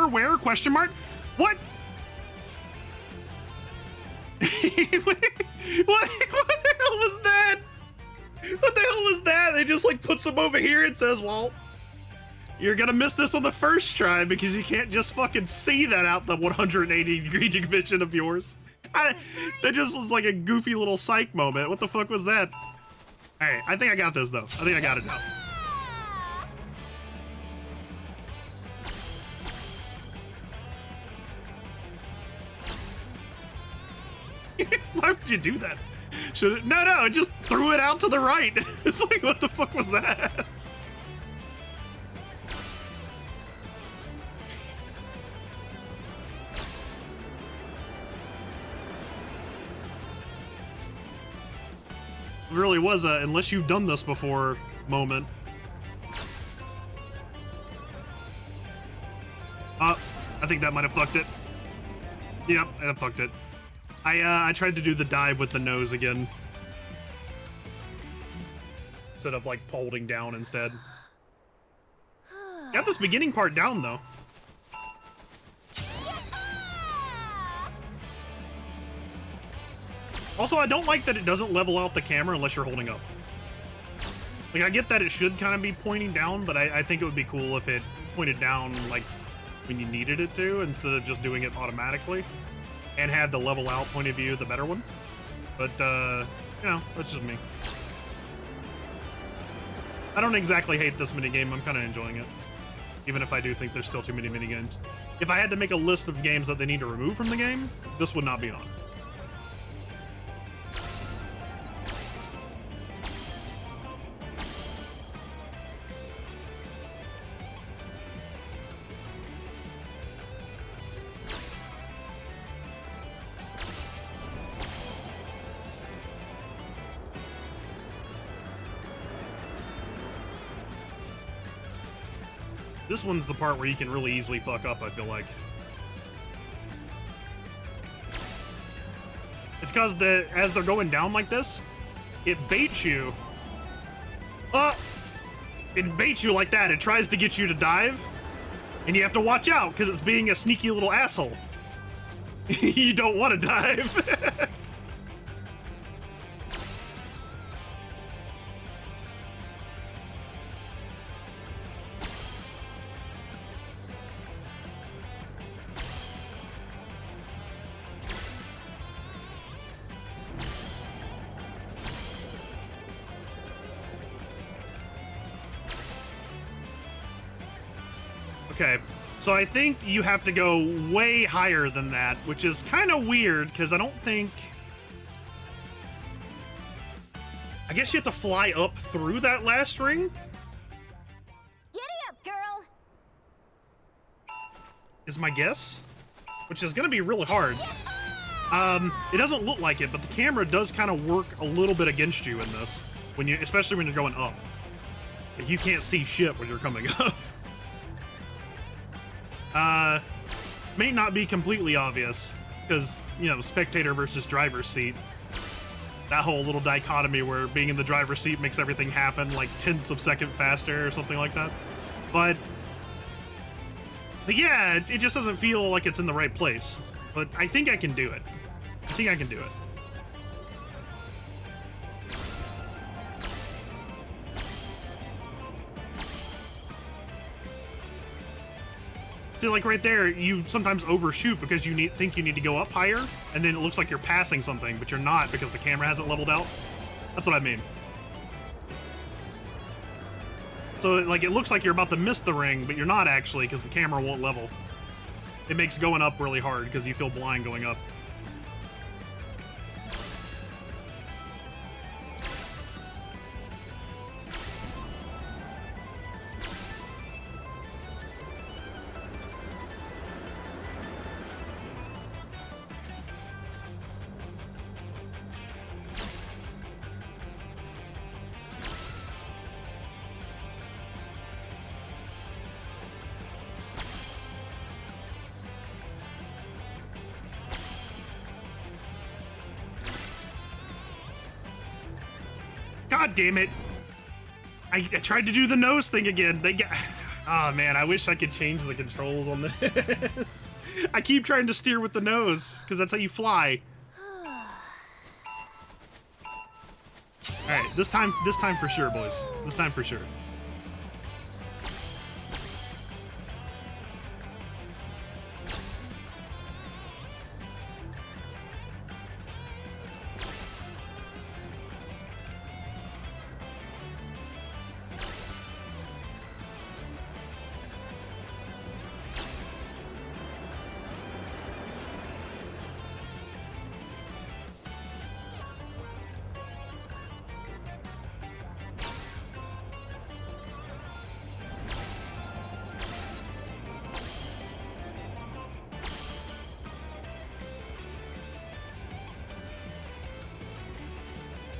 Where? Question mark? What? What the hell was that? What the hell was that? They just like puts them over here and says, well, you're gonna miss this on the first try because you can't just fucking see that out the 180-degree vision of yours. That just was like a goofy little psych moment. What the fuck was that? Alright, I think I got this though. I think I got it now. Why would you do that? Should it? No, it just threw it out to the right. It's like, what the fuck was that? really was a unless you've done this before moment. I think that might have fucked it. Yep, that fucked it. I tried to do the dive with the nose again. Instead of like holding down instead. Got this beginning part down though. Also, I don't like that it doesn't level out the camera unless you're holding up. Like, I get that it should kind of be pointing down, but I think it would be cool if it pointed down, like, when you needed it to, instead of just doing it automatically. And have the level out point of view the better one. But, you know, that's just me. I don't exactly hate this minigame, I'm kind of enjoying it. Even if I do think there's still too many minigames. If I had to make a list of games that they need to remove from the game, this would not be on. This one's the part where you can really easily fuck up, I feel like. It's because as they're going down like this, it baits you. It baits you like that. It tries to get you to dive, and you have to watch out because it's being a sneaky little asshole. You don't want to dive. Okay, so I think you have to go way higher than that, which is kind of weird, because I don't think... I guess you have to fly up through that last ring? Giddy up, girl! Is my guess? Which is going to be really hard. It doesn't look like it, but the camera does kind of work a little bit against you in this, when you, especially when you're going up. You can't see shit when you're coming up. May not be completely obvious, because, you know, spectator versus driver's seat. That whole little dichotomy where being in the driver's seat makes everything happen like tenths of a second faster or something like that. But yeah, it just doesn't feel like it's in the right place. But I think I can do it. I think I can do it. See, like right there, you sometimes overshoot because you think you need to go up higher, and then it looks like you're passing something, but you're not because the camera hasn't leveled out. That's what I mean. So, like, it looks like you're about to miss the ring, but you're not actually because the camera won't level. It makes going up really hard because you feel blind going up. God damn it. I tried to do the nose thing again. Oh man, I wish I could change the controls on this. I keep trying to steer with the nose, because that's how you fly. Alright, this time for sure, boys. This time for sure.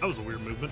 That was a weird movement.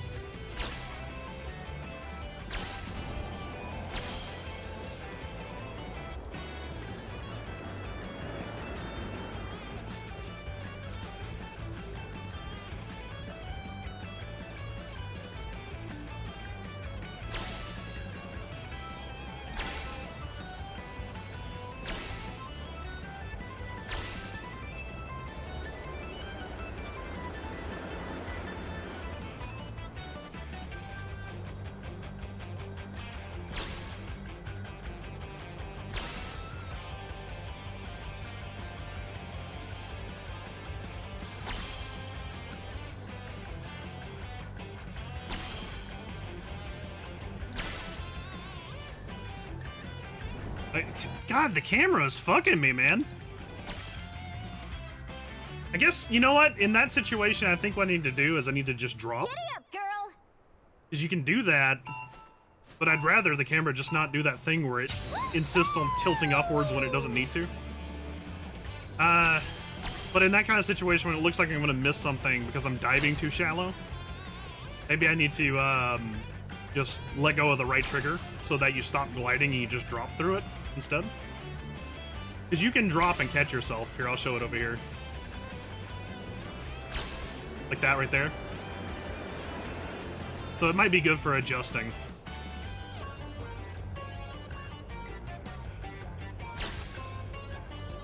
God, the camera is fucking me, man. I guess, you know what? In that situation, I think what I need to do is I need to just drop. Giddy up, girl! Because you can do that, but I'd rather the camera just not do that thing where it insists on tilting upwards when it doesn't need to. But in that kind of situation when it looks like I'm gonna miss something because I'm diving too shallow, maybe I need to just let go of the right trigger so that you stop gliding and you just drop through it instead. Because you can drop and catch yourself. Here, I'll show it over here. Like that right there. So it might be good for adjusting.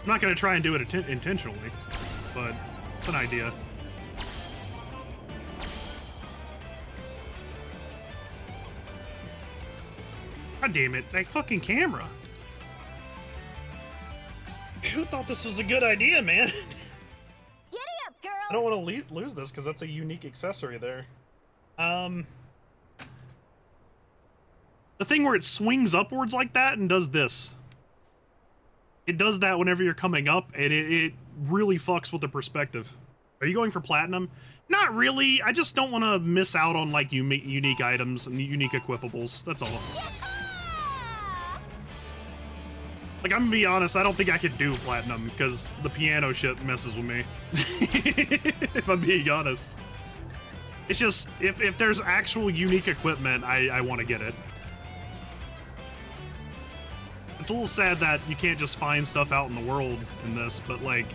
I'm not going to try and do it intentionally, but it's an idea. God damn it, that fucking camera. Who thought this was a good idea, man? Giddy up, girl! I don't want to lose this because that's a unique accessory there. The thing where it swings upwards like that and does this. It does that whenever you're coming up, and it really fucks with the perspective. Are you going for platinum? Not really. I just don't want to miss out on like unique items and unique equipables. That's all. Like, I'm gonna be honest, I don't think I could do platinum because the piano shit messes with me. If I'm being honest. It's just, if there's actual unique equipment, I want to get it. It's a little sad that you can't just find stuff out in the world in this, but like,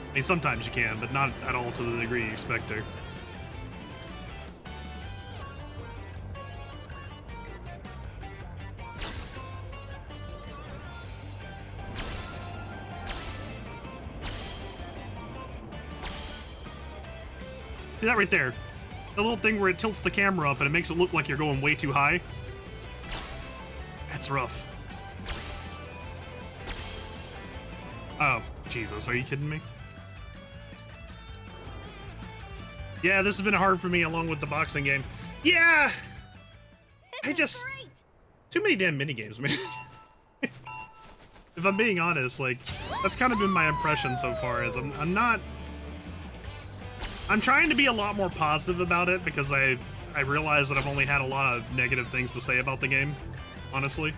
I mean, sometimes you can, but not at all to the degree you expect to. See that right there? The little thing where it tilts the camera up and it makes it look like you're going way too high. That's rough. Oh, Jesus, are you kidding me? Yeah, this has been hard for me along with the boxing game. Yeah! I just... Too many damn minigames, man. If I'm being honest, like, that's kind of been my impression so far, is I'm not... I'm trying to be a lot more positive about it because I realize that I've only had a lot of negative things to say about the game, honestly.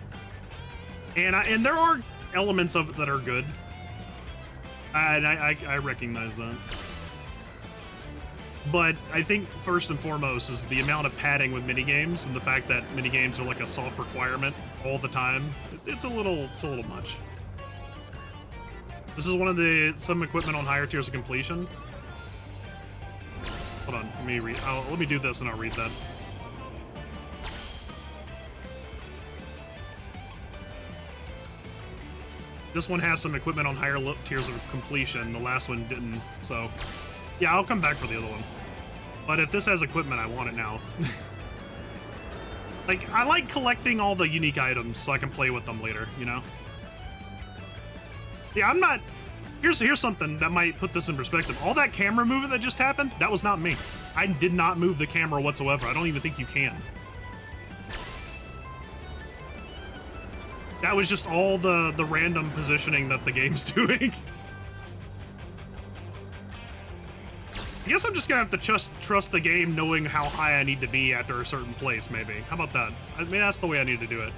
And there are elements of it that are good. And I recognize that. But I think first and foremost is the amount of padding with minigames and the fact that minigames are like a soft requirement all the time. It's a little much. This is one of some equipment on higher tiers of completion. Hold on, let me do this and I'll read that. This one has some equipment on higher tiers of completion. The last one didn't, so... Yeah, I'll come back for the other one. But if this has equipment, I want it now. Like, I like collecting all the unique items so I can play with them later, you know? Yeah, I'm not... Here's something that might put this in perspective. All that camera movement that just happened, that was not me. I did not move the camera whatsoever. I don't even think you can. That was just all the random positioning that the game's doing. I guess I'm just gonna have to trust the game knowing how high I need to be after a certain place, maybe. How about that? I mean, that's the way I need to do it.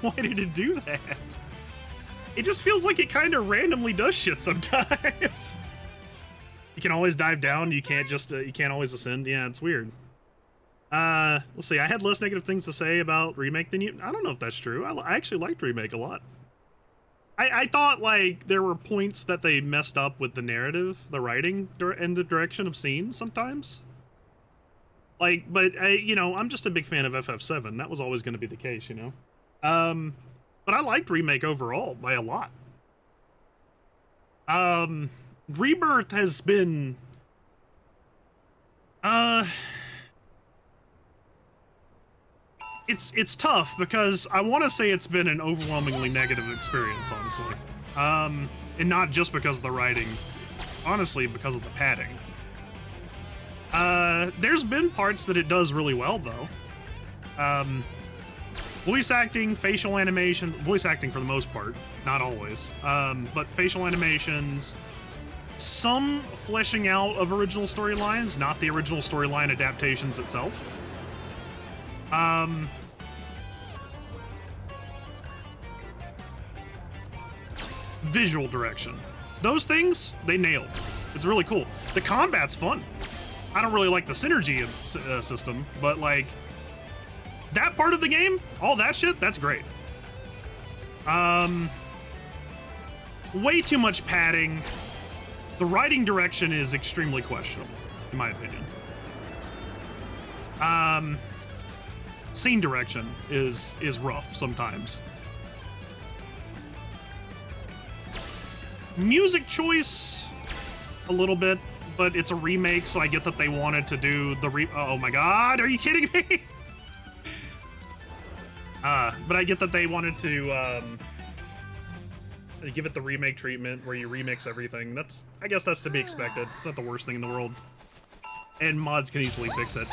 Why did it do that? It just feels like it kind of randomly does shit sometimes. You can always dive down. You can't just, you can't always ascend. Yeah, it's weird. Let's see. I had less negative things to say about Remake than you. I don't know if that's true. I actually liked Remake a lot. I thought, like, there were points that they messed up with the narrative, the writing, and the direction of scenes sometimes. Like, but, you know, I'm just a big fan of FF7. That was always going to be the case, you know? But I liked Remake overall by a lot. Rebirth has been... It's tough because I want to say it's been an overwhelmingly negative experience, honestly. And not just because of the writing, honestly, because of the padding. There's been parts that it does really well, though. Voice acting, facial animation, voice acting for the most part, not always, but facial animations, some fleshing out of original storylines, not the original storyline adaptations itself. Visual direction. Those things, they nailed. It's really cool. The combat's fun. I don't really like the synergy system, but like, that part of the game, all that shit, that's great. Way too much padding. The writing direction is extremely questionable, in my opinion. Scene direction is rough sometimes. Music choice, a little bit, but it's a remake, so I get that they wanted to do the oh my god, are you kidding me? But I get that they wanted to give it the remake treatment where you remix everything. I guess that's to be expected. It's not the worst thing in the world. And mods can easily fix it.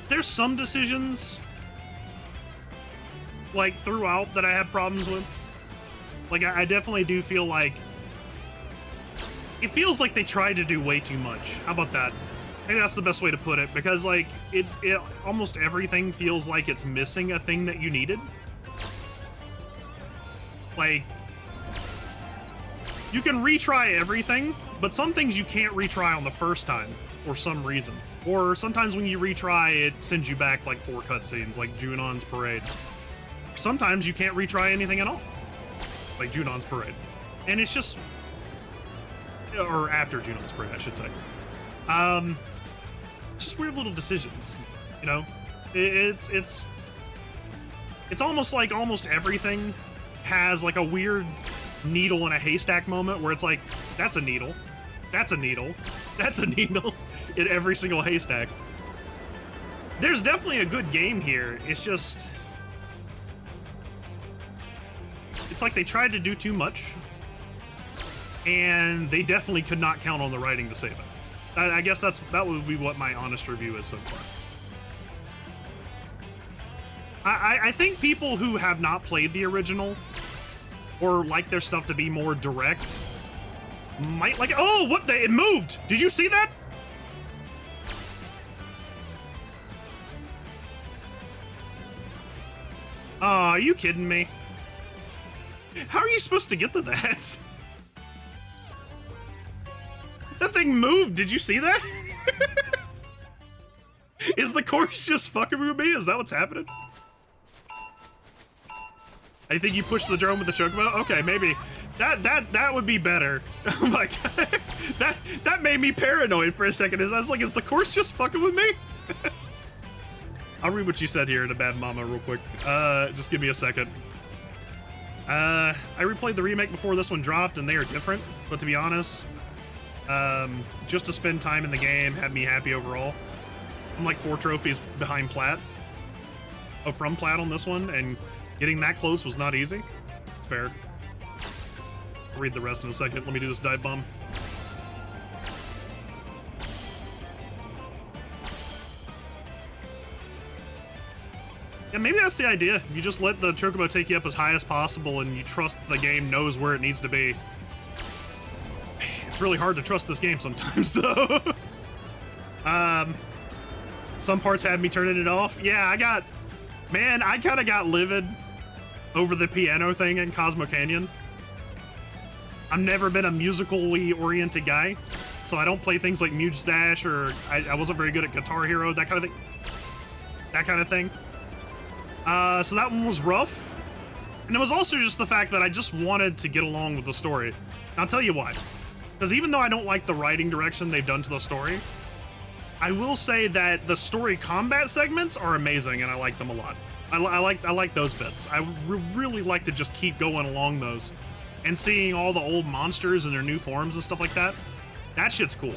There's some decisions, like, throughout that I have problems with. Like, I definitely do feel like... It feels like they tried to do way too much. How about that? I think that's the best way to put it, because, like, it almost everything feels like it's missing a thing that you needed. Like, you can retry everything, but some things you can't retry on the first time, for some reason. Or sometimes when you retry, it sends you back like 4 cutscenes, like Junon's Parade. Sometimes you can't retry anything at all, like Junon's Parade. And it's just... Or after Junon's Parade, I should say. It's just weird little decisions, you know? It's almost like almost everything has like a weird needle in a haystack moment where it's like, that's a needle, that's a needle, that's a needle. In every single haystack. There's definitely a good game here. It's just... It's like they tried to do too much. And they definitely could not count on the writing to save it. I guess that would be what my honest review is so far. I think people who have not played the original or like their stuff to be more direct might like... Oh, what the... It moved! Did you see that? Oh, are you kidding me? How are you supposed to get to that? That thing moved. Did you see that? Is the course just fucking with me? Is that what's happening? I think you pushed the drone with the chocobo? Okay, maybe. That would be better. Oh my god. That made me paranoid for a second. I was like, is the course just fucking with me? I'll read what you said here in a Bad Mama real quick. Just give me a second. I replayed the remake before this one dropped, and they are different. But to be honest, just to spend time in the game had me happy overall. I'm like 4 trophies behind Plat. Oh, from Plat on this one, and getting that close was not easy. It's fair. I'll read the rest in a second. Let me do this dive bomb. Yeah, maybe that's the idea. You just let the chocobo take you up as high as possible, and you trust the game knows where it needs to be. It's really hard to trust this game sometimes, though. Some parts had me turning it off. Yeah, I kind of got livid over the piano thing in Cosmo Canyon. I've never been a musically oriented guy, so I don't play things like Muse Dash, or I wasn't very good at Guitar Hero, that kind of thing. So that one was rough. And it was also just the fact that I just wanted to get along with the story. And I'll tell you why. Because even though I don't like the writing direction they've done to the story, I will say that the story combat segments are amazing, and I like them a lot. I like those bits. I really like to just keep going along those. And seeing all the old monsters in their new forms and stuff like that, that shit's cool.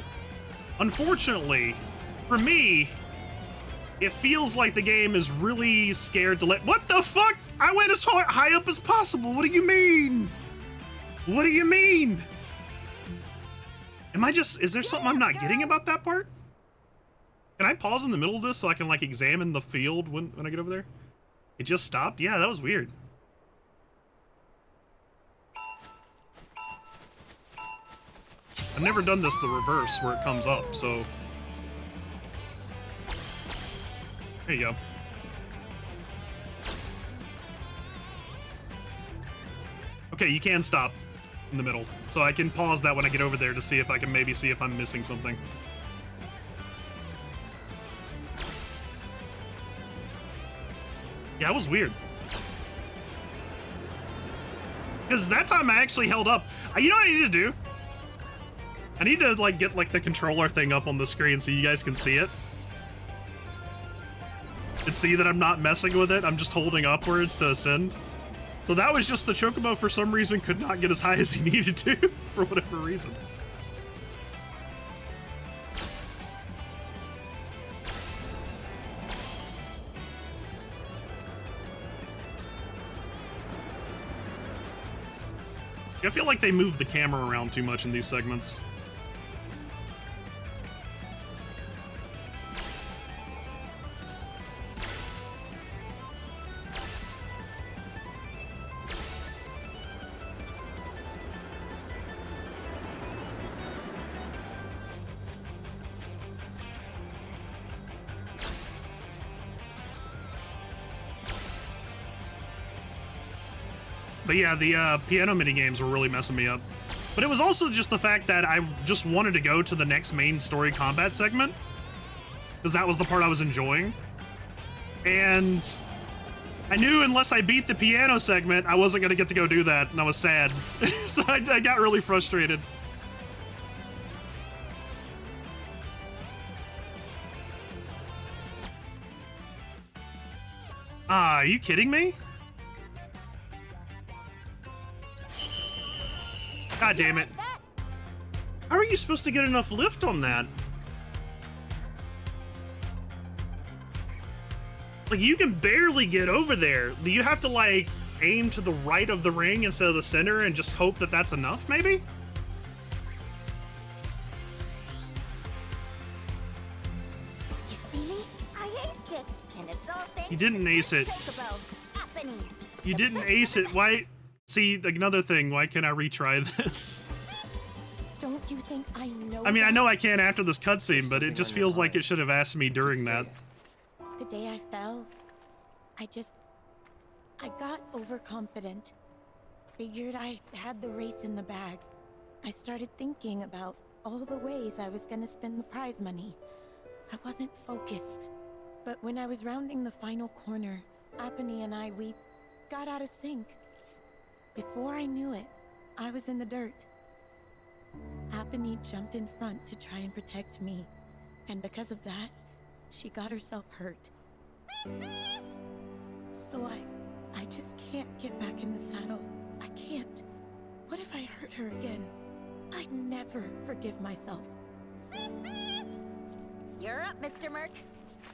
Unfortunately, for me, it feels like the game is really scared to let— What the fuck? I went as high up as possible. What do you mean? What do you mean? Am I just— is there something I'm not getting about that part? Can I pause in the middle of this so I can, like, examine the field when I get over there? It just stopped? Yeah, that was weird. I've never done this the reverse where it comes up, so... There you go. Okay, you can stop in the middle, so I can pause that when I get over there to see if I can maybe see if I'm missing something. Yeah, it was weird. Because that time I actually held up. You know what I need to do? I need to, like, get, like, the controller thing up on the screen so you guys can see it. And see that I'm not messing with it. I'm just holding upwards to ascend. So that was just the chocobo, for some reason, could not get as high as he needed to, for whatever reason. I feel like they moved the camera around too much in these segments. But yeah, the piano minigames were really messing me up. But it was also just the fact that I just wanted to go to the next main story combat segment, because that was the part I was enjoying. And I knew unless I beat the piano segment, I wasn't going to get to go do that, and I was sad. So I got really frustrated. Are you kidding me? God damn it. How are you supposed to get enough lift on that? Like, you can barely get over there. You have to, like, aim to the right of the ring instead of the center and just hope that that's enough, maybe? You see me? I aced it, and it's all thanks You didn't ace it. Chocobo, Apony. You didn't ace it. Why? See, another thing. Why can't I retry this? Don't you think I know? I mean, I know I can after this cutscene, but it just feels like it should have asked me during that. The day I fell, I got overconfident. Figured I had the race in the bag. I started thinking about all the ways I was gonna spend the prize money. I wasn't focused. But when I was rounding the final corner, Apony and we got out of sync. Before I knew it, I was in the dirt. Apony jumped in front to try and protect me. And because of that, she got herself hurt. So I just can't get back in the saddle. I can't. What if I hurt her again? I'd never forgive myself. You're up, Mr. Merc.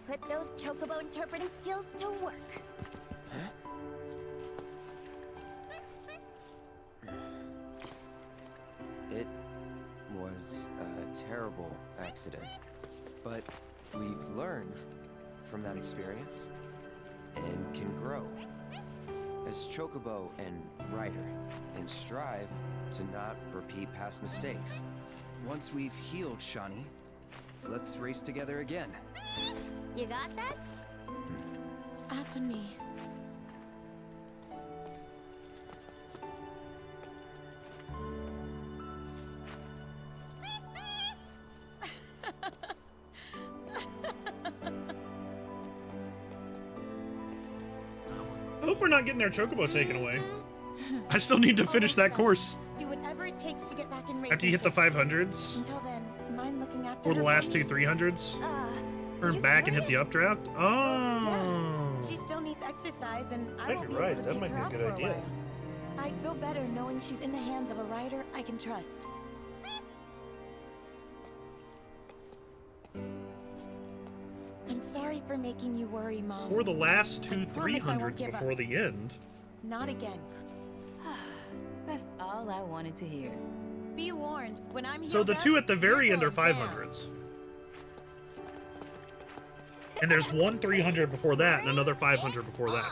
Put those chocobo interpreting skills to work. It was a terrible accident, but we've learned from that experience. and can grow. As Chocobo and Rider, and strive to not repeat past mistakes. Once we've healed Shani, let's race together again. You got that? Apony. I hope we're not getting our chocobo taken away. I still need to finish that course. Do whatever it takes to get back in racing After you hit the shape. 500s, Until then, mind looking after or the her last baby. two 300s, turn you back and hit started. the updraft. Oh. She still needs exercise, and I Hey, won't you're be right. able to That take might her be a out good for a idea. while. I'd feel better knowing she's in the hands of a rider I can trust. I'm sorry for making you worry, Mom. Or the last two I promise I won't 300s give up. before the end. Not again. That's all I wanted to hear. Be warned, when I'm So healed the up, two at the very you're end are going down. 500s. And there's one 300 before that and another 500 before that.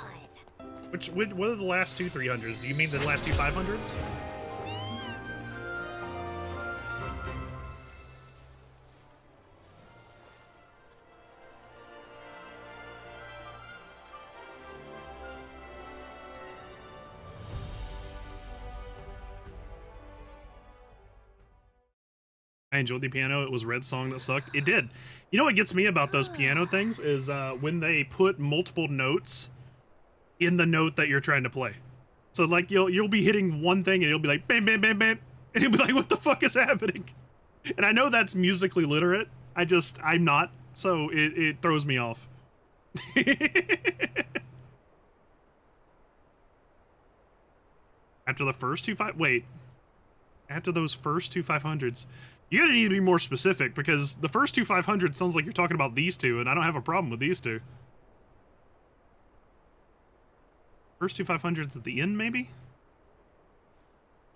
What are the last two 300s? Do you mean the last two 500s? I enjoyed the piano. It was Red's song that sucked. It did. You know what gets me about those piano things is when they put multiple notes in the note that you're trying to play. So like you'll be hitting one thing and you'll be like bam bam bam bam, and you'll be like, what the fuck is happening? And I know that's musically literate. I'm not, so it throws me off. After the first two after those first two 500s, you're gonna need to be more specific, because the first two 500s sounds like you're talking about these two, and I don't have a problem with these two. First two 500s at the end, maybe?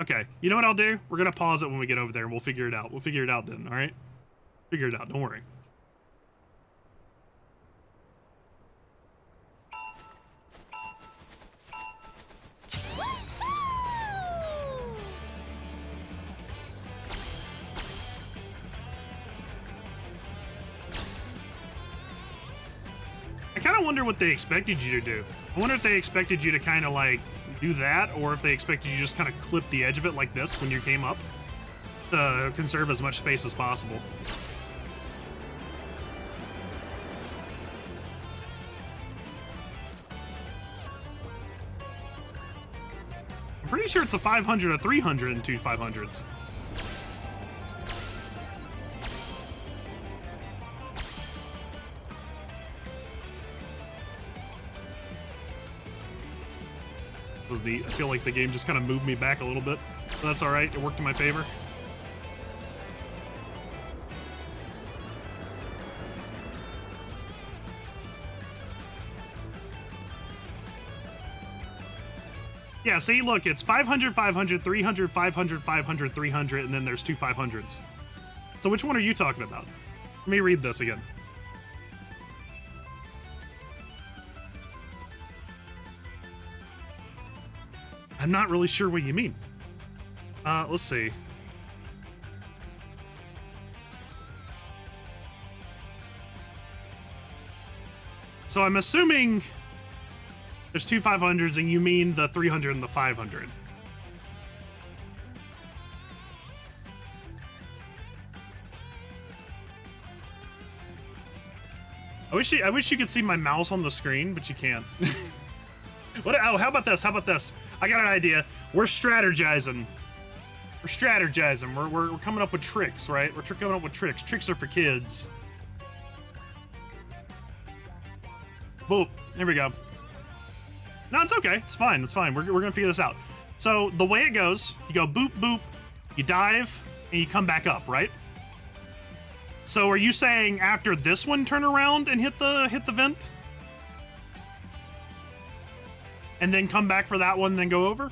Okay, you know what I'll do? We're gonna pause it when we get over there, and we'll figure it out. We'll figure it out then, alright? Figure it out, don't worry. I kind of wonder what they expected you to do. I wonder if they expected you to kind of like do that, or if they expected you to just kind of clip the edge of it like this when you came up to conserve as much space as possible. I'm pretty sure it's a 500, a 300, and two 500s. I feel like the game just kind of moved me back a little bit, but that's all right. It worked in my favor. Yeah, see, look, it's 500, 500, 300, 500, 500, 300, and then there's two 500s. So which one are you talking about? Let me read this again. I'm not really sure what you mean. Let's see. So I'm assuming there's two 500s and you mean the 300 and the 500. I wish you could see my mouse on the screen, but you can't. What? Oh, how about this? How about this? I got an idea. We're strategizing. We're strategizing. We're coming up with tricks, right? We're coming up with tricks. Tricks are for kids. Boop. There we go. No, it's okay. It's fine. It's fine. We're gonna figure this out. So the way it goes, you go boop boop, you dive, and you come back up, right? So are you saying after this one, turn around and hit the vent? And then come back for that one, then go over?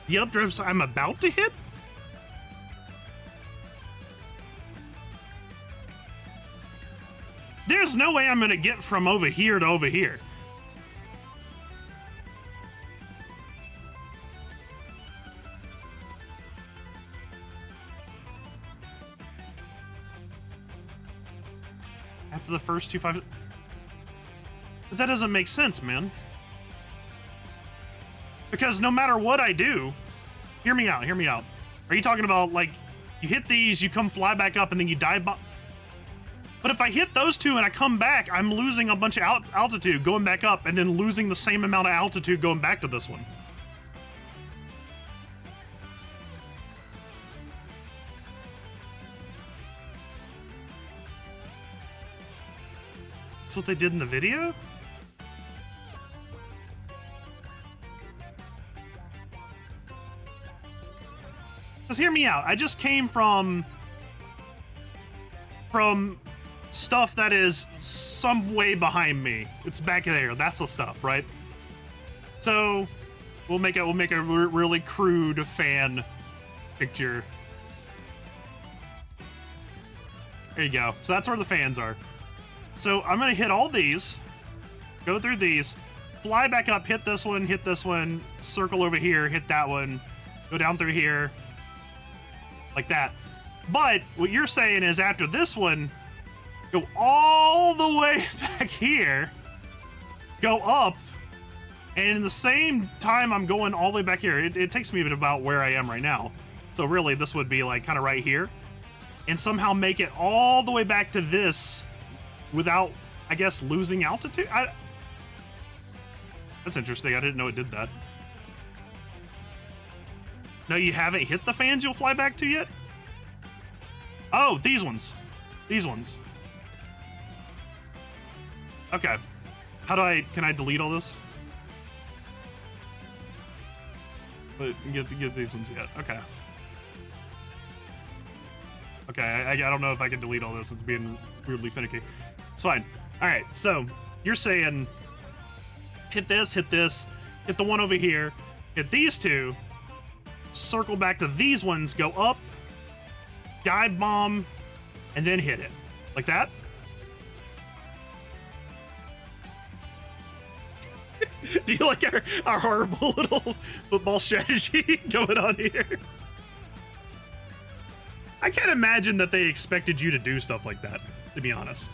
The updrafts I'm about to hit? there's no way I'm gonna get from over here to over here. After the first 2 5. But that doesn't make sense, man. Because no matter what I do, hear me out, hear me out. Are you talking about, like, you hit these, you come fly back up, and then you dive bomb? But if I hit those two and I come back, I'm losing a bunch of altitude going back up, and then losing the same amount of altitude going back to this one. That's what they did in the video? Because hear me out. I just came from stuff that is some way behind me. It's back there. That's the stuff, right? So we'll make a really crude fan picture. There you go. So that's where the fans are. So I'm gonna hit all these, go through these, fly back up, hit this one, circle over here, hit that one, go down through here, like that. But what you're saying is after this one, go all the way back here, go up, and in the same time I'm going all the way back here, it takes me about where I am right now. So really this would be like kind of right here, and somehow make it all the way back to this without, I guess, losing altitude? That's interesting. I didn't know it did that. No, you haven't hit the fans you'll fly back to yet? Oh, these ones. These ones. Okay. Can I delete all this? But get these ones yet. Okay. Okay, I don't know if I can delete all this. It's being weirdly finicky. It's fine. All right, so you're saying hit this, hit the one over here, hit these two, circle back to these ones, go up, dive bomb, and then hit it. Like that? Do you like our horrible little football strategy going on here? I can't imagine that they expected you to do stuff like that, to be honest.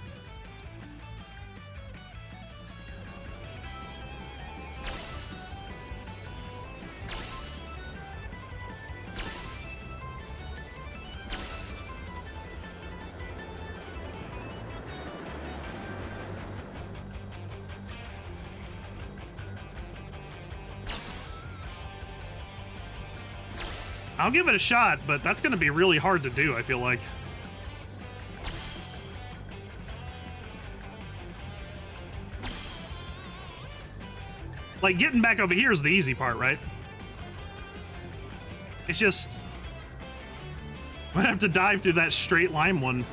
I'll give it a shot, but that's going to be really hard to do, I feel like. Like, getting back over here is the easy part, right? It's just... I'm gonna have to dive through that straight line one.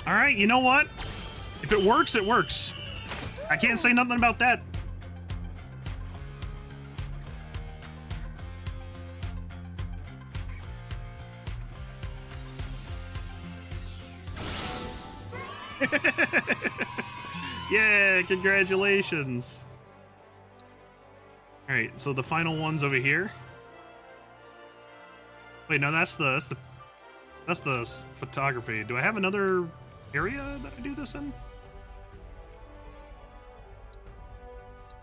All right, you know what? If it works, it works. I can't say nothing about that. Yeah, congratulations. All right, so the final one's over here. Wait, no, that's the photography. Do I have another area that I do this in?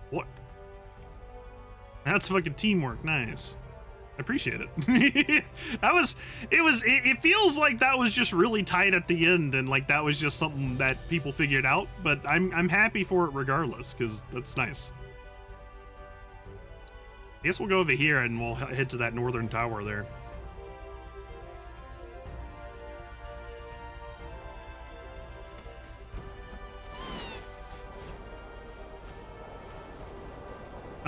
What? That's fucking teamwork. Nice. I appreciate it. It feels like that was just really tight at the end, and like that was just something that people figured out, but I'm happy for it regardless, because that's nice. I guess we'll go over here and we'll head to that northern tower there.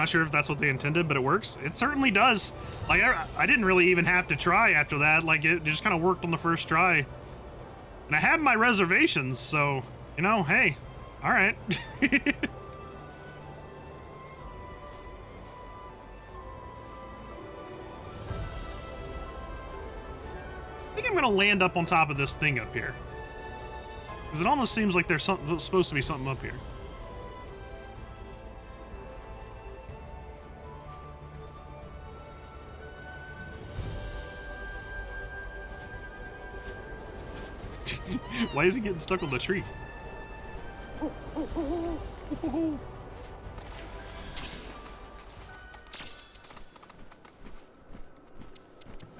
Not sure if that's what they intended, but it works. It certainly does. Like, I didn't really even have to try after that. Like, it just kind of worked on the first try. And I had my reservations, so, you know, hey, all right. I think I'm gonna land up on top of this thing up here. Because it almost seems like there's supposed to be something up here. Why is he getting stuck on the tree?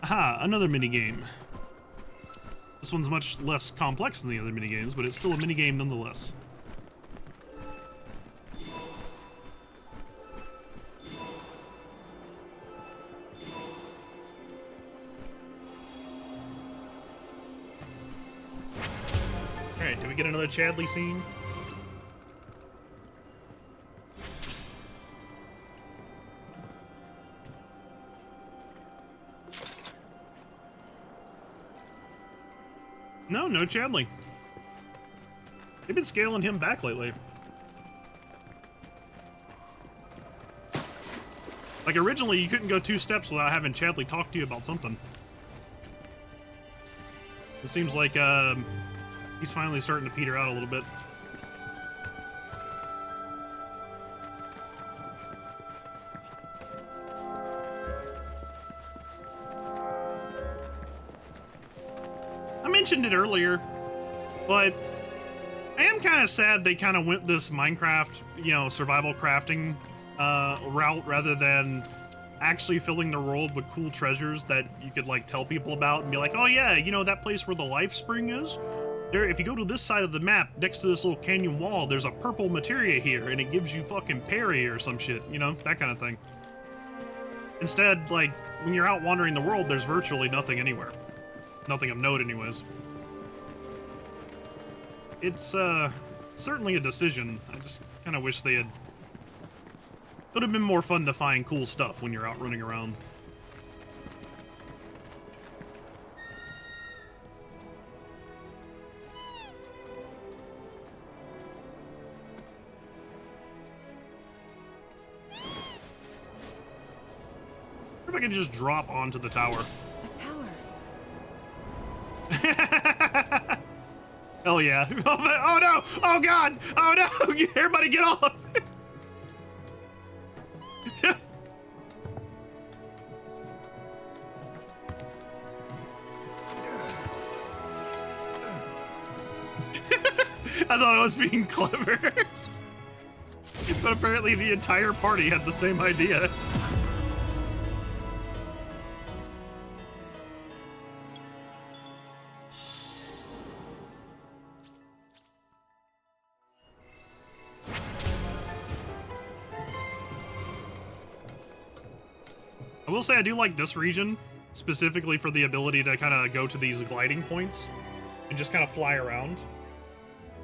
Aha, another minigame. This one's much less complex than the other minigames, but it's still a minigame nonetheless. Alright, do we get another Chadley scene? No, no Chadley. They've been scaling him back lately. Like, originally, you couldn't go 2 steps without having Chadley talk to you about something. It seems like, he's finally starting to peter out a little bit. I mentioned it earlier, but I am kind of sad they kind of went this Minecraft, you know, survival crafting route rather than actually filling the world with cool treasures that you could like tell people about and be like, oh yeah, you know that place where the life spring is? There, if you go to this side of the map, next to this little canyon wall, there's a purple materia here and it gives you fucking parry or some shit, you know, that kind of thing. Instead, like, when you're out wandering the world, there's virtually nothing anywhere. Nothing of note anyways. It's certainly a decision. I just kind of wish they had... It would have been more fun to find cool stuff when you're out running around. If I can just drop onto the tower. Hell yeah. Oh no! Oh god! Oh no! Everybody get off! I thought I was being clever. But apparently the entire party had the same idea. I will say I do like this region, specifically for the ability to kind of go to these gliding points and just kind of fly around.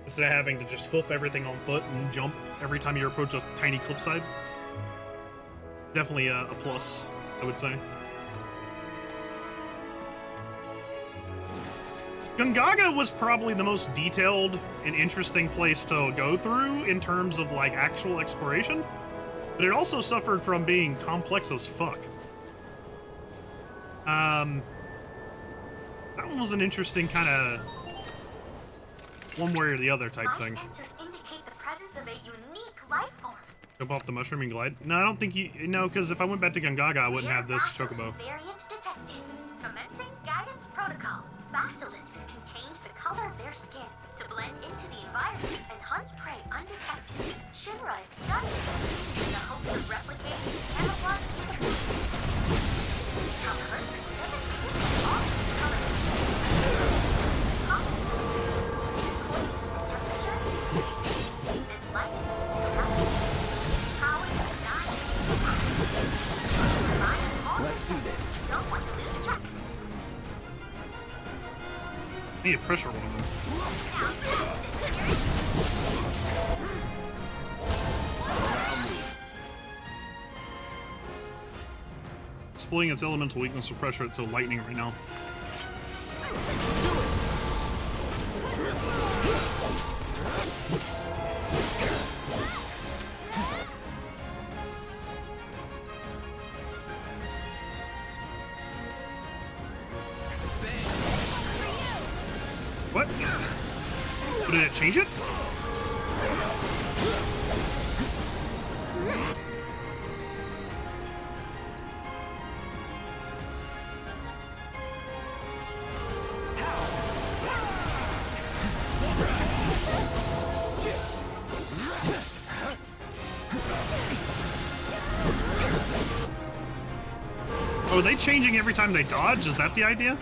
Instead of having to just hoof everything on foot and jump every time you approach a tiny cliffside. Definitely a plus, I would say. Gungaga was probably the most detailed and interesting place to go through in terms of like actual exploration, but it also suffered from being complex as fuck. That one was an interesting kind of one way or the other type thing. Sensors indicate the presence of a unique life form. Jump off the mushroom and glide? No, I don't think you... No, because if I went back to Gungaga, I wouldn't have this chocobo. Variant detected. Commencing guidance protocol. Basilisks can change the color of their skin to blend into the environment and hunt prey undetected. Shinra is studying in the hopes of replicating the camouflage features. However, specific are colored. Let's do this. I need to pressure one of them. Exploiting its elemental weakness will pressure it, so lightning right now. What? Did it change it? Oh, are they changing every time they dodge? Is that the idea?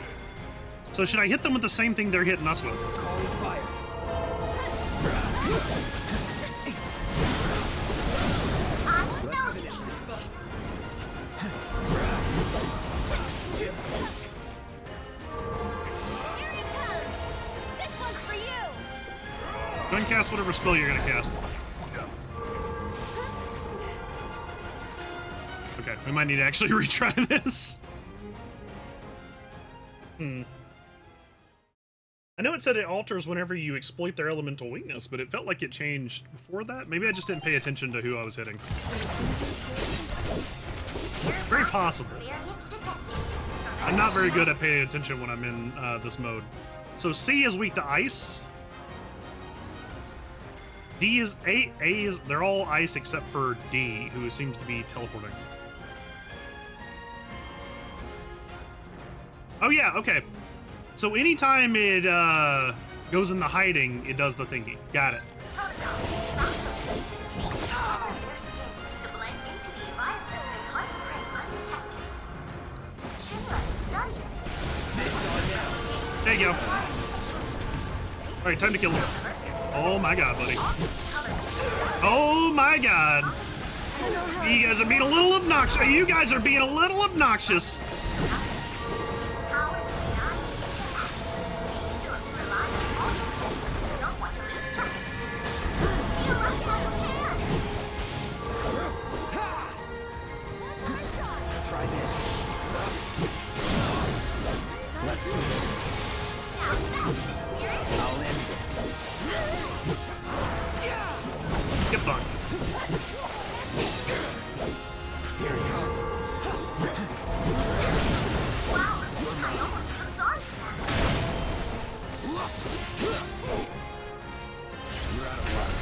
So should I hit them with the same thing they're hitting us with? Go and cast whatever spell you're gonna cast. Okay, we might need to actually retry this. I know it said it alters whenever you exploit their elemental weakness, but it felt like it changed before that. Maybe I just didn't pay attention to who I was hitting. Very possible. I'm not very good at paying attention when I'm in this mode. So C is weak to ice. D is A is, they're all ice except for D, who seems to be teleporting. Oh yeah, okay. So anytime it goes into hiding, it does the thingy. Got it. There you go. Alright, time to kill him. Oh my god, buddy. Oh my god. You guys are being a little obnoxious. You guys are being a little obnoxious. Get fucked. Here it comes. Wow, I almost feel sorry for them. You're out of luck.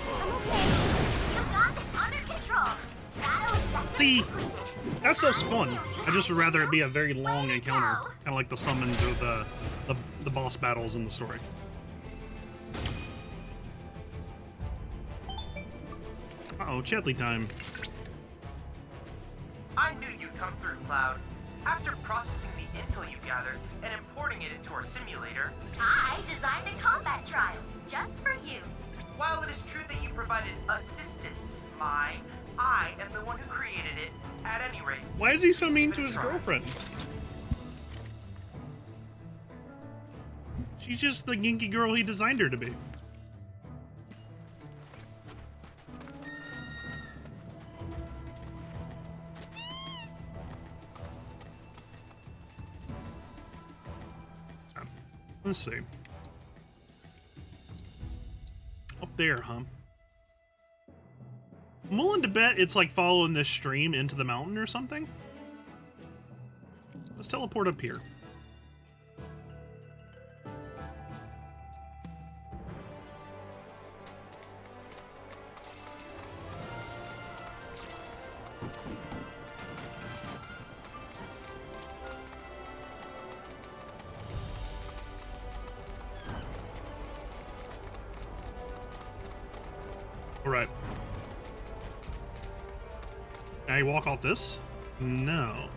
I'm okay. You got this under control. Battle is definitely See, completed. that stuff's fun. I just would rather it be a very long encounter, kind of like the summons or the boss battles in the story. Uh-oh, Chadley time. I knew you'd come through, Cloud. After processing the intel you gathered and importing it into our simulator, I designed a combat trial just for you. while it is true that you provided assistance, I am the one who created it, at any rate. Why is he so mean to his girlfriend? She's just the ginky girl he designed her to be. Let's see. Up there, huh? I'm willing to bet it's like following this stream into the mountain or something. Let's teleport up here. All right. Now you walk off this? No.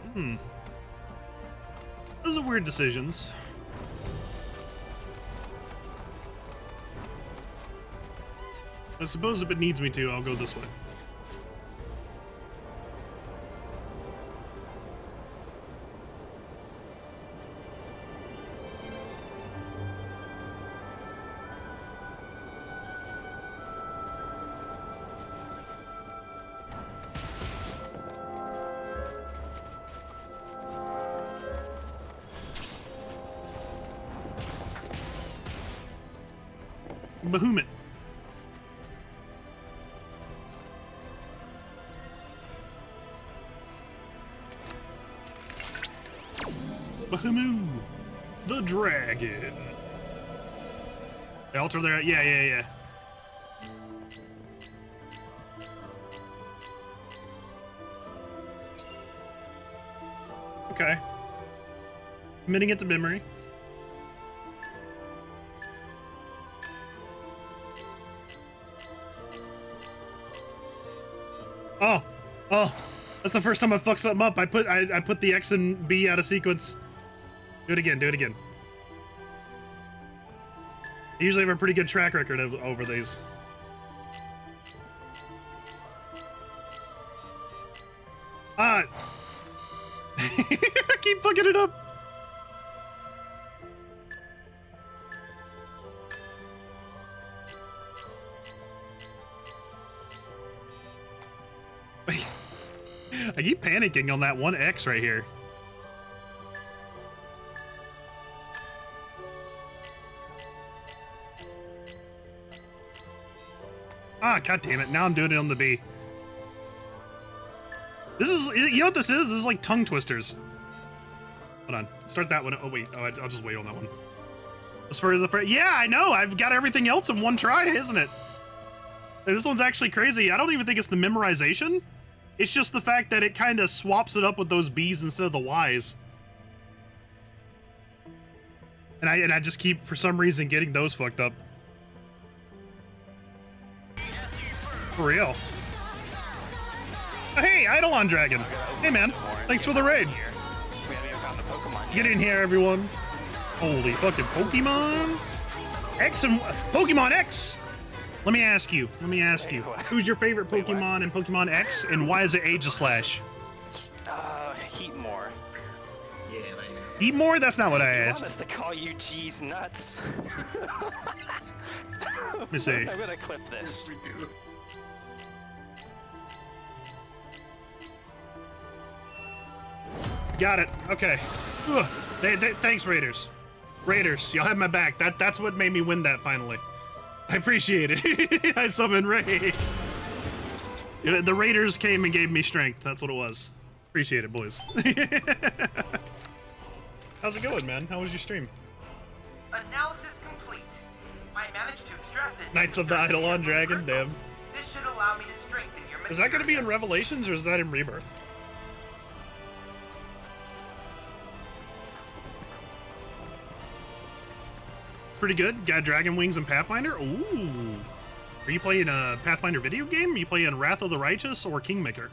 Those are weird decisions. I suppose if it needs me to, I'll go this way. Bahamut. Bahamut, the dragon. The altar there. Yeah. Okay. Committing it to memory. Oh, that's the first time I fucked something up. I put the X and B out of sequence. Do it again. I usually have a pretty good track record over these. I keep fucking it up. I keep panicking on that one X right here. Ah, god damn it. Now I'm doing it on the B. This is, you know what this is? This is like tongue twisters. Hold on. Start that one. Oh, wait. Oh, I'll just wait on that one. As far as the first, yeah, I know. I've got everything else in one try, isn't it? And this one's actually crazy. I don't even think it's the memorization. It's just the fact that it kind of swaps it up with those B's instead of the Y's. And I just keep, for some reason, getting those fucked up. For real. Oh, hey, Eidolon Dragon. Hey, man. Thanks for the raid. Get in here, everyone. Holy fucking Pokemon. X and Pokemon X. Let me ask you. Who's your favorite Pokemon in Pokemon X, and why is it Aegislash? Heatmore. Yeah, like... Heatmore? That's not what I asked. I want us to call you G's nuts. Let me see. I'm gonna clip this. Got it. Okay. Ugh. Thanks, Raiders. Raiders, y'all have my back. That's what made me win that finally. I appreciate it. I summoned Raid. The Raiders came and gave me strength. That's what it was. Appreciate it, boys. How's it going, man? How was your stream? Analysis complete. I managed to extract the Knights of the Eidolon Dragon, damn. This should allow me to strengthen your Is that going to be in Revelations or is that in Rebirth? Pretty good. Got Dragon Wings and Pathfinder. Ooh. Are you playing a Pathfinder video game? Are you playing Wrath of the Righteous or Kingmaker?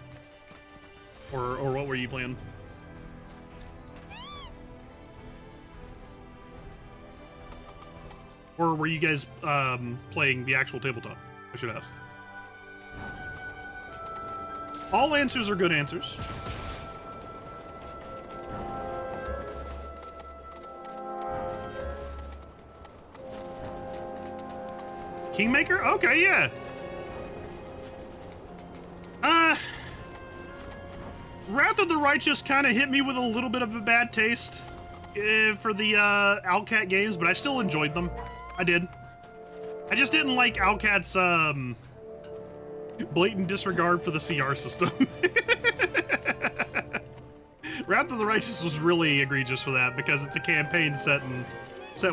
Or what were you playing? Or were you guys playing the actual tabletop? I should ask. All answers are good answers. Kingmaker? Okay, yeah. Wrath of the Righteous kind of hit me with a little bit of a bad taste for the Owlcat games, but I still enjoyed them. I did. I just didn't like Owlcat's blatant disregard for the CR system. Wrath of the Righteous was really egregious for that because it's a campaign set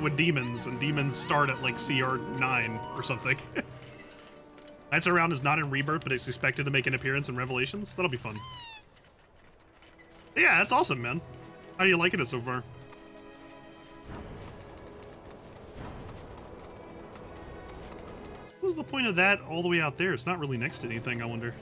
with demons, and demons start at like CR 9 or something. Knights Around is not in Rebirth, but it's expected to make an appearance in Revelations. That'll be fun. Yeah, that's awesome, man. How are you liking it so far? What was the point of that all the way out there? It's not really next to anything, I wonder.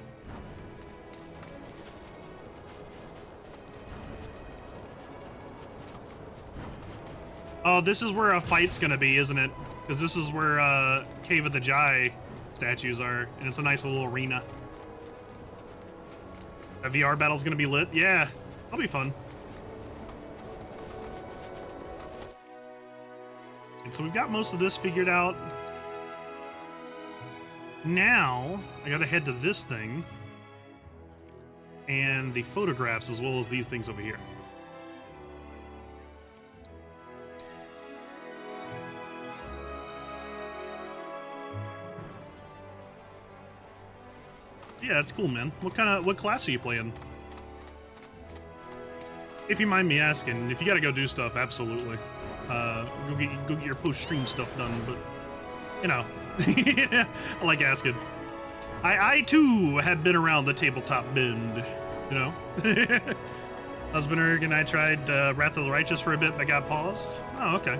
Oh, this is where a fight's gonna be, isn't it? Because this is where Cave of the Jai statues are, and it's a nice little arena. A VR battle's gonna be lit? Yeah, that'll be fun. And so we've got most of this figured out. Now, I gotta head to this thing. And the photographs as well as these things over here. Yeah, that's cool, man. What class are you playing? If you mind me asking, if you gotta go do stuff, absolutely. Go get your post-stream stuff done, but, you know, I like asking. I too have been around the tabletop bend, you know? Husbandberg and I tried Wrath of the Righteous for a bit, but got paused. Oh, okay.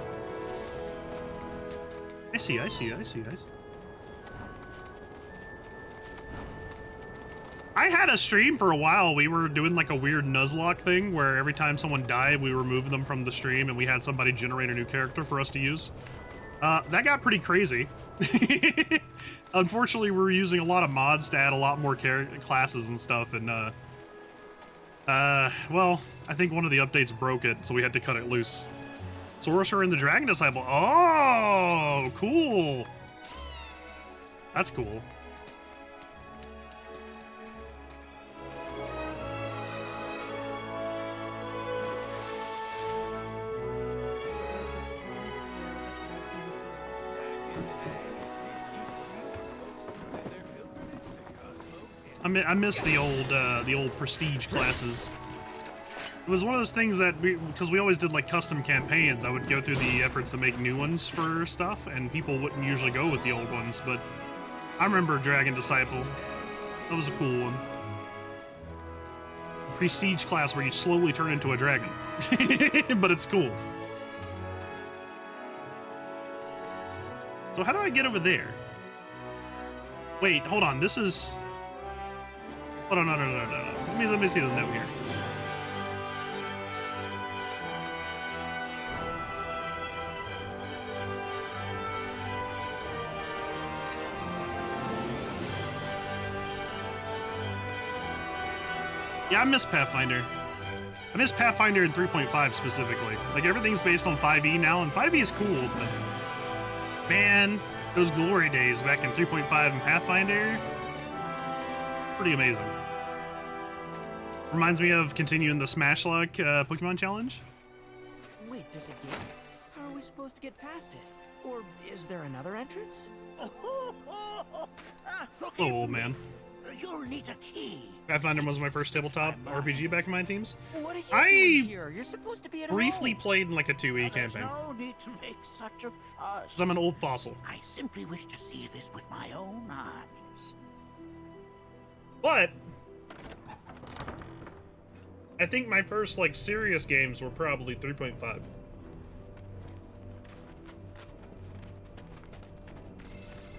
I see. I had a stream for a while. We were doing like a weird Nuzlocke thing where every time someone died, we removed them from the stream and we had somebody generate a new character for us to use. That got pretty crazy. Unfortunately, we were using a lot of mods to add a lot more classes and stuff, and well, I think one of the updates broke it, so we had to cut it loose. Sorcerer and the Dragon Disciple. Oh, cool. That's cool. I miss the old prestige classes. It was one of those things that because we always did like custom campaigns, I would go through the efforts to make new ones for stuff, and people wouldn't usually go with the old ones, but I remember Dragon Disciple. That was a cool one. Prestige class where you slowly turn into a dragon. But it's cool. So how do I get over there? Wait, hold on, this is... Hold on, no. Let me see the note here. Yeah, I miss Pathfinder. I miss Pathfinder in 3.5 specifically. Like, everything's based on 5e now, and 5e is cool, but... Man, those glory days back in 3.5 and Pathfinder... Pretty amazing. Reminds me of continuing the Smash Luck Pokemon Challenge. Wait, there's a gate? How are we supposed to get past it? Or is there another entrance? Oh, man. You'll need a key. Pathfinder was my first tabletop RPG back in my teams. What are you doing here? You're supposed to be at briefly home. played in like a 2e campaign. No need to make such a fuss. 'Cause I'm an old fossil. I simply wish to see this with my own eyes. But I think my first like serious games were probably 3.5.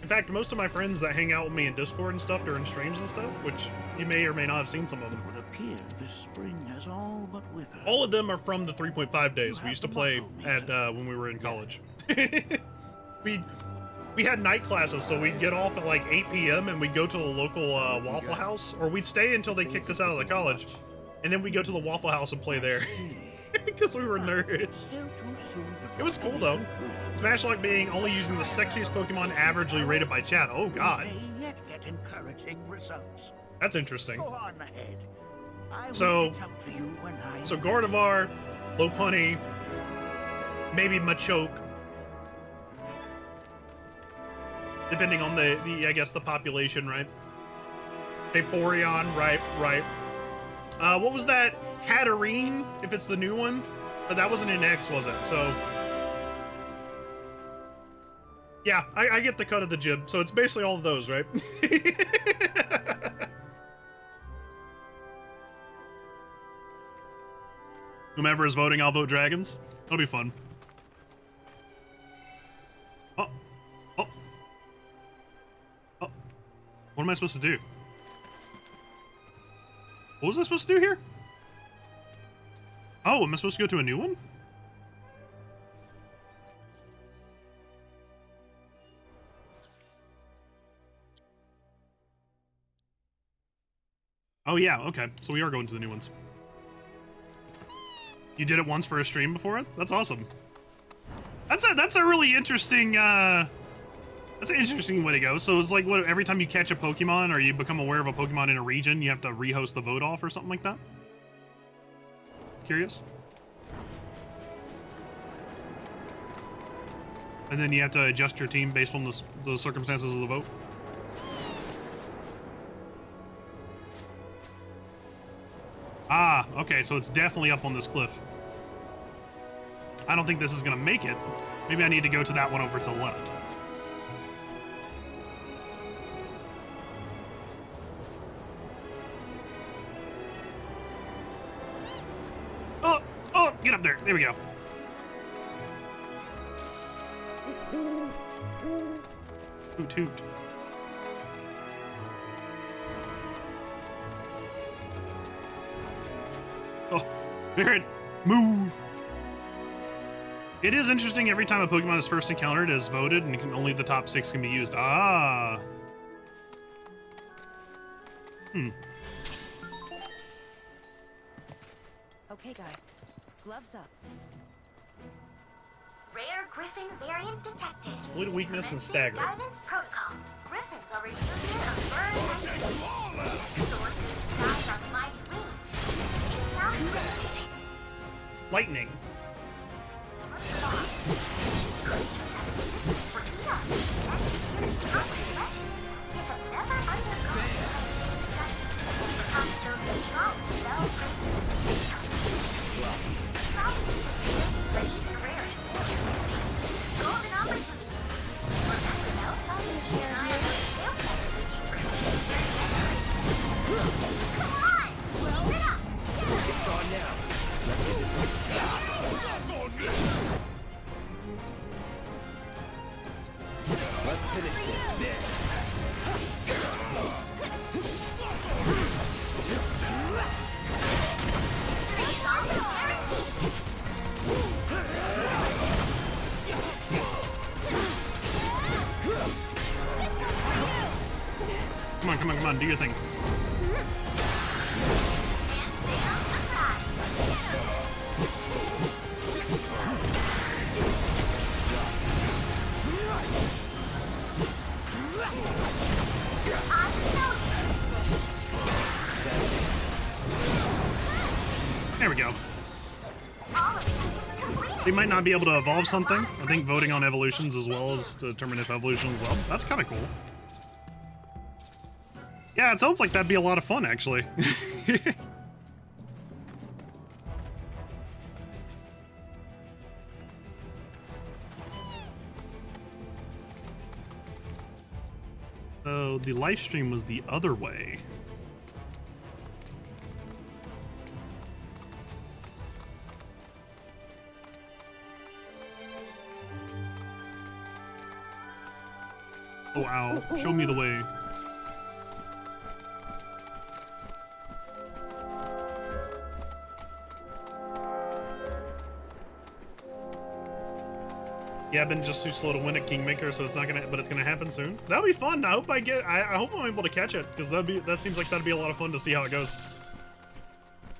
In fact, most of my friends that hang out with me in Discord and stuff during streams and stuff, which you may or may not have seen some of them. It would appear this spring has all but withered. All of them are from the 3.5 days we used to play at when we were in college. We had night classes, so we'd get off at like 8 p.m. and we'd go to the local Waffle House, or we'd stay until they kicked us out of the college, and then we'd go to the Waffle House and play there. Because we were nerds. It was cool though. Smash Luck being only using the sexiest Pokemon averagely rated by chat. Oh god. Yet get encouraging results. That's interesting. Go on ahead. I will So catch up to you when I Gardevoir, Lopunny, maybe Machoke. Depending on the I guess the population, right? Vaporeon, right. What was that? Hatterene, if it's the new one? But that wasn't in X, was it? So... Yeah, I get the cut of the jib. So it's basically all of those, right? Whomever is voting, I'll vote dragons. That'll be fun. Oh. What am I supposed to do? What was I supposed to do here? Oh, am I supposed to go to a new one? Oh yeah, okay. So we are going to the new ones. You did it once for a stream before it? That's awesome. That's a really interesting that's an interesting way to go. So it's like what every time you catch a Pokemon or you become aware of a Pokemon in a region, you have to rehost the vote off or something like that? Curious? And then you have to adjust your team based on the circumstances of the vote? Ah, okay, so it's definitely up on this cliff. I don't think this is gonna make it. Maybe I need to go to that one over to the left. Oh, oh, get up there. There we go. Hoot, hoot. Oh, Barret, move! It is interesting, every time a Pokemon is first encountered, is voted, and only the top 6 can be used. Ah! Hmm. Okay, guys. Gloves up. Rare Griffin variant detected. Split weakness and stagger. Guidance protocol. Griffins are resilient of burn and heat. Soaring through the skies on mighty wings. It's not good. Lightning. These creatures have existed for eons and experienced countless legends, yet have never undergone study. Become so strong, spell probably for these rare skills. Golden opportunity. Remember though, I am a skill Come on! Keep it up! It's on now. Let's get this over. Let's finish this. Come on, come on, come on, do your thing. There we go. They might not be able to evolve something. I think voting on evolutions as well as to determine if evolutions up. That's kind of cool. Yeah, it sounds like that'd be a lot of fun, actually. So the live stream was the other way. Oh, ow. Show me the way. Yeah, I've been just too slow to win at Kingmaker, so it's not gonna, but it's gonna happen soon. That'll be fun. I hope I hope I'm able to catch it, because that seems like that'd be a lot of fun to see how it goes.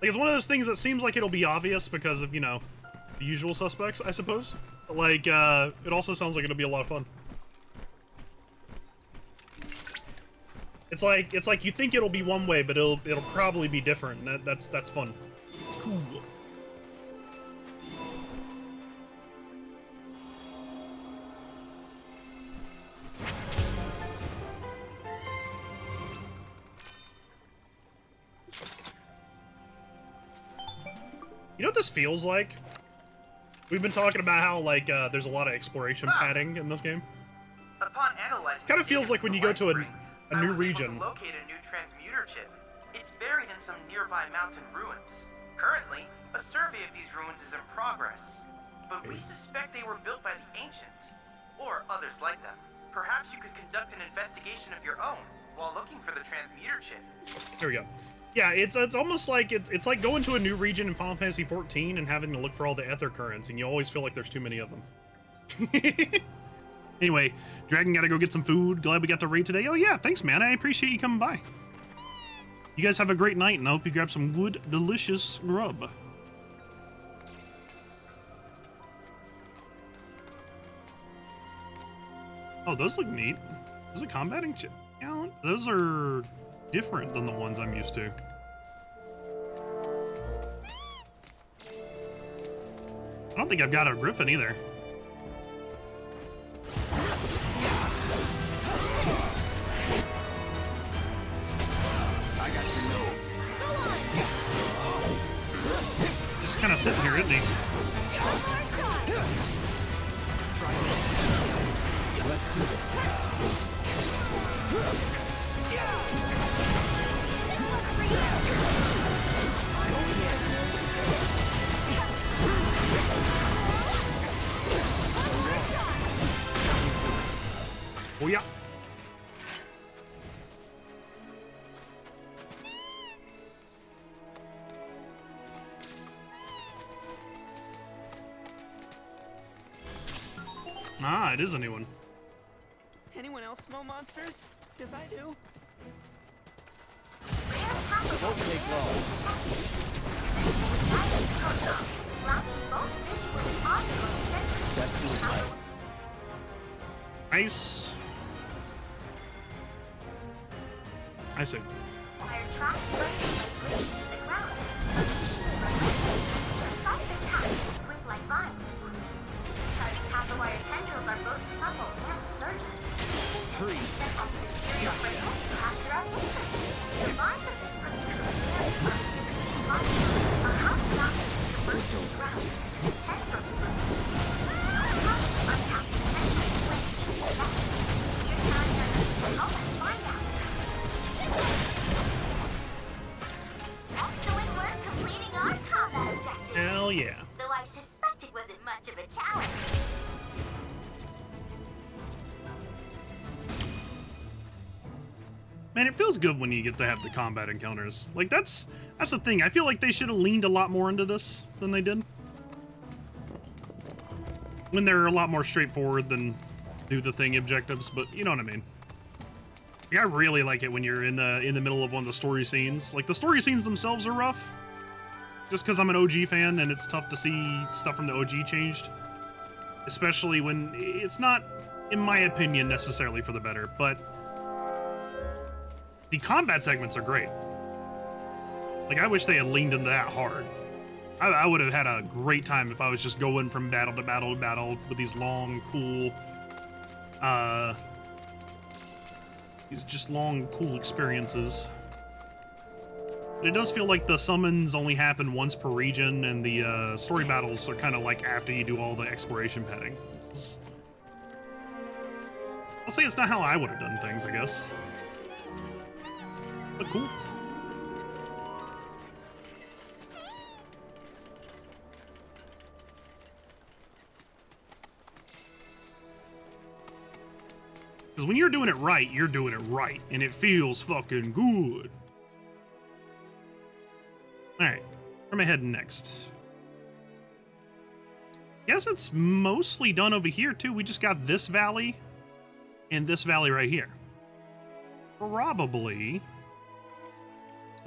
Like, it's one of those things that seems like it'll be obvious because of, you know, the usual suspects, I suppose. But like, it also sounds like it'll be a lot of fun. It's like you think it'll be one way, but it'll probably be different. And that's fun. It's cool. You know what this feels like? We've been talking about how, like, there's a lot of exploration padding in this game. Upon analyzing, Kind of feels like when you go to a new region. Locate a new transmuter chip. It's buried in some nearby mountain ruins. Currently, a survey of these ruins is in progress, but we suspect they were built by the ancients, or others like them. Perhaps you could conduct an investigation of your own while looking for the transmuter chip. Here we go. Yeah, it's almost like it's like going to a new region in Final Fantasy XIV and having to look for all the ether currents, and you always feel like there's too many of them. Anyway, Dragon gotta go get some food. Glad we got the raid today. Oh yeah, thanks, man. I appreciate you coming by. You guys have a great night, and I hope you grab some good, delicious grub. Oh, those look neat. Those are combating talent. Those are different than the ones I'm used to. I don't think I've got a Griffin either. I got you. of sitting here, isn't he? Let's do this. Oh yeah. Ah, it is a new one. Anyone else smell monsters? Because I do. Won't take long. That's the right. Nice. I see. Wire tendrils are both supple and sturdy. Three. Pass throughout the vines of this particular perhaps not to root to ground. Tendrils excellent work completing our combat objective. Hell yeah. Though I suspect it wasn't much of a challenge. Man, it feels good when you get to have the combat encounters. Like, that's the thing. I feel like they should have leaned a lot more into this than they did. When they're a lot more straightforward than do the thing objectives, but you know what I mean. Like, I really like it when you're in the middle of one of the story scenes. Like, the story scenes themselves are rough. Just because I'm an OG fan and it's tough to see stuff from the OG changed. Especially when it's not, in my opinion, necessarily for the better, but the combat segments are great. Like, I wish they had leaned into that hard. I would have had a great time if I was just going from battle to battle to battle with these long, cool, experiences. But it does feel like the summons only happen once per region, and the story battles are kind of like after you do all the exploration petting. I'll say it's not how I would have done things, I guess. But cool. Because when you're doing it right, you're doing it right. And it feels fucking good. Alright. Where am I heading next? Guess it's mostly done over here, too. We just got this valley and this valley right here. Probably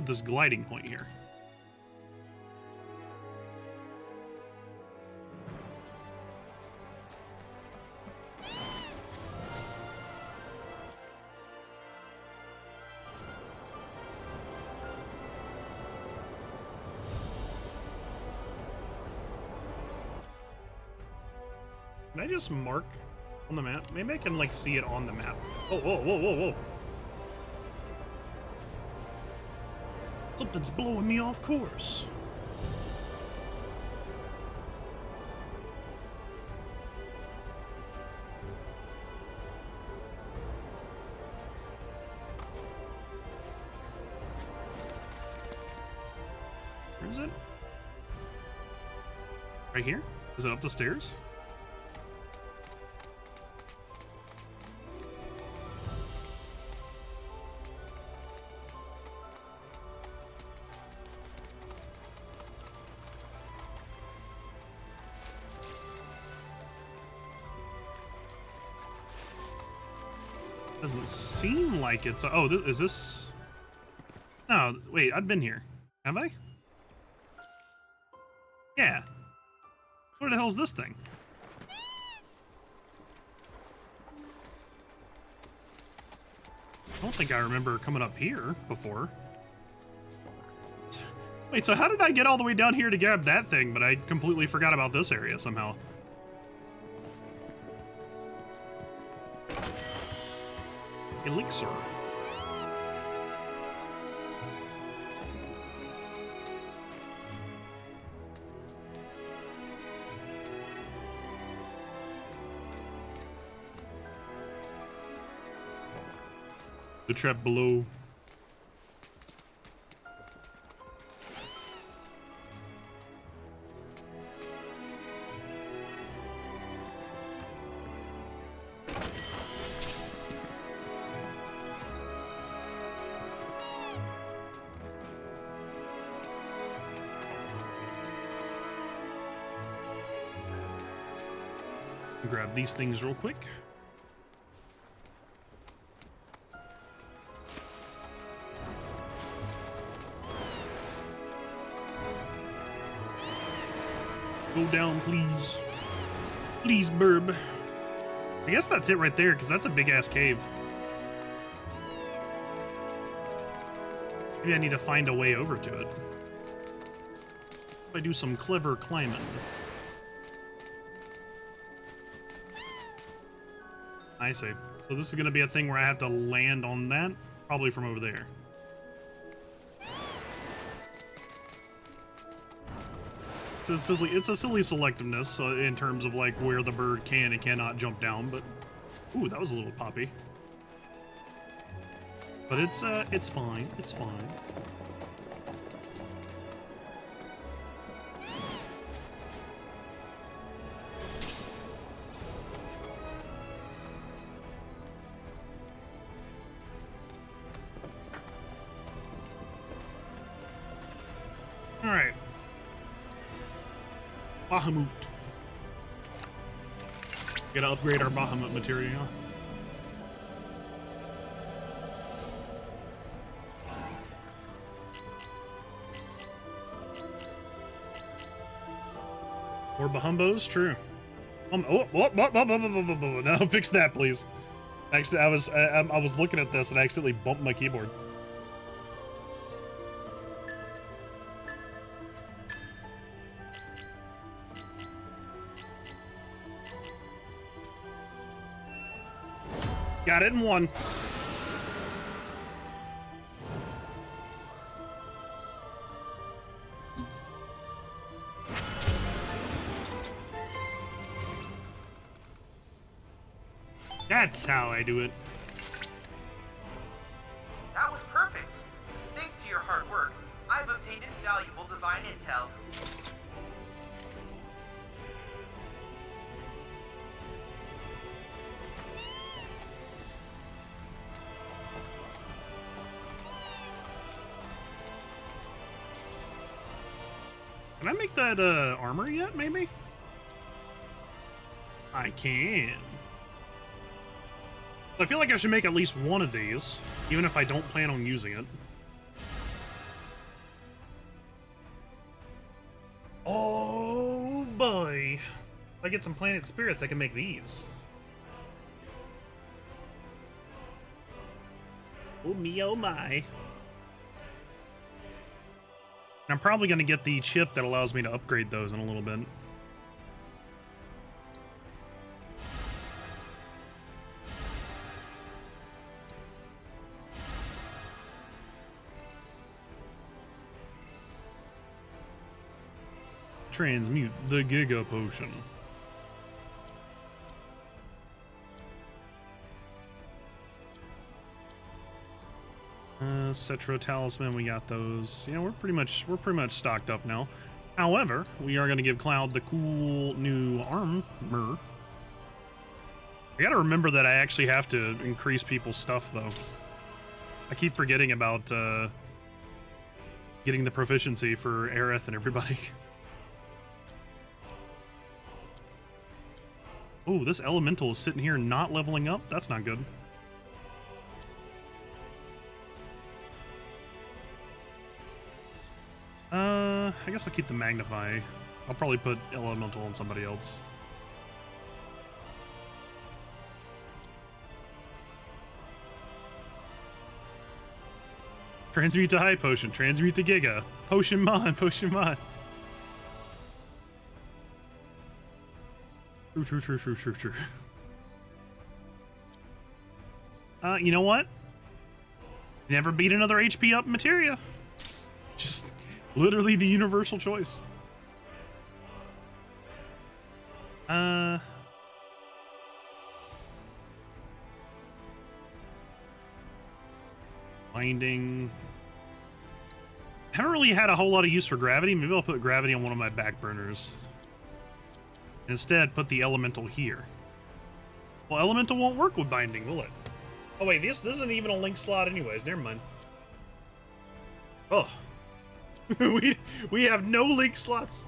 this gliding point here. Can I just mark on the map? Maybe I can like see it on the map. Oh, whoa, whoa, whoa, whoa. Something's blowing me off course. Where is it? Right here? Is it up the stairs? Doesn't seem like it's... Oh, is this... No, wait, I've been here. Have I? Yeah. Where the hell is this thing? I don't think I remember coming up here before. Wait, so how did I get all the way down here to grab that thing, but I completely forgot about this area somehow? Elixir. The trap below. Grab these things real quick. Go down, please. Please, burb. I guess that's it right there, because that's a big-ass cave. Maybe I need to find a way over to it. If I do some clever climbing. I see. So this is going to be a thing where I have to land on that, probably from over there. It's a silly selectiveness in terms of like where the bird can and cannot jump down, but ooh, that was a little poppy. But it's fine. It's fine. All right. Bahamut. Gotta upgrade our Bahamut material. More Bahumbos? True. No, fix that, please. Actually, I was looking at this and I accidentally bumped my keyboard. Got it in one. That's how I do it. That was perfect. Thanks to your hard work, I've obtained invaluable divine intel. Can I make that armor yet, maybe? I can. I feel like I should make at least one of these, even if I don't plan on using it. Oh boy. If I get some planet spirits, I can make these. Oh me, oh my. I'm probably going to get the chip that allows me to upgrade those in a little bit. Transmute the Giga Potion. Cetra Talisman, we got those. Yeah, we're pretty much stocked up now. However, we are going to give Cloud the cool new armor. I got to remember that I actually have to increase people's stuff, though. I keep forgetting about getting the proficiency for Aerith and everybody. Oh, this elemental is sitting here not leveling up. That's not good. I guess I'll keep the Magnify. I'll probably put elemental on somebody else. Transmute to High Potion. Transmute to Giga. Potion Mon. Potion Mon. True. You know what? Never beat another HP up materia. Just literally the universal choice. Binding. Haven't really had a whole lot of use for gravity. Maybe I'll put gravity on one of my back burners. Instead, put the elemental here. Well, elemental won't work with binding, will it? Oh wait, this isn't even a link slot anyways. Never mind. Oh. we have no link slots.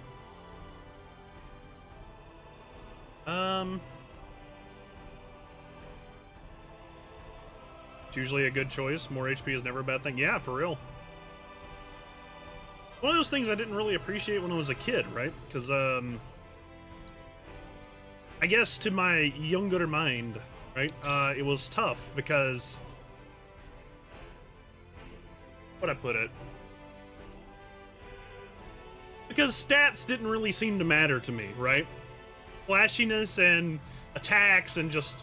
It's usually a good choice. More HP is never a bad thing. Yeah, for real. One of those things I didn't really appreciate when I was a kid, right? Because, I guess to my younger mind, right, it was tough because... What'd I put it? Because stats didn't really seem to matter to me, right? Flashiness and attacks and just...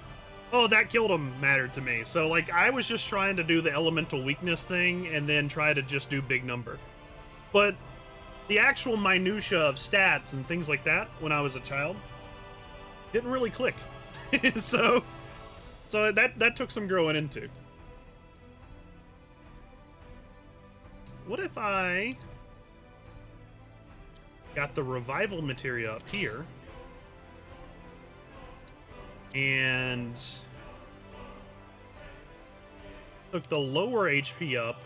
Oh, that killed him mattered to me. So, like, I was just trying to do the elemental weakness thing and then try to just do big number. But the actual minutia of stats and things like that when I was a child didn't really click. so that took some growing into. What if I got the revival materia up here and took the lower HP up,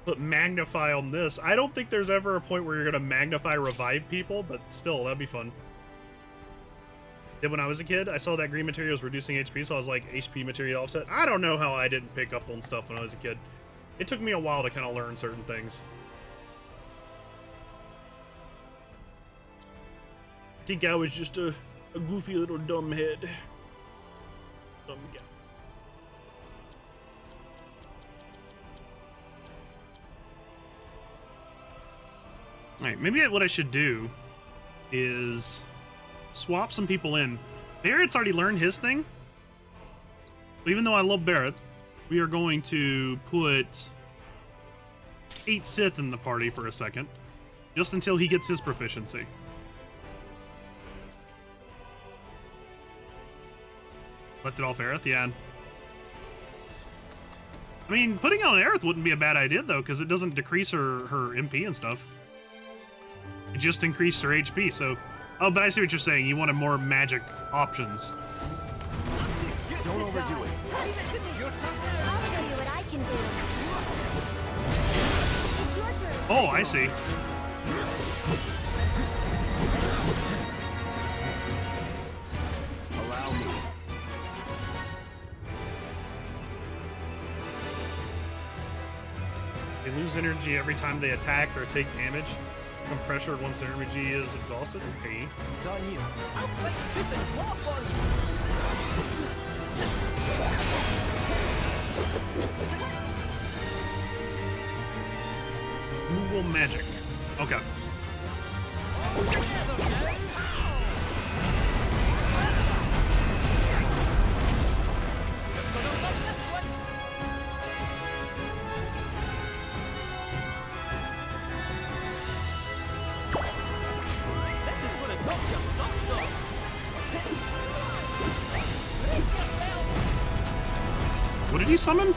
put magnify on this. I don't think there's ever a point where you're gonna magnify revive people, but still, that'd be fun. When I was a kid, I saw that green materia was reducing HP, so I was like, HP materia offset. I don't know how I didn't pick up on stuff when I was a kid. It took me a while to kind of learn certain things. I think I was just a goofy little dumb head. Dumb guy. Alright, maybe what I should do is swap some people in. Barrett's already learned his thing. Even though I love Barrett, we are going to put 8 Sith in the party for a second. Just until he gets his proficiency. Left it off Aerith? Yeah. I mean, putting on Aerith wouldn't be a bad idea, though, because it doesn't decrease her MP and stuff. It just increased her HP, so... Oh, but I see what you're saying. You wanted more magic options. Don't overdo it. I'll show you what I can do. It's your turn. Oh, I see. Allow me. They lose energy every time they attack or take damage. When pressured once their energy is exhausted. Okay. It's on you. I'll fight tooth and claw for you. Moogle magic. Okay. What did he summon?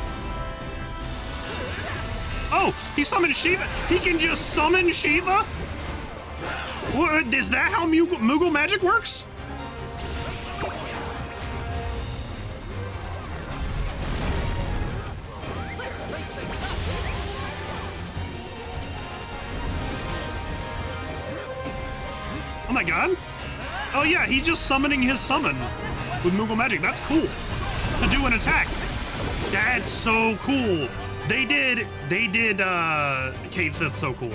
Oh, he summoned Shiva. He can just summon Shiva? What, is that how Moogle magic works? Oh my god. Oh yeah, he's just summoning his summon with Moogle magic. That's cool. To do an attack. That's so cool. They did Kate said so cool.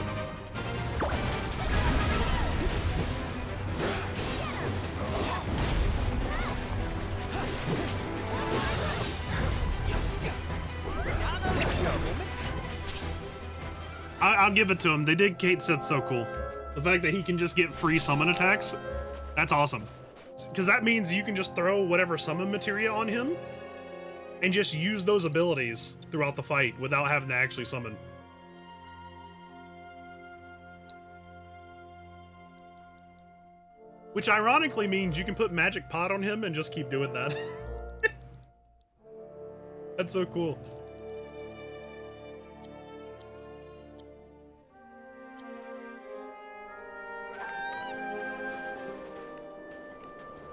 I'll give it to him. They did Kate said so cool. The fact that he can just get free summon attacks, that's awesome. Because that means you can just throw whatever summon materia on him and just use those abilities throughout the fight without having to actually summon. Which ironically means you can put Magic Pot on him and just keep doing that. That's so cool.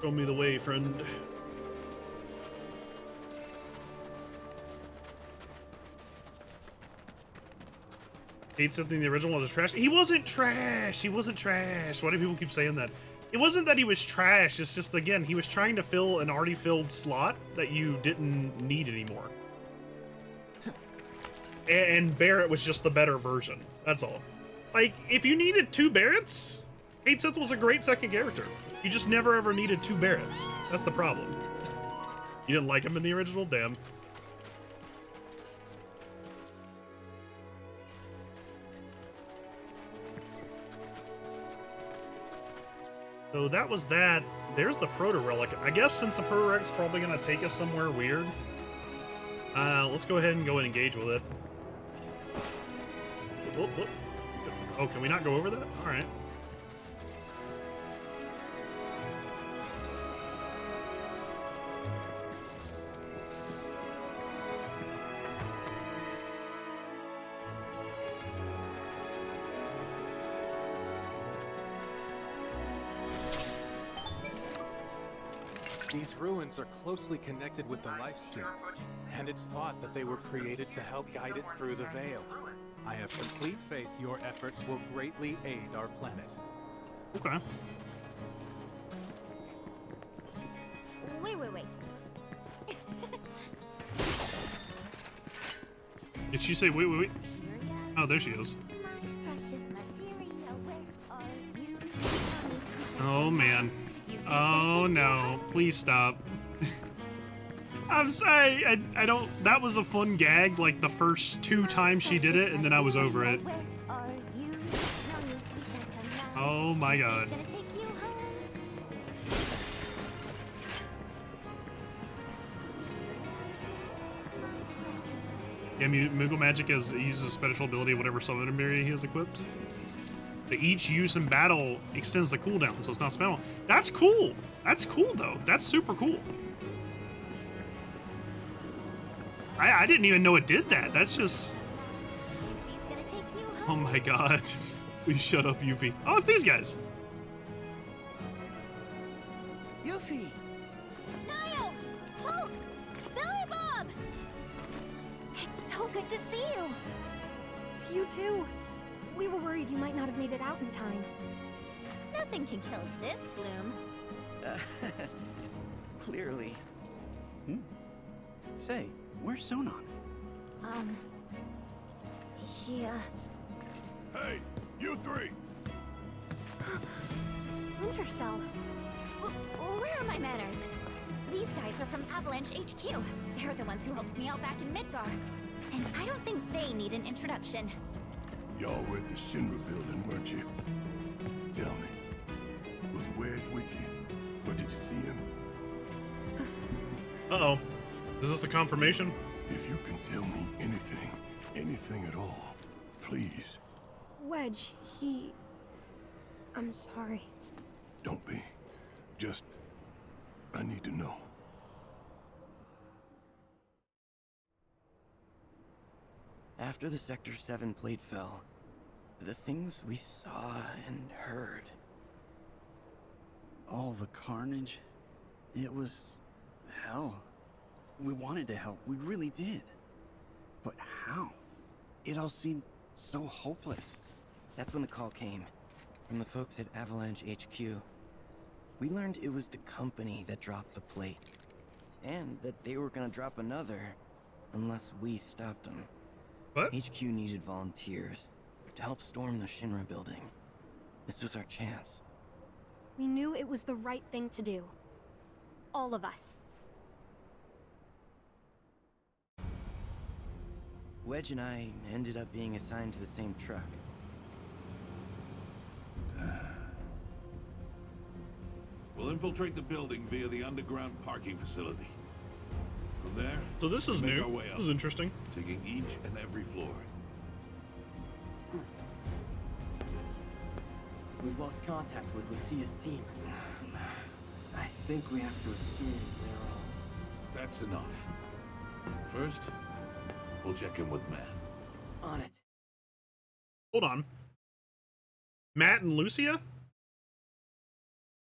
Show me the way, friend. Hate something the original was trash. He wasn't trash. He wasn't trash. Why do people keep saying that? It wasn't that he was trash. It's just, again, he was trying to fill an already filled slot that you didn't need anymore. And Barrett was just the better version. That's all. Like, if you needed 2 Barretts, Hate Sith was a great second character. You just never ever needed 2 Barretts. That's the problem. You didn't like him in the original? Damn. So that was that. There's the Proto-Relic. I guess since the Proto-Relic's probably going to take us somewhere weird, let's go ahead and engage with it. Whoop, whoop. Oh, can we not go over that? All right. These ruins are closely connected with the Lifestream, and it's thought that they were created to help guide it through the Veil. I have complete faith your efforts will greatly aid our planet. Okay. Wait. Did she say wait? Oh, there she is. Oh, man. Oh, no. Please stop. I'm sorry. I don't... That was a fun gag, like, the first 2 times she did it, and then I was over it. Oh, my God. Yeah, Moogle Magic uses a special ability of whatever summon ability he has equipped. But each use in battle extends the cooldown, so it's not spell. That's cool. That's cool, though. That's super cool. I didn't even know it did that. That's just... Oh my God. Please shut up, Yuffie. Oh, it's these guys. Yuffie! Niall! Hulk! Billy Bob! It's so good to see you! You too. We were worried you might not have made it out in time. Nothing can kill this gloom. Clearly. Say, where's Sonon? Yeah. Hey, you 3! Splinter Cell. Where are my manners? These guys are from Avalanche HQ. They're the ones who helped me out back in Midgar. And I don't think they need an introduction. Y'all were at the Shinra building, weren't you? Tell me, was Wedge with you? Or did you see him? Uh-oh. Is this the confirmation? If you can tell me anything at all, please. Wedge, I'm sorry. Don't be. Just, I need to know. After the Sector 7 plate fell, the things we saw and heard... all the carnage, it was... hell. We wanted to help, we really did. But how? It all seemed so hopeless. That's when the call came, from the folks at Avalanche HQ. We learned it was the company that dropped the plate, and that they were gonna drop another, unless we stopped them. What? HQ needed volunteers to help storm the Shinra building. This was our chance. We knew it was the right thing to do. All of us. Wedge and I ended up being assigned to the same truck. We'll infiltrate the building via the underground parking facility. From there, So this is we'll make new. our way up, This is interesting. taking each and every floor. We've lost contact with Lucia's team. I think we have to assume they're all... That's enough. First, we'll check in with Matt. On it. Hold on. Matt and Lucia?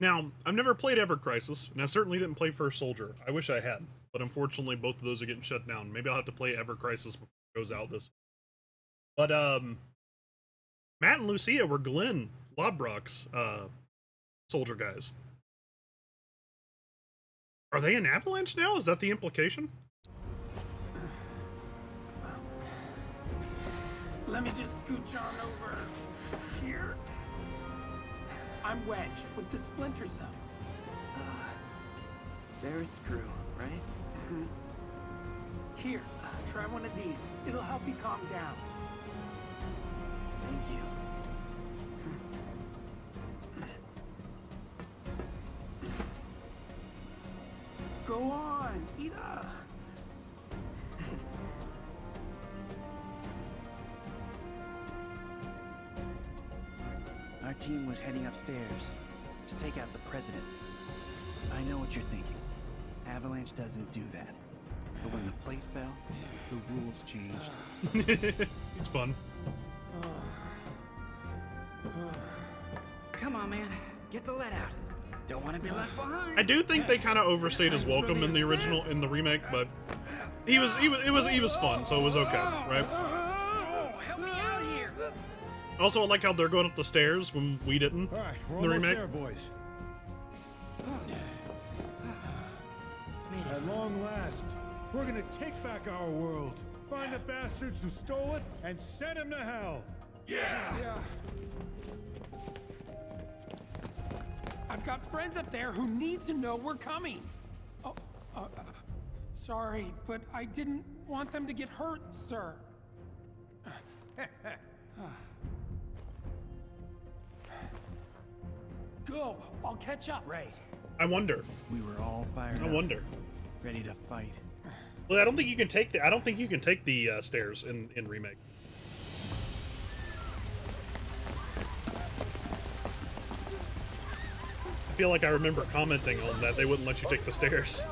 Now, I've never played Ever Crisis, and I certainly didn't play First Soldier. I wish I had, but unfortunately both of those are getting shut down. Maybe I'll have to play Ever Crisis before it goes out this. But Matt and Lucia were Glenn Lodbrok's Soldier guys. Are they in Avalanche now? Is that the implication? Let me just scooch on over here. I'm Wedge with the Splinter Cell. Barrett's crew, right? Mm-hmm. Here, try one of these. It'll help you calm down. Thank you. Go on, eat up. Our team was heading upstairs to take out the president. I know what you're thinking. Avalanche doesn't do that. But when the plate fell, the rules changed. It's fun. Come on, man. Get the lead out. Don't want to be left behind. I do think they kind of overstayed his welcome in the original, in the remake, but he was fun, so it was okay, right? Help me out here. Also, I like how they're going up the stairs when we didn't. All right, we're in the almost remake. there, boys. At long last, we're gonna take back our world, find the bastards who stole it, and send them to hell. Yeah. I've got friends up there who need to know we're coming. Oh, sorry, but I didn't want them to get hurt, sir. Go, I'll catch up. Right. I wonder. We were all fired up. I wonder. Ready to fight. Well, I don't think you can take the stairs in remake. I feel like I remember commenting on that they wouldn't let you take the stairs.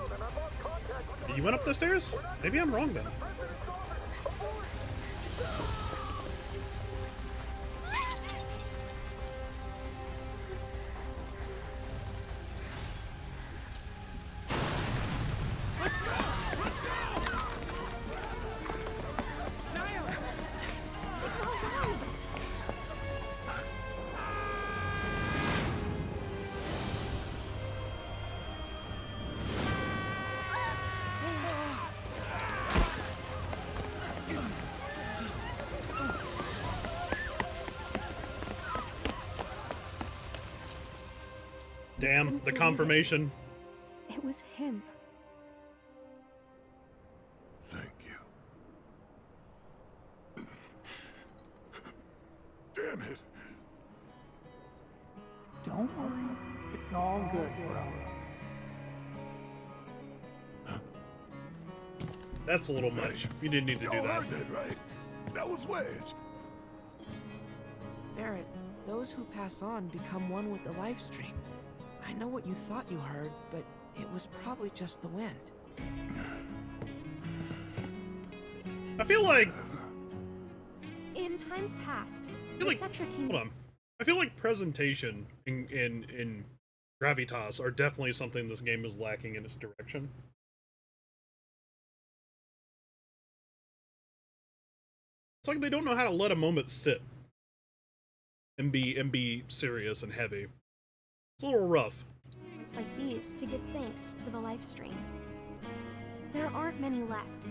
You went up the stairs? Maybe I'm wrong then. Damn, the confirmation. It was him. Thank you. Damn it. Don't worry, it's all good, bro. That's a little much. You didn't need to do Y'all that. heard that, right? That was Wedge. Barrett, those who pass on become one with the live stream. I know what you thought you heard, but it was probably just the wind. I feel like In times past, feel the like- Cetra hold Kingdom. on. I feel like presentation in Gravitas are definitely something this game is lacking in its direction. It's like they don't know how to let a moment sit and be serious and heavy. It's a little rough. It's like these to give thanks to the live stream. There aren't many left,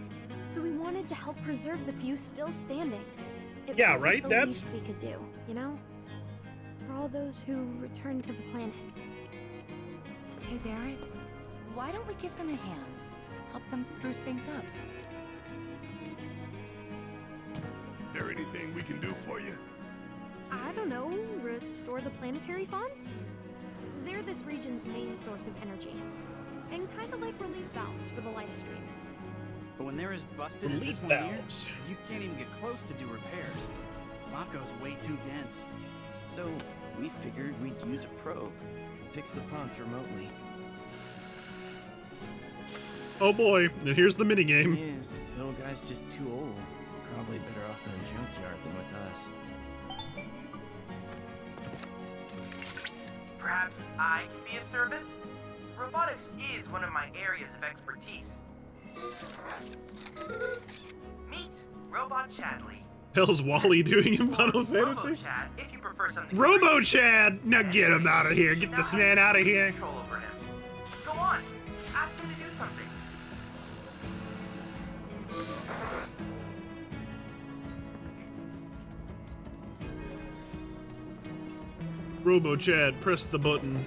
so we wanted to help preserve the few still standing. It Yeah, felt right? The That's- least we could do, you know? For all those who returned to the planet. Hey, Barrett, why don't we give them a hand? Help them spruce things up. There anything we can do for you? I don't know, restore the planetary fonts? They're this region's main source of energy. And kind of like relief valves for the live stream. But when they're as busted as this one here, you can't even get close to do repairs. Mako's way too dense. So we figured we'd use a probe, fix the fonts remotely. Oh boy, and here's the minigame. Is little guy's just too old. Probably better off in a junkyard than with us. perhaps I can be of service? Robotics is one of my areas of expertise. Meet Robot Chadley. Hell's Wally doing in Final Fantasy? Robo-Chad, if you prefer something. Robo-Chad! Now get him out of here. Get this man out of here. Control over him. Go on. Ask him to do something. Robo-Chad, press the button.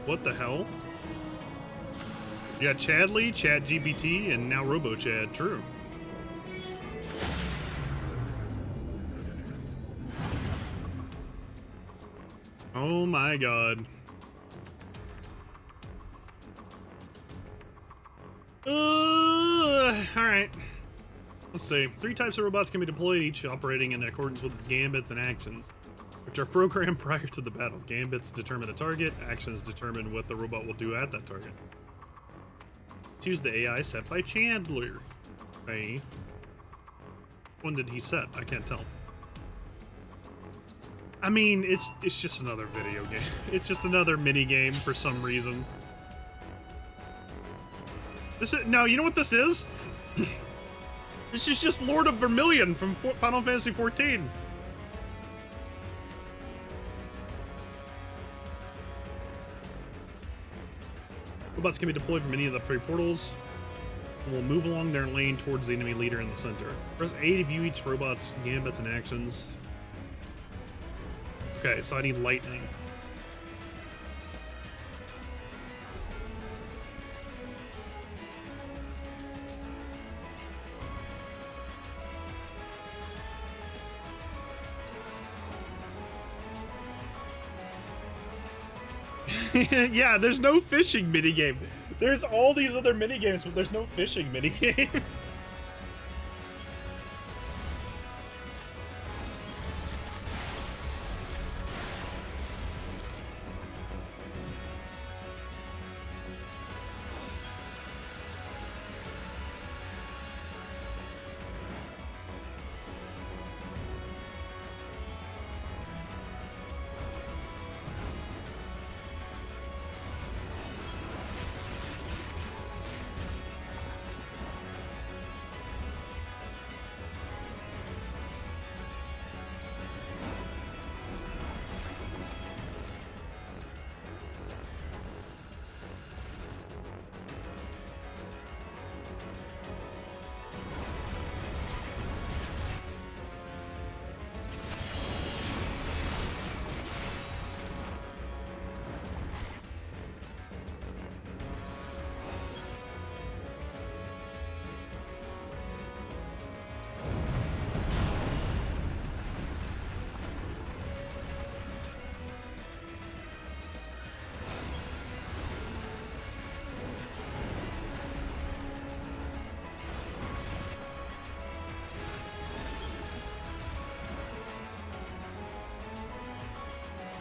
What the hell? You got Chadley, ChatGPT, and now Robo-Chad. True. Oh my god. Alright. Let's see. 3 types of robots can be deployed, each operating in accordance with its gambits and actions, which are programmed prior to the battle. Gambits determine a target, actions determine what the robot will do at that target. Choose the AI set by Chandler. Okay. When did he set? I can't tell. I mean, it's just another video game. It's just another mini game for some reason. This is no, you know what this is? This is just Lord of Vermilion from Final Fantasy XIV. Robots can be deployed from any of the 3 portals and will move along their lane towards the enemy leader in the center. Press A to view each robot's gambits and actions. Okay, so I need lightning. Yeah, there's no fishing minigame. There's all these other minigames, but there's no fishing minigame.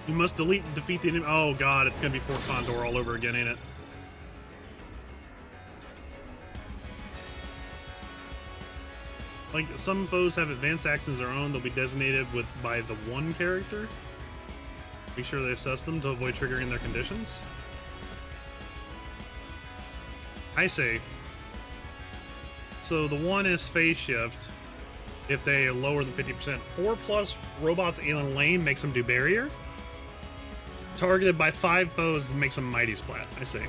You must delete and defeat the enemy. Oh god, it's gonna be Fort Condor all over again, ain't it? Like, some foes have advanced actions of their own. They'll be designated by the one character. Make sure they assess them to avoid triggering their conditions. I say. So the one is phase shift. If they are lower than 50%. 4+ robots in a lane makes them do barrier. Targeted by 5 foes makes them mighty splat. I see.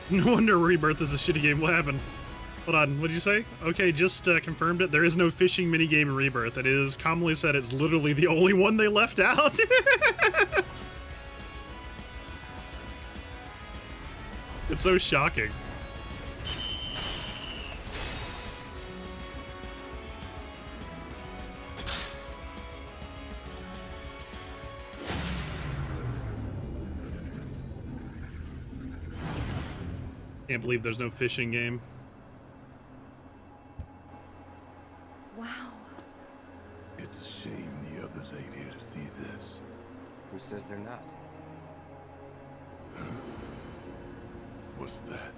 No wonder Rebirth is a shitty game. What happened? Hold on, what did you say? Okay, just confirmed it. There is no fishing minigame in Rebirth. It is commonly said it's literally the only one they left out. It's so shocking. Can't believe there's no fishing game. Wow. It's a shame the others ain't here to see this. Who says they're not? What's that?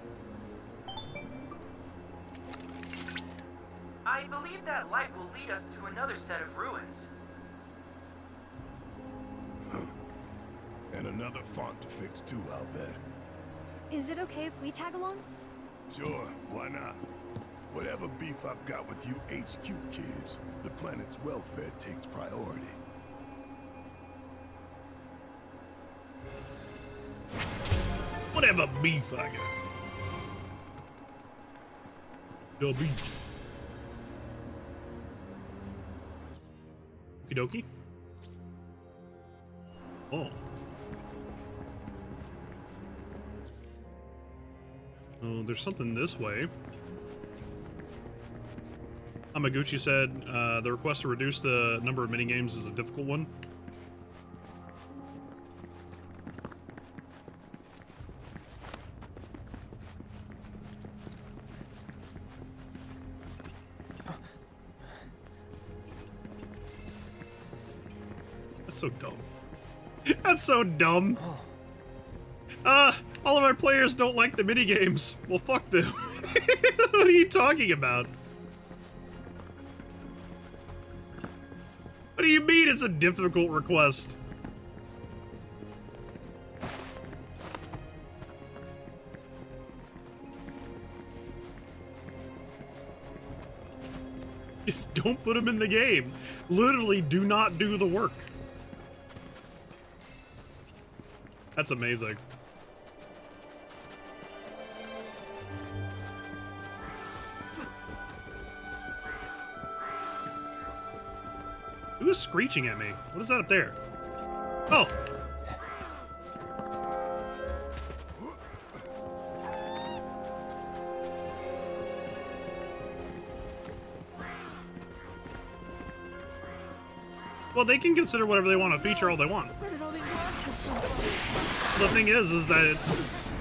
I believe that light will lead us to another set of ruins. And another font to fix too, I'll bet. Is it okay if we tag along? Sure, why not? Whatever beef I've got with you HQ kids, the planet's welfare takes priority. Whatever beef I got. The beef. Okie dokie. Oh. Oh, there's something this way. Amaguchi said the request to reduce the number of minigames is a difficult one. That's so dumb. That's so dumb. All of our players don't like the minigames. Well, fuck them. What are you talking about? What do you mean it's a difficult request? Just don't put them in the game. Literally do not do the work. That's amazing. Who is screeching at me? What is that up there? Oh! Well, they can consider whatever they want to feature all they want. The thing is that it's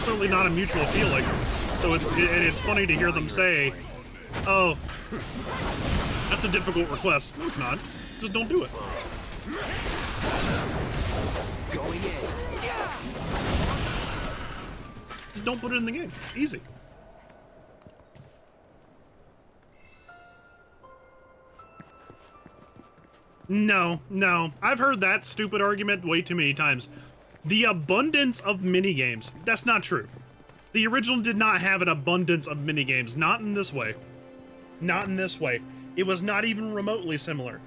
totally not a mutual feeling. So it's funny to hear them say, "Oh, that's a difficult request." No, it's not. Just don't do it. Just don't put it in the game. Easy. No. I've heard that stupid argument way too many times. The abundance of minigames. That's not true. The original did not have an abundance of minigames. Not in this way. Not in this way. It was not even remotely similar.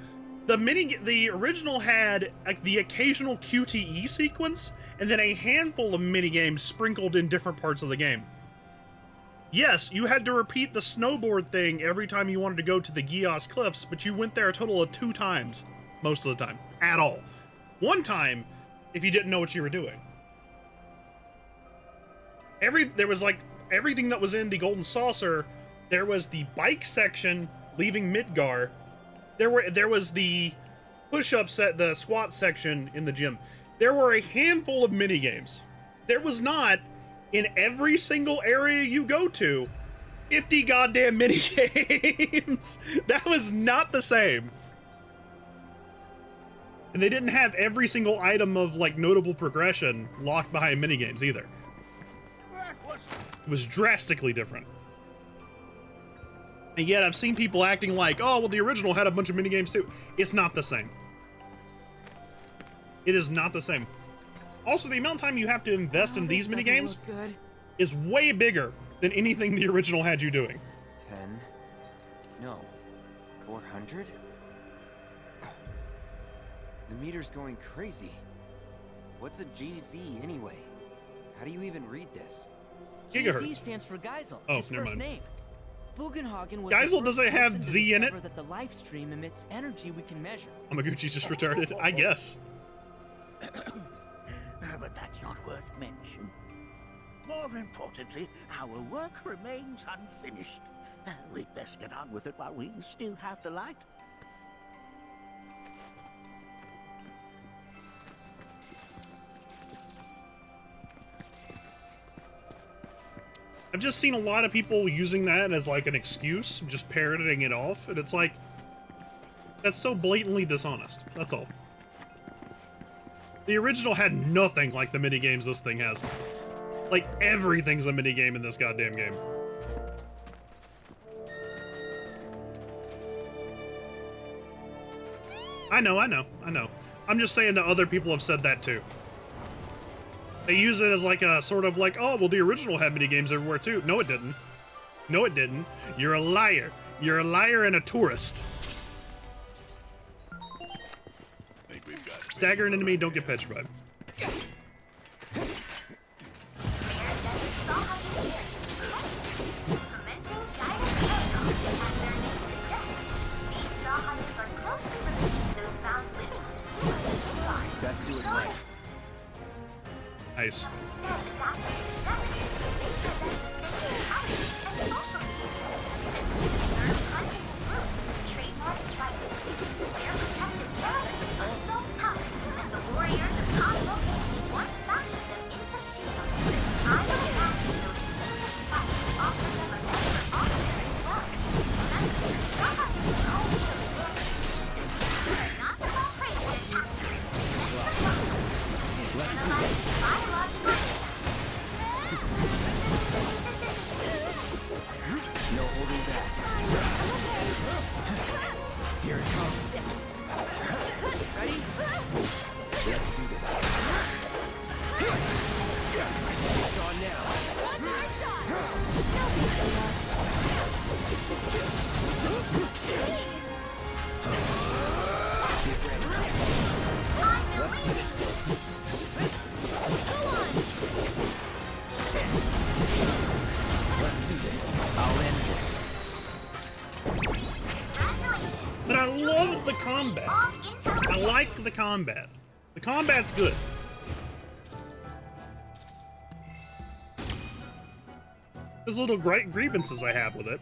The original had the occasional QTE sequence and then a handful of minigames sprinkled in different parts of the game. Yes, you had to repeat the snowboard thing every time you wanted to go to the Gios Cliffs, but you went there a total of 2 times, most of the time, at all. One time, if you didn't know what you were doing. There was like everything that was in the Golden Saucer. There was the bike section leaving Midgar. There was the push-up set, the squat section in the gym. There were a handful of minigames. There was not, in every single area you go to, 50 goddamn minigames. That was not the same. And they didn't have every single item of like notable progression locked behind minigames either. It was drastically different. And yet I've seen people acting like, oh, well, the original had a bunch of minigames too. It's not the same. It is not the same. Also, the amount of time you have to invest in these minigames is way bigger than anything the original had you doing. 10? No. 400? The meter's going crazy. What's a GZ anyway? How do you even read this? Gigahertz. GZ stands for Geisel. Oh, his never first mind. name. Bugenhagen was Geisel the first doesn't have person to Z in it? discover that the life stream emits energy we can measure. Amaguchi's just retarded, I guess. But that's not worth mention. More importantly, our work remains unfinished. We'd best get on with it while we still have the light. I've just seen a lot of people using that as like an excuse, just parroting it off, and it's like, that's so blatantly dishonest. That's all. The original had nothing like the minigames this thing has. Like, everything's a minigame in this goddamn game. I know. I'm just saying that other people have said that too. They use it as like a sort of like, oh, well, the original had minigames everywhere too. No, it didn't. No, it didn't. You're a liar. You're a liar and a tourist. Stagger an enemy, don't get petrified. Best do it right. Nice. No holding back. Here it comes. Ready? Let's do this. It's on now. Let's finish this. Let's do this. I'll end this. But I love the combat. I like the combat. The combat's good. There's little grievances I have with it.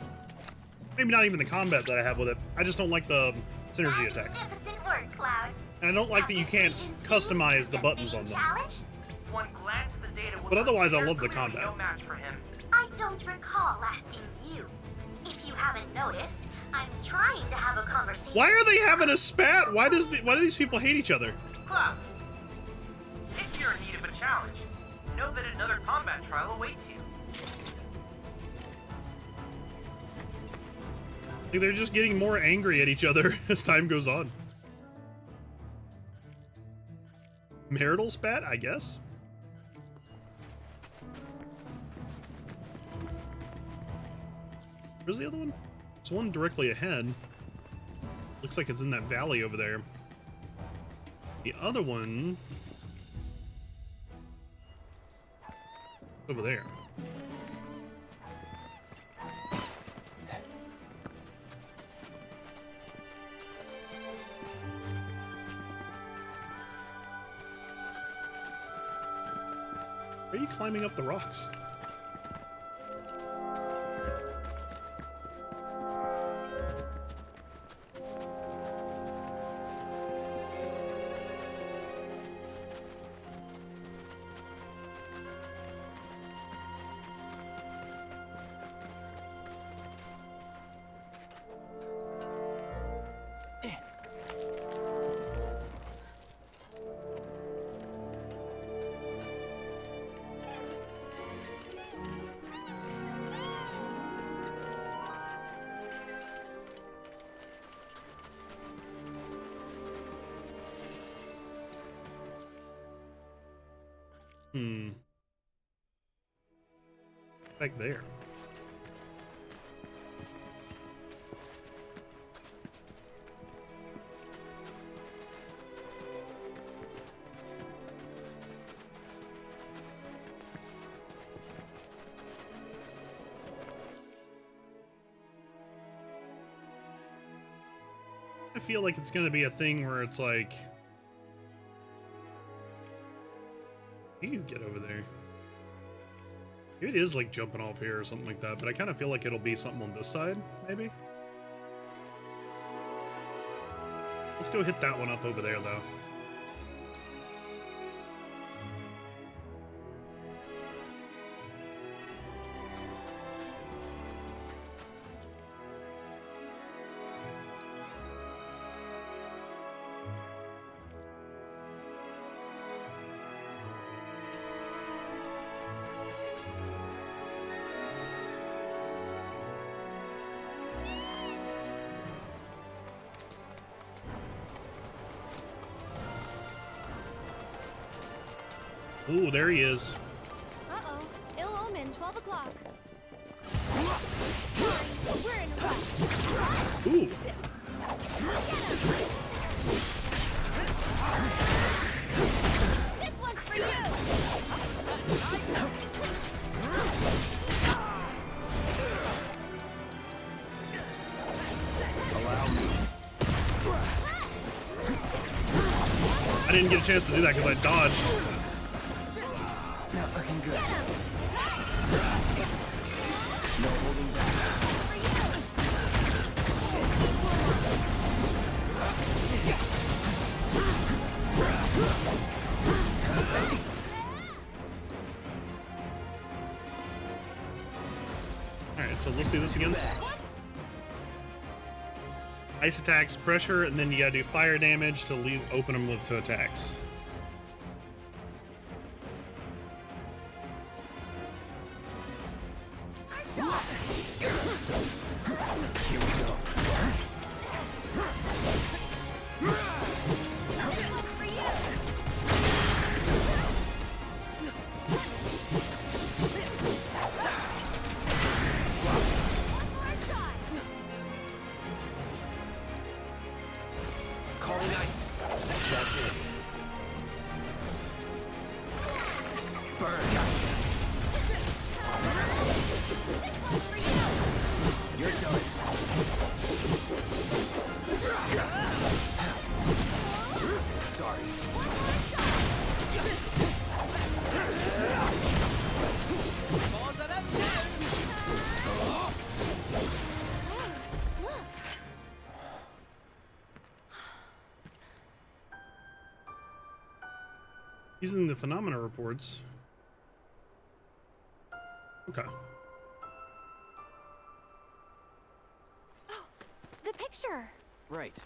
Maybe not even the combat that I have with it. I just don't like the synergy attacks. And I don't like that you can't customize the buttons on them. One glance at the data will But otherwise, I tell you love the they're clearly combat. No match for him. I don't recall asking you. If you haven't noticed, I'm trying to have a conversation. Why are they having a spat? Why do these people hate each other? Cloud, if you're in need of a challenge, know that another combat trial awaits you. Like, they're just getting more angry at each other as time goes on. Marital spat, I guess? Where's the other one? There's one directly ahead. Looks like it's in that valley over there. The other one... over there. Why are you climbing up the rocks? Back there. feel like it's gonna be a thing where it's like, how do you get over there? Maybe it is like jumping off here or something like that, but I kind of feel like it'll be something on this side, maybe. Let's go hit that one up over there, though. Ooh, there he is. Uh-oh. Ill omen, 12 o'clock. Sorry, we're in a rush. Ooh. This one's for you! Allow me. I didn't get a chance to do that because I dodged. Not looking good. No holding back. Alright, so let's do this again. Ice attacks, pressure, and then you gotta do fire damage to open them to attacks. Here we go. Calling ice. That's it. Burn. You're done. Sorry. Using the phenomena reports. Okay. Oh, the picture. Right.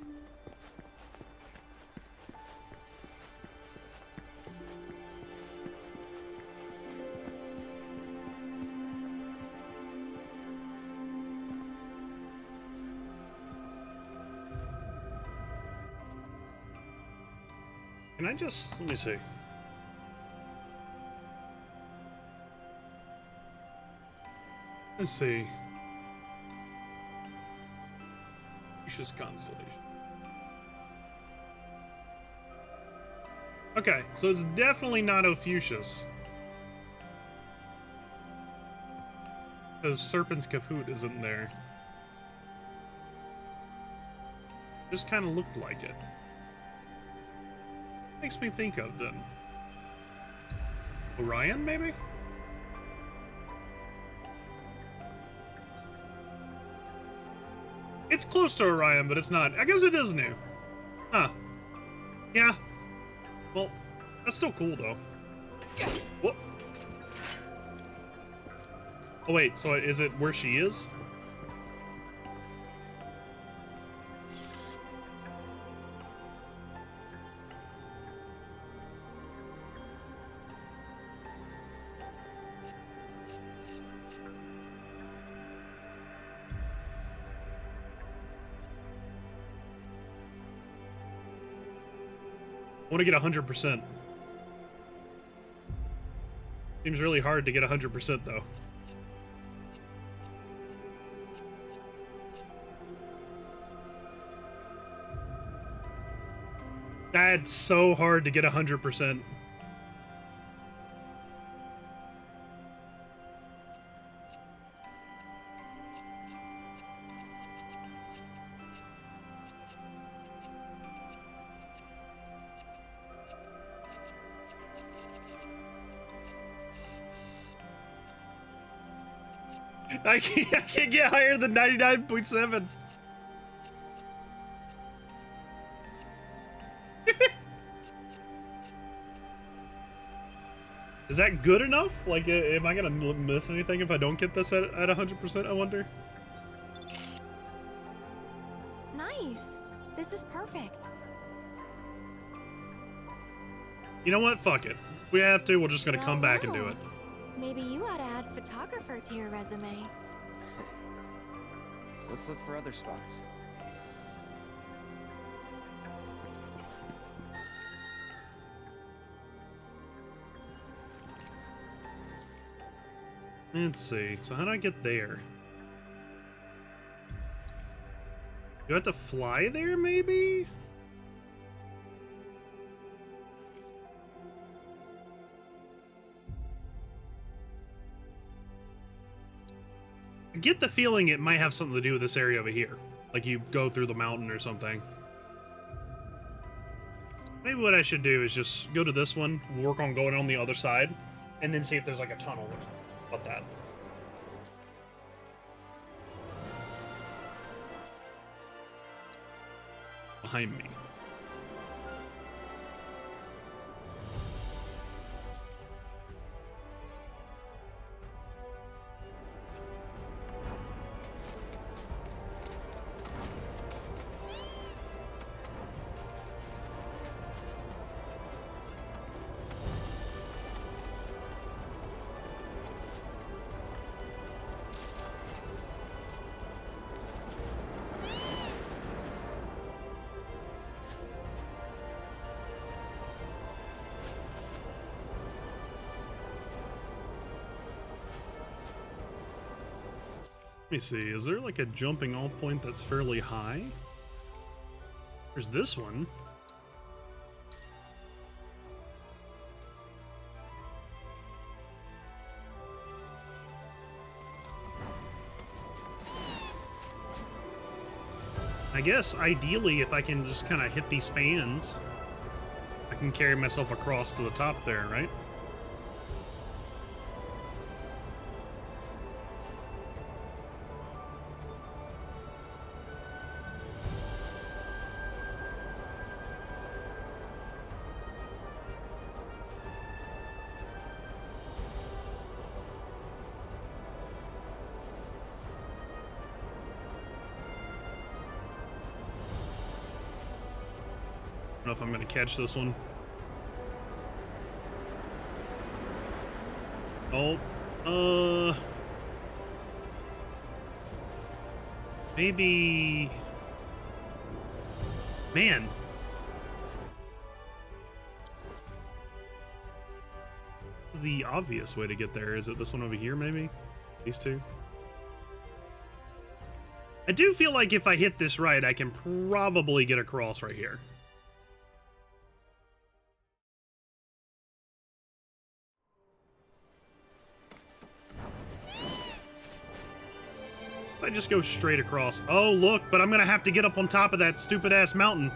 Can I just, let me see. Let's see. Fuchsia's constellation. Okay, so it's definitely not Ophiuchus. Because Serpent's Kaput isn't there. Just kind of looked like it. Makes me think of then. Orion, maybe? It's close to Orion, but it's not. I guess it is new. Huh. Yeah. Well, that's still cool, though. What? Oh, wait, so is it where she is? I want to get 100%. Seems really hard to get 100% though. That's so hard to get 100%. I can't get higher than 99.7. Is that good enough? Like, am I gonna miss anything if I don't get this at 100%, I wonder? Nice. This is perfect. You know what? Fuck it. If we have to, we're just gonna come back and do it. Maybe you ought to add photographer to your resume. Let's look for other spots. Let's see. So how do I get there? Do I have to fly there, maybe? I get the feeling it might have something to do with this area over here. Like you go through the mountain or something. Maybe what I should do is just go to this one, work on going on the other side, and then see if there's like a tunnel or something. About that. Behind me. Let me see, is there like a jumping off point that's fairly high? There's this one. I guess ideally if I can just kind of hit these fans, I can carry myself across to the top there, right? I don't know if I'm going to catch this one. Oh, maybe, man. This is the obvious way to get there. Is it this one over here, maybe? These two? I do feel like if I hit this right, I can probably get across right here. I just go straight across. Oh, look, but I'm gonna have to get up on top of that stupid ass mountain.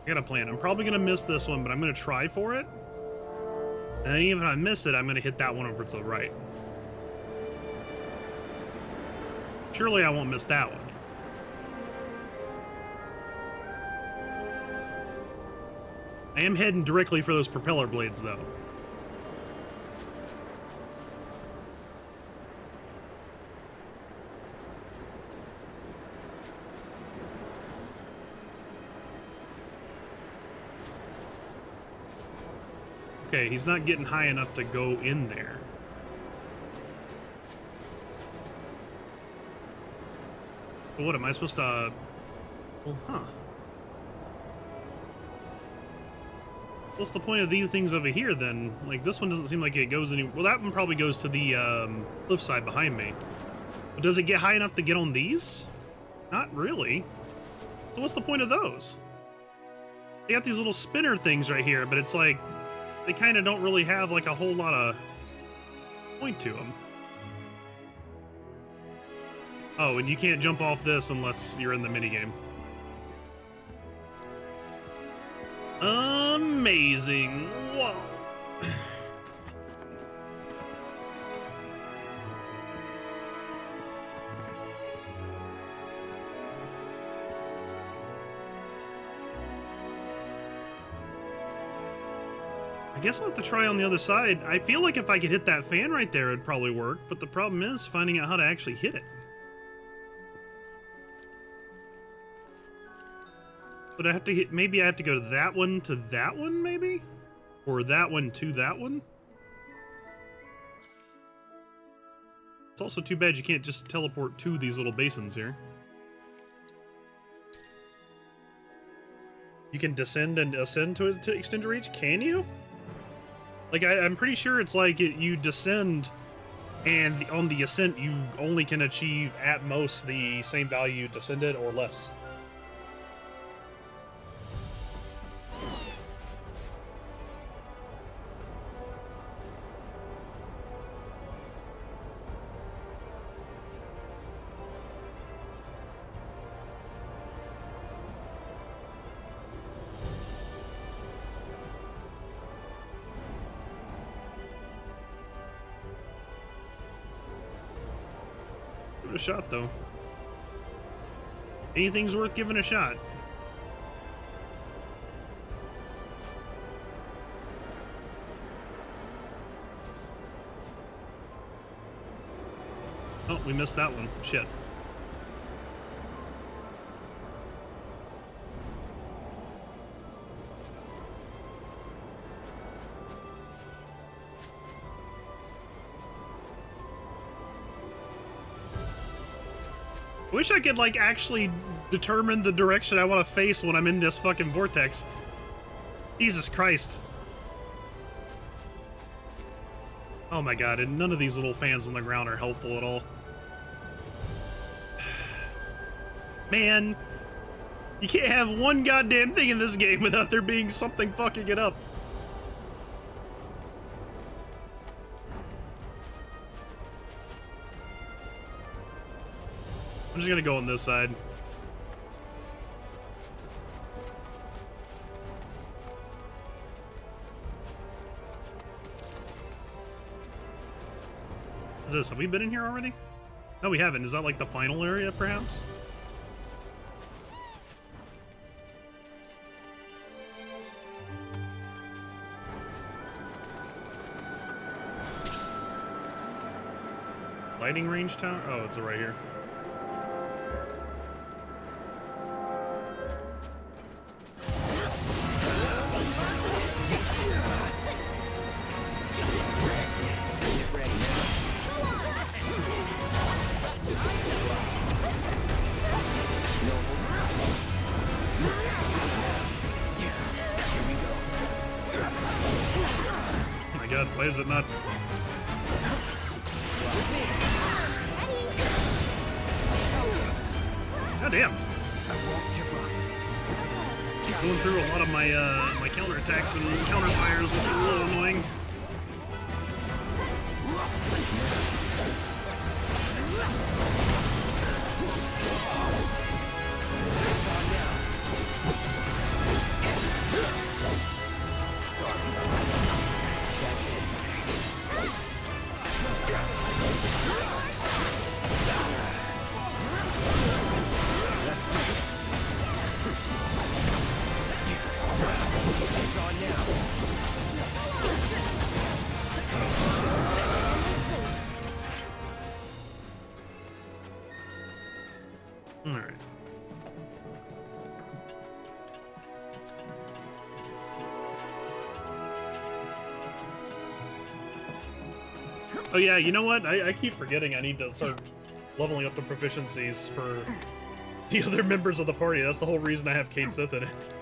I got a plan. I'm probably gonna miss this one, but I'm gonna try for it. And then even if I miss it, I'm going to hit that one over to the right. Surely I won't miss that one. I am heading directly for those propeller blades, though. Okay, he's not getting high enough to go in there. But what, am I supposed to... Well, huh. What's the point of these things over here, then? Like, this one doesn't seem like it goes any... Well, that one probably goes to the cliffside behind me. But does it get high enough to get on these? Not really. So what's the point of those? They got these little spinner things right here, but it's like they kind of don't really have like a whole lot of point to them. Oh, and you can't jump off this unless you're in the minigame. Amazing. Whoa. I guess I'll have to try on the other side. I feel like if I could hit that fan right there, it'd probably work, but the problem is finding out how to actually hit it. But I have to hit, maybe I have to go to that one, maybe? Or that one to that one? It's also too bad you can't just teleport to these little basins here. You can descend and ascend to extend your reach? Can you? Like, I'm pretty sure it's like you descend, and on the ascent, you only can achieve, at most, the same value you descended or less. Give it a shot, though. Anything's worth giving a shot. Oh, we missed that one. Shit. I wish I could, like, actually determine the direction I want to face when I'm in this fucking vortex. Jesus Christ. Oh my god, and none of these little fans on the ground are helpful at all. Man, you can't have one goddamn thing in this game without there being something fucking it up. I'm just gonna go on this side. Is this, have we been in here already? No, we haven't. Is that like the final area, perhaps? Lighting range tower? Oh, it's right here. Oh my god, why is it not? God damn. Going through a lot of my my counterattacks and counterfires, which is a little annoying. Alright. Oh yeah, you know what? I keep forgetting I need to start leveling up the proficiencies for the other members of the party. That's the whole reason I have Kate Sith in it.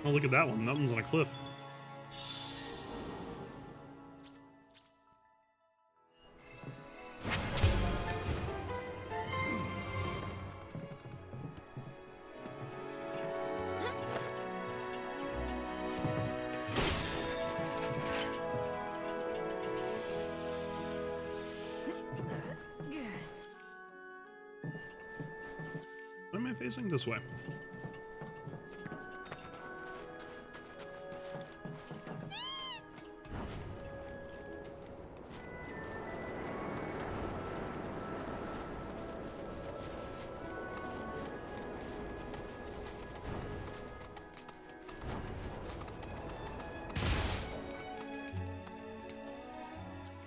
Oh, look at that one. That one's on a cliff. Why am I facing this way?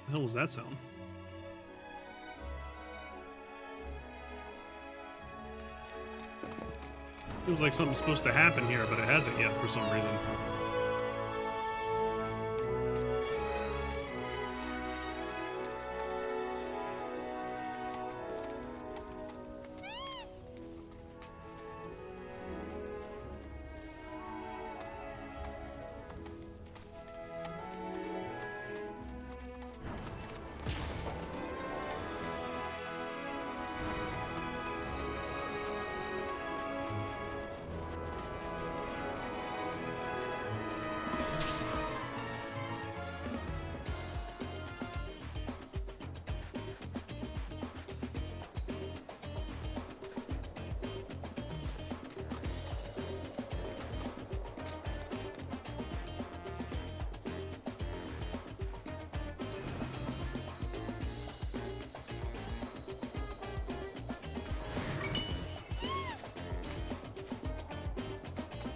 What the hell was that sound? Feels like something's supposed to happen here, but it hasn't yet for some reason.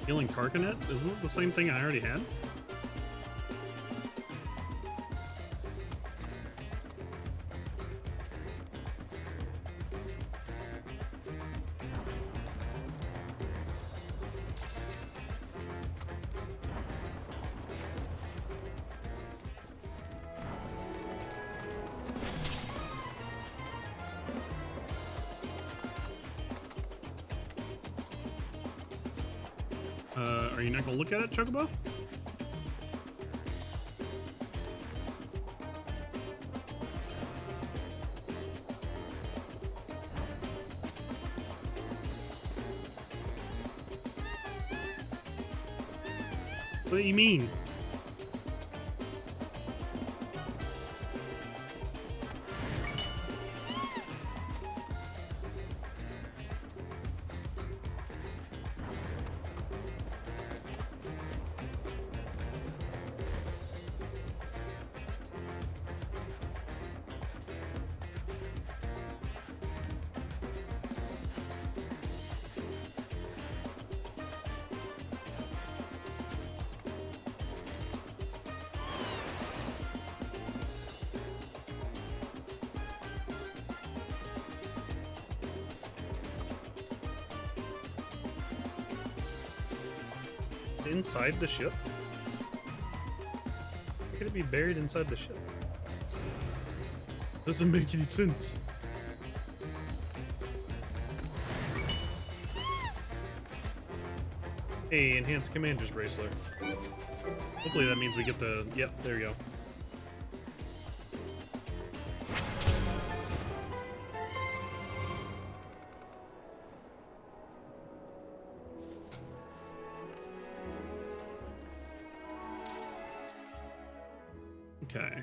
Healing Carcanet? Isn't it the same thing I already had? Are you not gonna look at it, Chocobo? What do you mean? Inside the ship? How could it be buried inside the ship? Doesn't make any sense. Hey, enhanced commander's bracelet. Hopefully that means we get the... Yep, there you go. Okay.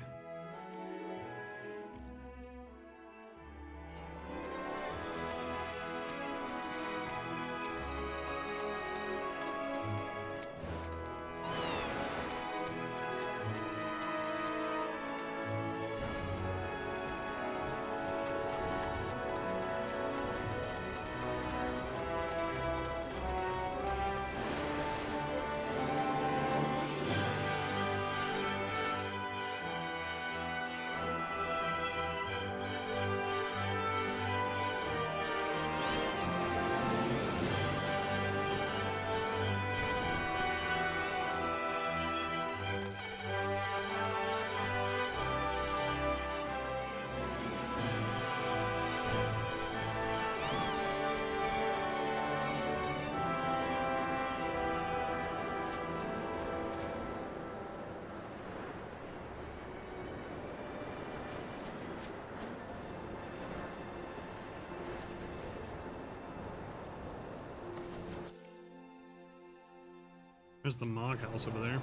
There's the Mog house over there.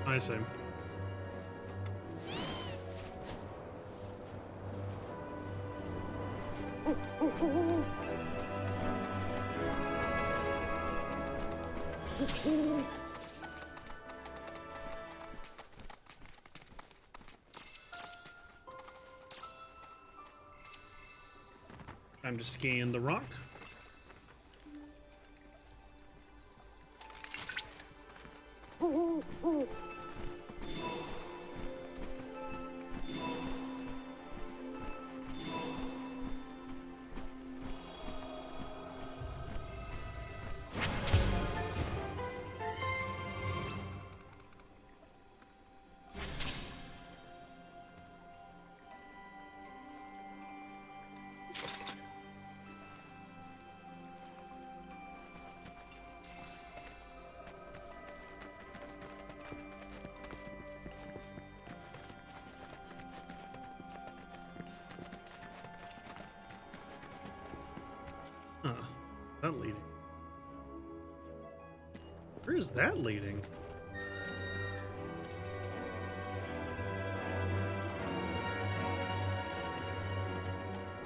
I see. Time to scan the rock. That leading? Where is that leading?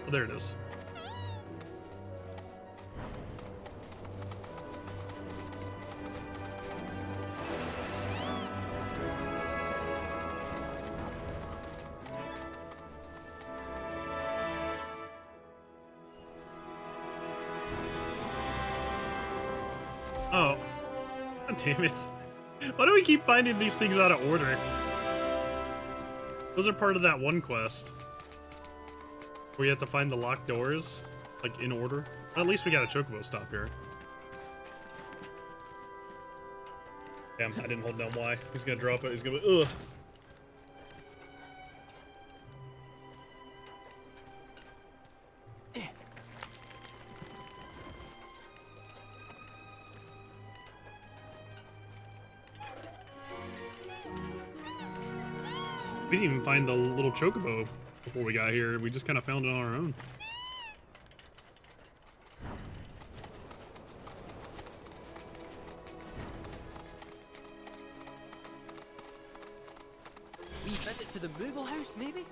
Oh, there it is. Oh, God damn it. Why do we keep finding these things out of order? Those are part of that one quest where you have to find the locked doors, like, in order. Well, at least we got a chocobo stop here. Damn, I didn't hold down Y. He's gonna drop it. He's gonna be, ugh. We didn't even find the little chocobo before we got here. We just kind of found it on our own. We visit to the Moogle house, maybe?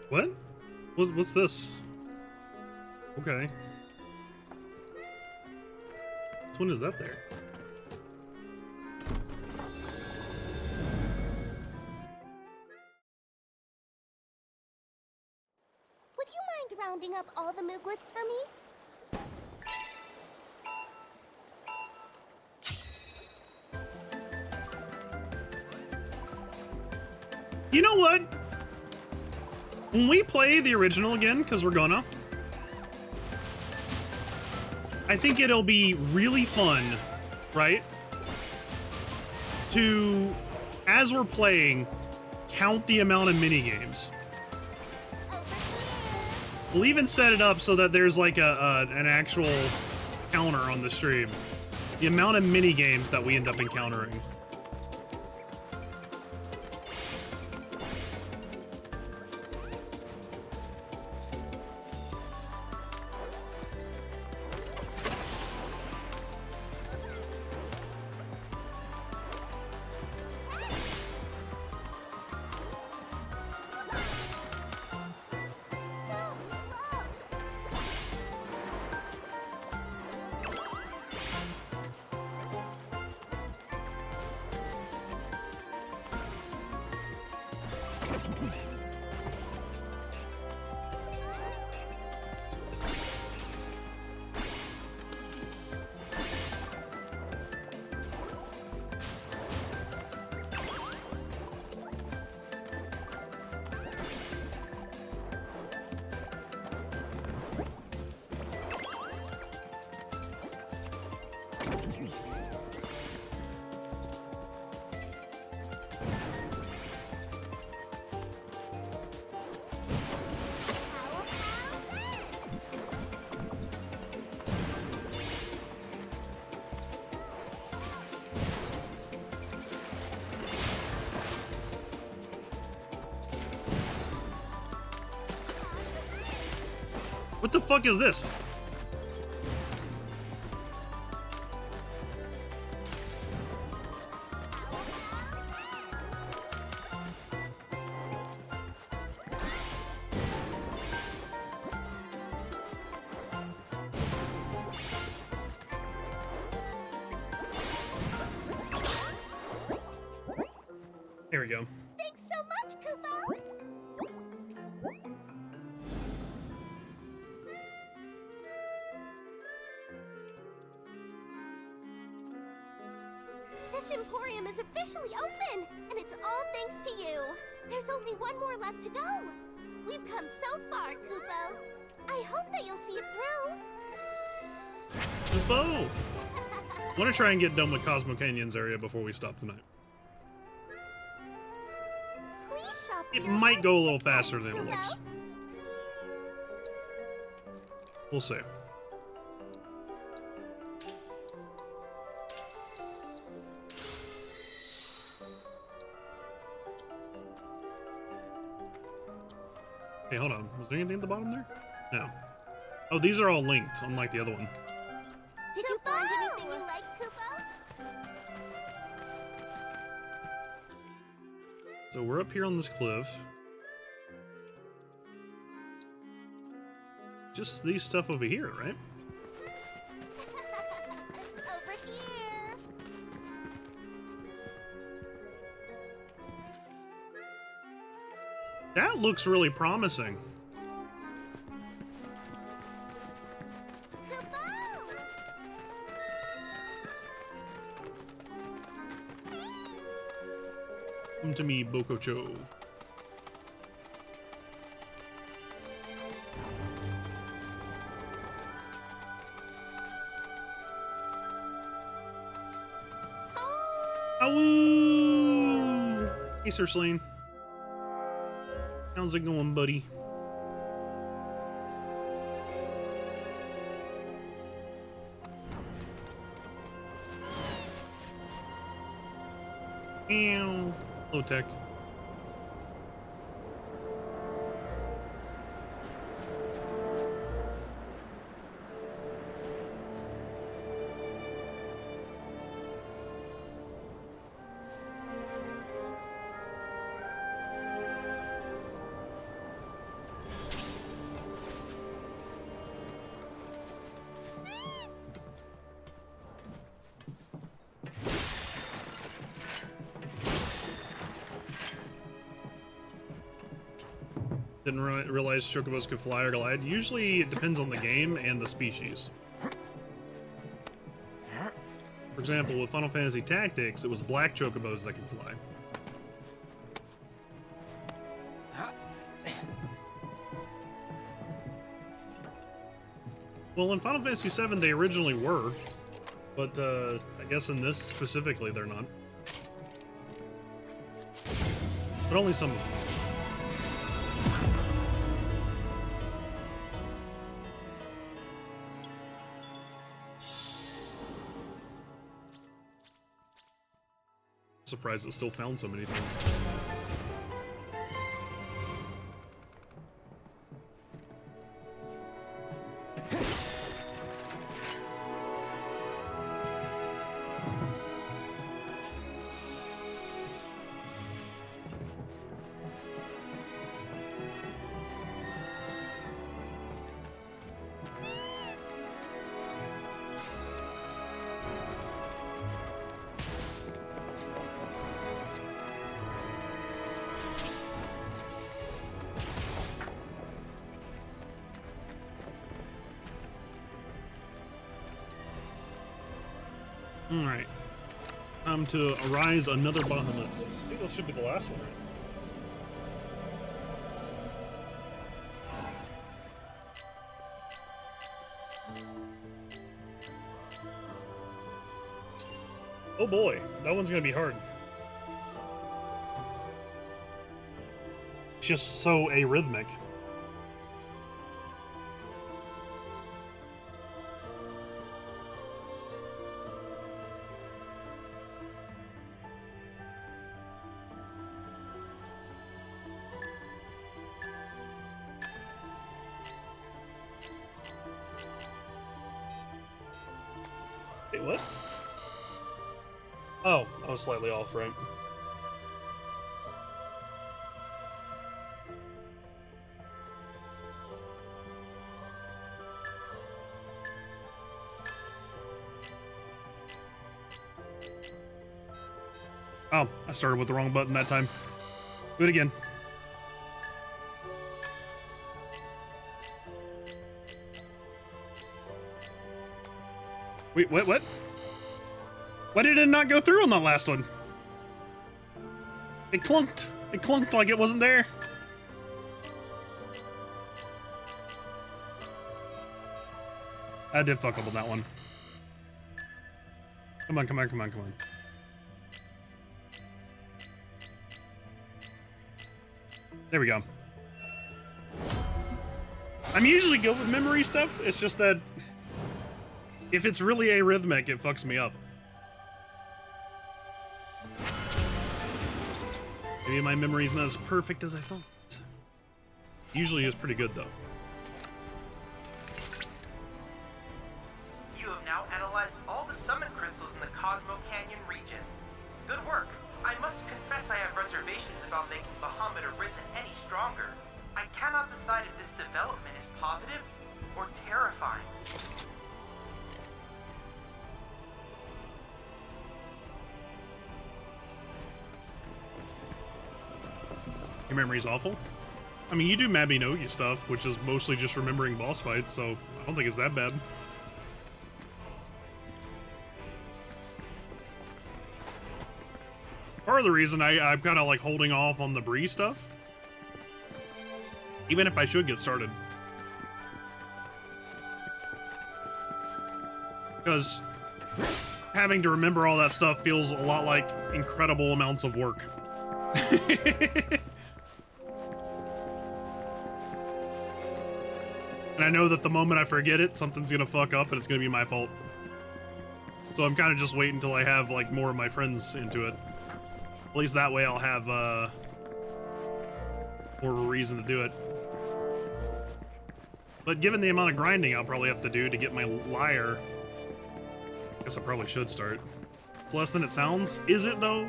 What? What's this? Okay. When is that there? Would you mind rounding up all the Mooglets for me? You know what? When we play the original again, because we're gonna, I think it'll be really fun, right? To, as we're playing, count the amount of minigames. We'll even set it up so that there's like an actual counter on the stream. The amount of minigames that we end up encountering. What the fuck is this? There we go. Thanks so much, Kupo! This Emporium is officially open, and it's all thanks to you. There's only one more left to go. We've come so far, Kupo. I hope that you'll see it through. Kupo! I want to try and get done with Cosmo Canyon's area before we stop tonight. Please shop It your might go a little heart faster than it Kupo. looks. We'll see. Okay, hold on. Was there anything at the bottom there? No. Oh, these are all linked, unlike the other one. Did you find anything you like, Kupo? So we're up here on this cliff. Just these stuff over here, right? Over here. That looks really promising. Come to me, Bokocho. Awoo! Hey, Sir Slane. How's it going, buddy? Ew. Low tech. Didn't realize chocobos could fly or glide. Usually it depends on the game and the species. For example, with Final Fantasy Tactics, it was black chocobos that could fly. Well, in Final Fantasy VII they originally were, but I guess in this specifically they're not. But only some of them. Surprised it still found so many things. Alright. Time to arise another Bahamut. I think this should be the last one. Oh boy, that one's gonna be hard. It's just so arrhythmic. Wait, what? Oh, I was slightly off, right? Oh, I started with the wrong button that time. Do it again. Wait, what? Why did it not go through on that last one? It clunked. It clunked like it wasn't there. I did fuck up on that one. Come on, come on, come on, come on. There we go. I'm usually good with memory stuff. It's just that if it's really arrhythmic, it fucks me up. Maybe my memory's not as perfect as I thought. Usually is pretty good, though. You have now analyzed all the summon crystals in the Cosmo Canyon region. Good work. I must confess I have reservations about making Bahamut Arisen any stronger. I cannot decide if this development is positive or terrifying. Your memory's awful? I mean, you do Mabinogi stuff, which is mostly just remembering boss fights, so I don't think it's that bad. Part of the reason I'm kind of like holding off on the Bree stuff, even if I should get started, because having to remember all that stuff feels a lot like incredible amounts of work. And I know that the moment I forget it, something's gonna fuck up and it's gonna be my fault. So I'm kind of just waiting until I have like more of my friends into it. At least that way I'll have more of a reason to do it. But given the amount of grinding I'll probably have to do to get my lyre, I guess I probably should start. It's less than it sounds. Is it though?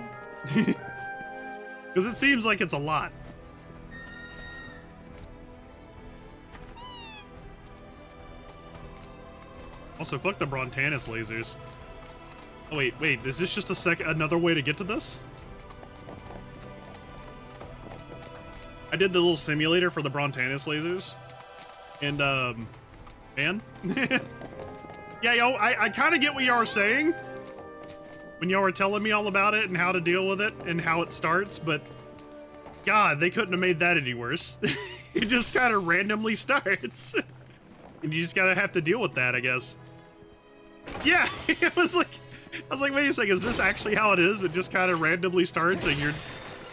Because it seems like it's a lot. Also, fuck the Brontanis lasers. Oh wait, is this just another way to get to this? I did the little simulator for the Brontanis lasers. And, man? Yeah, yo, I kind of get what y'all are saying when y'all were telling me all about it and how to deal with it and how it starts, but God, they couldn't have made that any worse. It just kind of randomly starts. And you just gotta have to deal with that, I guess. Yeah, I was like, wait a second, is this actually how it is? It just kind of randomly starts and you're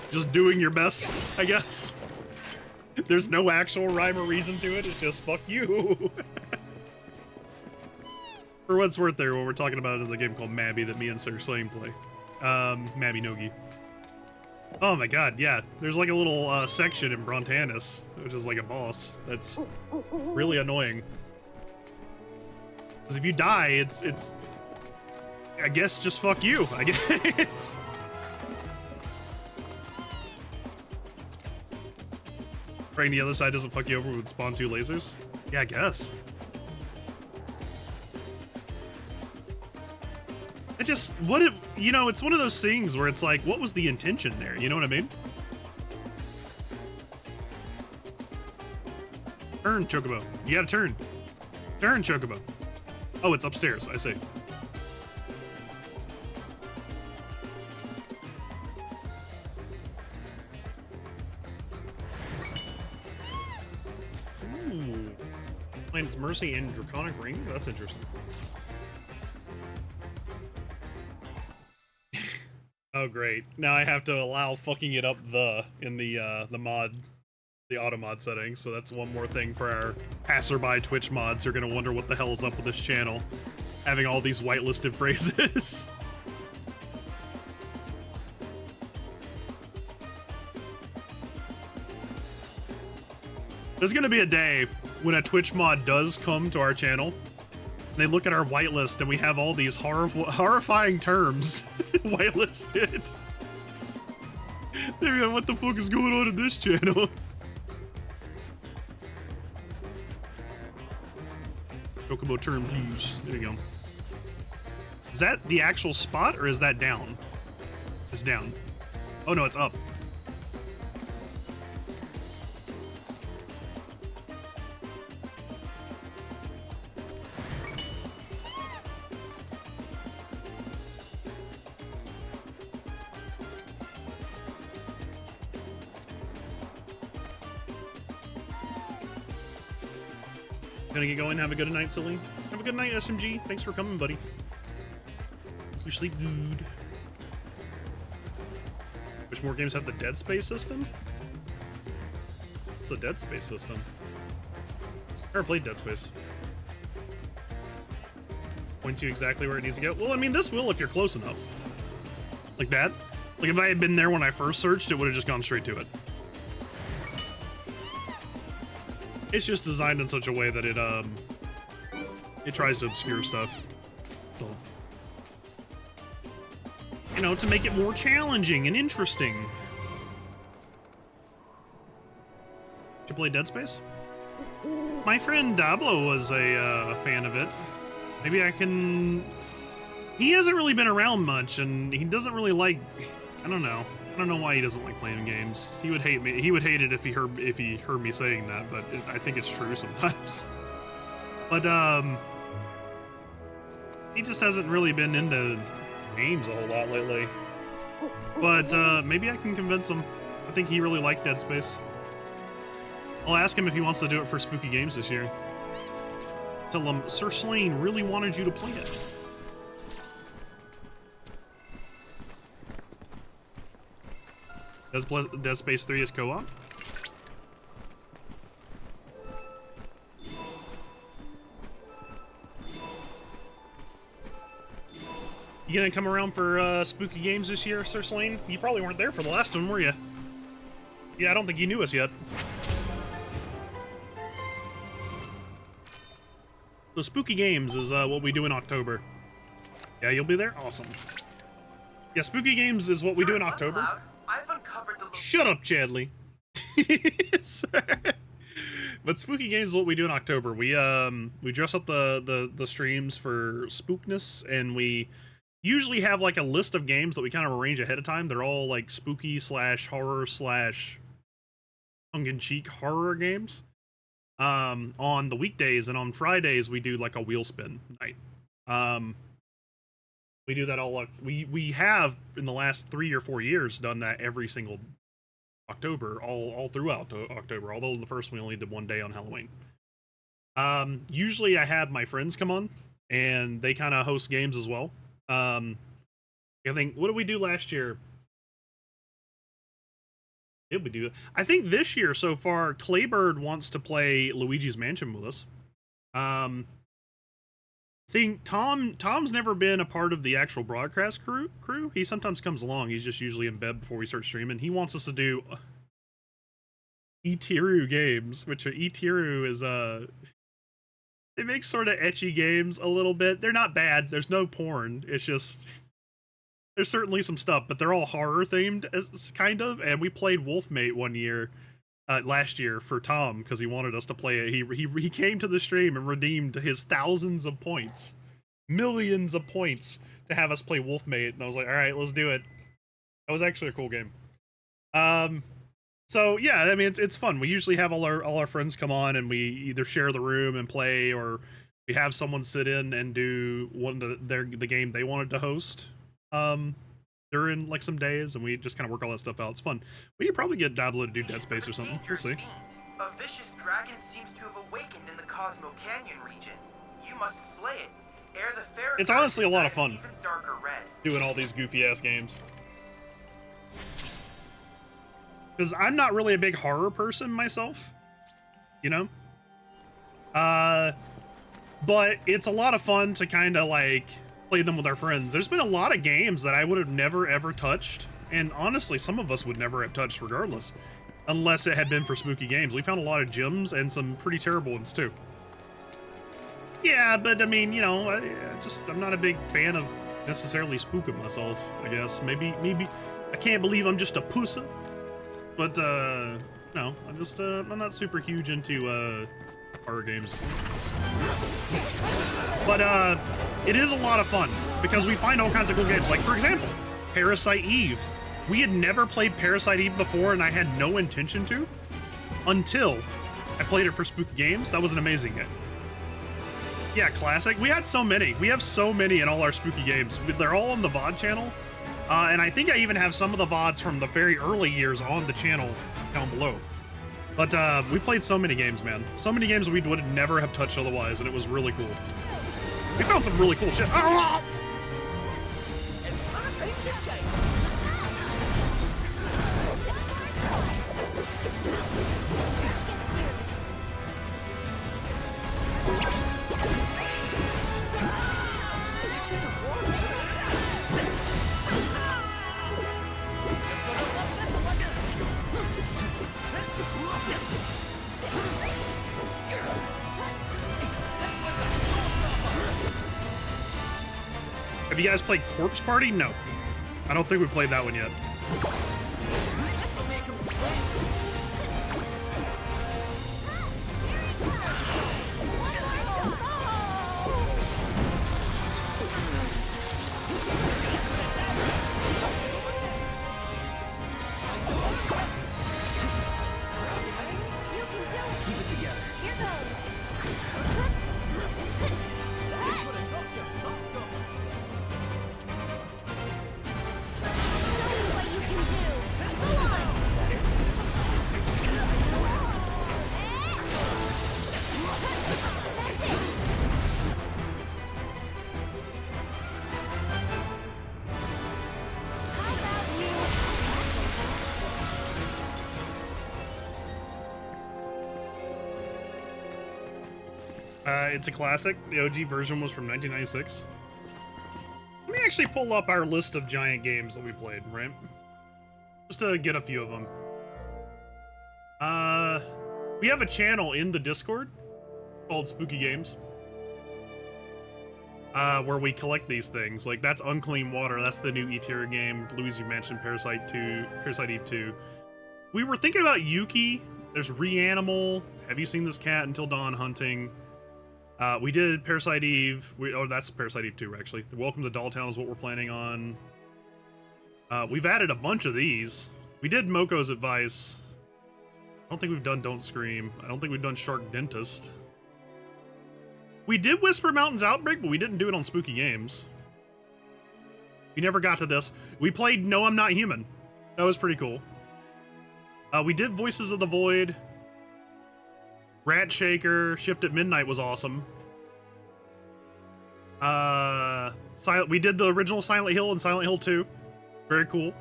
just doing your best, I guess. There's no actual rhyme or reason to it, it's just fuck you. For what it's worth there, what we're talking about is a game called Mabby that me and Sir Slane play. Mabinogi. Oh my god, yeah. There's like a little section in Brontanis, which is like a boss. That's really annoying. Because if you die, it's I guess just fuck you, I guess. Praying the other side doesn't fuck you over with spawn 2 lasers? Yeah, I guess. It just, you know, it's one of those things where it's like, what was the intention there? You know what I mean? Turn, Chocobo. You gotta turn. Turn, Chocobo. Oh, it's upstairs, I see. Planet's Mercy and Draconic Ring. That's interesting. Oh great! Now I have to allow fucking it up in the mod, the auto mod settings. So that's one more thing for our passerby Twitch mods who are gonna wonder what the hell is up with this channel, having all these whitelisted phrases. There's gonna be a day when a Twitch mod does come to our channel, and they look at our whitelist and we have all these horrifying terms whitelisted. They're like, what the fuck is going on in this channel? Chocobo term use. There you go. Is that the actual spot or is that down? It's down. Oh no, it's up. Gonna get going. Have a good night, Silly. Have a good night, SMG. Thanks for coming, buddy. You sleep good. Which more games have the Dead Space system? What's the Dead Space system? Never played Dead Space. Point you exactly where it needs to go. Well, I mean, this will if you're close enough. Like that. Like if I had been there when I first searched, it would have just gone straight to it. It's just designed in such a way that it tries to obscure stuff. So, you know, to make it more challenging and interesting. Did you play Dead Space? My friend Dablo was a fan of it. Maybe I can... He hasn't really been around much, and he doesn't really like... I don't know. I don't know why he doesn't like playing games. He would hate me. He would hate it if he heard me saying that, but I think it's true sometimes. But he just hasn't really been into games a whole lot lately. But maybe I can convince him. I think he really liked Dead Space. I'll ask him if he wants to do it for Spooky Games this year. Tell him Sir Slane really wanted you to play it. Dead Space 3 is co-op? You gonna come around for Spooky Games this year, Sir Slane? You probably weren't there for the last one, were you? Yeah, I don't think you knew us yet. So Spooky Games is what we do in October. Yeah, you'll be there? Awesome. Yeah, Spooky Games is what we do in October. Shut up, Chadley. But Spooky Games is what we do in October. We dress up the streams for spookness, and we usually have like a list of games that we kind of arrange ahead of time. They're all like spooky / horror / tongue-in-cheek horror games. On the weekdays, and on Fridays we do like a wheel spin night. We do that all. We have in the last 3 or 4 years done that every single October, all throughout October. Although the first we only did one day on Halloween. Usually I have my friends come on, and they kind of host games as well. I think, what did we do last year? Did we do? I think this year so far, Claybird wants to play Luigi's Mansion with us. I think Tom's never been a part of the actual broadcast crew. He sometimes comes along. He's just usually in bed before we start streaming. He wants us to do Itiru games, which Itiru is they make sort of ecchi games a little bit. They're not bad. There's no porn. It's just there's certainly some stuff, but they're all horror themed, kind of. And we played Wolfmate one year. Last year for Tom, because he wanted us to play it. He came to the stream and redeemed his thousands of points, millions of points, to have us play Wolfmate, and I was like, all right, let's do it. That was actually a cool game. So yeah, I mean, it's fun. We usually have all our friends come on, and we either share the room and play, or we have someone sit in and do the game they wanted to host. During like some days, and we just kind of work all that stuff out. It's fun. We could probably get Dadlo to do Dead Space or something. We'll see. A vicious dragon seems to have awakened in the Cosmo Canyon region. You must slay it. Ere the fair It's honestly a lot of fun even darker red. doing all these goofy ass games. Because I'm not really a big horror person myself, you know? But it's a lot of fun to kind of like play them with our friends. There's been a lot of games that I would have never ever touched, and honestly, some of us would never have touched regardless, unless it had been for spooky games. We found a lot of gems and some pretty terrible ones too. Yeah, but I mean, you know, I'm not a big fan of necessarily spooking myself, I guess. Maybe, I can't believe I'm just a pussy. But, no, I'm not super huge into, horror games. But, it is a lot of fun, because we find all kinds of cool games. Like, for example, Parasite Eve. We had never played Parasite Eve before, and I had no intention to, until I played it for Spooky Games. That was an amazing game. Yeah, classic. We had so many. We have so many in all our Spooky Games. They're all on the VOD channel. And I think I even have some of the VODs from the very early years on the channel down below. But we played so many games, man. So many games we would never have touched otherwise, and it was really cool. We found some really cool shit. Ah! Have you guys played Corpse Party? No. I don't think we played that one yet. It's a classic. The OG version was from 1996. Let me actually pull up our list of giant games that we played, right? Just to get a few of them. We have a channel in the Discord called Spooky Games. Where we collect these things. Like, that's Unclean Water. That's the new E-tier game. Louise, you mentioned Parasite Eve 2. We were thinking about Yuki. There's Reanimal. Have you seen this cat until dawn hunting? We did Parasite Eve. That's Parasite Eve 2, actually. Welcome to Dolltown is what we're planning on. We've added a bunch of these. We did Moko's Advice. I don't think we've done Don't Scream. I don't think we've done Shark Dentist. We did Whisper Mountains Outbreak, but we didn't do it on Spooky Games. We never got to this. We played No, I'm Not Human. That was pretty cool. We did Voices of the Void. Rat Shaker, Shift at Midnight was awesome. We did the original Silent Hill and Silent Hill 2. Very cool.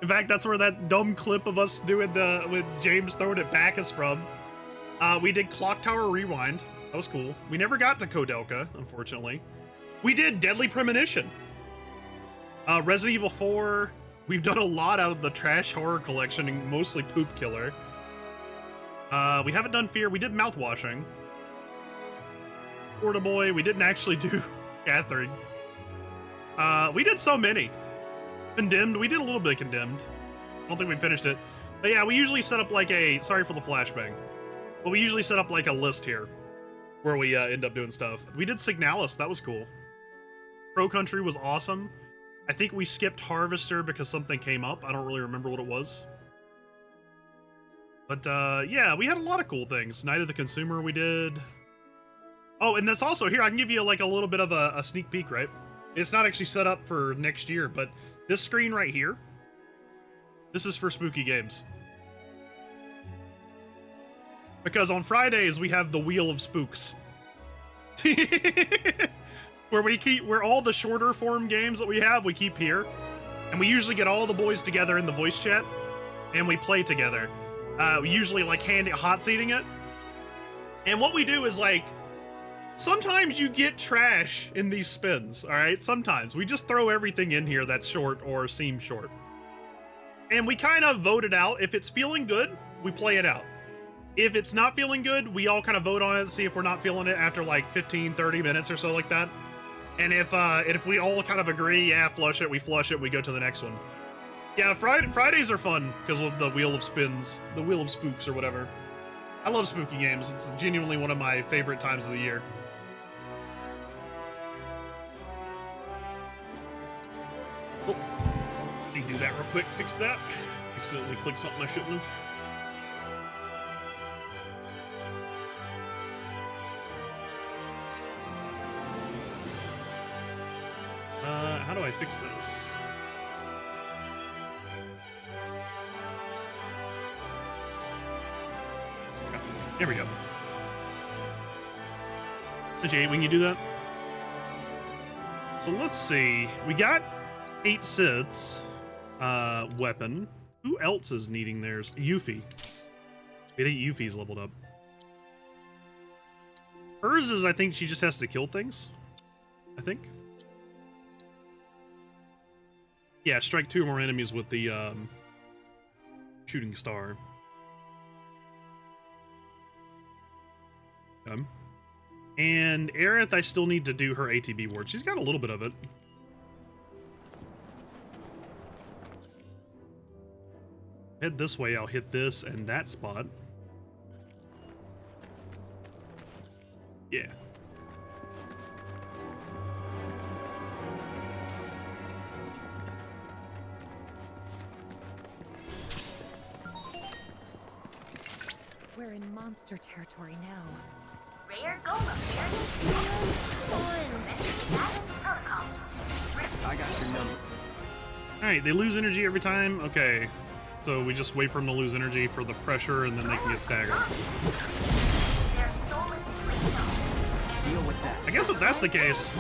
In fact, that's where that dumb clip of us doing with James throwing it back is from. We did Clock Tower Rewind. That was cool. We never got to Kodelka, unfortunately. We did Deadly Premonition. Resident Evil 4. We've done a lot out of the Trash Horror Collection, mostly Poop Killer. We haven't done Fear. We did Mouthwashing. Porta Boy. We didn't actually do Catherine. We did so many. Condemned. We did a little bit of Condemned. I don't think we finished it. But yeah, we usually set up like a... Sorry for the flashbang. But we usually set up like a list here. Where we end up doing stuff. We did Signalis. That was cool. Pro Country was awesome. I think we skipped Harvester because something came up. I don't really remember what it was. But, yeah, we had a lot of cool things. Night of the Consumer we did. Oh, and that's also here. I can give you, like, a little bit of a sneak peek, right? It's not actually set up for next year, but this screen right here, this is for Spooky Games. because on Fridays we have the Wheel of Spooks. where all the shorter form games that we keep here. And we usually get all the boys together in the voice chat and we play together. We usually like hot seating it. And what we do is like, sometimes you get trash in these spins, all right? Sometimes we just throw everything in here that's short or seems short. And we kind of vote it out. If it's feeling good, we play it out. If it's not feeling good, we all kind of vote on it and see if we're not feeling it after like 15, 30 minutes or so like that. And if we all kind of agree, yeah, flush it, we go to the next one. Yeah, Fridays are fun because of the Wheel of Spins, the Wheel of Spooks or whatever. I love spooky games. It's genuinely one of my favorite times of the year. Oh, let me do that real quick, fix that. Accidentally clicked something I shouldn't have. How do I fix this? Okay, there we go. Jay, when you do that? So let's see. We got 8 Siths. Weapon. Who else is needing theirs? Yuffie. I think Yuffie's leveled up. Hers is, I think she just has to kill things. I think. Yeah, strike 2 or more enemies with the shooting star. And Aerith, I still need to do her ATB ward. She's got a little bit of it. Head this way, I'll hit this and that spot. Yeah. We're in monster territory now. Rare Golem protocol. I got your number. Alright, they lose energy every time? Okay. So we just wait for them to lose energy for the pressure and then they can get staggered. Deal with that. I guess if that's the case.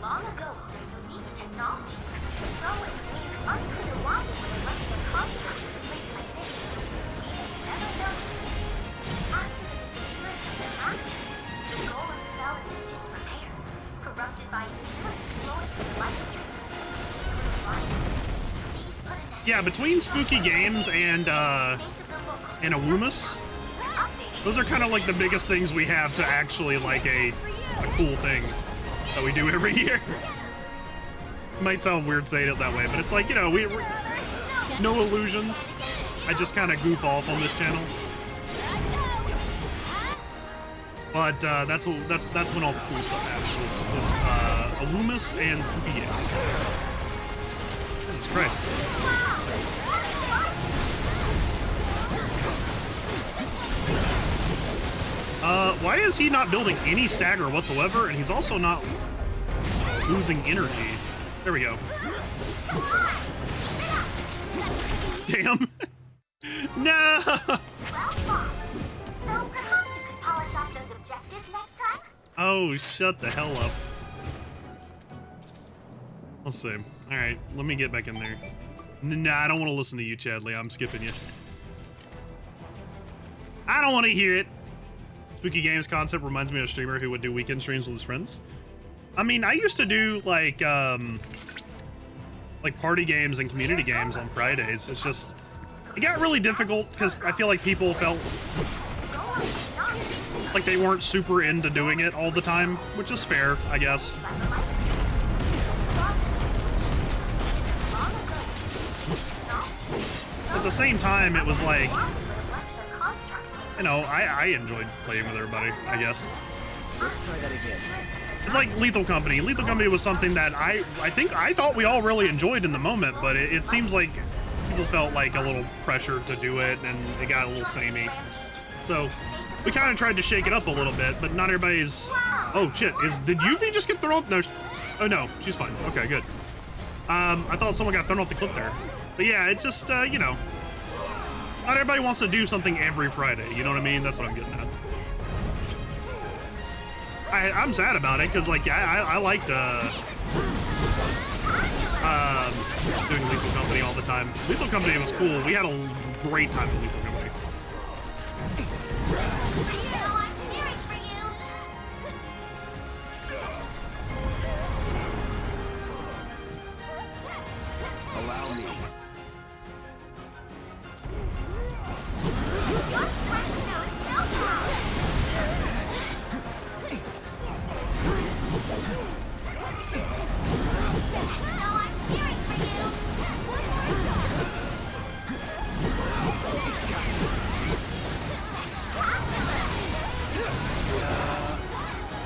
Long ago, their unique technology. So it remains unclear why they would elect a construct to replace my thing. We may never know. After the disappearance of their masters, the golems fell into disrepair, corrupted by influence flowing through the life stream. Yeah, between spooky games and Awumis, those are kind of like the biggest things we have to actually like a cool thing that we do every year. Might sound weird saying it that way, but it's like, you know, we're no illusions. I just kind of goof off on this channel. But that's when all the cool stuff happens. Is Awumis and spooky games. Jesus Christ. Why is he not building any stagger whatsoever? And he's also not losing energy. There we go. Damn. No! Oh, shut the hell up. Let's see. Alright, let me get back in there. Nah, I don't want to listen to you, Chadley. I'm skipping you. I don't want to hear it. Spooky games concept reminds me of a streamer who would do weekend streams with his friends. I mean, I used to do like party games and community games on Fridays. It's just, it got really difficult because I feel like people felt like they weren't super into doing it all the time, which is fair, I guess. At the same time, it was like, you know, I enjoyed playing with everybody, I guess. Let's try that again. It's like Lethal Company. Lethal Company was something that I thought we all really enjoyed in the moment, but it seems like people felt like a little pressure to do it, and it got a little samey. So we kind of tried to shake it up a little bit, but not everybody's... Oh, shit. Did Yuffie just get thrown? No. Oh, no. She's fine. Okay, good. I thought someone got thrown off the cliff there. But yeah, it's just, you know... Not everybody wants to do something every Friday. You know what I mean? That's what I'm getting at. I'm sad about it because, like, I liked doing Lethal Company all the time. Lethal Company was cool. We had a great time with Lethal Company. Allow me.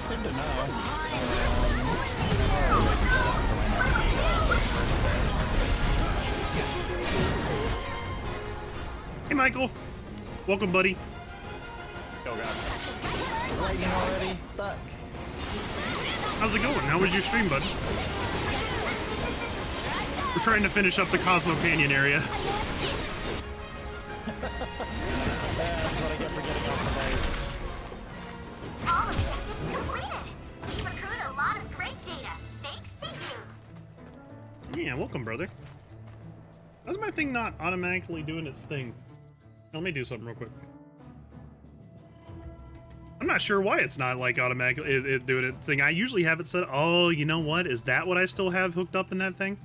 Good to know. Hey, Michael. Welcome, buddy. Oh, God. Lightning already? Fuck. How's it going? How was your stream, bud? We're trying to finish up the Cosmo Canyon area. That's what I get for getting off tonight. All objectives completed. You've accrued a lot of great data. Thanks to you. Yeah, welcome, brother. How's my thing not automatically doing its thing? Let me do something real quick. I'm not sure why it's not like automatically doing its thing. I usually have it set. Oh, you know what? Is that what I still have hooked up in that thing?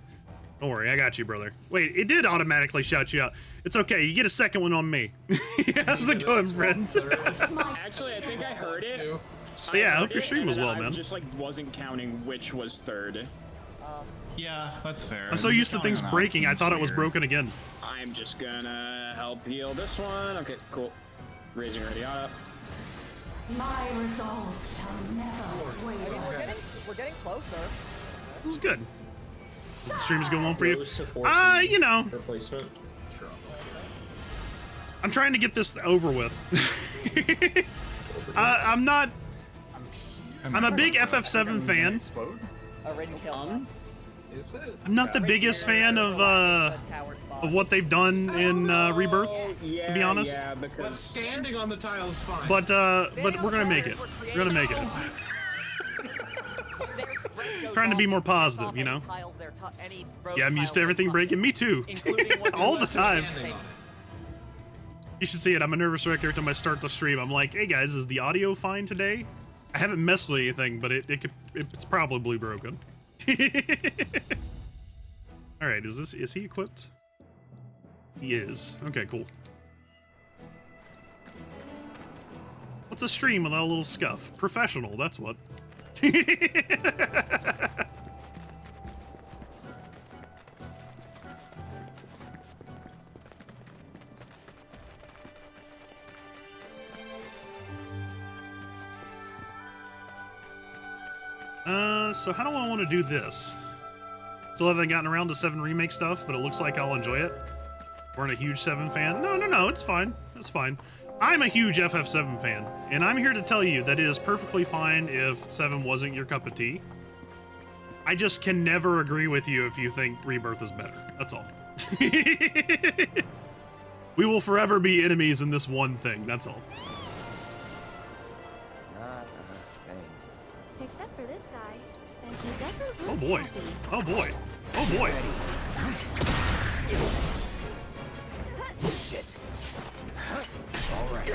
Don't worry, I got you, brother. Wait, it did automatically shout you out. It's okay. You get a second one on me. How's it going, friend? Actually, I think I heard it. Yeah, I hope your stream was well, I man. just like wasn't counting which was third. Yeah, that's fair. I'm so used to things breaking, I thought it was broken again. I'm just gonna help heal this one. Okay, cool. Raising already up. My resolve shall never waver. We're getting closer. It's good. The stream is going on for you. You know. Replacement. I'm trying to get this over with. I'm a big FF7 fan. I'm not the biggest fan of what they've done in Rebirth, to be honest. Yeah, because standing on the tile is fine. But we're gonna make it. We're gonna make it. Trying to be more positive, you know. Yeah, I'm used to everything breaking. Me too. All the time. You should see it. I'm a nervous wreck every time I start the stream. I'm like, hey guys, is the audio fine today? I haven't messed with anything, but it's probably broken. All right, is he equipped? He is. Okay, cool. What's a stream without a little scuff? Professional, that's what. So how do I want to do this? Still haven't gotten around to 7 remake stuff, but it looks like I'll enjoy it. Weren't a huge 7 fan. No, it's fine. It's fine. I'm a huge FF7 fan, and I'm here to tell you that it is perfectly fine if 7 wasn't your cup of tea. I just can never agree with you if you think Rebirth is better. That's all. We will forever be enemies in this one thing. That's all. Not a thing. Except for this guy. And he doesn't Oh look boy. happy. Oh boy. Oh boy. Shit. All right.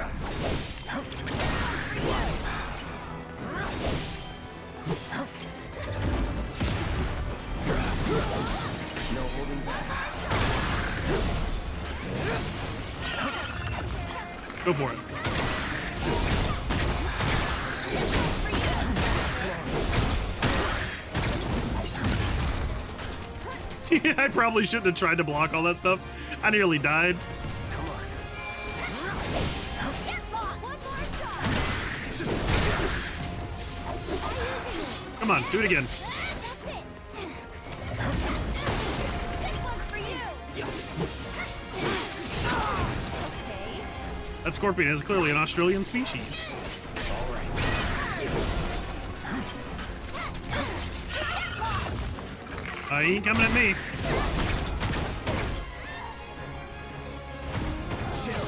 No holding back. Go for it. I probably shouldn't have tried to block all that stuff. I nearly died. Come on, do it again. That scorpion is clearly an Australian species. He ain't coming at me. Shit.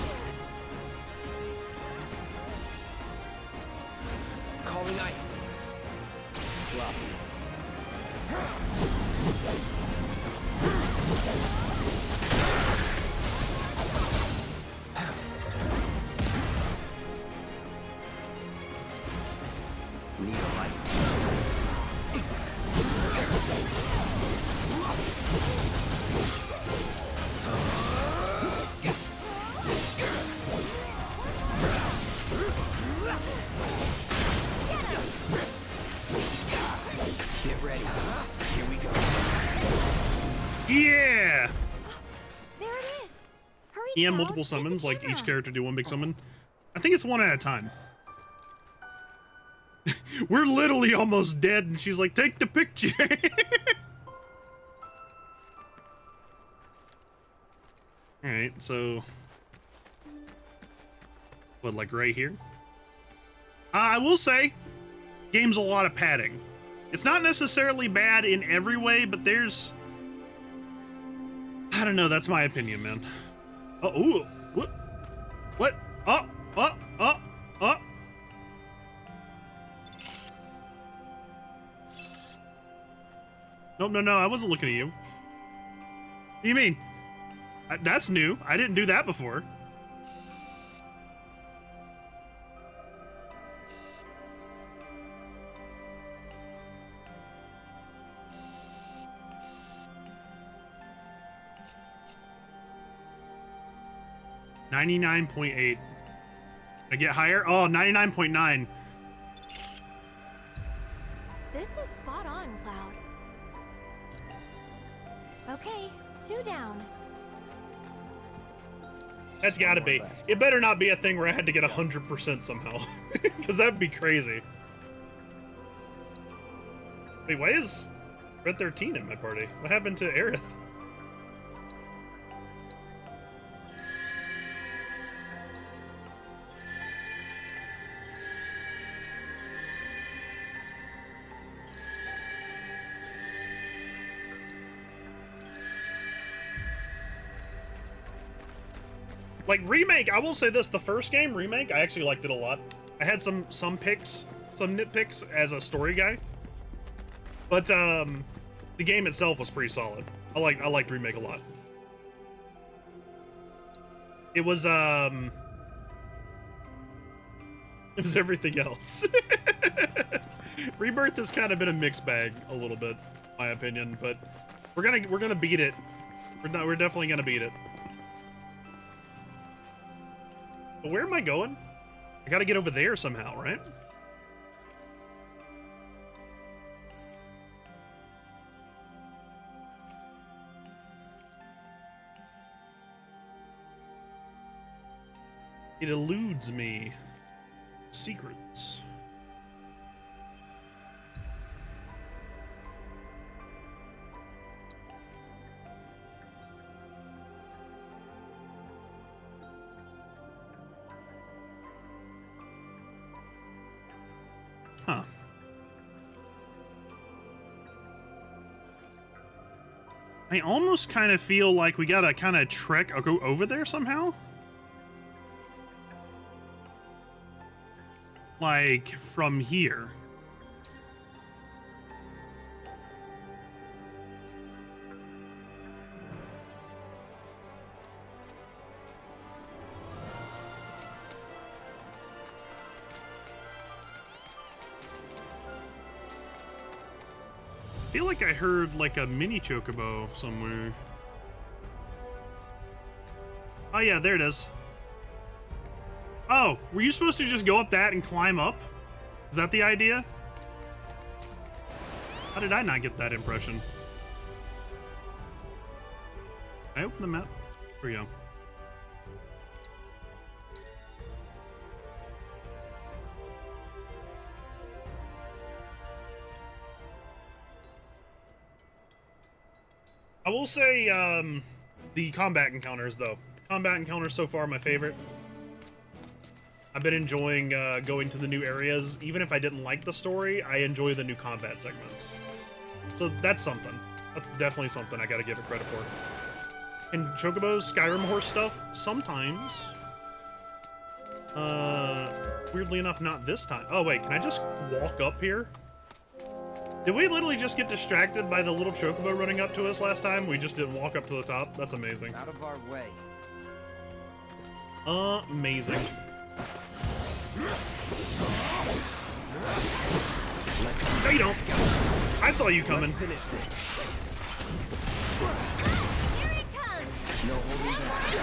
Yeah! There it is. Hurry, Yeah, Cloud, multiple get the summons, like each camera. character do one big summon. I think it's one at a time. We're literally almost dead, and she's like, take the picture. Alright, so... what, like right here? I will say, game's a lot of padding. It's not necessarily bad in every way, but there's... I don't know, that's my opinion, man. Oh, ooh, what? What? Oh, oh, oh, oh. No, no, no, I wasn't looking at you. What do you mean? That's new. I didn't do that before. $99.8. I get higher? Oh, 99.9. This is spot on, Cloud. Okay, 2 down. That's gotta be. It better not be a thing where I had to get 100% somehow. Because that'd be crazy. Wait, why is Red 13 in my party? What happened to Aerith? Like, Remake, I will say this, the first game, Remake, I actually liked it a lot. I had some nitpicks as a story guy. But, the game itself was pretty solid. I liked Remake a lot. It was everything else. Rebirth has kind of been a mixed bag a little bit, in my opinion, but we're gonna beat it. We're definitely gonna beat it. But where am I going? I gotta get over there somehow, right? It eludes me. Secrets. Huh. I almost kind of feel like we gotta kind of trek or go over there somehow. Like, from here. I feel like I heard like a mini chocobo somewhere. Oh yeah, there it is. Oh, were you supposed to just go up that and climb up? Is that the idea? How did I not get that impression? Can I open the map? Here we go. I will say, the combat encounters, though. Combat encounters so far my favorite. I've been enjoying going to the new areas. Even if I didn't like the story, I enjoy the new combat segments. So that's something. That's definitely something I gotta give it credit for. And Chocobo's Skyrim horse stuff, sometimes. Weirdly enough, not this time. Oh wait, can I just walk up here? Did we literally just get distracted by the little Chocobo running up to us last time? We just didn't walk up to the top? That's amazing. Out of our way. Amazing. No, you don't. I saw you coming. Here it comes. No holding back.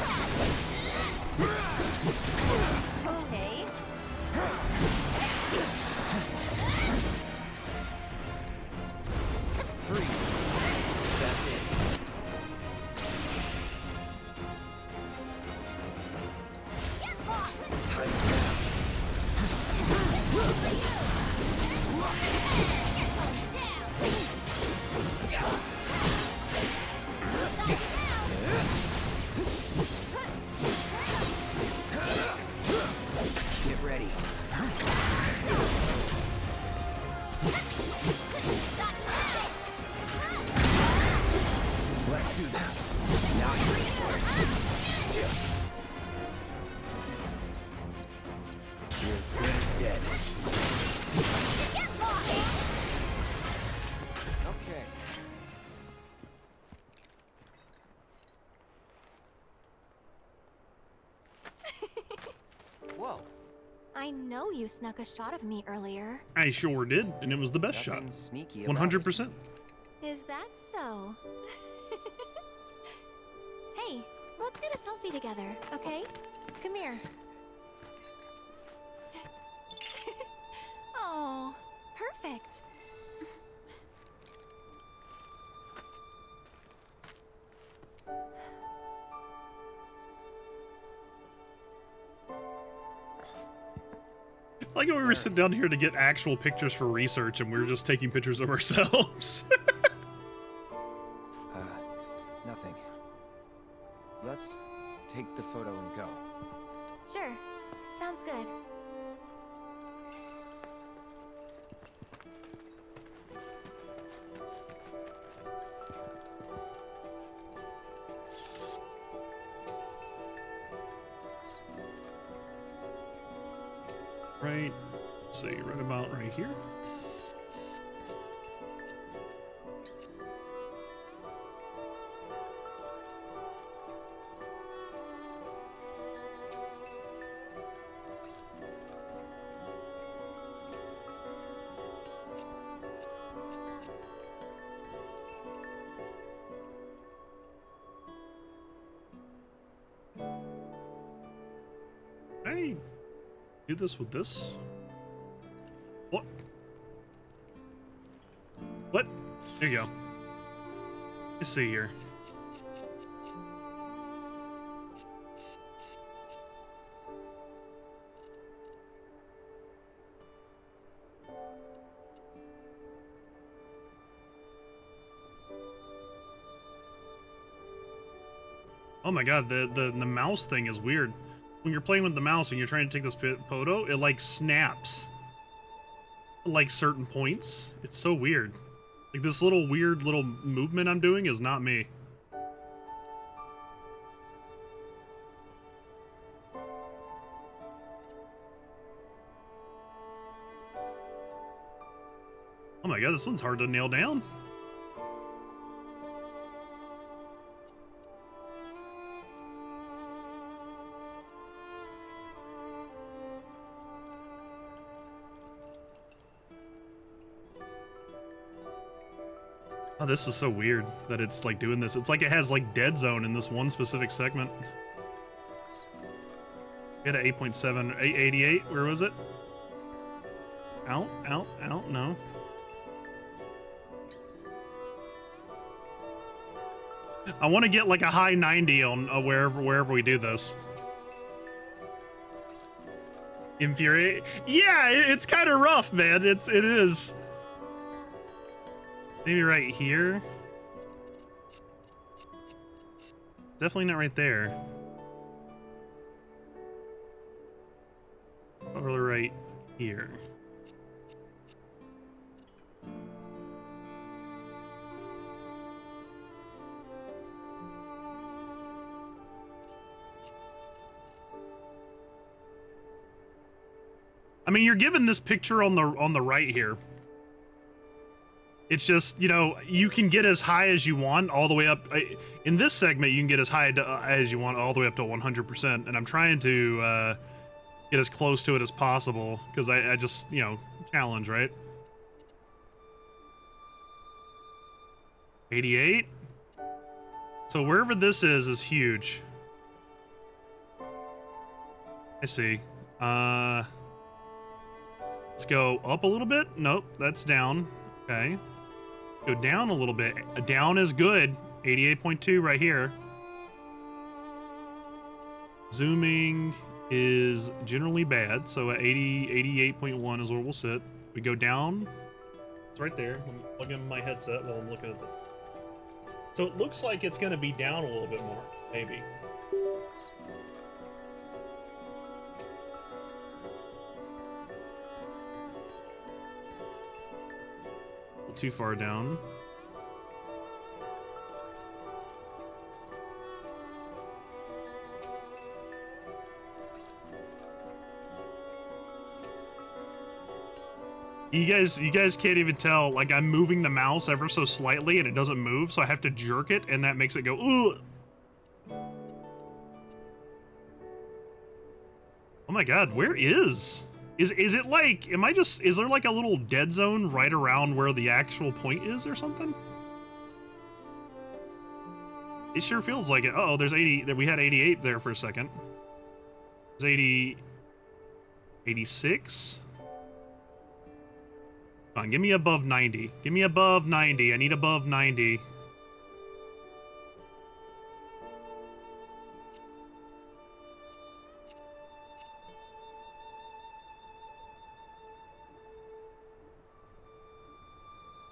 Okay. Freeze. That's it. Get ready. Let's do this. Now you're as good as dead. Okay. Whoa. I know you snuck a shot of me earlier. I sure did, and it was the best Nothing shot. sneaky about 100%. Is that so? Hey, let's get a selfie together, okay? Come here. Oh, perfect. Like when we were sitting down here to get actual pictures for research, and we were just taking pictures of ourselves. Nothing. Let's take the photo and go. Sure, sounds good. Right, let's see, right about right here. Hey, do this with this. What? What? There you go. Let's see here. Oh my god, the mouse thing is weird. When you're playing with the mouse and you're trying to take this photo, it like snaps at, like certain points. It's so weird. Like this little weird little movement I'm doing is not me. Oh my god, this one's hard to nail down. Oh, this is so weird that it's like doing this. It's like it has like dead zone in this one specific segment. Get a 8.7, 88, where was it? Out, no. I want to get like a high 90 on wherever we do this. Infuriate? Yeah, it's kind of rough, man. It is. Maybe right here. Definitely not right there. Probably right here. I mean, you're given this picture on the right here. It's just, you know, you can get as high as you want all the way up. In this segment, you can get as high as you want all the way up to 100%. And I'm trying to get as close to it as possible because I just, you know, challenge, right? 88? So wherever this is huge. I see. Let's go up a little bit. Nope, that's down. Okay. Go down a little bit. Down is good. 88.2 right here. Zooming is generally bad, so at 88.1 is where we'll sit. We go down. It's right there. Let me plug in my headset while I'm looking at the So it looks like it's going to be down a little bit more, maybe. A little too far down. You guys can't even tell, like, I'm moving the mouse ever so slightly and it doesn't move, so I have to jerk it and that makes it go, ugh. Oh my god, where is it like, is there like a little dead zone right around where the actual point is or something? It sure feels like it. Uh oh, there's 80, we had 88 there for a second. There's 80, 86. Come on, give me above 90. Give me above 90. I need above 90.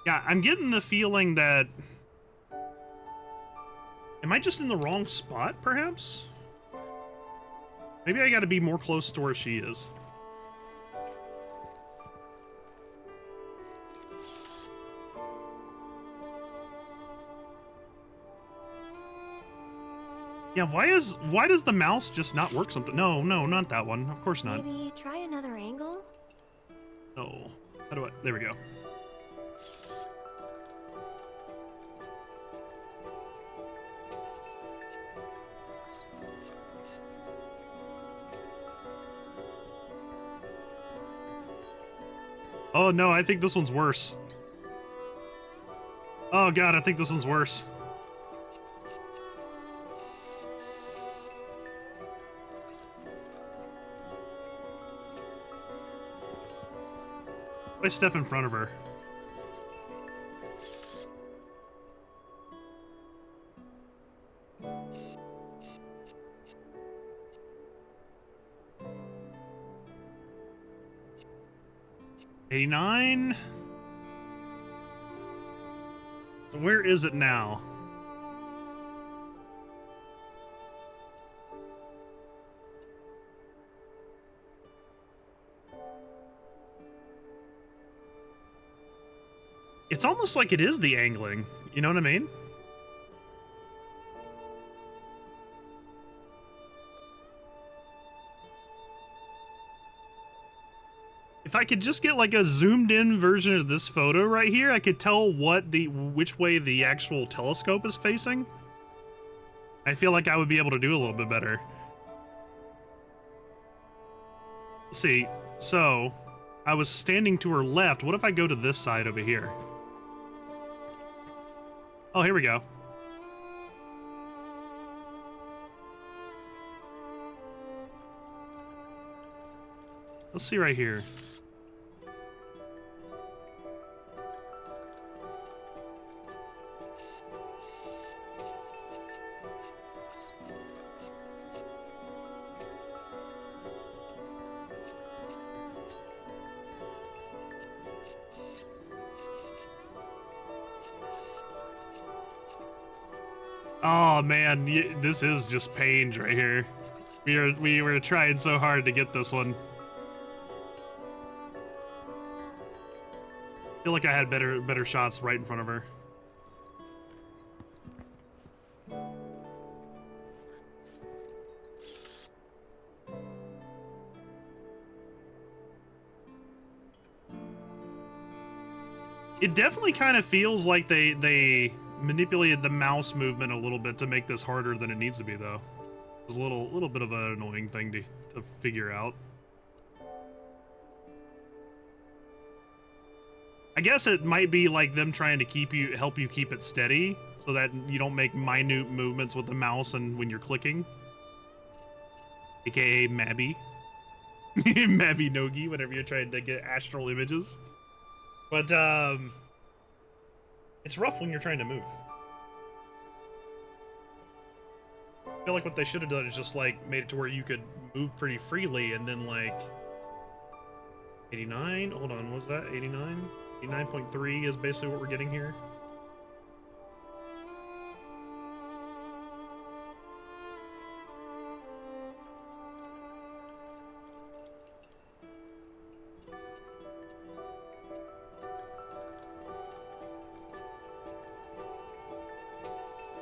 Yeah, I'm getting the feeling that... Am I just in the wrong spot, perhaps? Maybe I gotta be more close to where she is. Yeah, why does the mouse just not work something? No, not that one. Of course not. Maybe try another angle? No. How do I... There we go. Oh no, I think this one's worse. Oh god, I think this one's worse. I step in front of her. $89. So where is it now? It's almost like it is the angling. You know what I mean? If I could just get like a zoomed in version of this photo right here, I could tell which way the actual telescope is facing. I feel like I would be able to do a little bit better. Let's see, so I was standing to her left. What if I go to this side over here? Oh, here we go. Let's see right here. Oh man, this is just pain right here. We were trying so hard to get this one. I feel like I had better shots right in front of her. It definitely kind of feels like they manipulated the mouse movement a little bit to make this harder than it needs to be, though. It's a little bit of an annoying thing to figure out. I guess it might be like them trying to help you keep it steady so that you don't make minute movements with the mouse and when you're clicking. AKA Mabby. Mabby Nogi, whenever you're trying to get astral images. But, it's rough when you're trying to move. I feel like what they should have done is just, like, made it to where you could move pretty freely and then, like... 89? Hold on, what was that? 89? 89.3 is basically what we're getting here.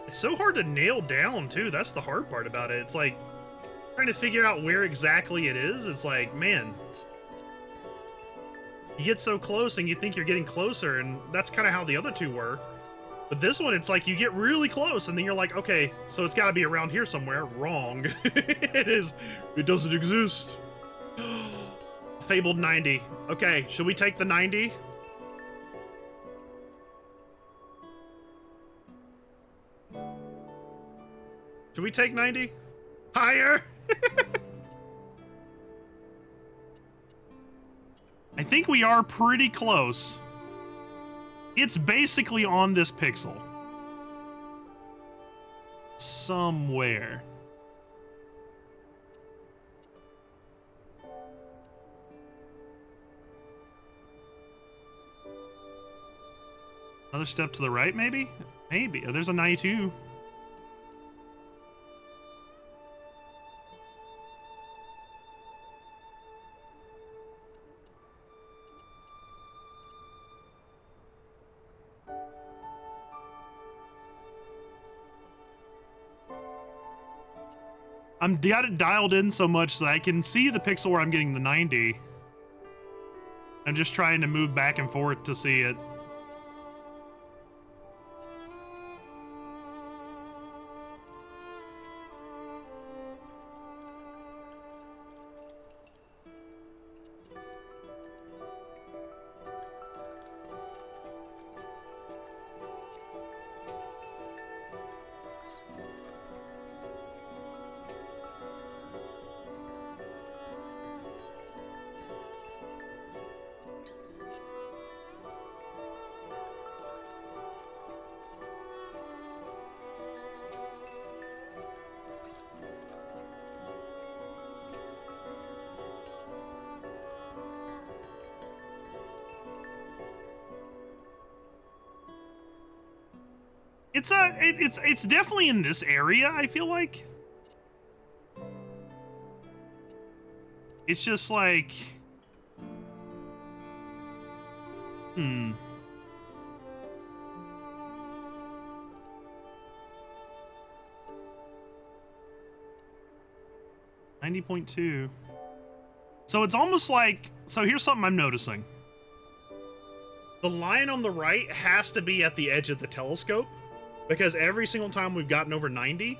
It's so hard to nail down, too. That's the hard part about it. It's like, trying to figure out where exactly it is. It's like, man, you get so close and you think you're getting closer, and that's kind of how the other two were. But this one, it's like you get really close, and then you're like, okay, so it's got to be around here somewhere. Wrong. It is. It doesn't exist. Fabled 90. Okay, should we take the 90? Should we take 90? Higher? I think we are pretty close. It's basically on this pixel. Somewhere. Another step to the right, maybe? Maybe. Oh, there's a 92. I'm got it dialed in so much that I can see the pixel where I'm getting the 90. I'm just trying to move back and forth to see it. It's definitely in this area, I feel like. It's just like, hmm. $90.2. So it's almost like, so here's something I'm noticing. The line on the right has to be at the edge of the telescope, because every single time we've gotten over 90,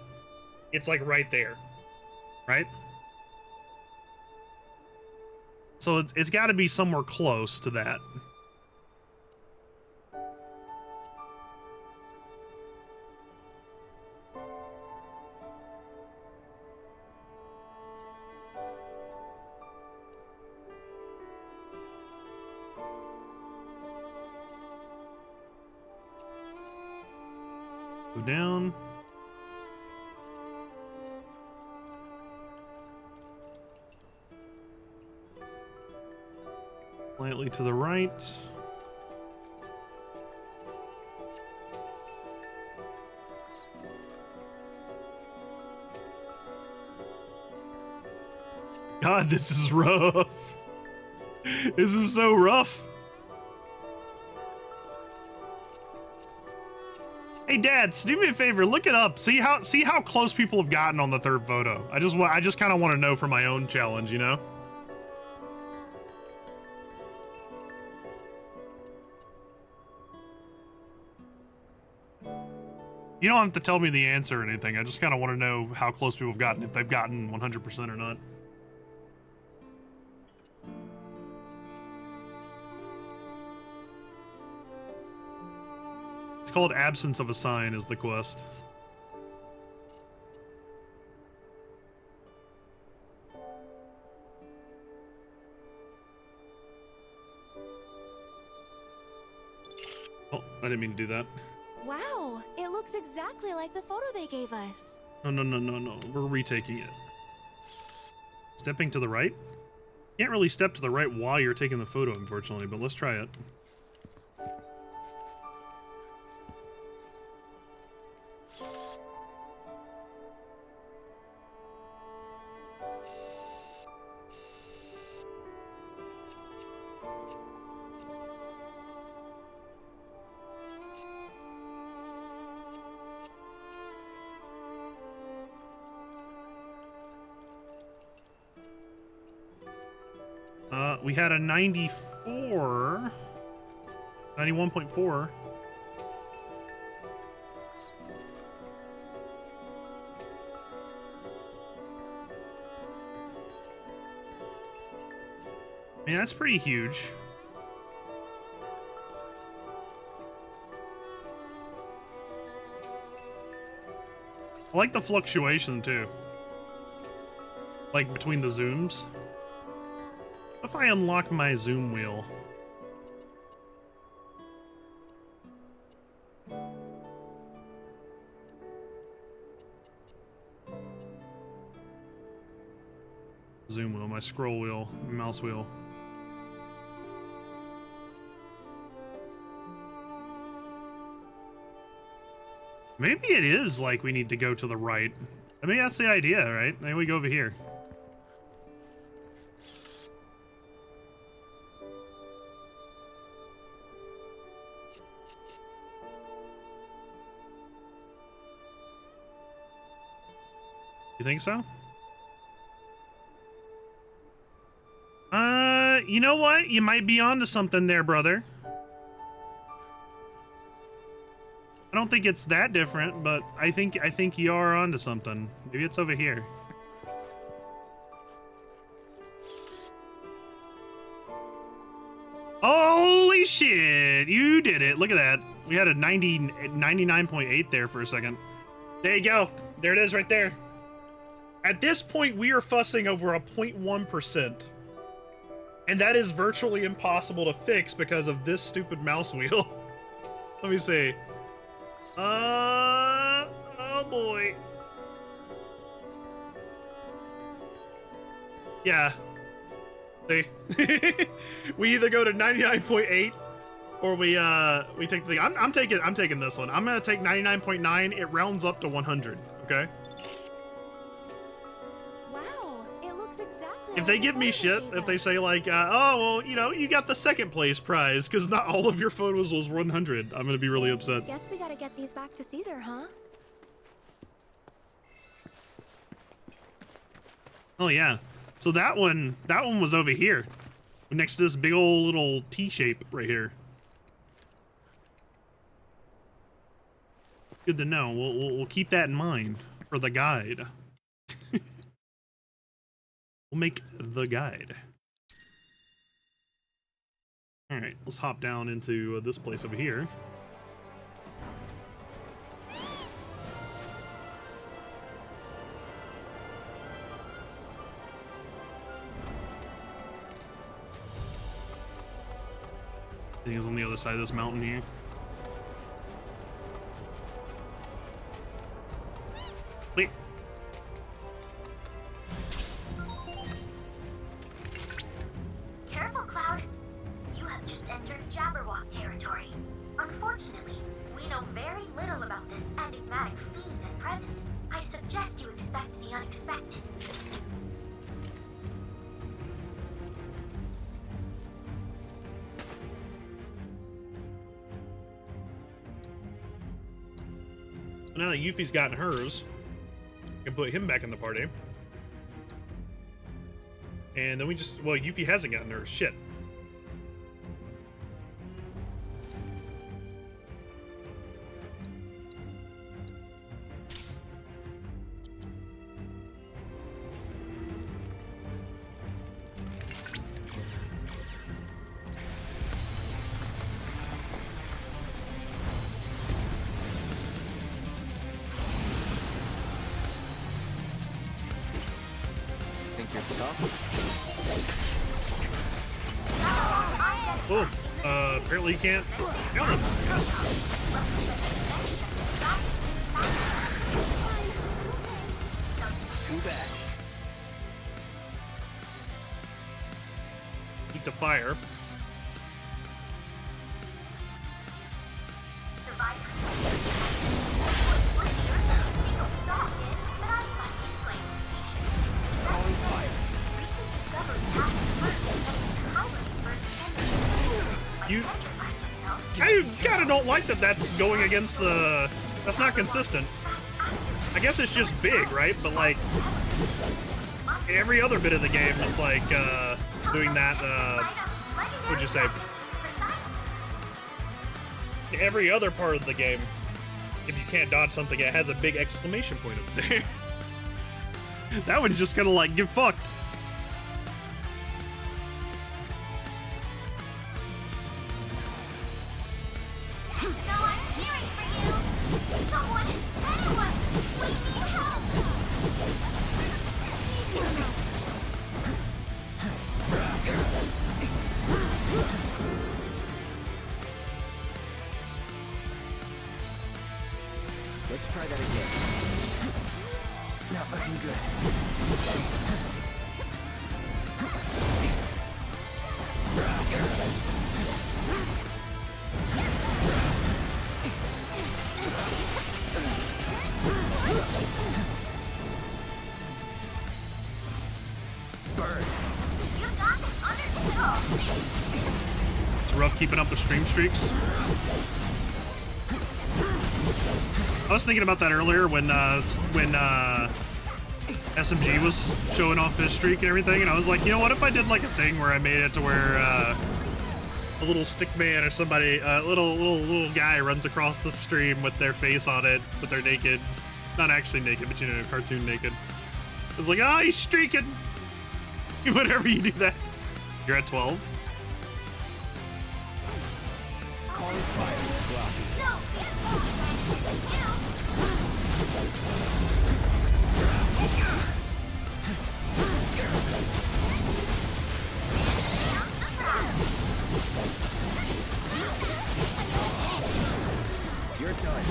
it's like right there, right? So it's got to be somewhere close to that. Go down. Slightly to the right. God, this is rough. This is so rough. Hey, Dad, do me a favor. Look it up. See how close people have gotten on the third photo. I just kind of want to know for my own challenge, you know? You don't have to tell me the answer or anything. I just kind of want to know how close people have gotten, if they've gotten 100% or not. It's called Absence of a Sign is the quest. Oh, I didn't mean to do that. Wow, it looks exactly like the photo they gave us. No. We're retaking it. Stepping to the right? Can't really step to the right while you're taking the photo, unfortunately, but let's try it. We had a 94. 91.4. I mean, that's pretty huge. I like the fluctuation too. Like between the zooms. What if I unlock my zoom wheel? Zoom wheel, my scroll wheel, mouse wheel. Maybe it is like we need to go to the right. I mean, that's the idea, right? Maybe we go over here. You think so? You know what? You might be onto something there, brother. I don't think it's that different, but I think you are onto something. Maybe it's over here. Holy shit! You did it. Look at that. We had a 99.8 there for a second. There you go. There it is right there. At this point, we are fussing over a 0.1%. And that is virtually impossible to fix because of this stupid mouse wheel. Let me see. Oh boy. Yeah. See? We either go to 99.8 or we take the thing. I'm taking this one. I'm gonna take 99.9. It rounds up to 100, okay? If they give me shit, if they say like, oh, well, you know, you got the second place prize because not all of your photos was 100, I'm gonna be really upset. Guess we gotta get these back to Caesar, huh? Oh yeah. So that one was over here, next to this big old little T shape right here. Good to know. We'll keep that in mind for the guide. We'll make the guide. All right, let's hop down into this place over here. I think it's on the other side of this mountain here. Wait. Careful, Cloud. You have just entered Jabberwock territory. Unfortunately, we know very little about this enigmatic fiend at present. I suggest you expect the unexpected. Now that Yuffie's gotten hers, I can put him back in the party. And then we just, well, Yuffie hasn't gotten hers. Shit. Oh, apparently he can't count him. Too bad. Eat the fire. I kinda don't like that that's going against the... That's not consistent. I guess it's just big, right? But like... Every other bit of the game, it's like, doing that, what'd you say? Every other part of the game, if you can't dodge something, it has a big exclamation point up there. That one's just gonna like get fucked. Let's try that again. Not looking good. It's rough keeping up with stream streaks. I was thinking about that earlier when SMG was showing off his streak and everything, and I was like, you know, what if I did like a thing where I made it to where a little stick man or somebody, little guy runs across the stream with their face on it, but they're naked, not actually naked, but you know, cartoon naked. It's like, oh, he's streaking. Whenever you do that, you're at 12. Calling fire. You're done.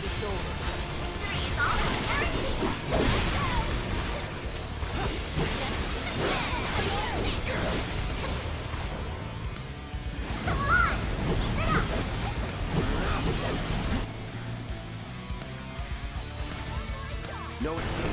It's over. No escape.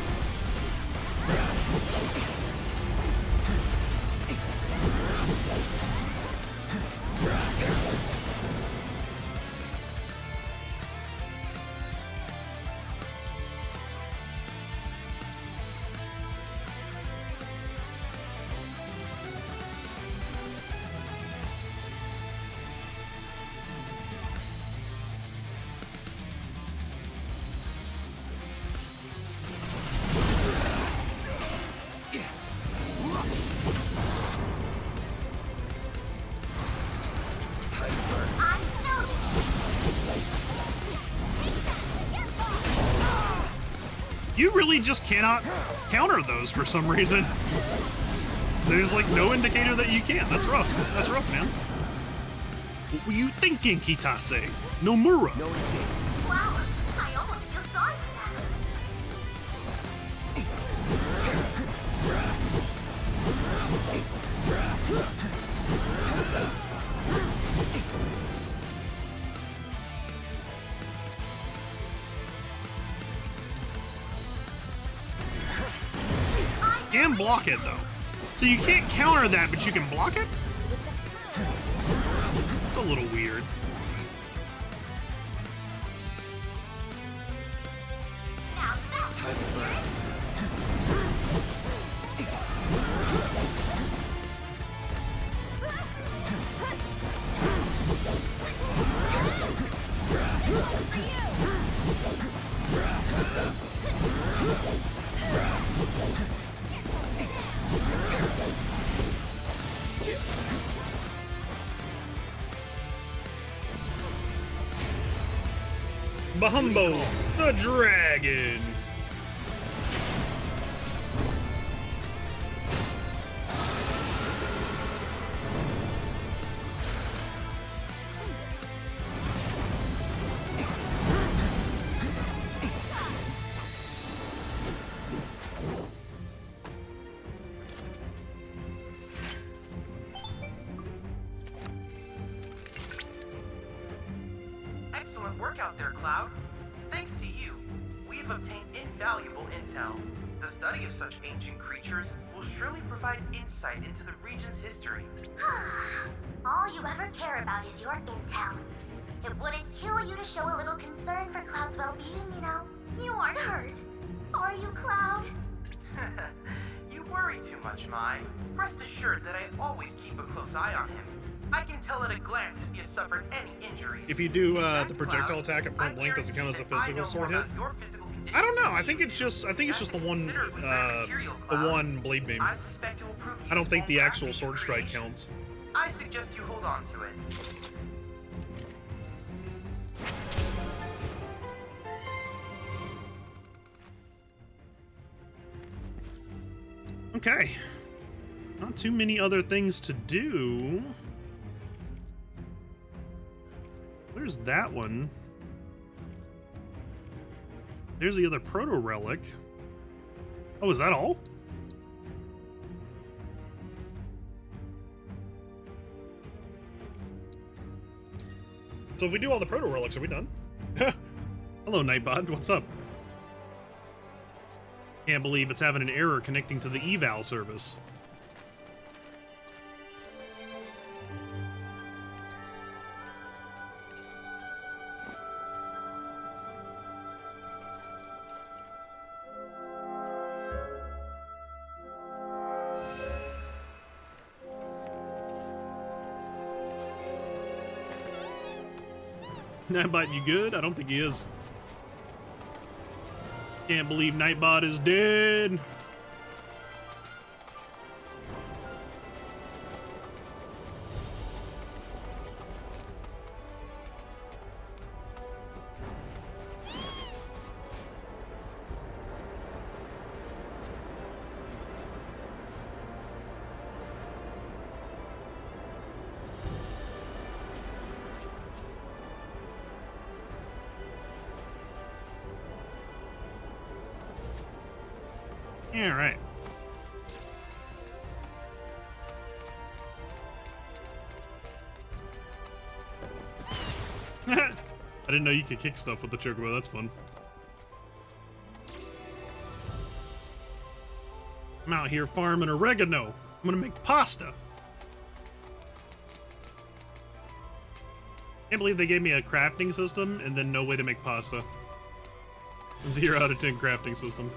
You really just cannot counter those for some reason. There's like no indicator that you can. That's rough. That's rough, man. What were you thinking, Kitase? Nomura. No escape. Wow, I almost feel sorry for And block it though. So you can't counter that, but you can block it? It's a little weird. Bahumbo, the dragon. Excellent work out there, Cloud. Thanks to you, we've obtained invaluable intel. The study of such ancient creatures will surely provide insight into the region's history. All you ever care about is your intel. It wouldn't kill you to show a little concern for Cloud's well-being, you know. You aren't hurt. Are you, Cloud? You worry too much, Mai. Rest assured that I always keep a close eye on him. I can tell at a glance if he has suffered any injuries. If you do the projectile attack at point blank, does it count as a physical sword hit? I don't know. I think it's just the one blade beam. I don't think the actual sword strike counts. I suggest you hold on to it. Okay. Not too many other things to do. There's that one. There's the other proto relic. Oh, is that all? So if we do all the proto relics, are we done? Hello, Nightbot. What's up? Can't believe it's having an error connecting to the eval service. Nightbot, you good? I don't think he is. Can't believe Nightbot is dead. Yeah, right. I didn't know you could kick stuff with the chocobo. That's fun. I'm out here farming oregano. I'm gonna make pasta. Can't believe they gave me a crafting system and then no way to make pasta. 0 out of 10 crafting system.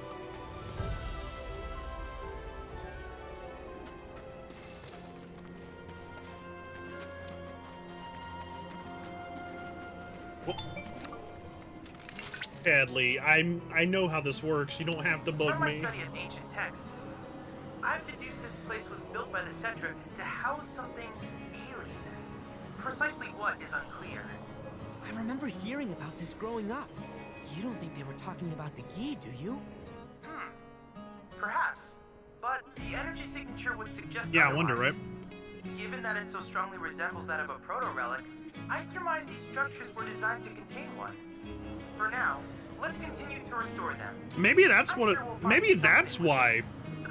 Hadley, I know how this works. You don't have to bug From my me. study of ancient texts, I've deduced this place was built by the Cetra to house something alien. Precisely what is unclear. I remember hearing about this growing up. You don't think they were talking about the Gi, do you? Perhaps. But the energy signature would suggest Yeah, I otherwise. wonder, right? Given that it so strongly resembles that of a proto-relic, I surmise these structures were designed to contain one. For now, let's continue to restore them. Maybe that's what. Maybe that's why.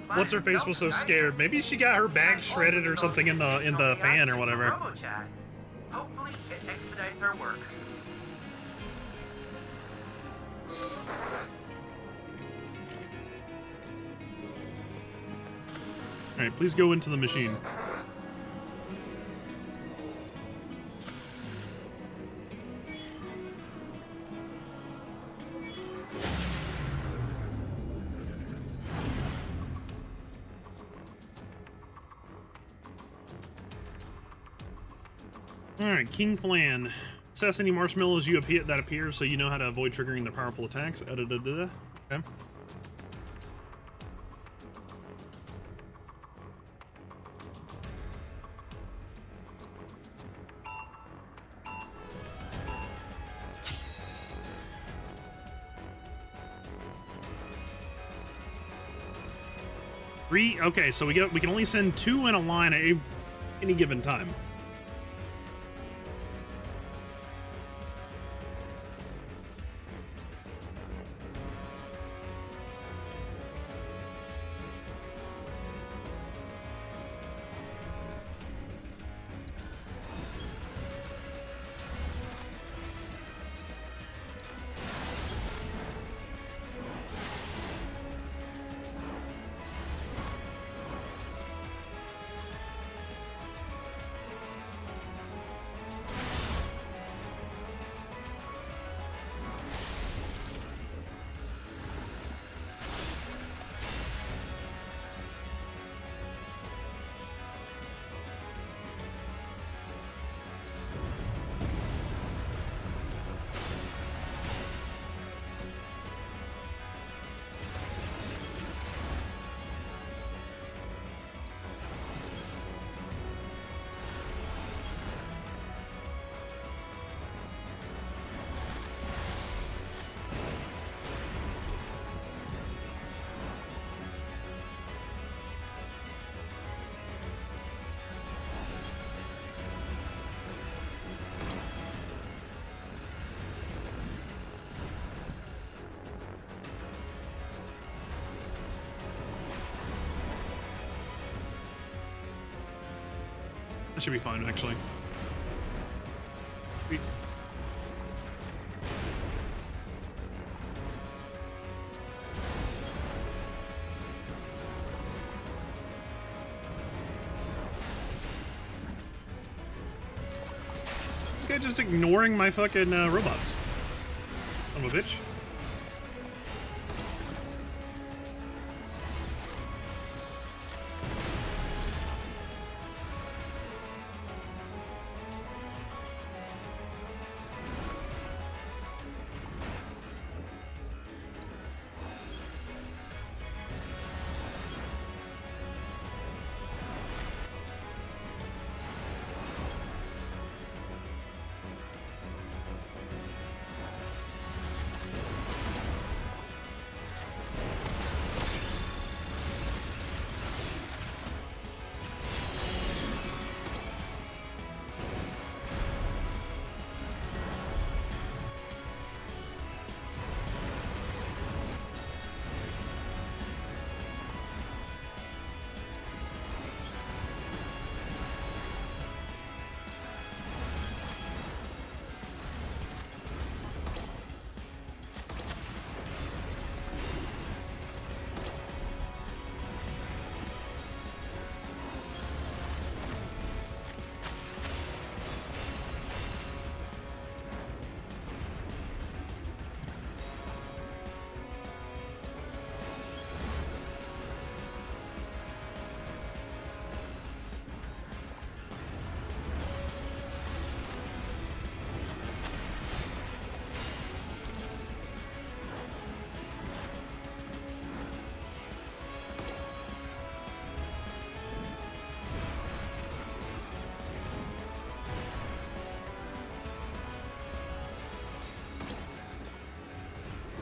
What's her face was so scared. Maybe she got her back shredded or something in the fan or whatever. RoboChat. Hopefully, it expedites our work. All right, please go into the machine. Alright, King Flan. Assess any marshmallows that appear so you know how to avoid triggering the powerful attacks. Okay. Okay, so we can only send 2 in a line at any given time. That should be fine, actually. Sweet. This guy just ignoring my fucking robots. Son of a bitch.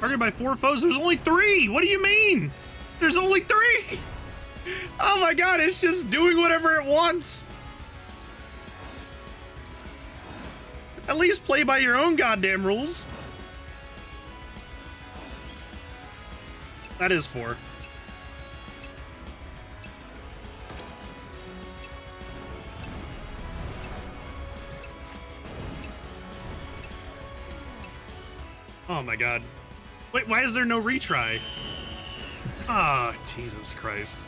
Targeted by 4 foes. There's only 3. What do you mean? There's only 3. Oh my god, it's just doing whatever it wants. At least play by your own goddamn rules. That is 4. Oh my god. Wait, why is there no retry? Ah, Jesus Christ.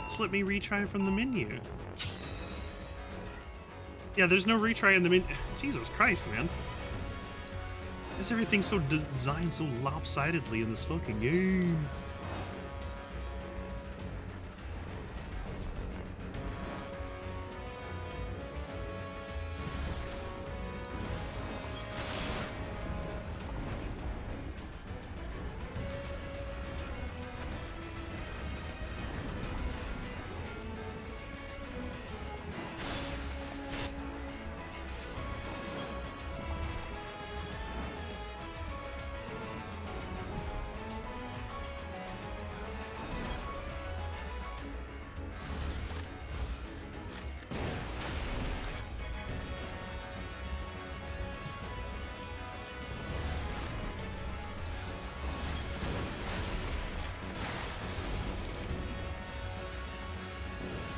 Just let me retry from the menu. Yeah, there's no retry in the menu. Jesus Christ, man. Why is everything so designed so lopsidedly in this fucking game?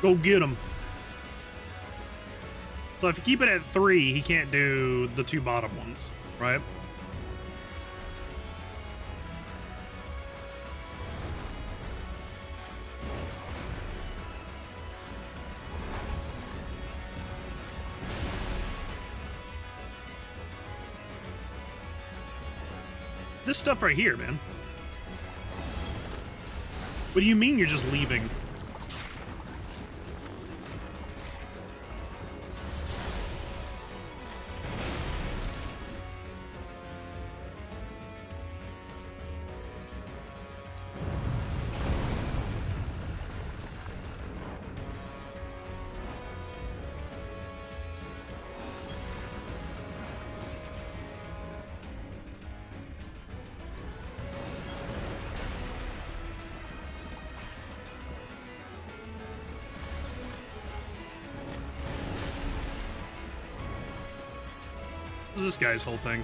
Go get him. So if you keep it at 3, he can't do the 2 bottom ones, right? This stuff right here, man. What do you mean you're just leaving? What's this guy's whole thing?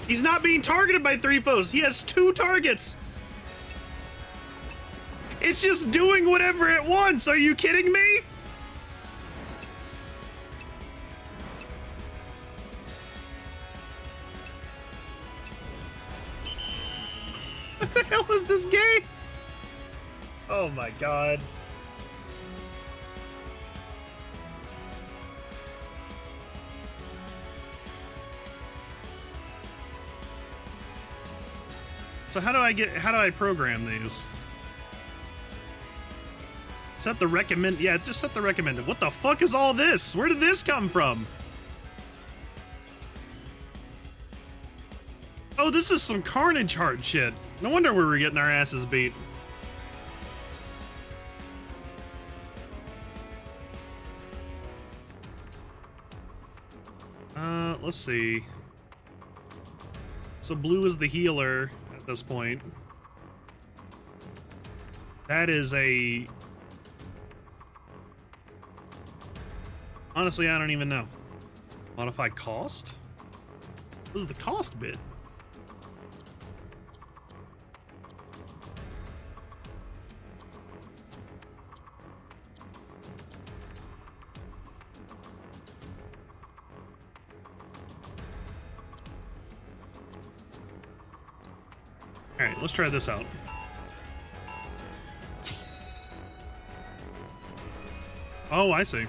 He's not being targeted by 3 foes. He has 2 targets. It's just doing whatever it wants. Are you kidding me? What the hell is this game? Oh my god. So how do I program these? Set the recommend, yeah, just set the recommended. What the fuck is all this? Where did this come from? Oh, this is some Carnage Heart shit. No wonder we were getting our asses beat. Let's see. So blue is the healer at this point. That is a... Honestly, I don't even know. Modify cost? What is the cost bit? Alright, let's try this out. Oh, I see.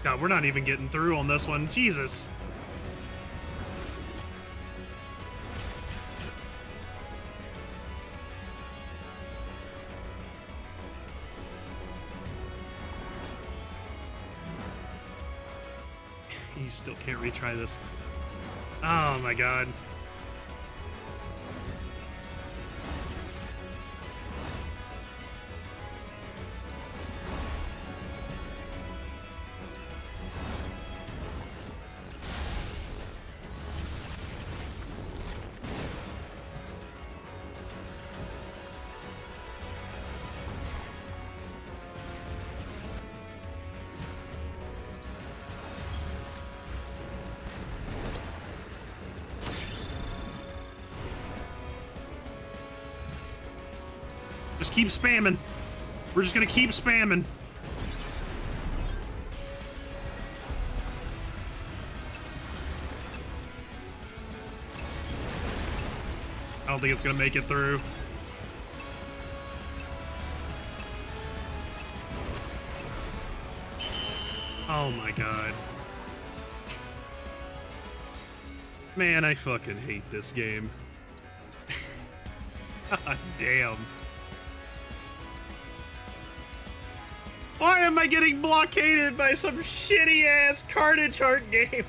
God, we're not even getting through on this one. Jesus. You still can't retry this. Oh my God. Just keep spamming. We're just gonna keep spamming. I don't think it's gonna make it through. Oh my god. Man, I fucking hate this game. God damn. Why am I getting blockaded by some shitty ass Carnage Heart game?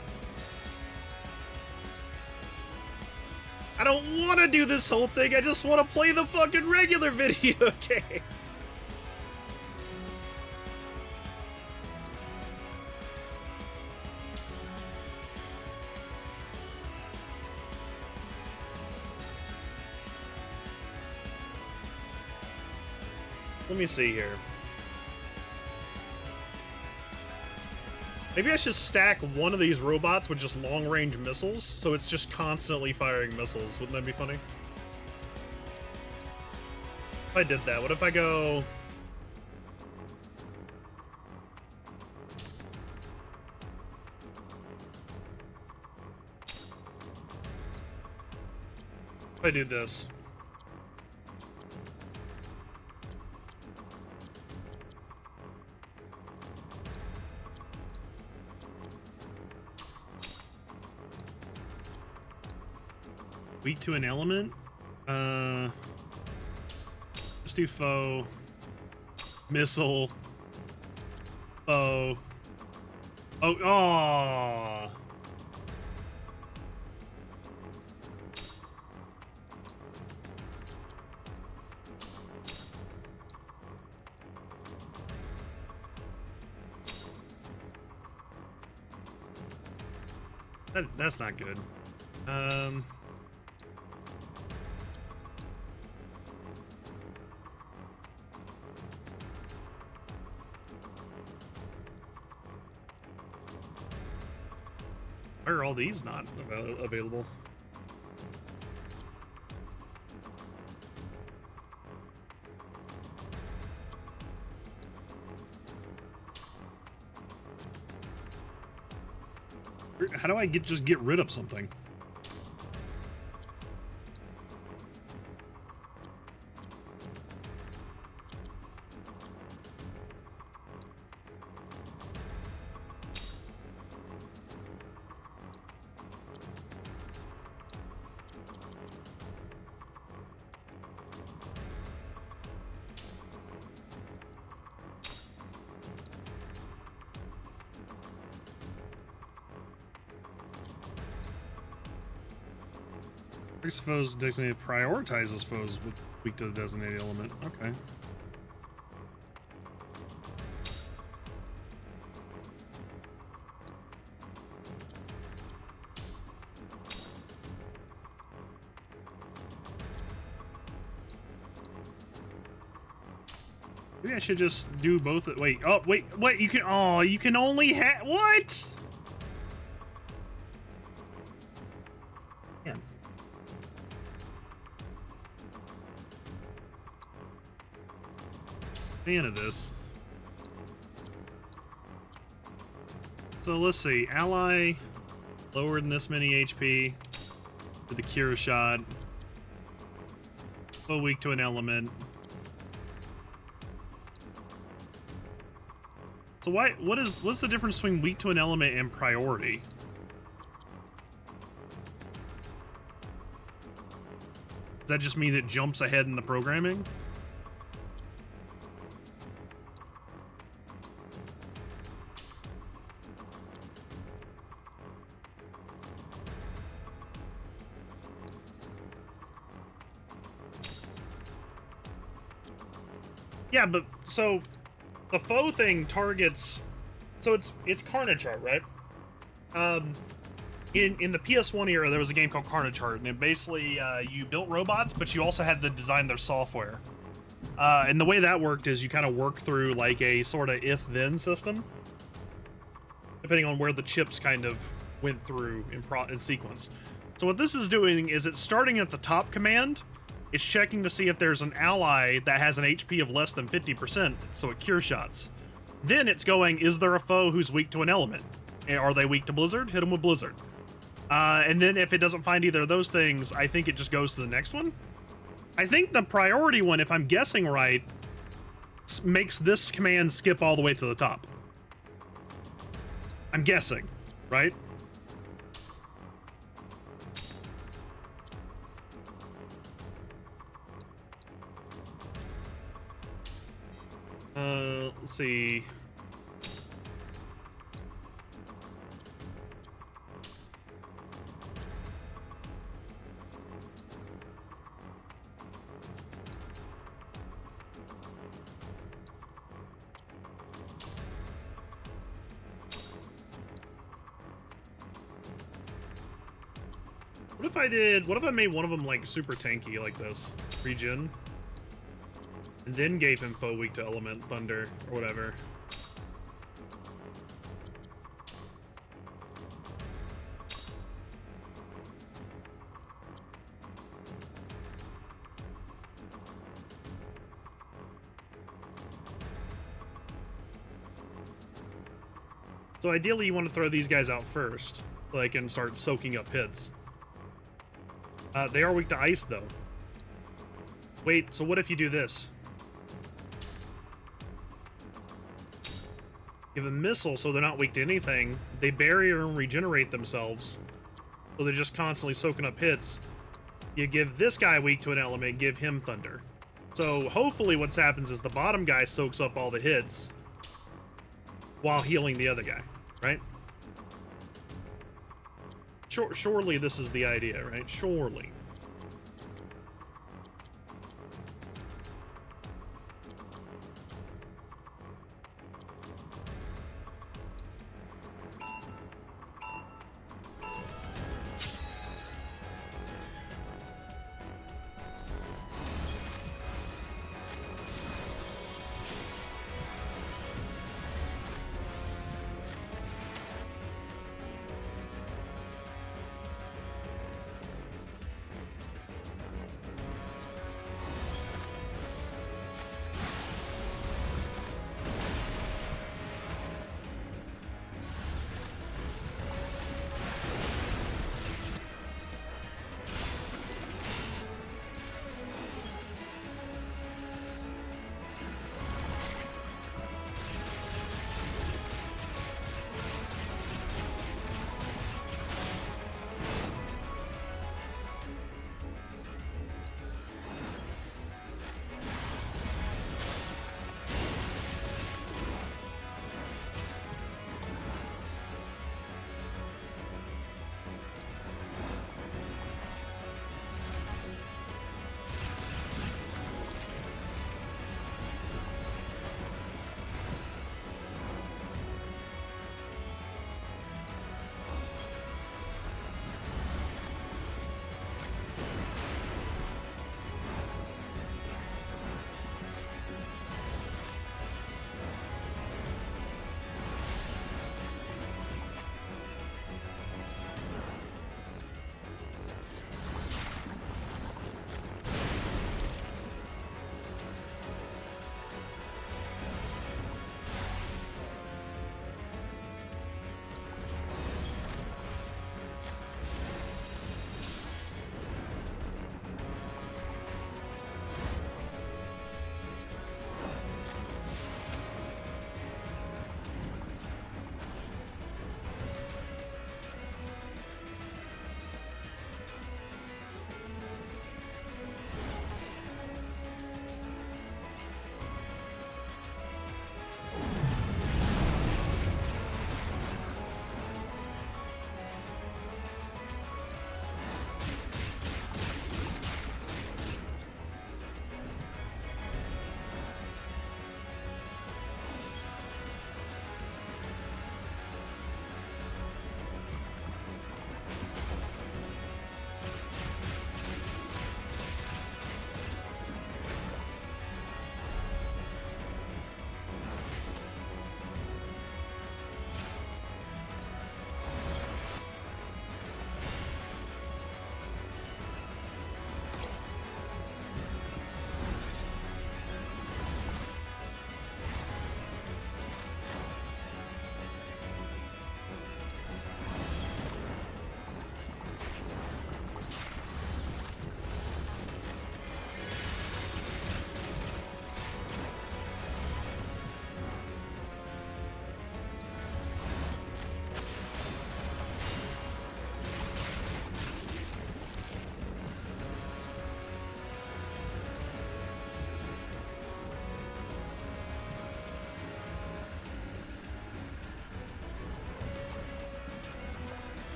I don't want to do this whole thing, I just want to play the fucking regular video game. Let me see here. Maybe I should stack one of these robots with just long-range missiles, so it's just constantly firing missiles. Wouldn't that be funny? If I did that, what if I go... If I do this. Weak to an element? Let's do foe. Missile. Foe. Oh, aww. That's not good. Why are all these not available? How do I just get rid of something? Foes designated prioritizes foes weak to the designated element. Okay. Maybe I should just do both. Wait. Oh, wait. What? You can. Oh, you can only have. What? Man. Fan of this. So let's see. Ally lower than this many HP with the cure shot. So weak to an element. So what's the difference between weak to an element and priority? Does that just mean it jumps ahead in the programming? Yeah, but so the foe thing targets, so it's Carnage Heart, right? In the PS1 era, there was a game called Carnage Heart, and it basically you built robots, but you also had to design their software. And the way that worked is you kind of work through like a sort of if-then system, depending on where the chips kind of went through in sequence. So what this is doing is it's starting at the top command. It's checking to see if there's an ally that has an HP of less than 50%, so it cure shots. Then it's going, is there a foe who's weak to an element? Are they weak to Blizzard? Hit them with Blizzard. And then if it doesn't find either of those things, I think it just goes to the next one. I think the priority one, if I'm guessing right, makes this command skip all the way to the top. I'm guessing, right? Let's see. What if I made one of them like super tanky like this? Regen. And then gave him foe weak to element, thunder, or whatever. So ideally you want to throw these guys out first, so they can start soaking up hits. They are weak to ice, though. Wait, so what if you do this? Give a missile so they're not weak to anything. They barrier and regenerate themselves. So they're just constantly soaking up hits. You give this guy weak to an element, give him thunder. So hopefully what happens is the bottom guy soaks up all the hits while healing the other guy, right? Surely this is the idea, right? Surely.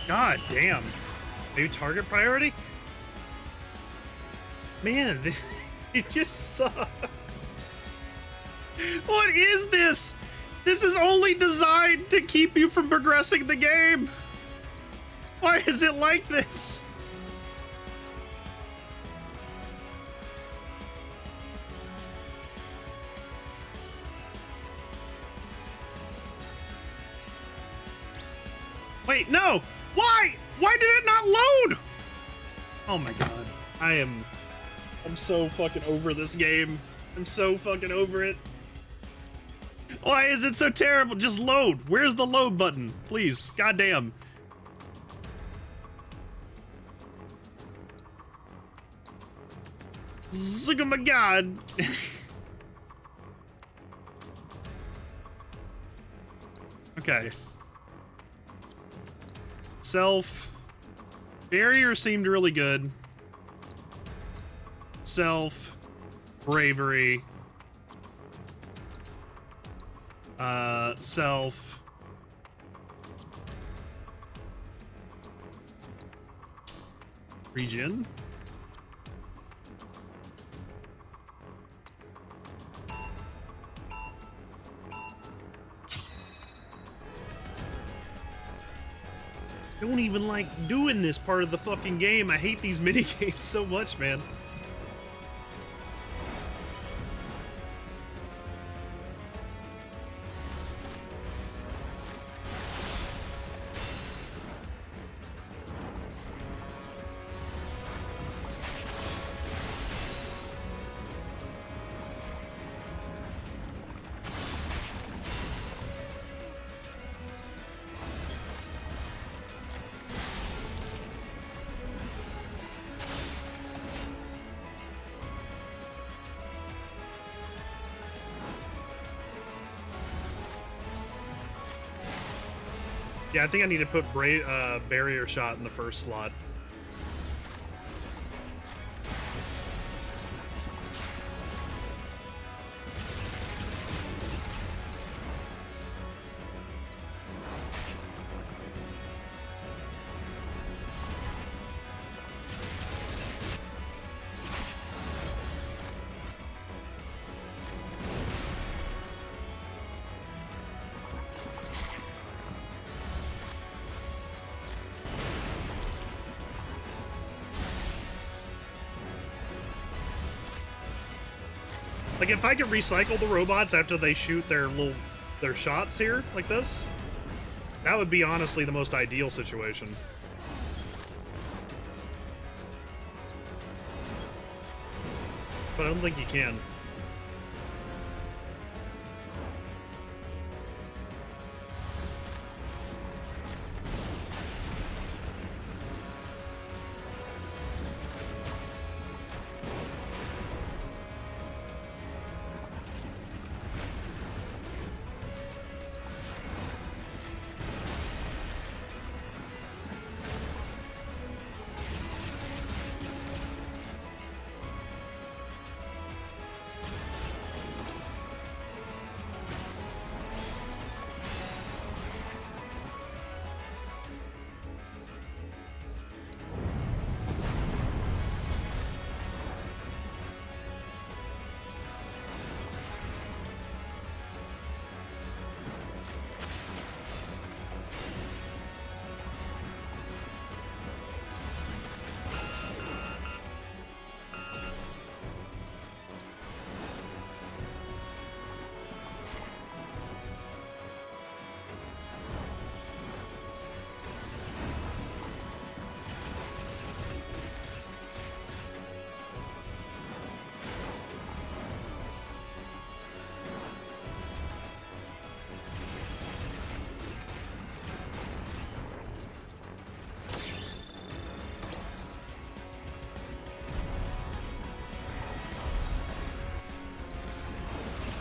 God damn. New target priority? Man, it just sucks. What is this? This is only designed to keep you from progressing the game. Why is it like this? Wait, no! Why? Why did it not load? Oh my god. I'm so fucking over this game. I'm so fucking over it. Why is it so terrible? Just load. Where's the load button? Please. Goddamn. Oh my god. Okay. Self. Barrier seemed really good. Self. Bravery. Self. Regen. Don't even like doing this part of the fucking game. I hate these mini games so much, man. Yeah, I think I need to put barrier shot in the first slot. Like, if I could recycle the robots after they shoot their shots here, like this, that would be honestly the most ideal situation. But I don't think you can.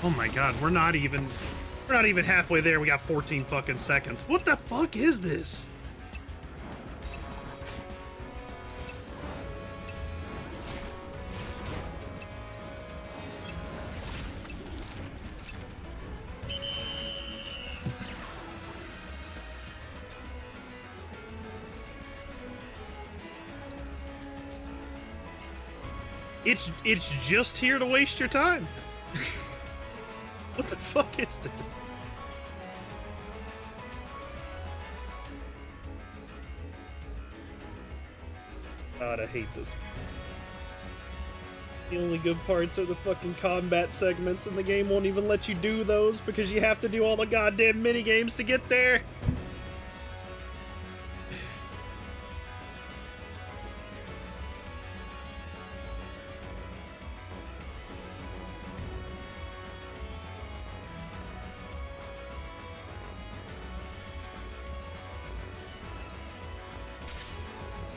Oh my god, we're not even halfway there. We got 14 fucking seconds. What the fuck is this? It's just here to waste your time. What the fuck is this? God, I hate this. The only good parts are the fucking combat segments, and the game won't even let you do those because you have to do all the goddamn minigames to get there.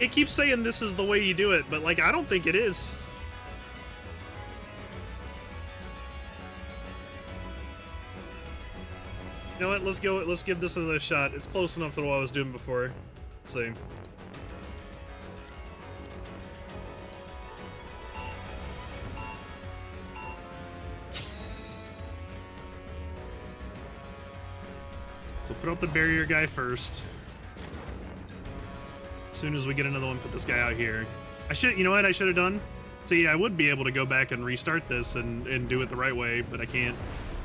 It keeps saying this is the way you do it, but like, I don't think it is. You know what, let's go, let's give this another shot. It's close enough to what I was doing before. Let's see. So put out the barrier guy first. As soon as we get another one, put this guy out here. I should, you know what I should have done? See, I would be able to go back and restart this and do it the right way, but I can't.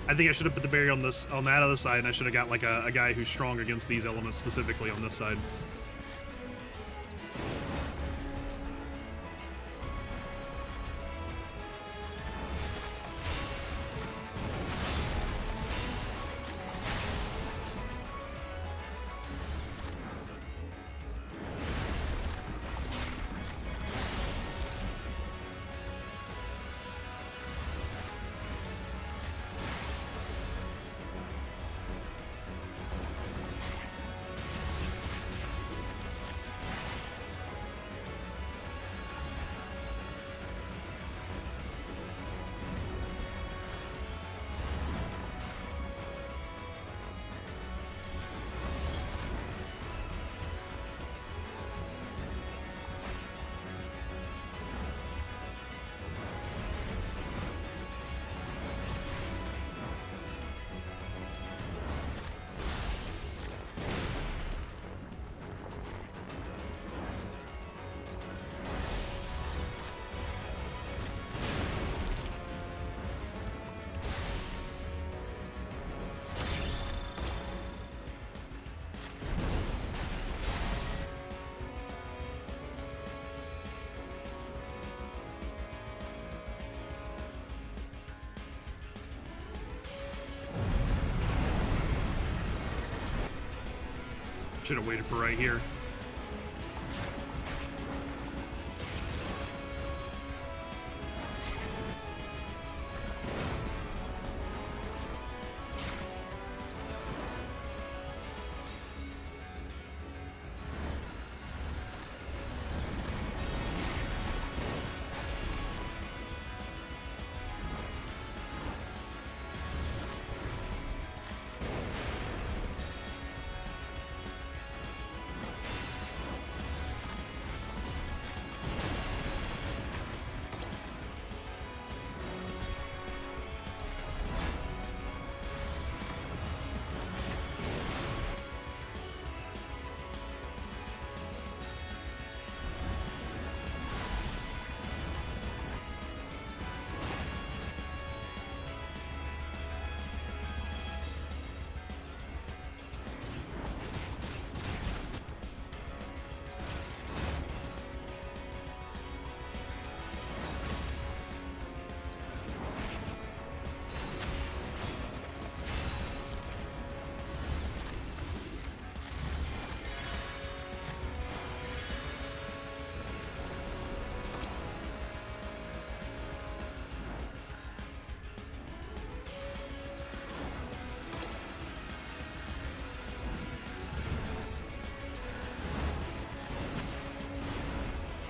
I think I should have put the barrier on this, on that other side, and I should have got like a guy who's strong against these elements specifically on this side. Should have waited for right here.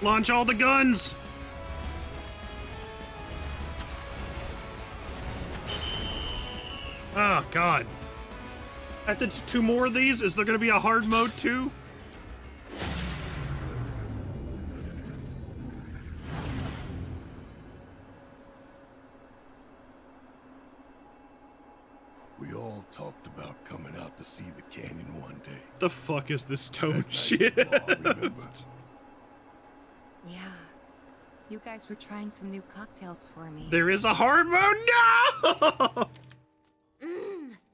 Launch all the guns! Oh, God. I have to do 2 more of these? Is there gonna be a hard mode too? We all talked about coming out to see the canyon one day. The fuck is this stone shit? Remember? Yeah. You guys were trying some new cocktails for me. There is a hard mode. No!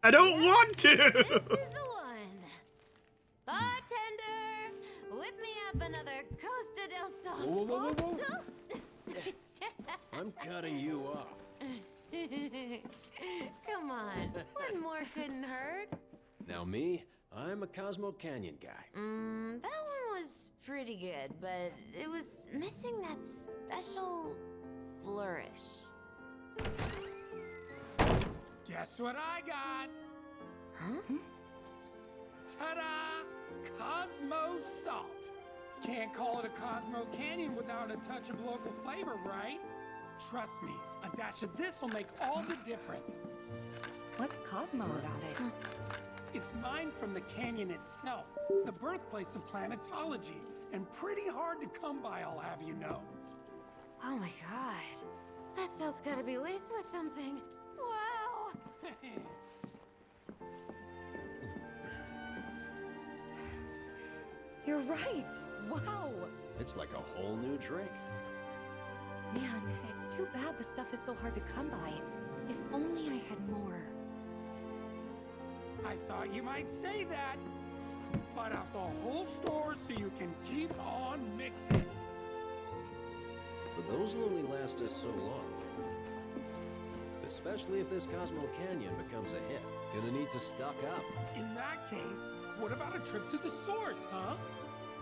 I don't want to. This is the one. Bartender, whip me up another Costa del Sol. Whoa, whoa, whoa, whoa. I'm cutting you off. Come on, one more couldn't hurt. Now me, I'm a Cosmo Canyon guy. That one was pretty good, but it was missing that special flourish. Guess what I got? Huh? Ta-da! Cosmo Salt. Can't call it a Cosmo Canyon without a touch of local flavor, right? Trust me, a dash of this will make all the difference. What's Cosmo about it? It's mined from the canyon itself, the birthplace of planetology, and pretty hard to come by, I'll have you know. Oh my god. That salt's gotta be laced with something. Wow! You're right. Wow. It's like a whole new drink. Man, it's too bad the stuff is so hard to come by. If only I had more. I thought you might say that. Butt out the whole store so you can keep on mixing. But those will only last us so long. Especially if this Cosmo Canyon becomes a hit. Gonna need to stock up. In that case, what about a trip to the source, huh?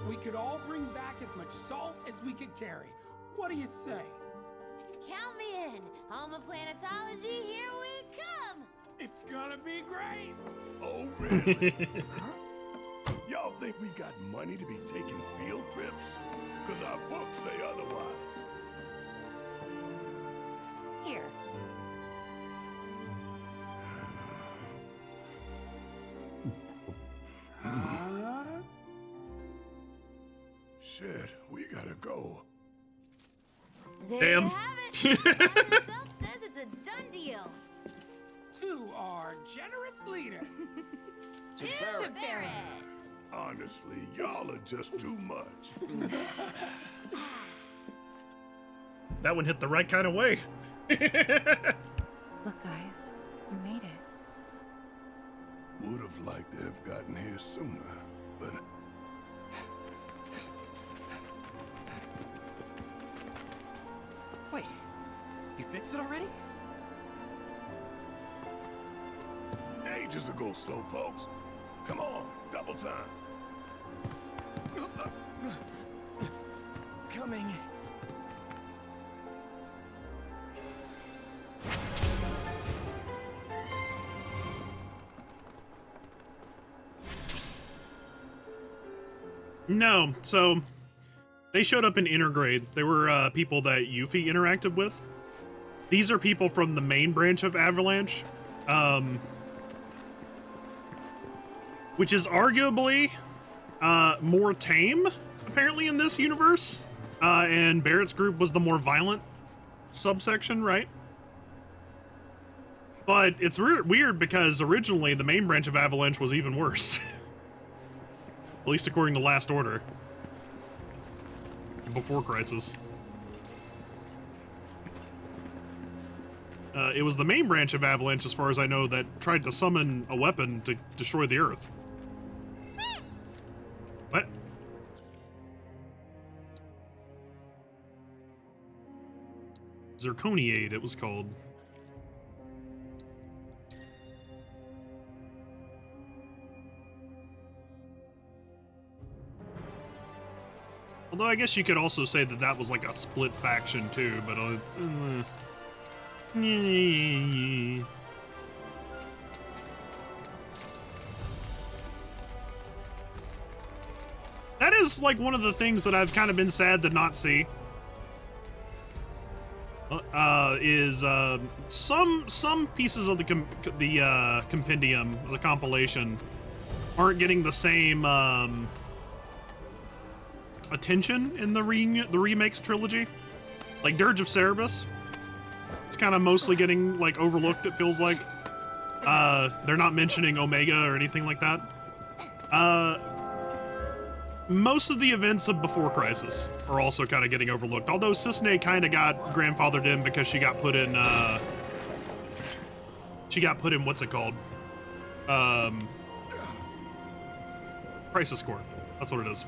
We could all bring back as much salt as we could carry. What do you say? Count me in. Home of planetology, here we come. It's gonna be great. Oh, really? Y'all think we got money to be taking field trips? Because our books say otherwise. Here. Huh? Shit, we gotta go. There Damn. you have it. Cosmo himself says it's a done deal. To our generous leader. To Barrett. Honestly, y'all are just too much. That one hit the right kind of way. Look, guys, we made it. Would have liked to have gotten here sooner, but... Wait, you fixed it already? Ages ago, slowpokes. Come on, double time. Coming. No, so they showed up in Intergrade. They were people that Yuffie interacted with. These are people from the main branch of Avalanche, which is arguably more tame, apparently, in this universe. And Barrett's group was the more violent subsection, right? But it's weird because originally the main branch of Avalanche was even worse. At least according to Last Order. Before Crisis. It was the main branch of Avalanche, as far as I know, that tried to summon a weapon to destroy the Earth. What? Zirconiade, it was called. Although I guess you could also say that that was like a split faction too, but it's... That is like one of the things that I've kind of been sad to not see. Is some pieces of the compendium, the compilation, aren't getting the same attention in the remakes trilogy. Like Dirge of Cerberus, it's kind of mostly getting like overlooked. It feels like they're not mentioning Omega or anything like that. most of the events of Before Crisis are also kind of getting overlooked. Although Cissnei kind of got grandfathered in because she got put in, what's it called? Crisis Core. That's what it is.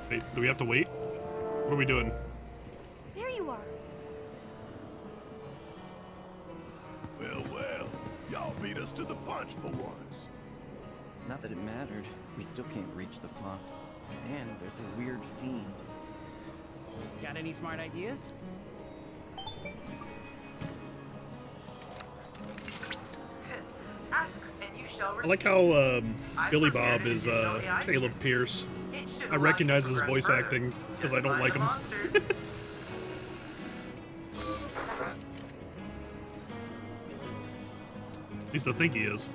Wait, do we have to wait? What are we doing? There you are. Well, y'all beat us to the punch for once. Not that it mattered. We still can't reach the font. And there's a weird fiend. Got any smart ideas? Ask and you shall I receive. like how Billy Bob is Caleb Pierce. I recognize his voice acting because I don't like him. At least I think he is.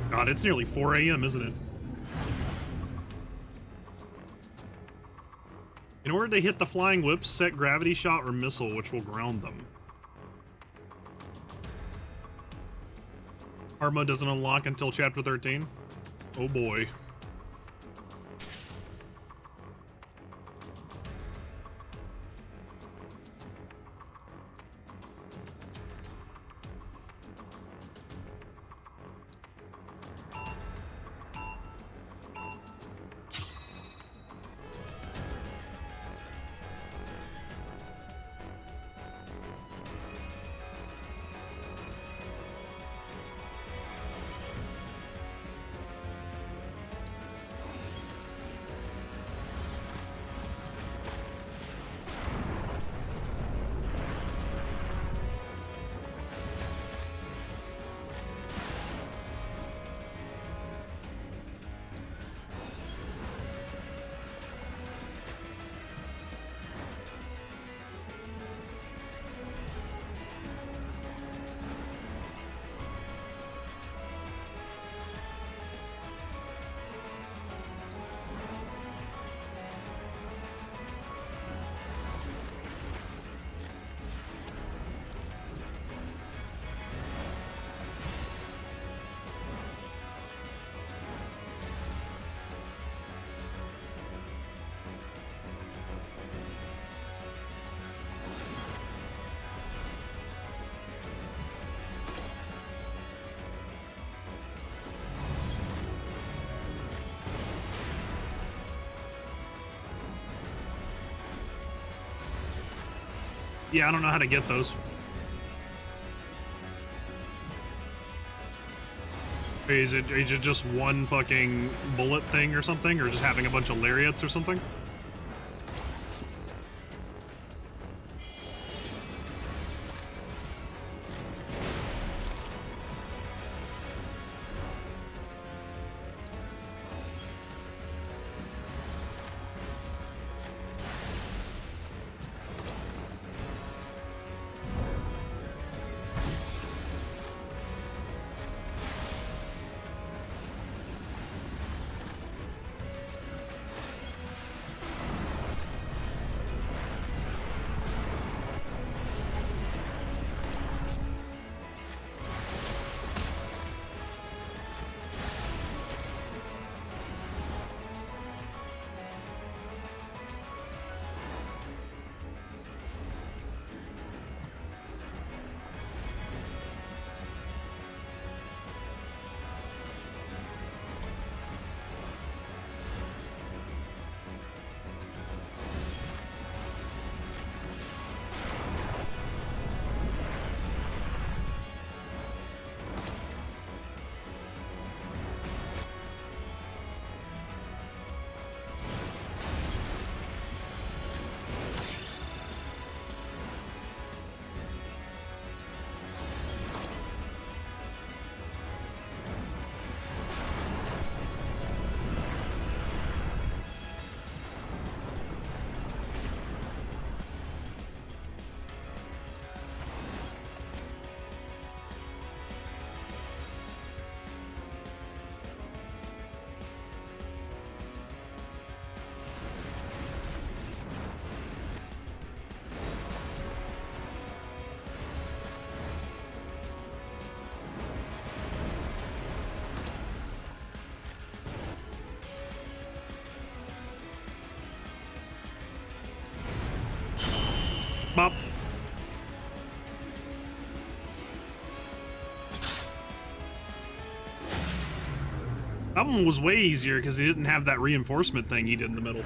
God, it's nearly 4 a.m., isn't it? In order to hit the flying whips, set gravity shot or missile, which will ground them. Hard mode doesn't unlock until chapter 13. Oh boy. Yeah, I don't know how to get those. Is it just one fucking bullet thing or something? Or just having a bunch of lariats or something? That one was way easier because he didn't have that reinforcement thing he did in the middle.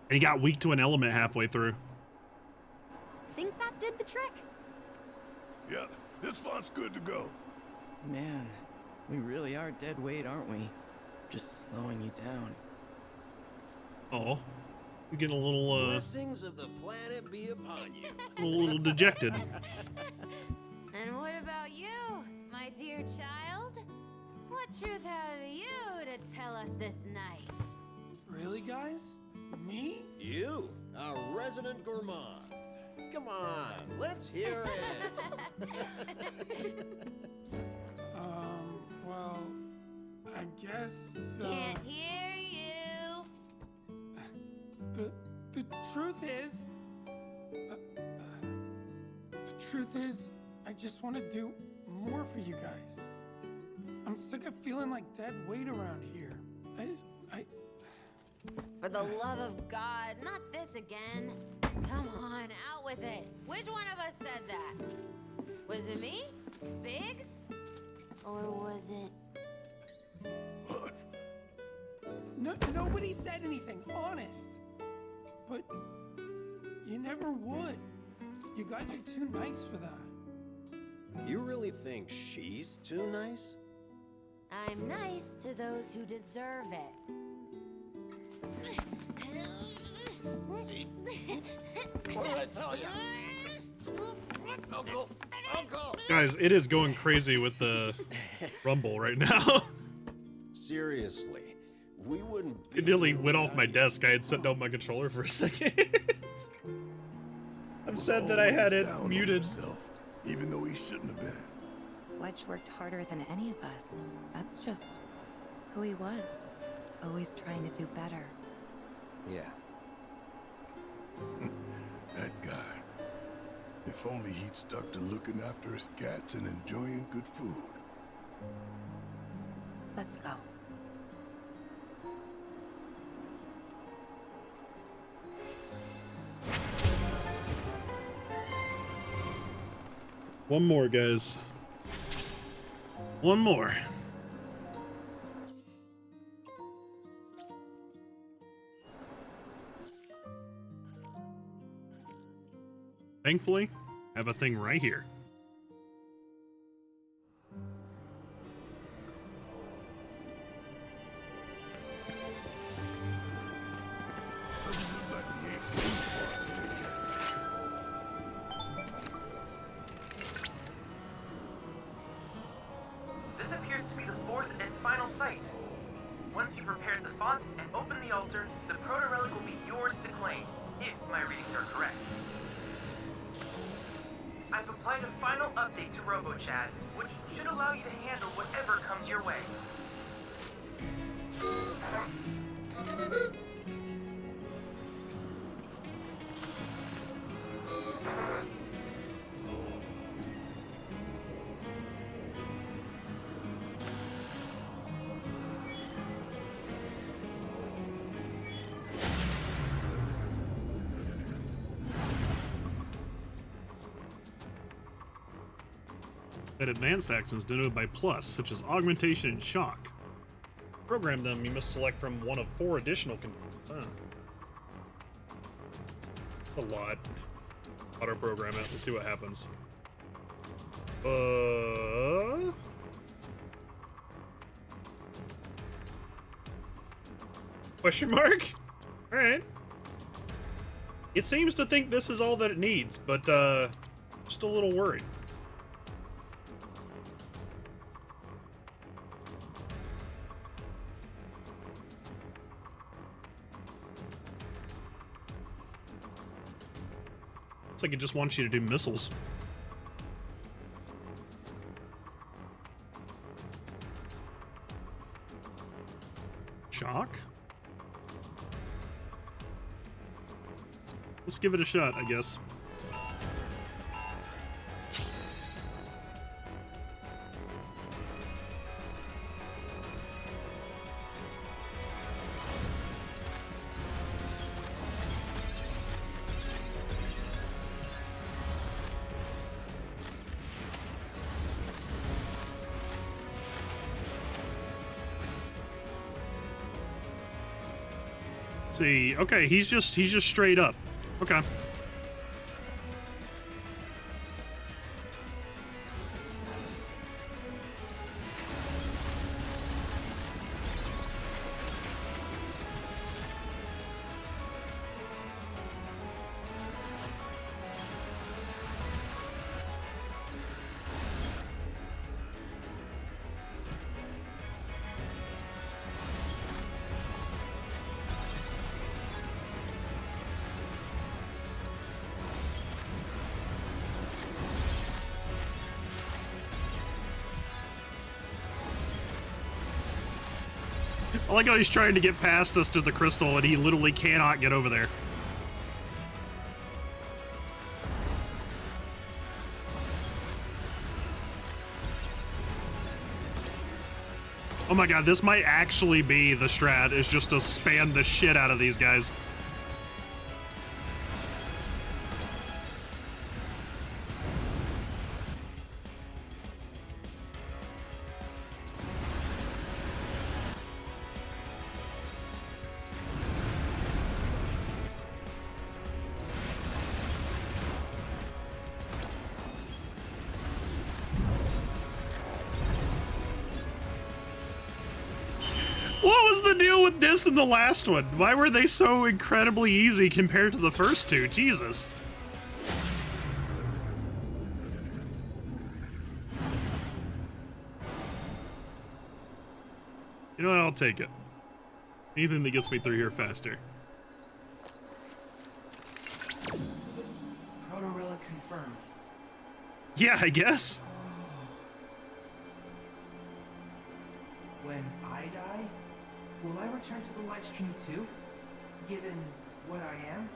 And he got weak to an element halfway through. Think that did the trick? Yep, this font's good to go. Man, we really are dead weight, aren't we? Just slowing you down. Oh, you're getting a little, Blessings of the planet be upon you. a little dejected. And what about you, my dear child? What truth have you to tell us this night? Really, guys? Me? You, our resident gourmand. Come on, let's hear it. Well, I guess. Can't hear you. The truth is. The truth is, I just want to do more for you guys. I'm sick of feeling like dead weight around here. For the love of God, not this again. Come on, out with it. Which one of us said that? Was it me? Biggs? Or was it... No, nobody said anything, honest. But you never would. You guys are too nice for that. You really think she's too nice? I'm nice to those who deserve it. See? What did I tell you? Uncle! Uncle! Guys, it is going crazy with the rumble right now. Seriously, we wouldn't. It nearly went off my desk. I had set down my controller for a second. I'm sad that I had it muted. Himself, even though he shouldn't have been. Wedge worked harder than any of us. That's just who he was. Always trying to do better. Yeah. That guy. If only he'd stuck to looking after his cats and enjoying good food. Let's go. One more, guys. One more. Thankfully, I have a thing right here. This appears to be the fourth and final site. Once you've repaired the font and opened the altar, the proto-relic will be yours to claim, if my readings are correct. I've applied a final update to RoboChat, which should allow you to handle whatever comes your way. That advanced actions denoted by plus, such as augmentation and shock. Program them, you must select from one of 4 additional conditions. Huh. A lot. Auto program it. Let's see what happens. Question mark? Alright. It seems to think this is all that it needs, but just a little worried. Looks like it just wants you to do missiles. Shock? Let's give it a shot, I guess. Let's see. Okay, he's just straight up. Okay. I like how he's trying to get past us to the crystal and he literally cannot get over there. Oh my god, this might actually be the strat, is just to spam the shit out of these guys. What was the deal with this in the last one? Why were they so incredibly easy compared to the first two? Jesus. You know what? I'll take it. Anything that gets me through here faster. Proto-relic confirmed. Yeah, I guess. When I die, will I return to the live stream too? Given what I am?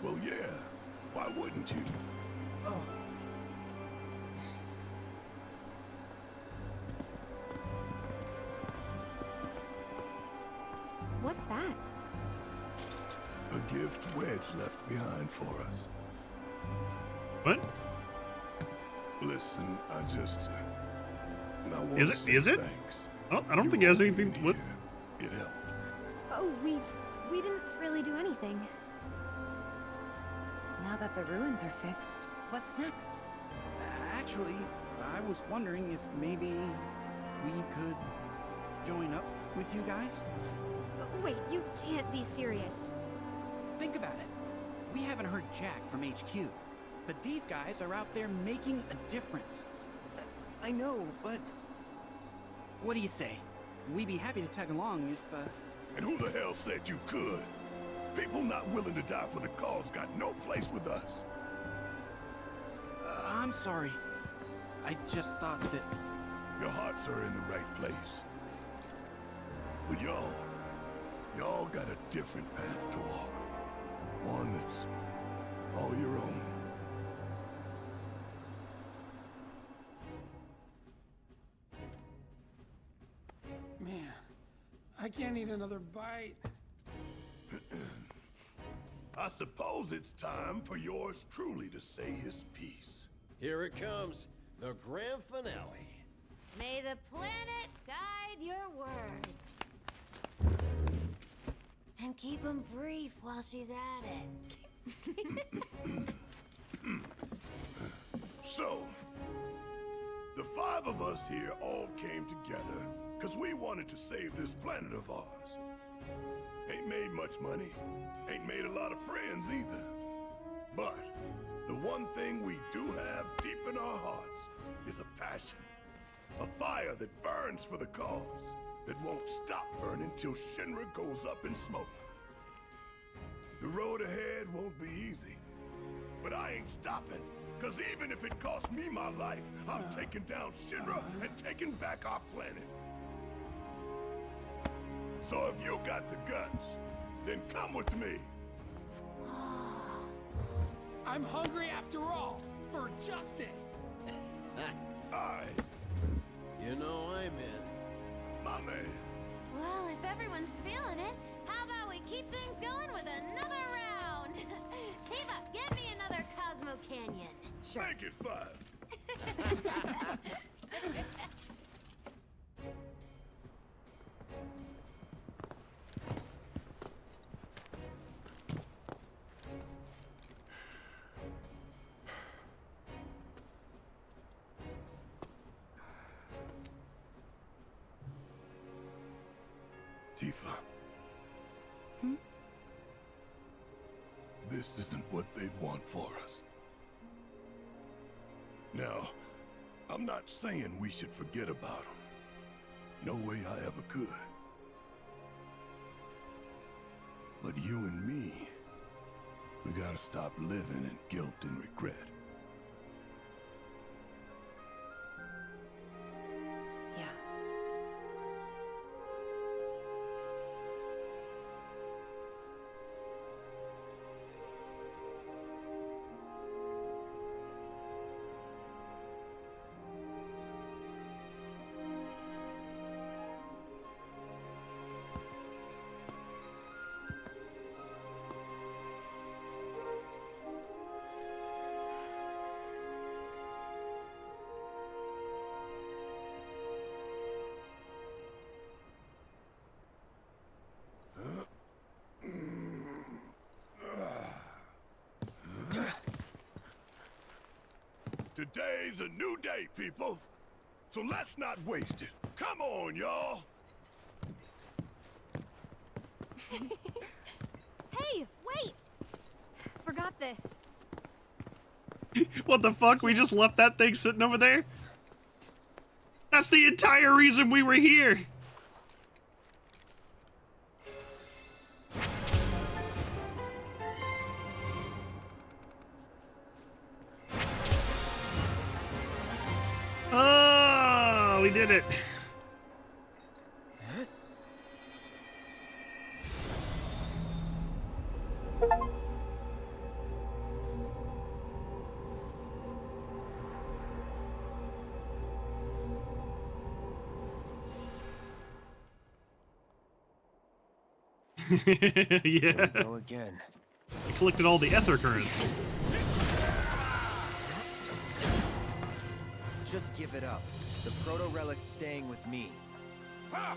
Well, yeah. Why wouldn't you? Oh. What's that? A gift Wedge left behind for us. What? Listen, I just... Is it? Thanks. Oh, I don't think it has anything... What? It helped. Oh, we didn't really do anything. Now that the ruins are fixed, what's next? Actually, I was wondering if maybe we could join up with you guys? Wait, you can't be serious. Think about it. We haven't heard Jack from HQ, but these guys are out there making a difference. I know, but... What do you say? We'd be happy to tag along if, And who the hell said you could? People not willing to die for the cause got no place with us. I'm sorry. I just thought that... Your hearts are in the right place. But y'all got a different path to walk. One that's all your own. Man, I can't eat another bite. I suppose it's time for yours truly to say his piece. Here it comes, the grand finale. May the planet guide your words. And keep them brief while she's at it. So, the five of us here all came together because we wanted to save this planet of ours. Ain't made much money, ain't made a lot of friends either. But the one thing we do have deep in our hearts is a passion. A fire that burns for the cause, that won't stop burning till Shinra goes up in smoke. The road ahead won't be easy, but I ain't stopping. Cause even if it costs me my life, I'm taking down Shinra and taking back our planet. So if you got the guts, then come with me. I'm hungry after all, for justice. You know I'm in. My man. Well, if everyone's feeling it, how about we keep things going with another round? Tifa, get me another Cosmo Canyon. Sure. Make it 5. Tifa. Hmm? This isn't what they'd want for us. Now, I'm not saying we should forget about them. No way I ever could. But you and me, we gotta stop living in guilt and regret. Yeah. Today's a new day, people. So let's not waste it. Come on, y'all. Hey, wait! Forgot this. What the fuck? We just left that thing sitting over there? That's the entire reason we were here. Oh, we did it. Yeah. Here we go again. I collected all the ether currents. Just give it up. The proto-relic's staying with me. Ha!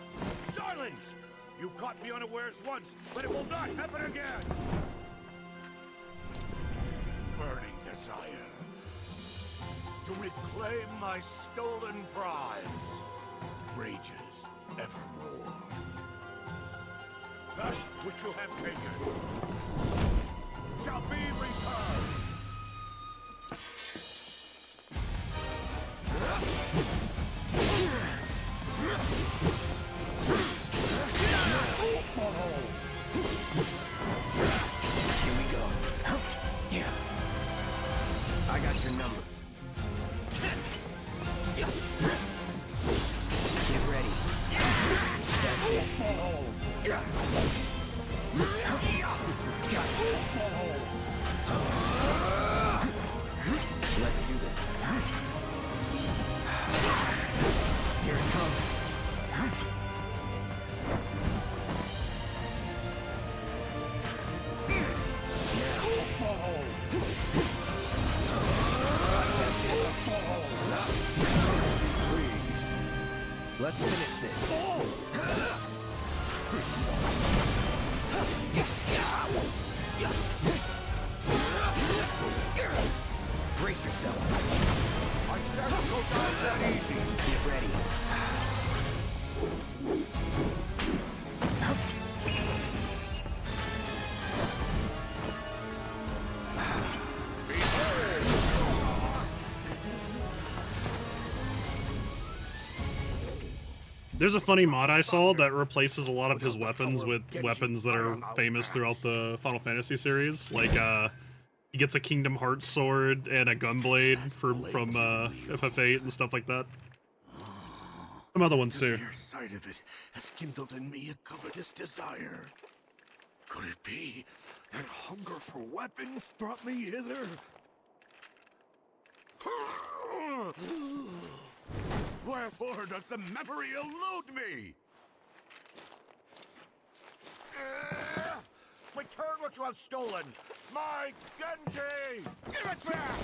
Silence! You caught me unawares once, but it will not happen again! Burning desire. To reclaim my stolen prize. Rages evermore. That which you have taken shall be returned! Here we go. I got your number. Get ready. That's it. Let's do this. Here it comes. Let's finish this. Brace yourself. I shan't go down that easy. Get ready. There's a funny mod I saw that replaces a lot of his weapons with weapons that are famous throughout the Final Fantasy series. Like, he gets a Kingdom Hearts sword and a gunblade from FF8 and stuff like that. Some other ones too. The mere sight of it has kindled in me a covetous desire. Could it be that hunger for weapons brought me hither? Wherefore does the memory elude me? Return what you have stolen! My Genji! Give it back!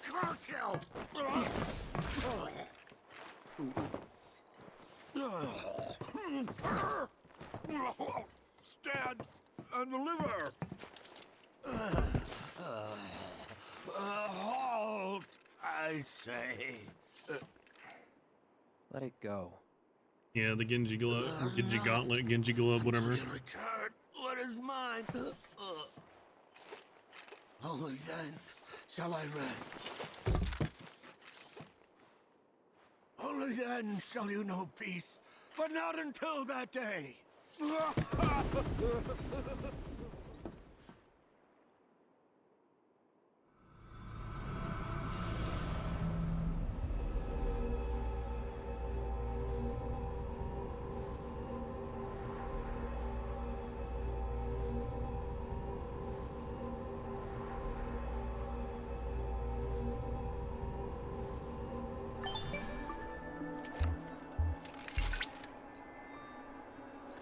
Curse you! Stand and deliver! Halt, I say. Let it go. Yeah, the Genji glove, Genji gauntlet, Genji glove, whatever. Return what is mine. Only then shall I rest. Only then shall you know peace, but not until that day.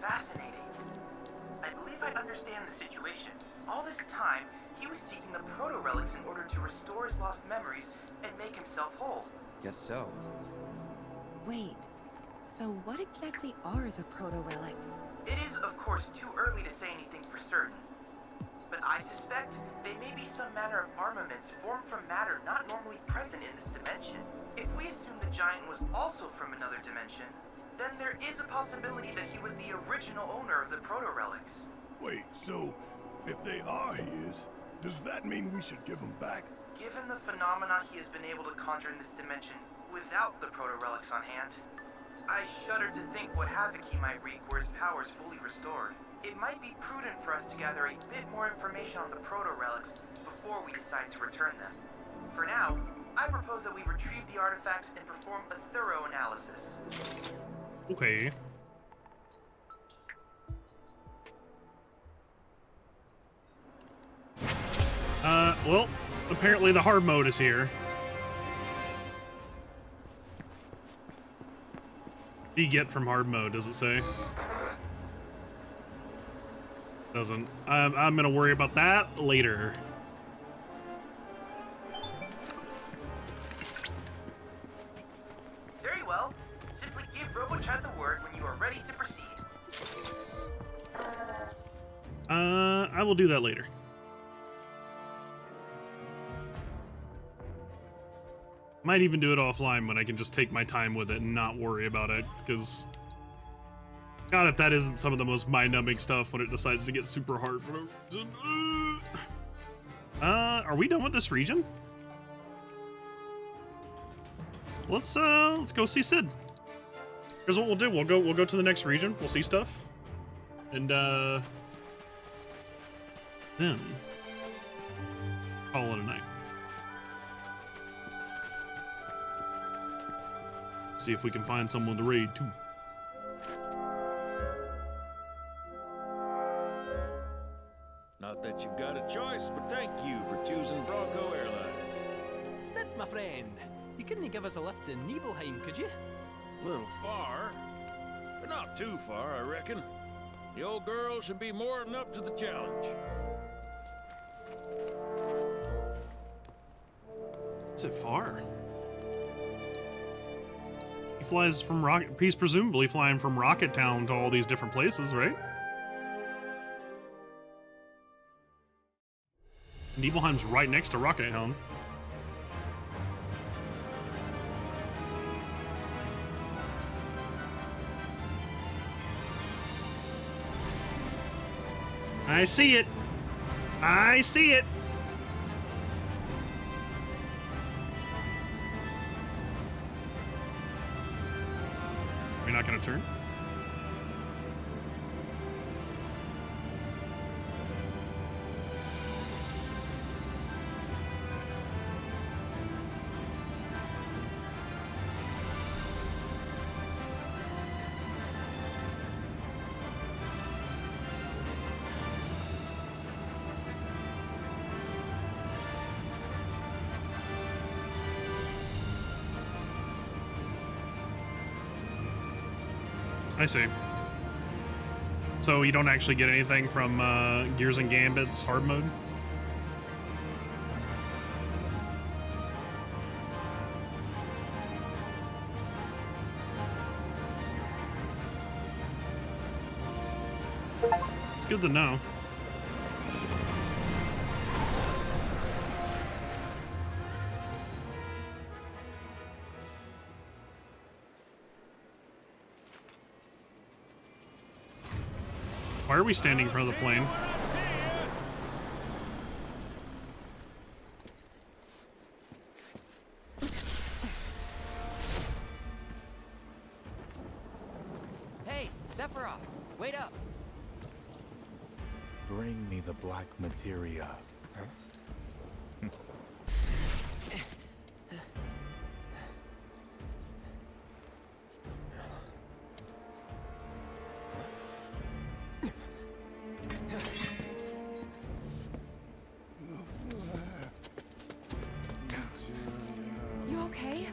Fascinating. I believe I understand the situation. All this time, he was seeking the proto-relics in order to restore his lost memories and make himself whole. Guess so. Wait, so what exactly are the proto-relics? It is, of course, too early to say anything for certain. But I suspect they may be some manner of armaments formed from matter not normally present in this dimension. If we assume the giant was also from another dimension, then there is a possibility that he was the original owner of the proto-relics. Wait, so if they are his, does that mean we should give them back? Given the phenomena he has been able to conjure in this dimension without the proto-relics on hand, I shudder to think what havoc he might wreak were his powers fully restored. It might be prudent for us to gather a bit more information on the proto-relics before we decide to return them. For now, I propose that we retrieve the artifacts and perform a thorough analysis. Okay. Well, apparently the hard mode is here. What do you get from hard mode, does it say? Doesn't. I'm gonna worry about that later. Very well. Simply give RoboChat the word when you are ready to proceed. I will do that later. Might even do it offline when I can just take my time with it and not worry about it, because God, if that isn't some of the most mind-numbing stuff when it decides to get super hard for no reason. Are we done with this region? Let's go see Sid. Here's what we'll do. We'll go to the next region. We'll see stuff. And then call it a night. See if we can find someone to raid too. Not that you've got a choice, but thank you for choosing Bronco Airlines. Sid, my friend, you couldn't give us a lift to Nibelheim, could you? A little far, but not too far, I reckon. The old girl should be more than up to the challenge. Is it far? He flies from Rocket. He's presumably flying from Rocket Town to all these different places, right? Nibelheim's right next to Rocket Town. I see it. I see it. We're not gonna turn. I see. So you don't actually get anything from Gears and Gambit's hard mode? It's good to know. Why are we standing in front of the plane? Hey, Sephiroth, wait up. Bring me the black materia. You okay?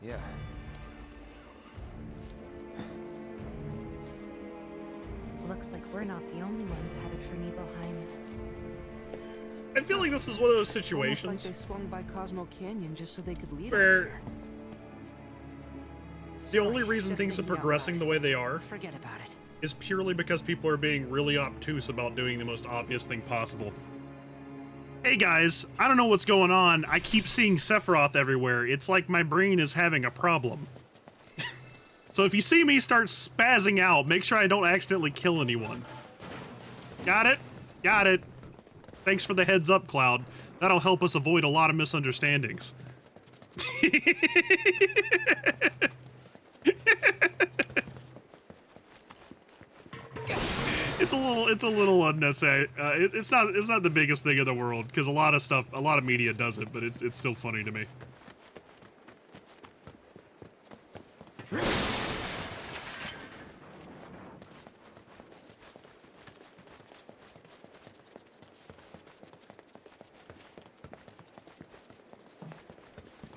Yeah. Looks like we're not the only ones headed for Nibelheim. I feel like this is one of those Almost situations like they swung by Cosmo Canyon just so they could lead us where here. the only Sorry, reason just things are thinking out progressing loud. the way they are Forget about it. is purely because people are being really obtuse about doing the most obvious thing possible. Hey guys, I don't know what's going on. I keep seeing Sephiroth everywhere. It's like my brain is having a problem. So if you see me start spazzing out, make sure I don't accidentally kill anyone. Got it? Got it. Thanks for the heads up, Cloud. That'll help us avoid a lot of misunderstandings. It's a little unnecessary. It's not the biggest thing in the world because a lot of media does it, but it's still funny to me.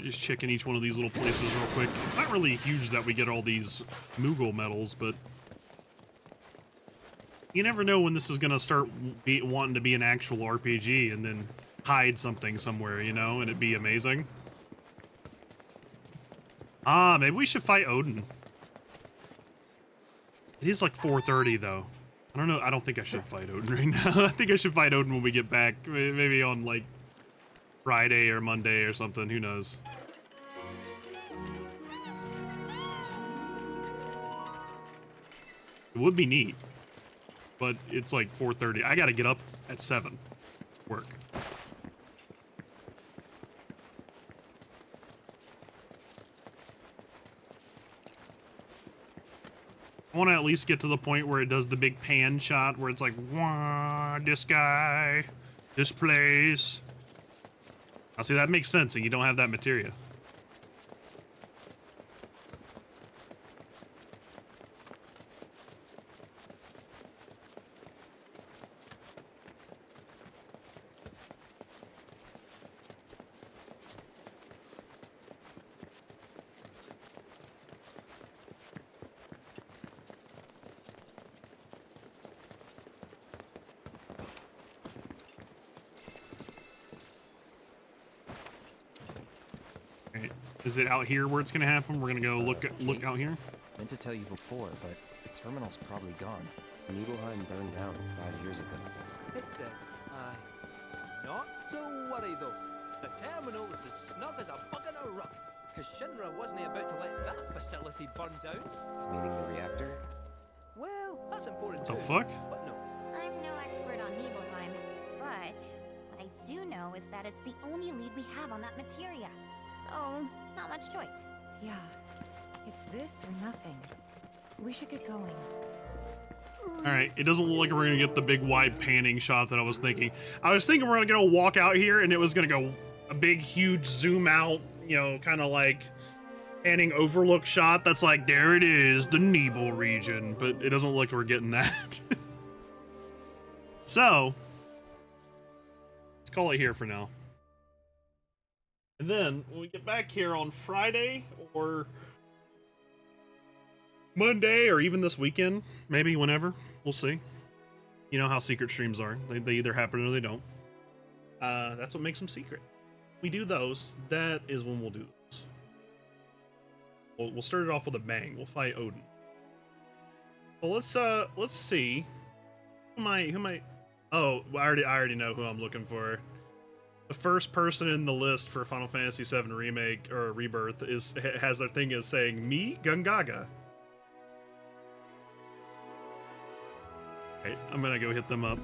Just checking each one of these little places real quick. It's not really huge that we get all these Moogle medals, but you never know when this is gonna start wanting to be an actual RPG and then hide something somewhere, you know, and it'd be amazing. Ah, maybe we should fight Odin. It is like 4:30 though. I don't know. I don't think I should fight Odin right now. I think I should fight Odin when we get back. Maybe on like Friday or Monday or something. Who knows? It would be neat, but it's like 4:30. I gotta get up at 7. Work. I want to at least get to the point where it does the big pan shot where it's like, wah, this guy, this place. Now see, that makes sense and you don't have that materia. Is it out here where it's gonna happen? We're gonna go look out here. Meant to tell you before, but the terminal's probably gone. Nibelheim burned down 5 years ago. It did, aye. Not to worry though. The terminal is as snug as a bug in a rug, because Shinra wasn't about to let that facility burn down. Meaning the reactor? Well, that's important The too. fuck? But no. I'm no expert on Nibelheim, but what I do know is that it's the only lead we have on that materia. So, not much choice. Yeah, it's this or nothing. We should get going. Alright, it doesn't look like we're gonna get the big wide panning shot that I was thinking. I was thinking we're gonna go walk out here and it was gonna go a big huge zoom out, you know, kind of like panning overlook shot that's like, there it is, the Nibel region, but it doesn't look like we're getting that. So, let's call it here for now. And then, when we get back here on Friday, or Monday, or even this weekend, maybe whenever, we'll see. You know how secret streams are. They either happen or they don't. That's what makes them secret. We do those, that is when we'll do those. We'll start it off with a bang. We'll fight Odin. Well, let's see. Who am I? Oh, I already know who I'm looking for. The first person in the list for Final Fantasy VII Remake or Rebirth has their thing as saying me Gungaga. Right, I'm gonna go hit them up.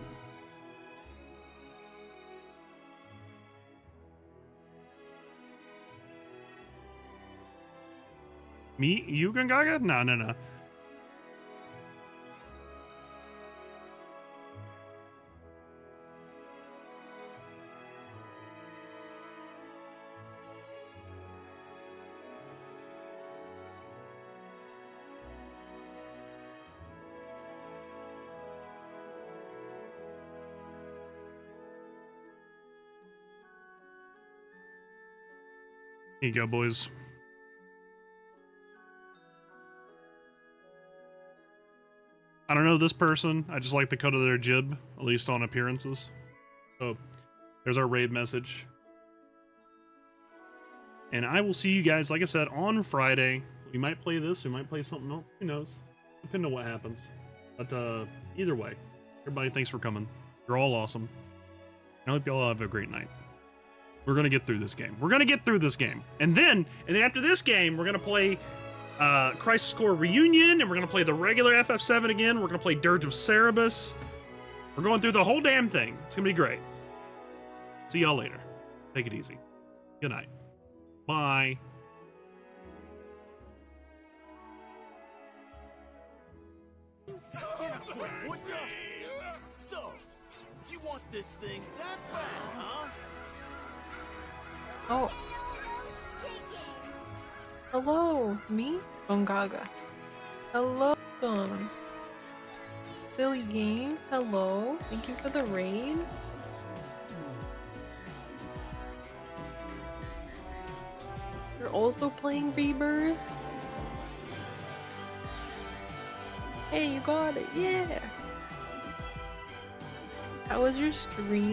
Me? You, Gongaga? No, no, no. Here you go, boys. I don't know this person. I just like the cut of their jib, at least on appearances. So there's our raid message. And I will see you guys, like I said, on Friday. We might play this, we might play something else. Who knows? Depending on what happens. But either way, everybody, thanks for coming. You're all awesome. I hope y'all have a great night. We're gonna get through this game. We're gonna get through this game. And then after this game, we're gonna play Crisis Core Reunion, and we're gonna play the regular FF7 again. We're gonna play Dirge of Cerberus. We're going through the whole damn thing. It's gonna be great. See y'all later. Take it easy. Good night. Bye. Would ya? So, you want this thing that bad, huh? Oh. Hello, me, Gongaga. Hello, Silly Games. Hello, thank you for the raid. You're also playing Rebirth. Hey, you got it, yeah. How was your stream?